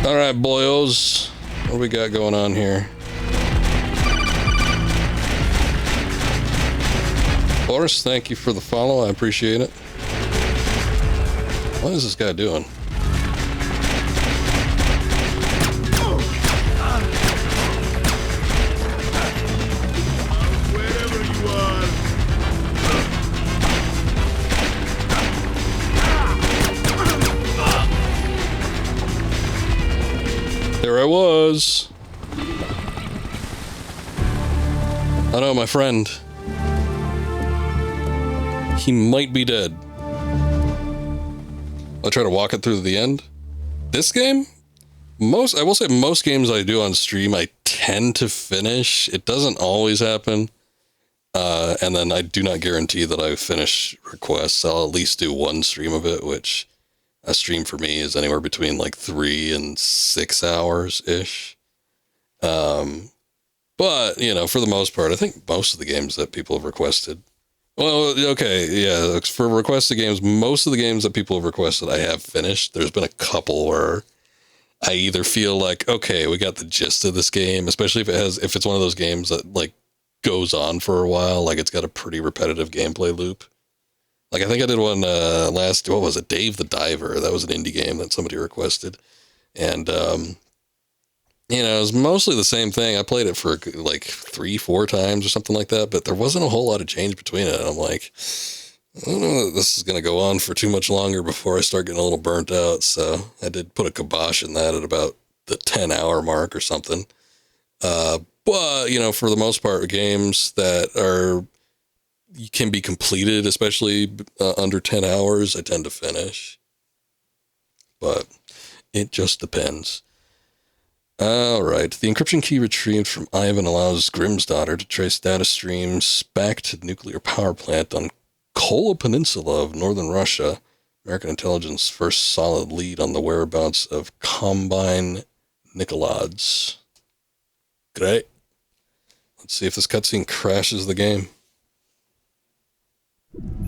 All right, boyos, what do we got going on here? Boris, thank you for the follow. I appreciate it. What is this guy doing? There I was. I know, my friend. He might be dead. I'll try to walk it through to the end. This game? I will say most games I do on stream, I tend to finish. It doesn't always happen. And then I do not guarantee that I finish requests. I'll at least do one stream of it, which a stream for me is anywhere between like 3 and 6 hours-ish. But, you know, for the most part, I think most of the games that people have requested, well, okay, yeah, for requested games, most of the games that people have requested, I have finished. There's been a couple where I either feel like, okay, we got the gist of this game, especially if it's one of those games that, like, goes on for a while, like it's got a pretty repetitive gameplay loop. Like, I think I did one what was it, Dave the Diver? That was an indie game that somebody requested. And, you know, it was mostly the same thing. I played it for like 3-4 times or something like that, but there wasn't a whole lot of change between it. And I'm like, I don't know that this is going to go on for too much longer before I start getting a little burnt out. So I did put a kibosh in that at about the 10-hour mark or something. But, you know, for the most part, games that can be completed, especially under 10 hours, I tend to finish. But it just depends. All right. The encryption key retrieved from Ivan allows Grimm's daughter to trace data streams back to the nuclear power plant on Kola Peninsula of northern Russia. American intelligence first solid lead on the whereabouts of Combine Nikolads. Great. Let's see if this cutscene crashes the game.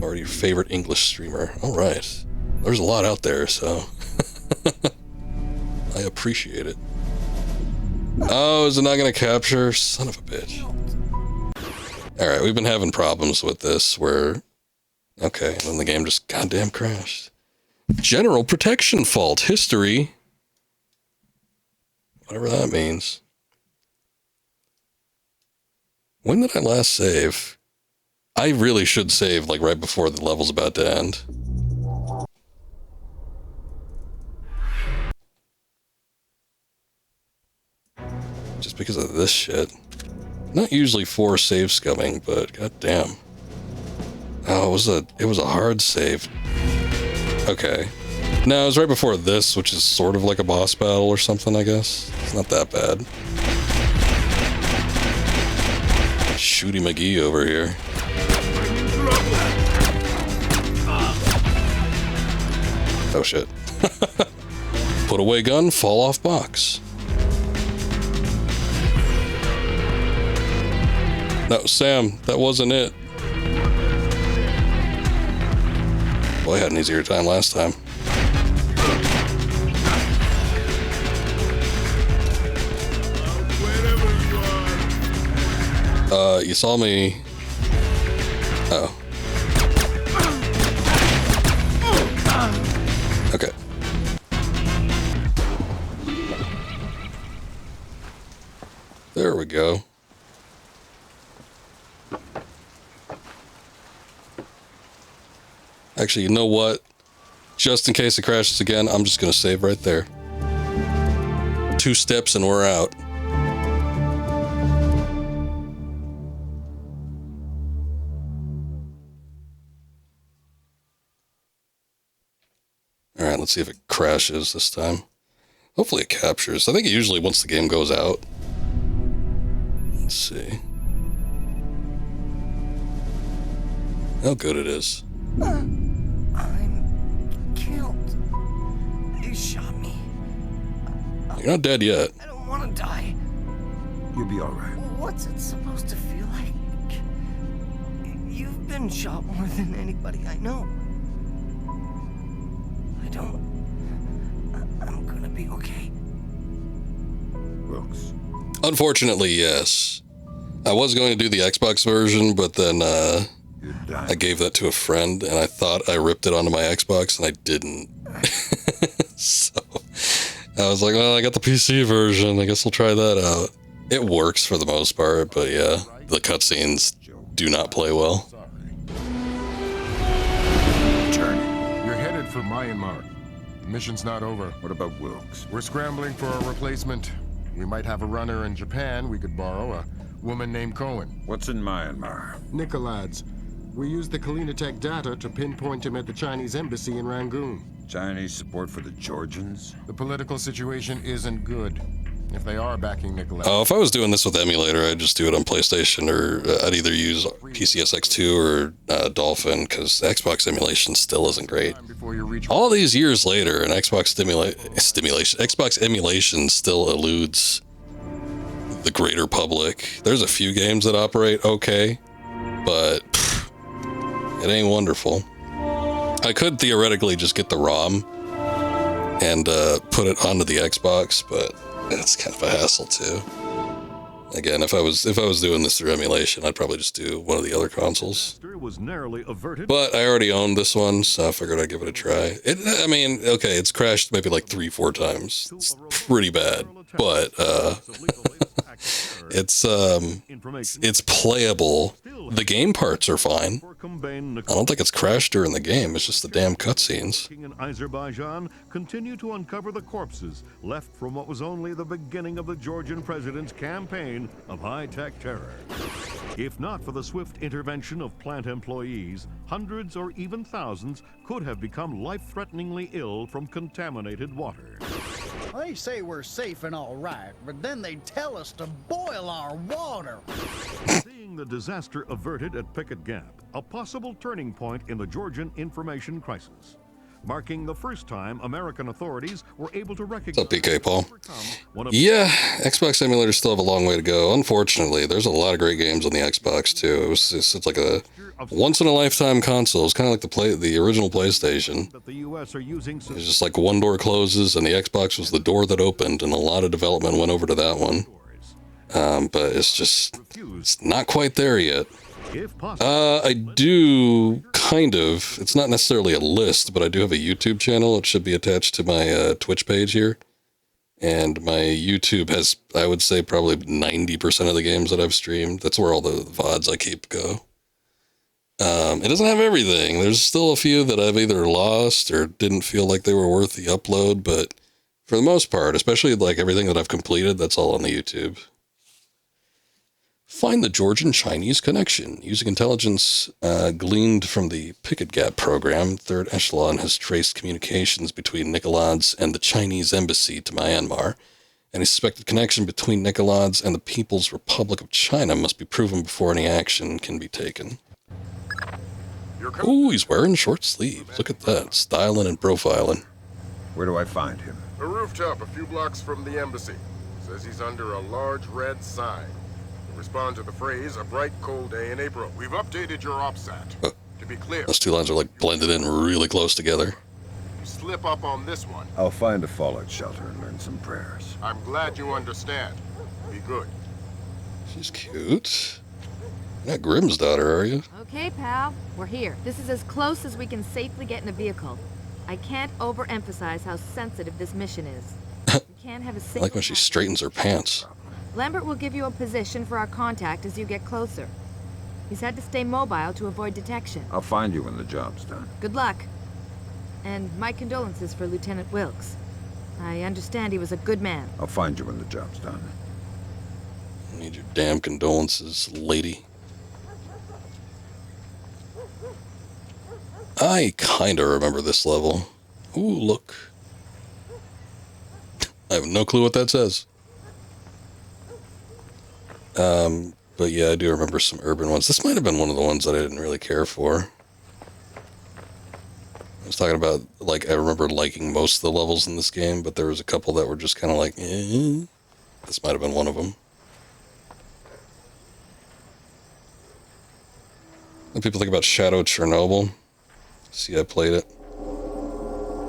Or your favorite English streamer. All right. There's a lot out there, so I appreciate it. Oh, is it not going to capture? Son of a bitch. All right, we've been having problems with this where, okay, and then the game just goddamn crashed. General protection fault history. Whatever that means. When did I last save? I really should save, like, right before the level's about to end. Just because of this shit. Not usually for save scumming, but goddamn. Oh, it was a hard save. Okay. No, it was right before this, which is sort of like a boss battle or something, I guess. It's not that bad. Shooty McGee over here. Oh shit. Put away gun, fall off box. No, Sam, that wasn't it. Well, I had an easier time last time. You saw me. Oh. Okay. There we go. Actually, you know what? Just in case it crashes again, I'm just going to save right there. 2 steps and we're out. Alright, let's see if it crashes this time. Hopefully it captures. I think it usually once the game goes out. Let's see. How good it is. I'm killed. They shot me. You're not dead yet. I don't want to die. You'll be alright. What's it supposed to feel like? You've been shot more than anybody I know. I'm gonna be okay. Wilkes. Unfortunately, yes. I was going to do the Xbox version, but then I gave that to a friend, and I thought I ripped it onto my Xbox, and I didn't. So I was like, well, I got the PC version. I guess I'll try that out. It works for the most part, but yeah, the cutscenes do not play well. You're headed for Myanmar. The mission's not over. What about Wilkes? We're scrambling for a replacement. We might have a runner in Japan we could borrow, a woman named Cohen. What's in Myanmar? Nikolads. We used the Kalinatech data to pinpoint him at the Chinese embassy in Rangoon. Chinese support for the Georgians? The political situation isn't good. If they are backing Nikolai. Oh, if I was doing this with emulator, I'd just do it on PlayStation, or I'd either use PCSX2 or Dolphin, because Xbox emulation still isn't great. All these years later, and Xbox emulation still eludes the greater public. There's a few games that operate okay, but it ain't wonderful. I could theoretically just get the ROM and put it onto the Xbox, but it's kind of a hassle too. Again, if I was doing this through emulation, I'd probably just do one of the other consoles. But I already owned this one, so I figured I'd give it a try. I mean, okay, it's crashed maybe like 3-4 times. It's pretty bad, but it's playable. The game parts are fine. I don't think it's crashed during the game. It's just the damn cutscenes. In Azerbaijan continue to uncover the corpses left from what was only the beginning of the Georgian president's campaign of high-tech terror. If not for the swift intervention of plant employees, hundreds or even thousands could have become life-threateningly ill from contaminated water. They say we're safe and all right, but then they tell us to boil our water. Seeing the disaster averted at Picket Gap, a possible turning point in the Georgian information crisis, marking the first time American authorities were able to recognize... What's up, PK Paul? Yeah, Xbox emulators still have a long way to go. Unfortunately, there's a lot of great games on the Xbox too. It's like a once-in-a-lifetime console. It's kind of like the original PlayStation. It's just like one door closes, and the Xbox was the door that opened, and a lot of development went over to that one. But it's not quite there yet. I do, kind of. It's not necessarily a list, but I do have a YouTube channel. It should be attached to my Twitch page here. And my YouTube has, I would say, probably 90% of the games that I've streamed. That's where all the VODs I keep go. It doesn't have everything. There's still a few that I've either lost or didn't feel like they were worth the upload, but for the most part, especially like everything that I've completed, that's all on the YouTube. Find the Georgian-Chinese connection. Using intelligence gleaned from the Picket Gap program, Third Echelon has traced communications between Nikolod's and the Chinese embassy to Myanmar. Any suspected connection between Nikolod's and the People's Republic of China must be proven before any action can be taken. Ooh, he's wearing short sleeves. Look at that. Styling and profiling. Where do I find him? A rooftop a few blocks from the embassy. Says he's under a large red sign. Respond to the phrase, a bright cold day in April. We've updated your OPSAT. To be clear. Those two lines are like blended in really close together. You slip up on this one. I'll find a fallout shelter and learn some prayers. I'm glad you understand. Be good. She's cute. You're not Grimm's daughter, are you? Okay, pal. We're here. This is as close as we can safely get in a vehicle. I can't overemphasize how sensitive this mission is. You can't have a single... I like when she straightens her pants. Lambert will give you a position for our contact as you get closer. He's had to stay mobile to avoid detection. I'll find you when the job's done. Good luck. And my condolences for Lieutenant Wilkes. I understand he was a good man. I'll find you when the job's done. I need your damn condolences, lady. I kinda remember this level. Ooh, look. I have no clue what that says. But yeah, I do remember some urban ones. This might have been one of the ones that I didn't really care for. I was talking about, like, I remember liking most of the levels in this game, but there was a couple that were just kind of like, eh. This might have been one of them. When people think about Shadow Chernobyl, see, I played it.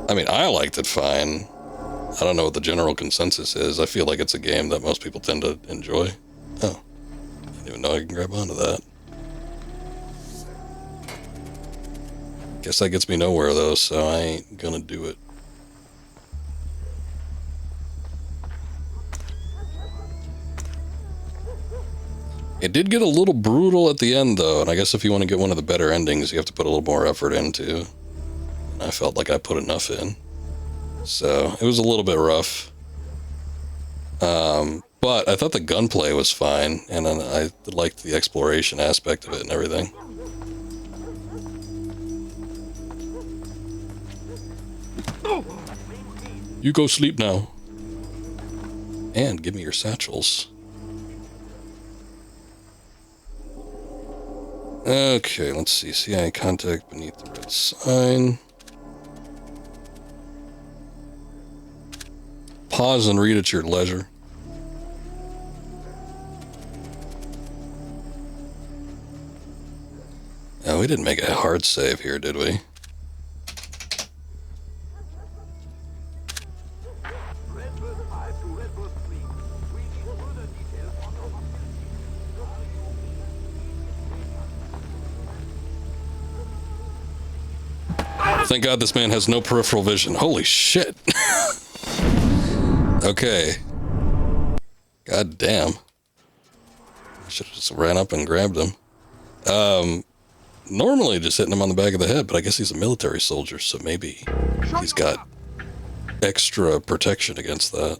I mean, I liked it fine. I don't know what the general consensus is. I feel like it's a game that most people tend to enjoy. Oh. I didn't even know I can grab onto that. Guess that gets me nowhere, though, so I ain't gonna do it. It did get a little brutal at the end, though, and I guess if you want to get one of the better endings, you have to put a little more effort into. And I felt like I put enough in. So, it was a little bit rough. But I thought the gunplay was fine, and then I liked the exploration aspect of it and everything. You go sleep now. And give me your satchels. Okay, let's see. CIA contact beneath the red sign. Pause and read at your leisure. Oh, we didn't make a hard save here, did we? Thank God this man has no peripheral vision. Holy shit. Okay. God damn. I should have just ran up and grabbed him. Normally just hitting him on the back of the head, but I guess he's a military soldier, so maybe he's got extra protection against that.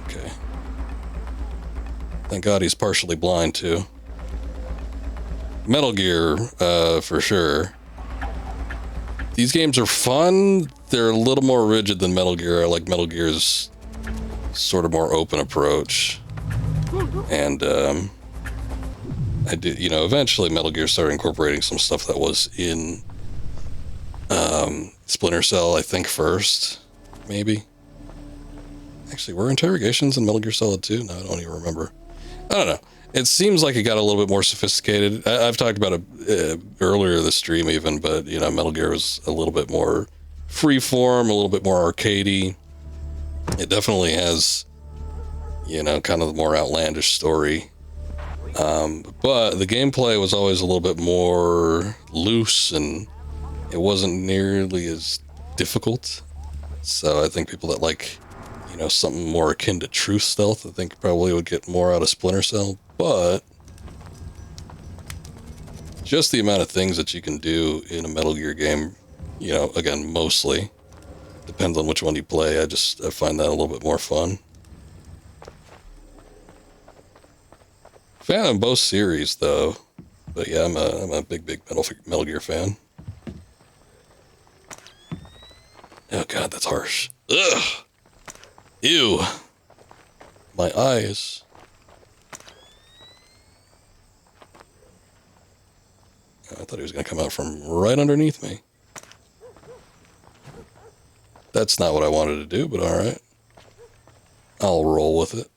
Okay. Thank God he's partially blind, too. Metal Gear, for sure. These games are fun. They're a little more rigid than Metal Gear. I like Metal Gear's sort of more open approach. And, I did, you know, eventually Metal Gear started incorporating some stuff that was in, Splinter Cell, I think, first. Maybe. Actually, were interrogations in Metal Gear Solid 2? No, I don't even remember. I don't know. It seems like it got a little bit more sophisticated. I've talked about it earlier this stream even, but, you know, Metal Gear was a little bit more freeform, a little bit more arcadey. It definitely has, you know, kind of the more outlandish story. But the gameplay was always a little bit more loose and it wasn't nearly as difficult. So I think people that like, you know, something more akin to true stealth, I think probably would get more out of Splinter Cell. But just the amount of things that you can do in a Metal Gear game, you know, again, mostly depends on which one you play. I find that a little bit more fun. Fan of both series though, but yeah, I'm a big Metal Gear fan. Oh god, that's harsh. Ugh. Ew. My eyes. I thought he was gonna come out from right underneath me. That's not what I wanted to do, but alright. I'll roll with it.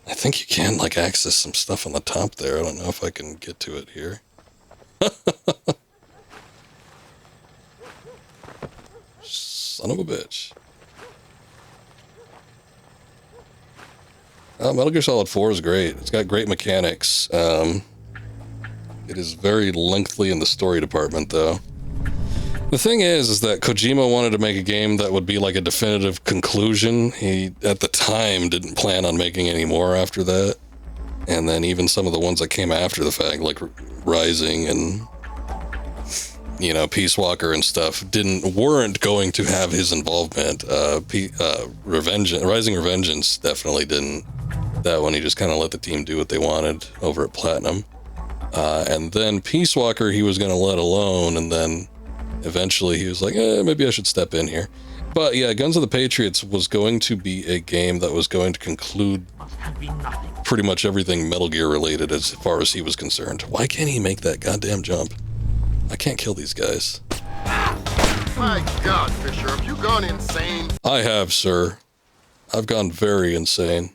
I think you can, like, access some stuff on the top there. I don't know if I can get to it here. Son of a bitch. Metal Gear Solid 4 is great. It's got great mechanics. It is very lengthy in the story department, though. The thing is that Kojima wanted to make a game that would be like a definitive conclusion. He, at the time, didn't plan on making any more after that. And then even some of the ones that came after the fact, like Rising and, you know, Peace Walker and stuff, weren't going to have his involvement. Rising Revengeance definitely didn't. That one, he just kind of let the team do what they wanted over at Platinum. And then Peace Walker, he was going to let alone, and then eventually he was like, maybe I should step in here. But yeah, Guns of the Patriots was going to be a game that was going to conclude pretty much everything Metal Gear related as far as he was concerned. Why can't he make that goddamn jump? I can't kill these guys. My God, Fisher, have you gone insane? I have, sir. I've gone very insane.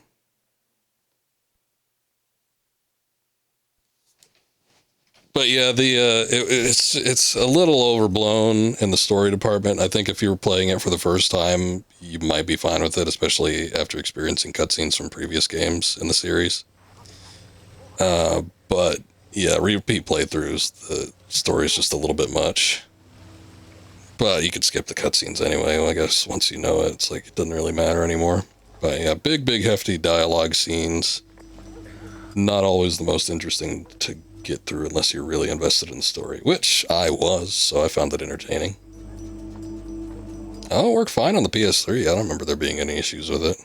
But yeah, it's a little overblown in the story department. I think if you were playing it for the first time, you might be fine with it, especially after experiencing cutscenes from previous games in the series. But yeah, repeat playthroughs, the story's just a little bit much. But you could skip the cutscenes anyway. Well, I guess once you know it, it's like it doesn't really matter anymore. But yeah, big hefty dialogue scenes. Not always the most interesting to get through unless you're really invested in the story, which I was, so I found it entertaining. Oh, it worked fine on the PS3. I don't remember there being any issues with it.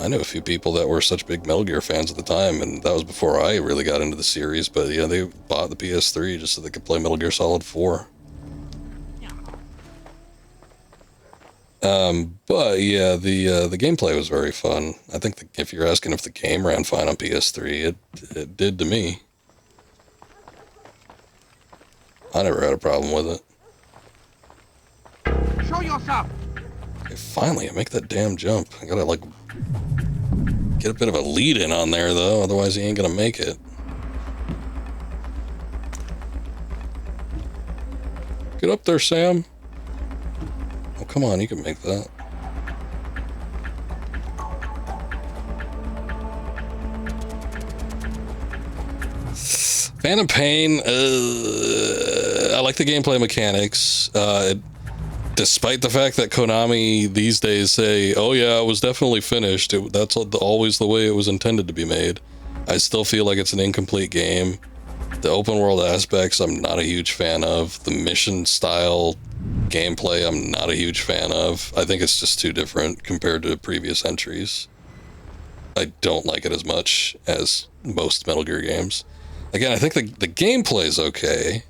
I knew a few people that were such big Metal Gear fans at the time, and that was before I really got into the series, but yeah, they bought the PS3 just so they could play Metal Gear Solid 4. But yeah, the gameplay was very fun. I think if you're asking if the game ran fine on PS3, it did to me. I never had a problem with it. Show yourself! Okay, finally, I make that damn jump. I gotta, like, get a bit of a lead in on there, though, otherwise he ain't gonna make it. Get up there, Sam. Oh, come on, you can make that. Phantom Pain, I like the gameplay mechanics. Despite the fact that Konami these days say, oh yeah, it was definitely finished, that's always the way it was intended to be made, I still feel like it's an incomplete game. The open world aspects I'm not a huge fan of. The mission style gameplay I'm not a huge fan of. I think it's just too different compared to previous entries. I don't like it as much as most Metal Gear games. Again, I think the gameplay is okay.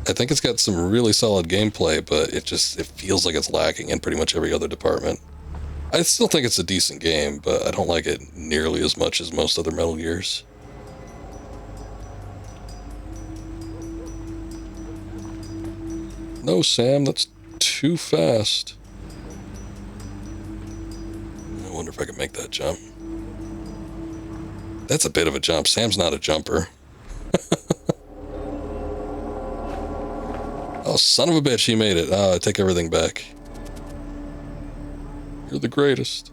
I think it's got some really solid gameplay, but it feels like it's lacking in pretty much every other department. I still think it's a decent game, but I don't like it nearly as much as most other Metal Gears. No, Sam, that's too fast. I wonder if I can make that jump. That's a bit of a jump. Sam's not a jumper. Oh, son of a bitch, he made it. Oh, I take everything back. You're the greatest.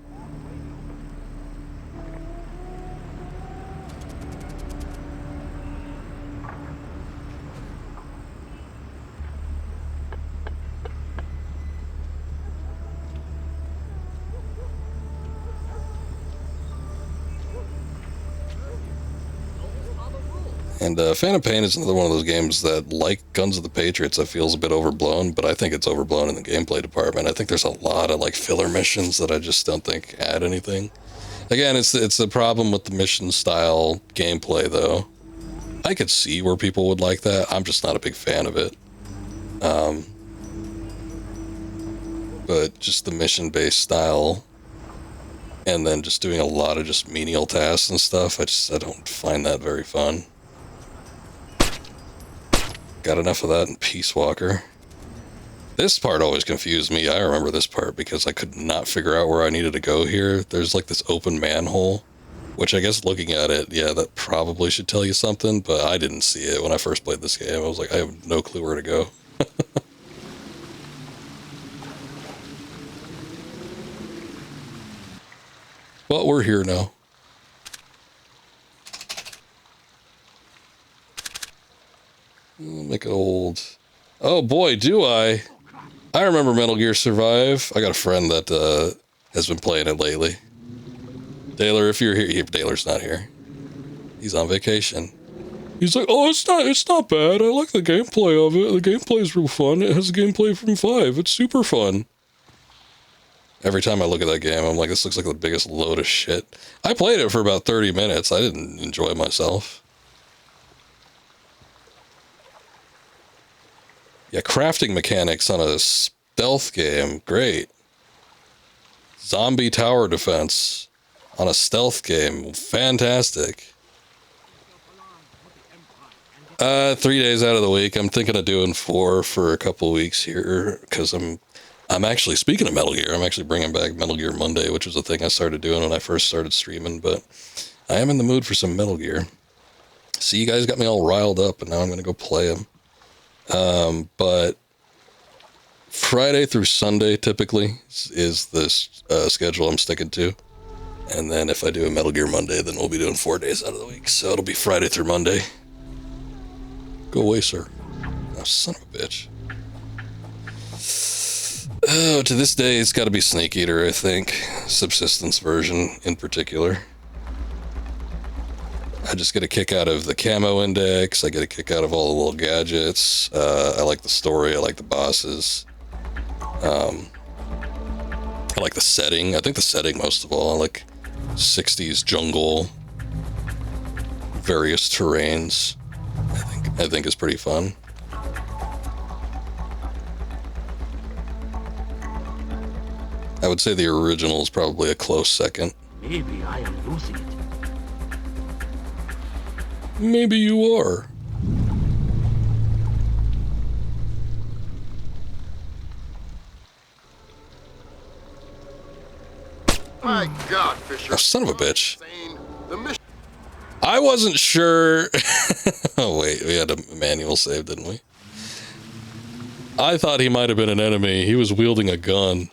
And Phantom Pain is another one of those games that, like Guns of the Patriots, that feels a bit overblown, but I think it's overblown in the gameplay department. I think there's a lot of like filler missions that I just don't think add anything. Again, it's the problem with the mission style gameplay, though. I could see where people would like that. I'm just not a big fan of it. But just the mission-based style, and then just doing a lot of just menial tasks and stuff, I don't find that very fun. Got enough of that in Peace Walker. This part always confused me. I remember this part because I could not figure out where I needed to go here. There's like this open manhole, which I guess looking at it, yeah, that probably should tell you something, but I didn't see it when I first played this game. I was like, I have no clue where to go. But we're here now. Make it old. Oh boy, do I. I remember Metal Gear Survive. I got a friend that has been playing it lately. Daler, if you're here, Daler's not here. He's on vacation. He's like, oh, it's not bad. I like the gameplay of it. The gameplay is real fun. It has the gameplay from 5. It's super fun. Every time I look at that game, I'm like, this looks like the biggest load of shit. I played it for about 30 minutes. I didn't enjoy myself. Yeah, crafting mechanics on a stealth game, great. Zombie tower defense on a stealth game, fantastic. 3 days out of the week. I'm thinking of doing 4 for a couple weeks here, because I'm actually, speaking of Metal Gear, I'm actually bringing back Metal Gear Monday, which was a thing I started doing when I first started streaming, but I am in the mood for some Metal Gear. See, you guys got me all riled up, and now I'm going to go play them. But Friday through Sunday typically is this schedule I'm sticking to. And then if I do a Metal Gear Monday, then we'll be doing 4 days out of the week. So it'll be Friday through Monday. Go away, sir. Oh, son of a bitch. Oh, to this day, it's got to be Snake Eater, I think. Subsistence version in particular. I just get a kick out of the camo index. I get a kick out of all the little gadgets. I like the story. I like the bosses. I like the setting. I think the setting most of all. I like 60s jungle, various terrains. I think is pretty fun. I would say the original is probably a close second. Maybe I am losing it. Maybe you are. My God, Fisher. Oh, son of a bitch. I wasn't sure. Oh, wait. We had a manual save, didn't we? I thought he might have been an enemy. He was wielding a gun.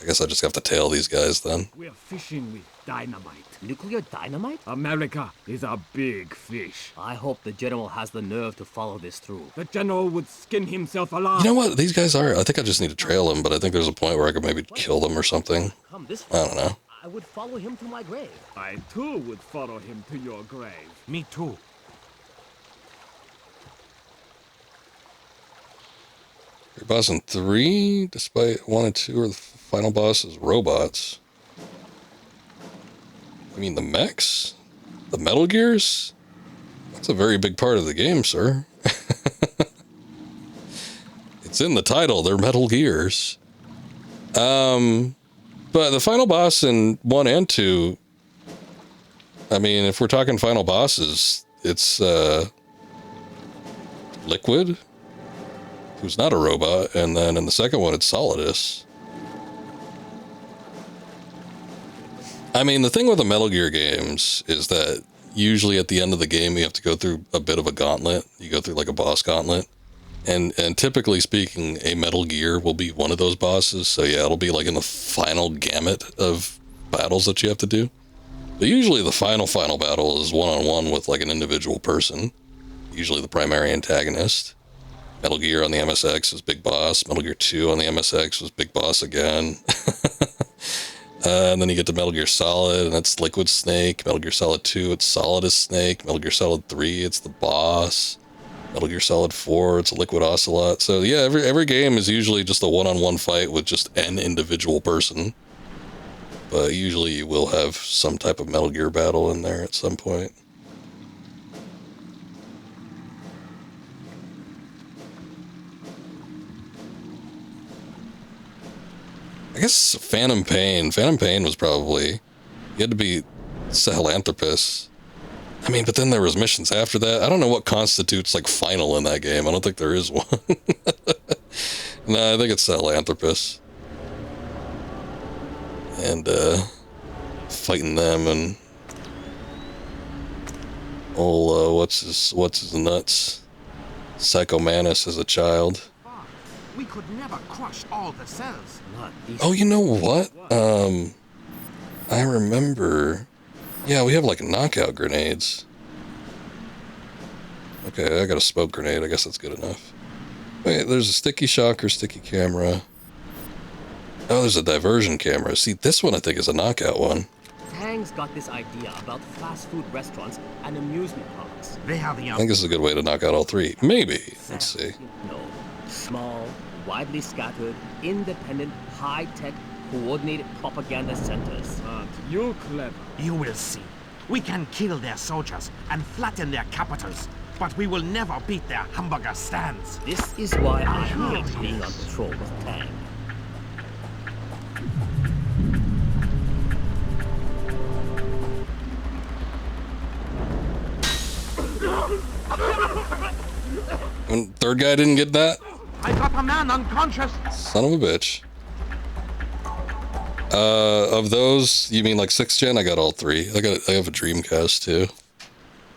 I guess I just have to tail these guys then. We're fishing with dynamite. Nuclear dynamite? America is a big fish. I hope the general has the nerve to follow this through. The general would skin himself alive. You know what? These guys are... I think I just need to trail them, but I think there's a point where I could maybe kill them or something. I don't know. I would follow him to my grave. I too would follow him to your grave. Me too. You're boss in 3, despite 1 and 2 are the final bosses robots. I mean, the mechs? The Metal Gears? That's a very big part of the game, sir. It's in the title, they're Metal Gears. But the final boss in 1 and 2, I mean, if we're talking final bosses, it's Liquid, who's not a robot, and then in the second one, it's Solidus. I mean, the thing with the Metal Gear games is that usually at the end of the game, you have to go through a bit of a gauntlet. You go through like a boss gauntlet. And typically speaking, a Metal Gear will be one of those bosses. So yeah, it'll be like in the final gamut of battles that you have to do. But usually the final battle is one-on-one with like an individual person. Usually the primary antagonist. Metal Gear on the MSX was Big Boss. Metal Gear 2 on the MSX was Big Boss again. And then you get to Metal Gear Solid, and it's Liquid Snake. Metal Gear Solid 2, it's Solid as Snake. Metal Gear Solid 3, it's the boss. Metal Gear Solid 4, it's a Liquid Ocelot. So yeah, every game is usually just a one-on-one fight with just an individual person. But usually you will have some type of Metal Gear battle in there at some point. I guess Phantom Pain. Phantom Pain was probably... You had to be Sahelanthropus. I mean, but then there was missions after that. I don't know what constitutes, like, final in that game. I don't think there is one. No, I think it's Sahelanthropus. And, fighting them and... old, what's his nuts? Psycho Manus as a child. We could never crush all the cells. Oh, you know what? I remember. Yeah, we have like knockout grenades. Okay, I got a smoke grenade. I guess that's good enough. Wait, there's a sticky shocker, sticky camera. Oh, there's a diversion camera. See, this one I think is a knockout one. Tang's got this idea about fast food restaurants and amusement parks. They have the I think this is a good way to knock out all three. Maybe. Let's see. No. Small, widely scattered, independent, high-tech, coordinated propaganda centers. You're clever. You will see. We can kill their soldiers and flatten their capitals, but we will never beat their hamburger stands. This is why I hate being on patrol with Tang. And third guy didn't get that? I got a man unconscious. Son of a bitch. Of those, you mean like 6th gen? I got all three. I have a Dreamcast too.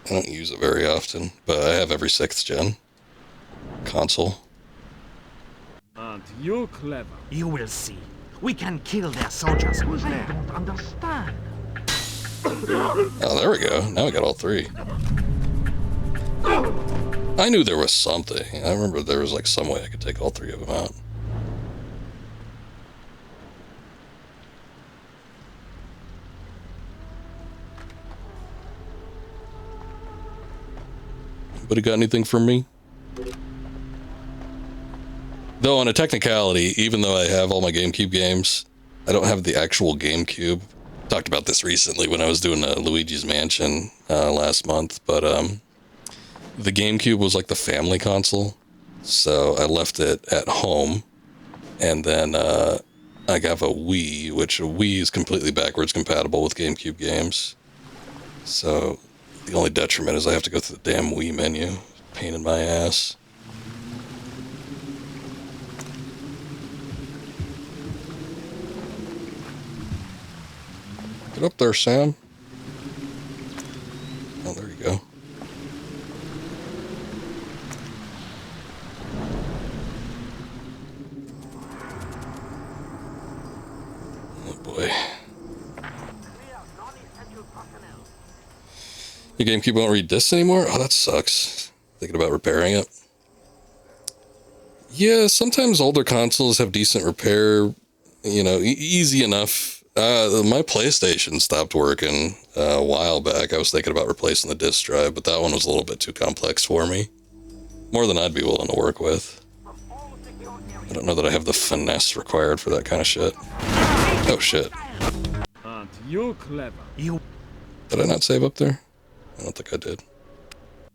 I don't use it very often, but I have every 6th gen console. Aren't you clever? You will see. We can kill their soldiers. Who's there? I don't understand. Oh, there we go. Now I got all three. I knew there was something. I remember there was like some way I could take all three of them out. Anybody got anything for me? Though on a technicality, even though I have all my GameCube games, I don't have the actual GameCube. Talked about this recently when I was doing Luigi's Mansion last month, but the GameCube was like the family console, so I left it at home, and then I got a Wii, which a Wii is completely backwards compatible with GameCube games. So the only detriment is I have to go through the damn Wii menu. Pain in my ass. Get up there, Sam. Oh, there you go. Oh boy. Your GameCube won't read discs anymore? Oh, that sucks. Thinking about repairing it. Yeah, sometimes older consoles have decent repair, you know, easy enough. My PlayStation stopped working a while back. I was thinking about replacing the disc drive, but that one was a little bit too complex for me. More than I'd be willing to work with. I don't know that I have the finesse required for that kind of shit. Oh shit. Aren't you clever? Did I not save up there? I don't think I did.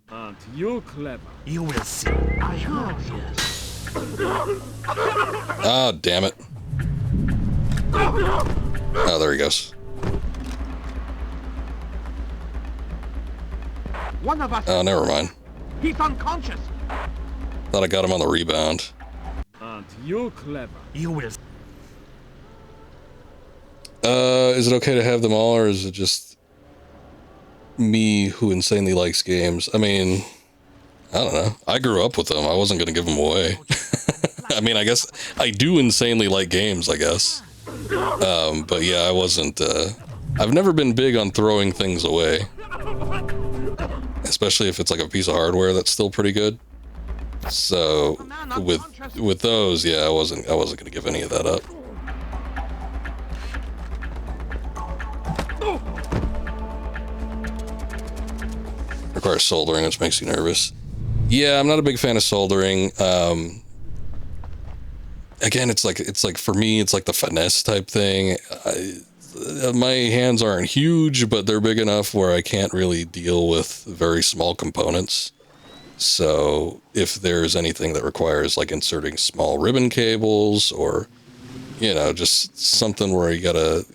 Aren't you clever? You will see. I heard you. Ah, damn it. Oh, there he goes. One of us. Oh, never mind. He's unconscious. Thought I got him on the rebound. Aren't you clever? You will. Is it okay to have them all, or is it just me who insanely likes games? I mean, I don't know. I grew up with them. I wasn't going to give them away. I mean, I guess I do insanely like games, I guess. But yeah, I wasn't, I've never been big on throwing things away. Especially if it's like a piece of hardware that's still pretty good. So, with those, yeah, I wasn't gonna give any of that up. requires soldering, which makes you nervous. Yeah, I'm not a big fan of soldering. Again, it's like for me, it's like the finesse type thing. My hands aren't huge, but they're big enough where I can't really deal with very small components. So if there's anything that requires like inserting small ribbon cables or, you know, just something where you gotta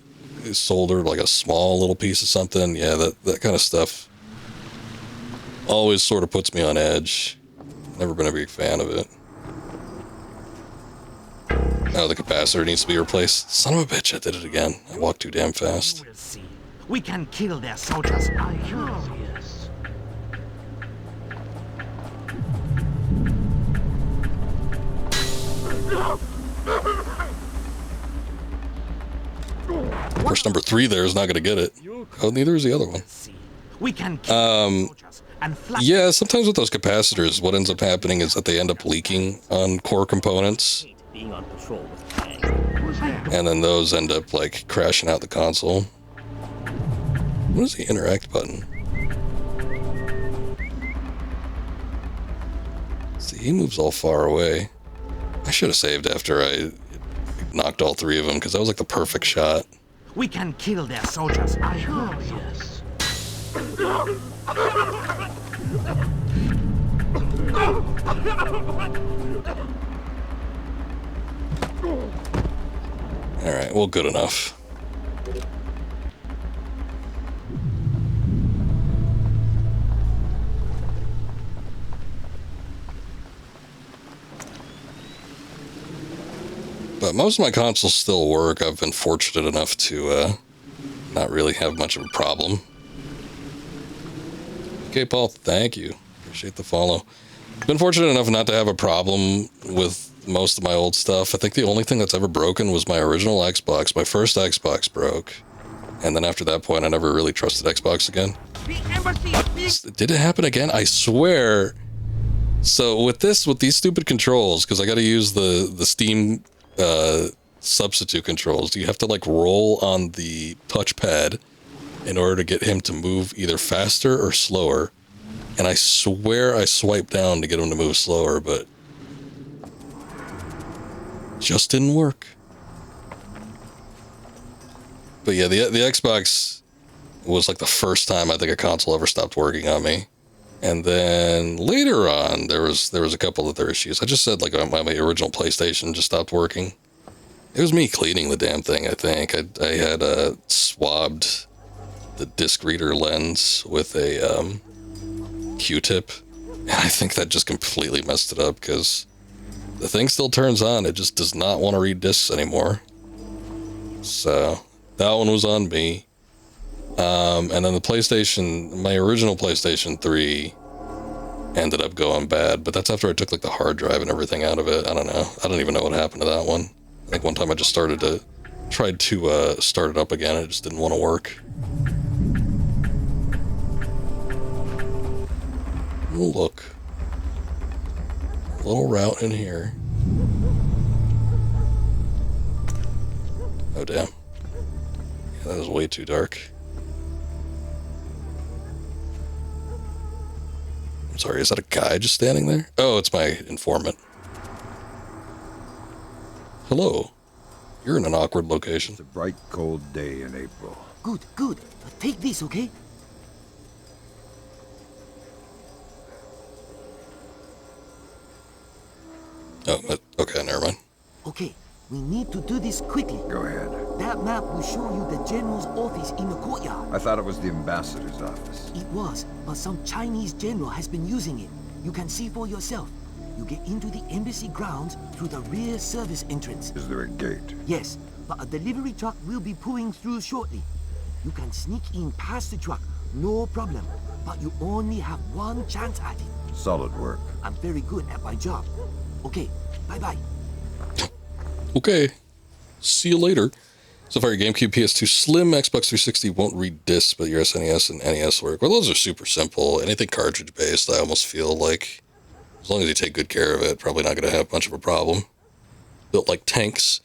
solder like a small little piece of something, yeah, that kind of stuff always sort of puts me on edge. Never been a big fan of it. Oh, the capacitor needs to be replaced. Son of a bitch, I did it again. I walked too damn fast. We'll see. We can kill their soldiers. Yes. Course number 3 there is not going to get it. Oh, neither is the other one. We can kill yeah, sometimes with those capacitors, what ends up happening is that they end up leaking on core components. Being on patrol with And then those end up like crashing out the console. What is the interact button? See, he moves all far away. I should have saved after I knocked all 3 of them, because that was like the perfect shot. We can kill their soldiers. Yes. Alright, well, good enough. But most of my consoles still work. I've been fortunate enough to not really have much of a problem. Okay, Paul, thank you. Appreciate the follow. Been fortunate enough not to have a problem with most of my old stuff. I think the only thing that's ever broken was my original Xbox. My first Xbox broke. And then after that point, I never really trusted Xbox again. Did it happen again? I swear. So with these stupid controls, because I got to use the Steam substitute controls, you have to like roll on the touchpad in order to get him to move either faster or slower. And I swear I swiped down to get him to move slower, but just didn't work. But yeah, the Xbox was like the first time I think a console ever stopped working on me. And then later on, there was a couple other issues. I just said like my original PlayStation just stopped working. It was me cleaning the damn thing, I think. I had swabbed the disc reader lens with a Q-tip. And I think that just completely messed it up, because the thing still turns on. It just does not want to read discs anymore. So that one was on me. And then the PlayStation, my original PlayStation 3 ended up going bad, but that's after I took like the hard drive and everything out of it. I don't know. I don't even know what happened to that one. I think one time I just tried to start it up again. It just didn't want to work. Oh, look. A little route in here. Oh, damn. Yeah, that was way too dark. I'm sorry, is that a guy just standing there? Oh, it's my informant. Hello. You're in an awkward location. It's a bright, cold day in April. Good, good. Take this, okay? Oh, okay, never mind. Okay, we need to do this quickly. Go ahead. That map will show you the general's office in the courtyard. I thought it was the ambassador's office. It was, but some Chinese general has been using it. You can see for yourself. You get into the embassy grounds through the rear service entrance. Is there a gate? Yes, but a delivery truck will be pulling through shortly. You can sneak in past the truck, no problem. But you only have one chance at it. Solid work. I'm very good at my job. Okay, bye-bye. Okay. See you later. So far, your GameCube, PS2, Slim, Xbox 360 won't read discs, but your SNES and NES work. Well, those are super simple. Anything cartridge-based, I almost feel like, as long as you take good care of it, probably not going to have much of a problem. Built like tanks.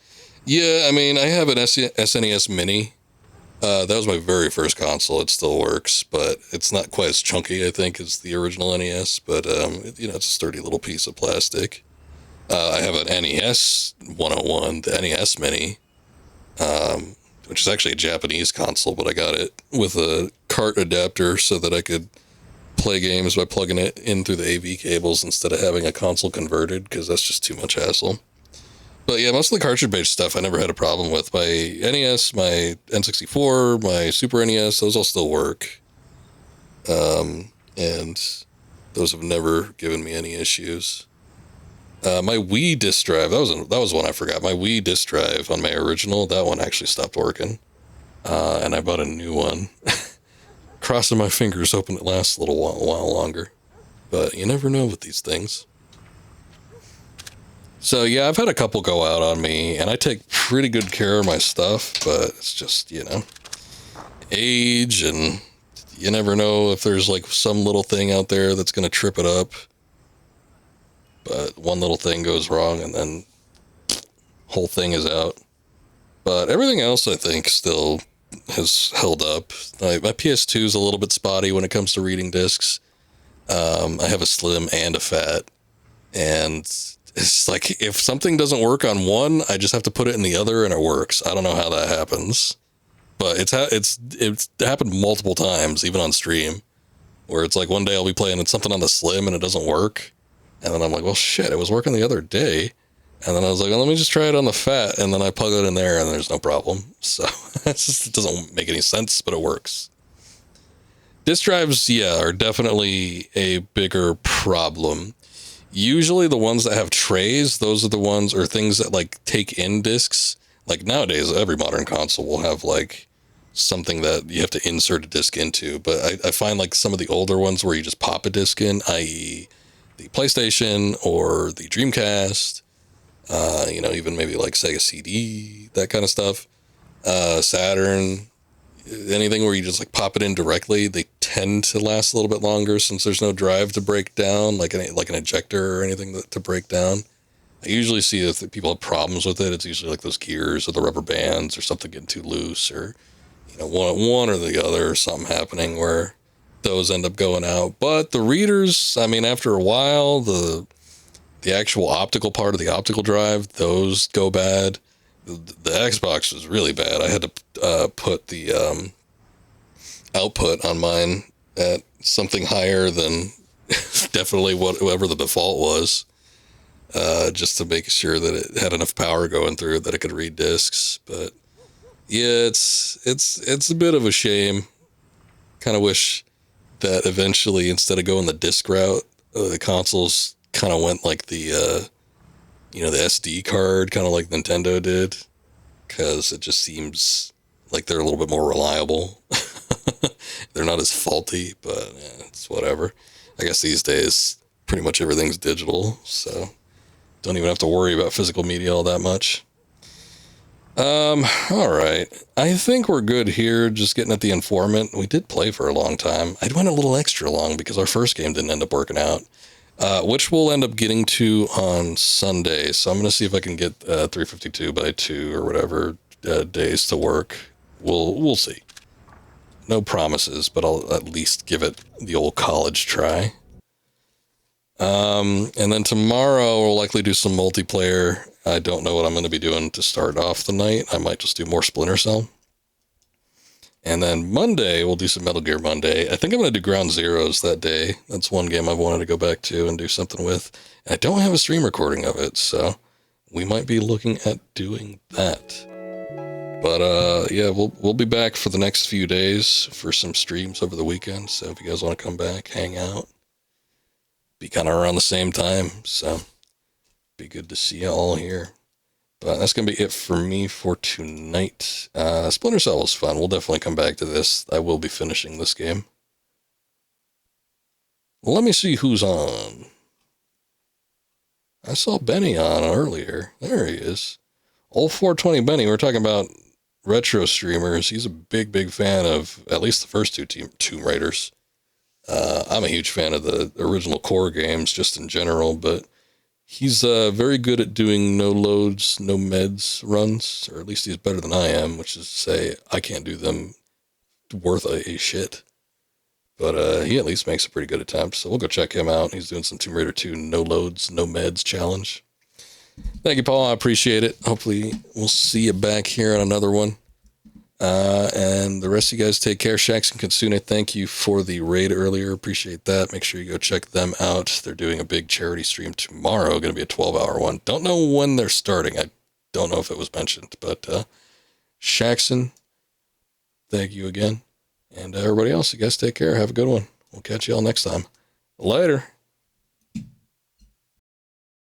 Yeah, I mean, I have an SNES Mini. That was my very first console. It still works, but it's not quite as chunky, I think, as the original NES. But it's a sturdy little piece of plastic. I have an NES 101, the NES Mini, which is actually a Japanese console, but I got it with a cart adapter so that I could play games by plugging it in through the AV cables instead of having a console converted, because that's just too much hassle. But yeah, most of the cartridge-based stuff I never had a problem with. My NES, my N64, my Super NES, those all still work. And those have never given me any issues. My Wii disc drive, that was one I forgot. My Wii disc drive on my original, that one actually stopped working. And I bought a new one. Crossing my fingers, hoping it lasts a little while longer. But you never know with these things. So yeah, I've had a couple go out on me, and I take pretty good care of my stuff, but it's just, age, and you never know if there's like some little thing out there that's going to trip it up. But one little thing goes wrong, and then whole thing is out. But everything else, I think, still has held up. My PS2 is a little bit spotty when it comes to reading discs. I have a slim and a fat, and it's like, if something doesn't work on one, I just have to put it in the other and it works. I don't know how that happens, but it's happened multiple times, even on stream, where it's like one day I'll be playing something on the slim and it doesn't work. And then I'm like, well, shit, it was working the other day. And then I was like, well, let me just try it on the fat. And then I plug it in there and there's no problem. So it doesn't make any sense, but it works. Disk drives, are definitely a bigger problem. Usually the ones that have trays, those are the ones, or things that like take in discs. Like nowadays, every modern console will have like something that you have to insert a disc into. But I find like some of the older ones where you just pop a disc in, i.e. the PlayStation or the Dreamcast, even maybe like Sega CD, that kind of stuff. Saturn, anything where you just like pop it in directly, they tend to last a little bit longer since there's no drive to break down, like an ejector or anything to break down. I usually see if people have problems with it, it's usually like those gears or the rubber bands or something getting too loose, or one or the other, or something happening where those end up going out. But the readers, I mean, after a while, the actual optical part of the optical drive, those go bad. The Xbox was really bad. I had to put the output on mine at something higher than definitely whatever the default was, just to make sure that it had enough power going through that it could read discs. But yeah, it's a bit of a shame. Kind of wish that eventually, instead of going the disc route, the consoles kind of went like the the SD card, kind of like Nintendo did, because it just seems like they're a little bit more reliable. They're not as faulty, but it's whatever. I guess these days, pretty much everything's digital, so don't even have to worry about physical media all that much. All right. I think we're good here, just getting at the informant. We did play for a long time. I went a little extra long because our first game didn't end up working out, which we'll end up getting to on Sunday. So I'm going to see if I can get 352x2 or whatever days to work. We'll see. No promises, but I'll at least give it the old college try. And then tomorrow we'll likely do some multiplayer. I don't know what I'm going to be doing to start off the night. I might just do more Splinter Cell. And then Monday, we'll do some Metal Gear Monday. I think I'm going to do Ground Zeroes that day. That's one game I've wanted to go back to and do something with. And I don't have a stream recording of it, so we might be looking at doing that. But we'll be back for the next few days for some streams over the weekend. So if you guys want to come back, hang out, be kind of around the same time. So be good to see you all here. But that's going to be it for me for tonight. Splinter Cell was fun. We'll definitely come back to this. I will be finishing this game. Let me see who's on. I saw Benny on earlier. There he is. Old 420 Benny. We're talking about retro streamers. He's a big fan of at least the first two Tomb Raiders. I'm a huge fan of the original core games just in general, but He's very good at doing no loads, no meds runs, or at least he's better than I am, which is to say I can't do them worth a shit. But he at least makes a pretty good attempt, so we'll go check him out. He's doing some Tomb Raider 2 no loads, no meds challenge. Thank you, Paul. I appreciate it. Hopefully we'll see you back here on another one. And the rest of you guys take care. Shax and Katsune, thank you for the raid earlier. Appreciate that. Make sure you go check them out. They're doing a big charity stream tomorrow. Going to be a 12-hour one. Don't know when they're starting. I don't know if it was mentioned. But Shaxon, thank you again. And everybody else, you guys take care. Have a good one. We'll catch you all next time. Later.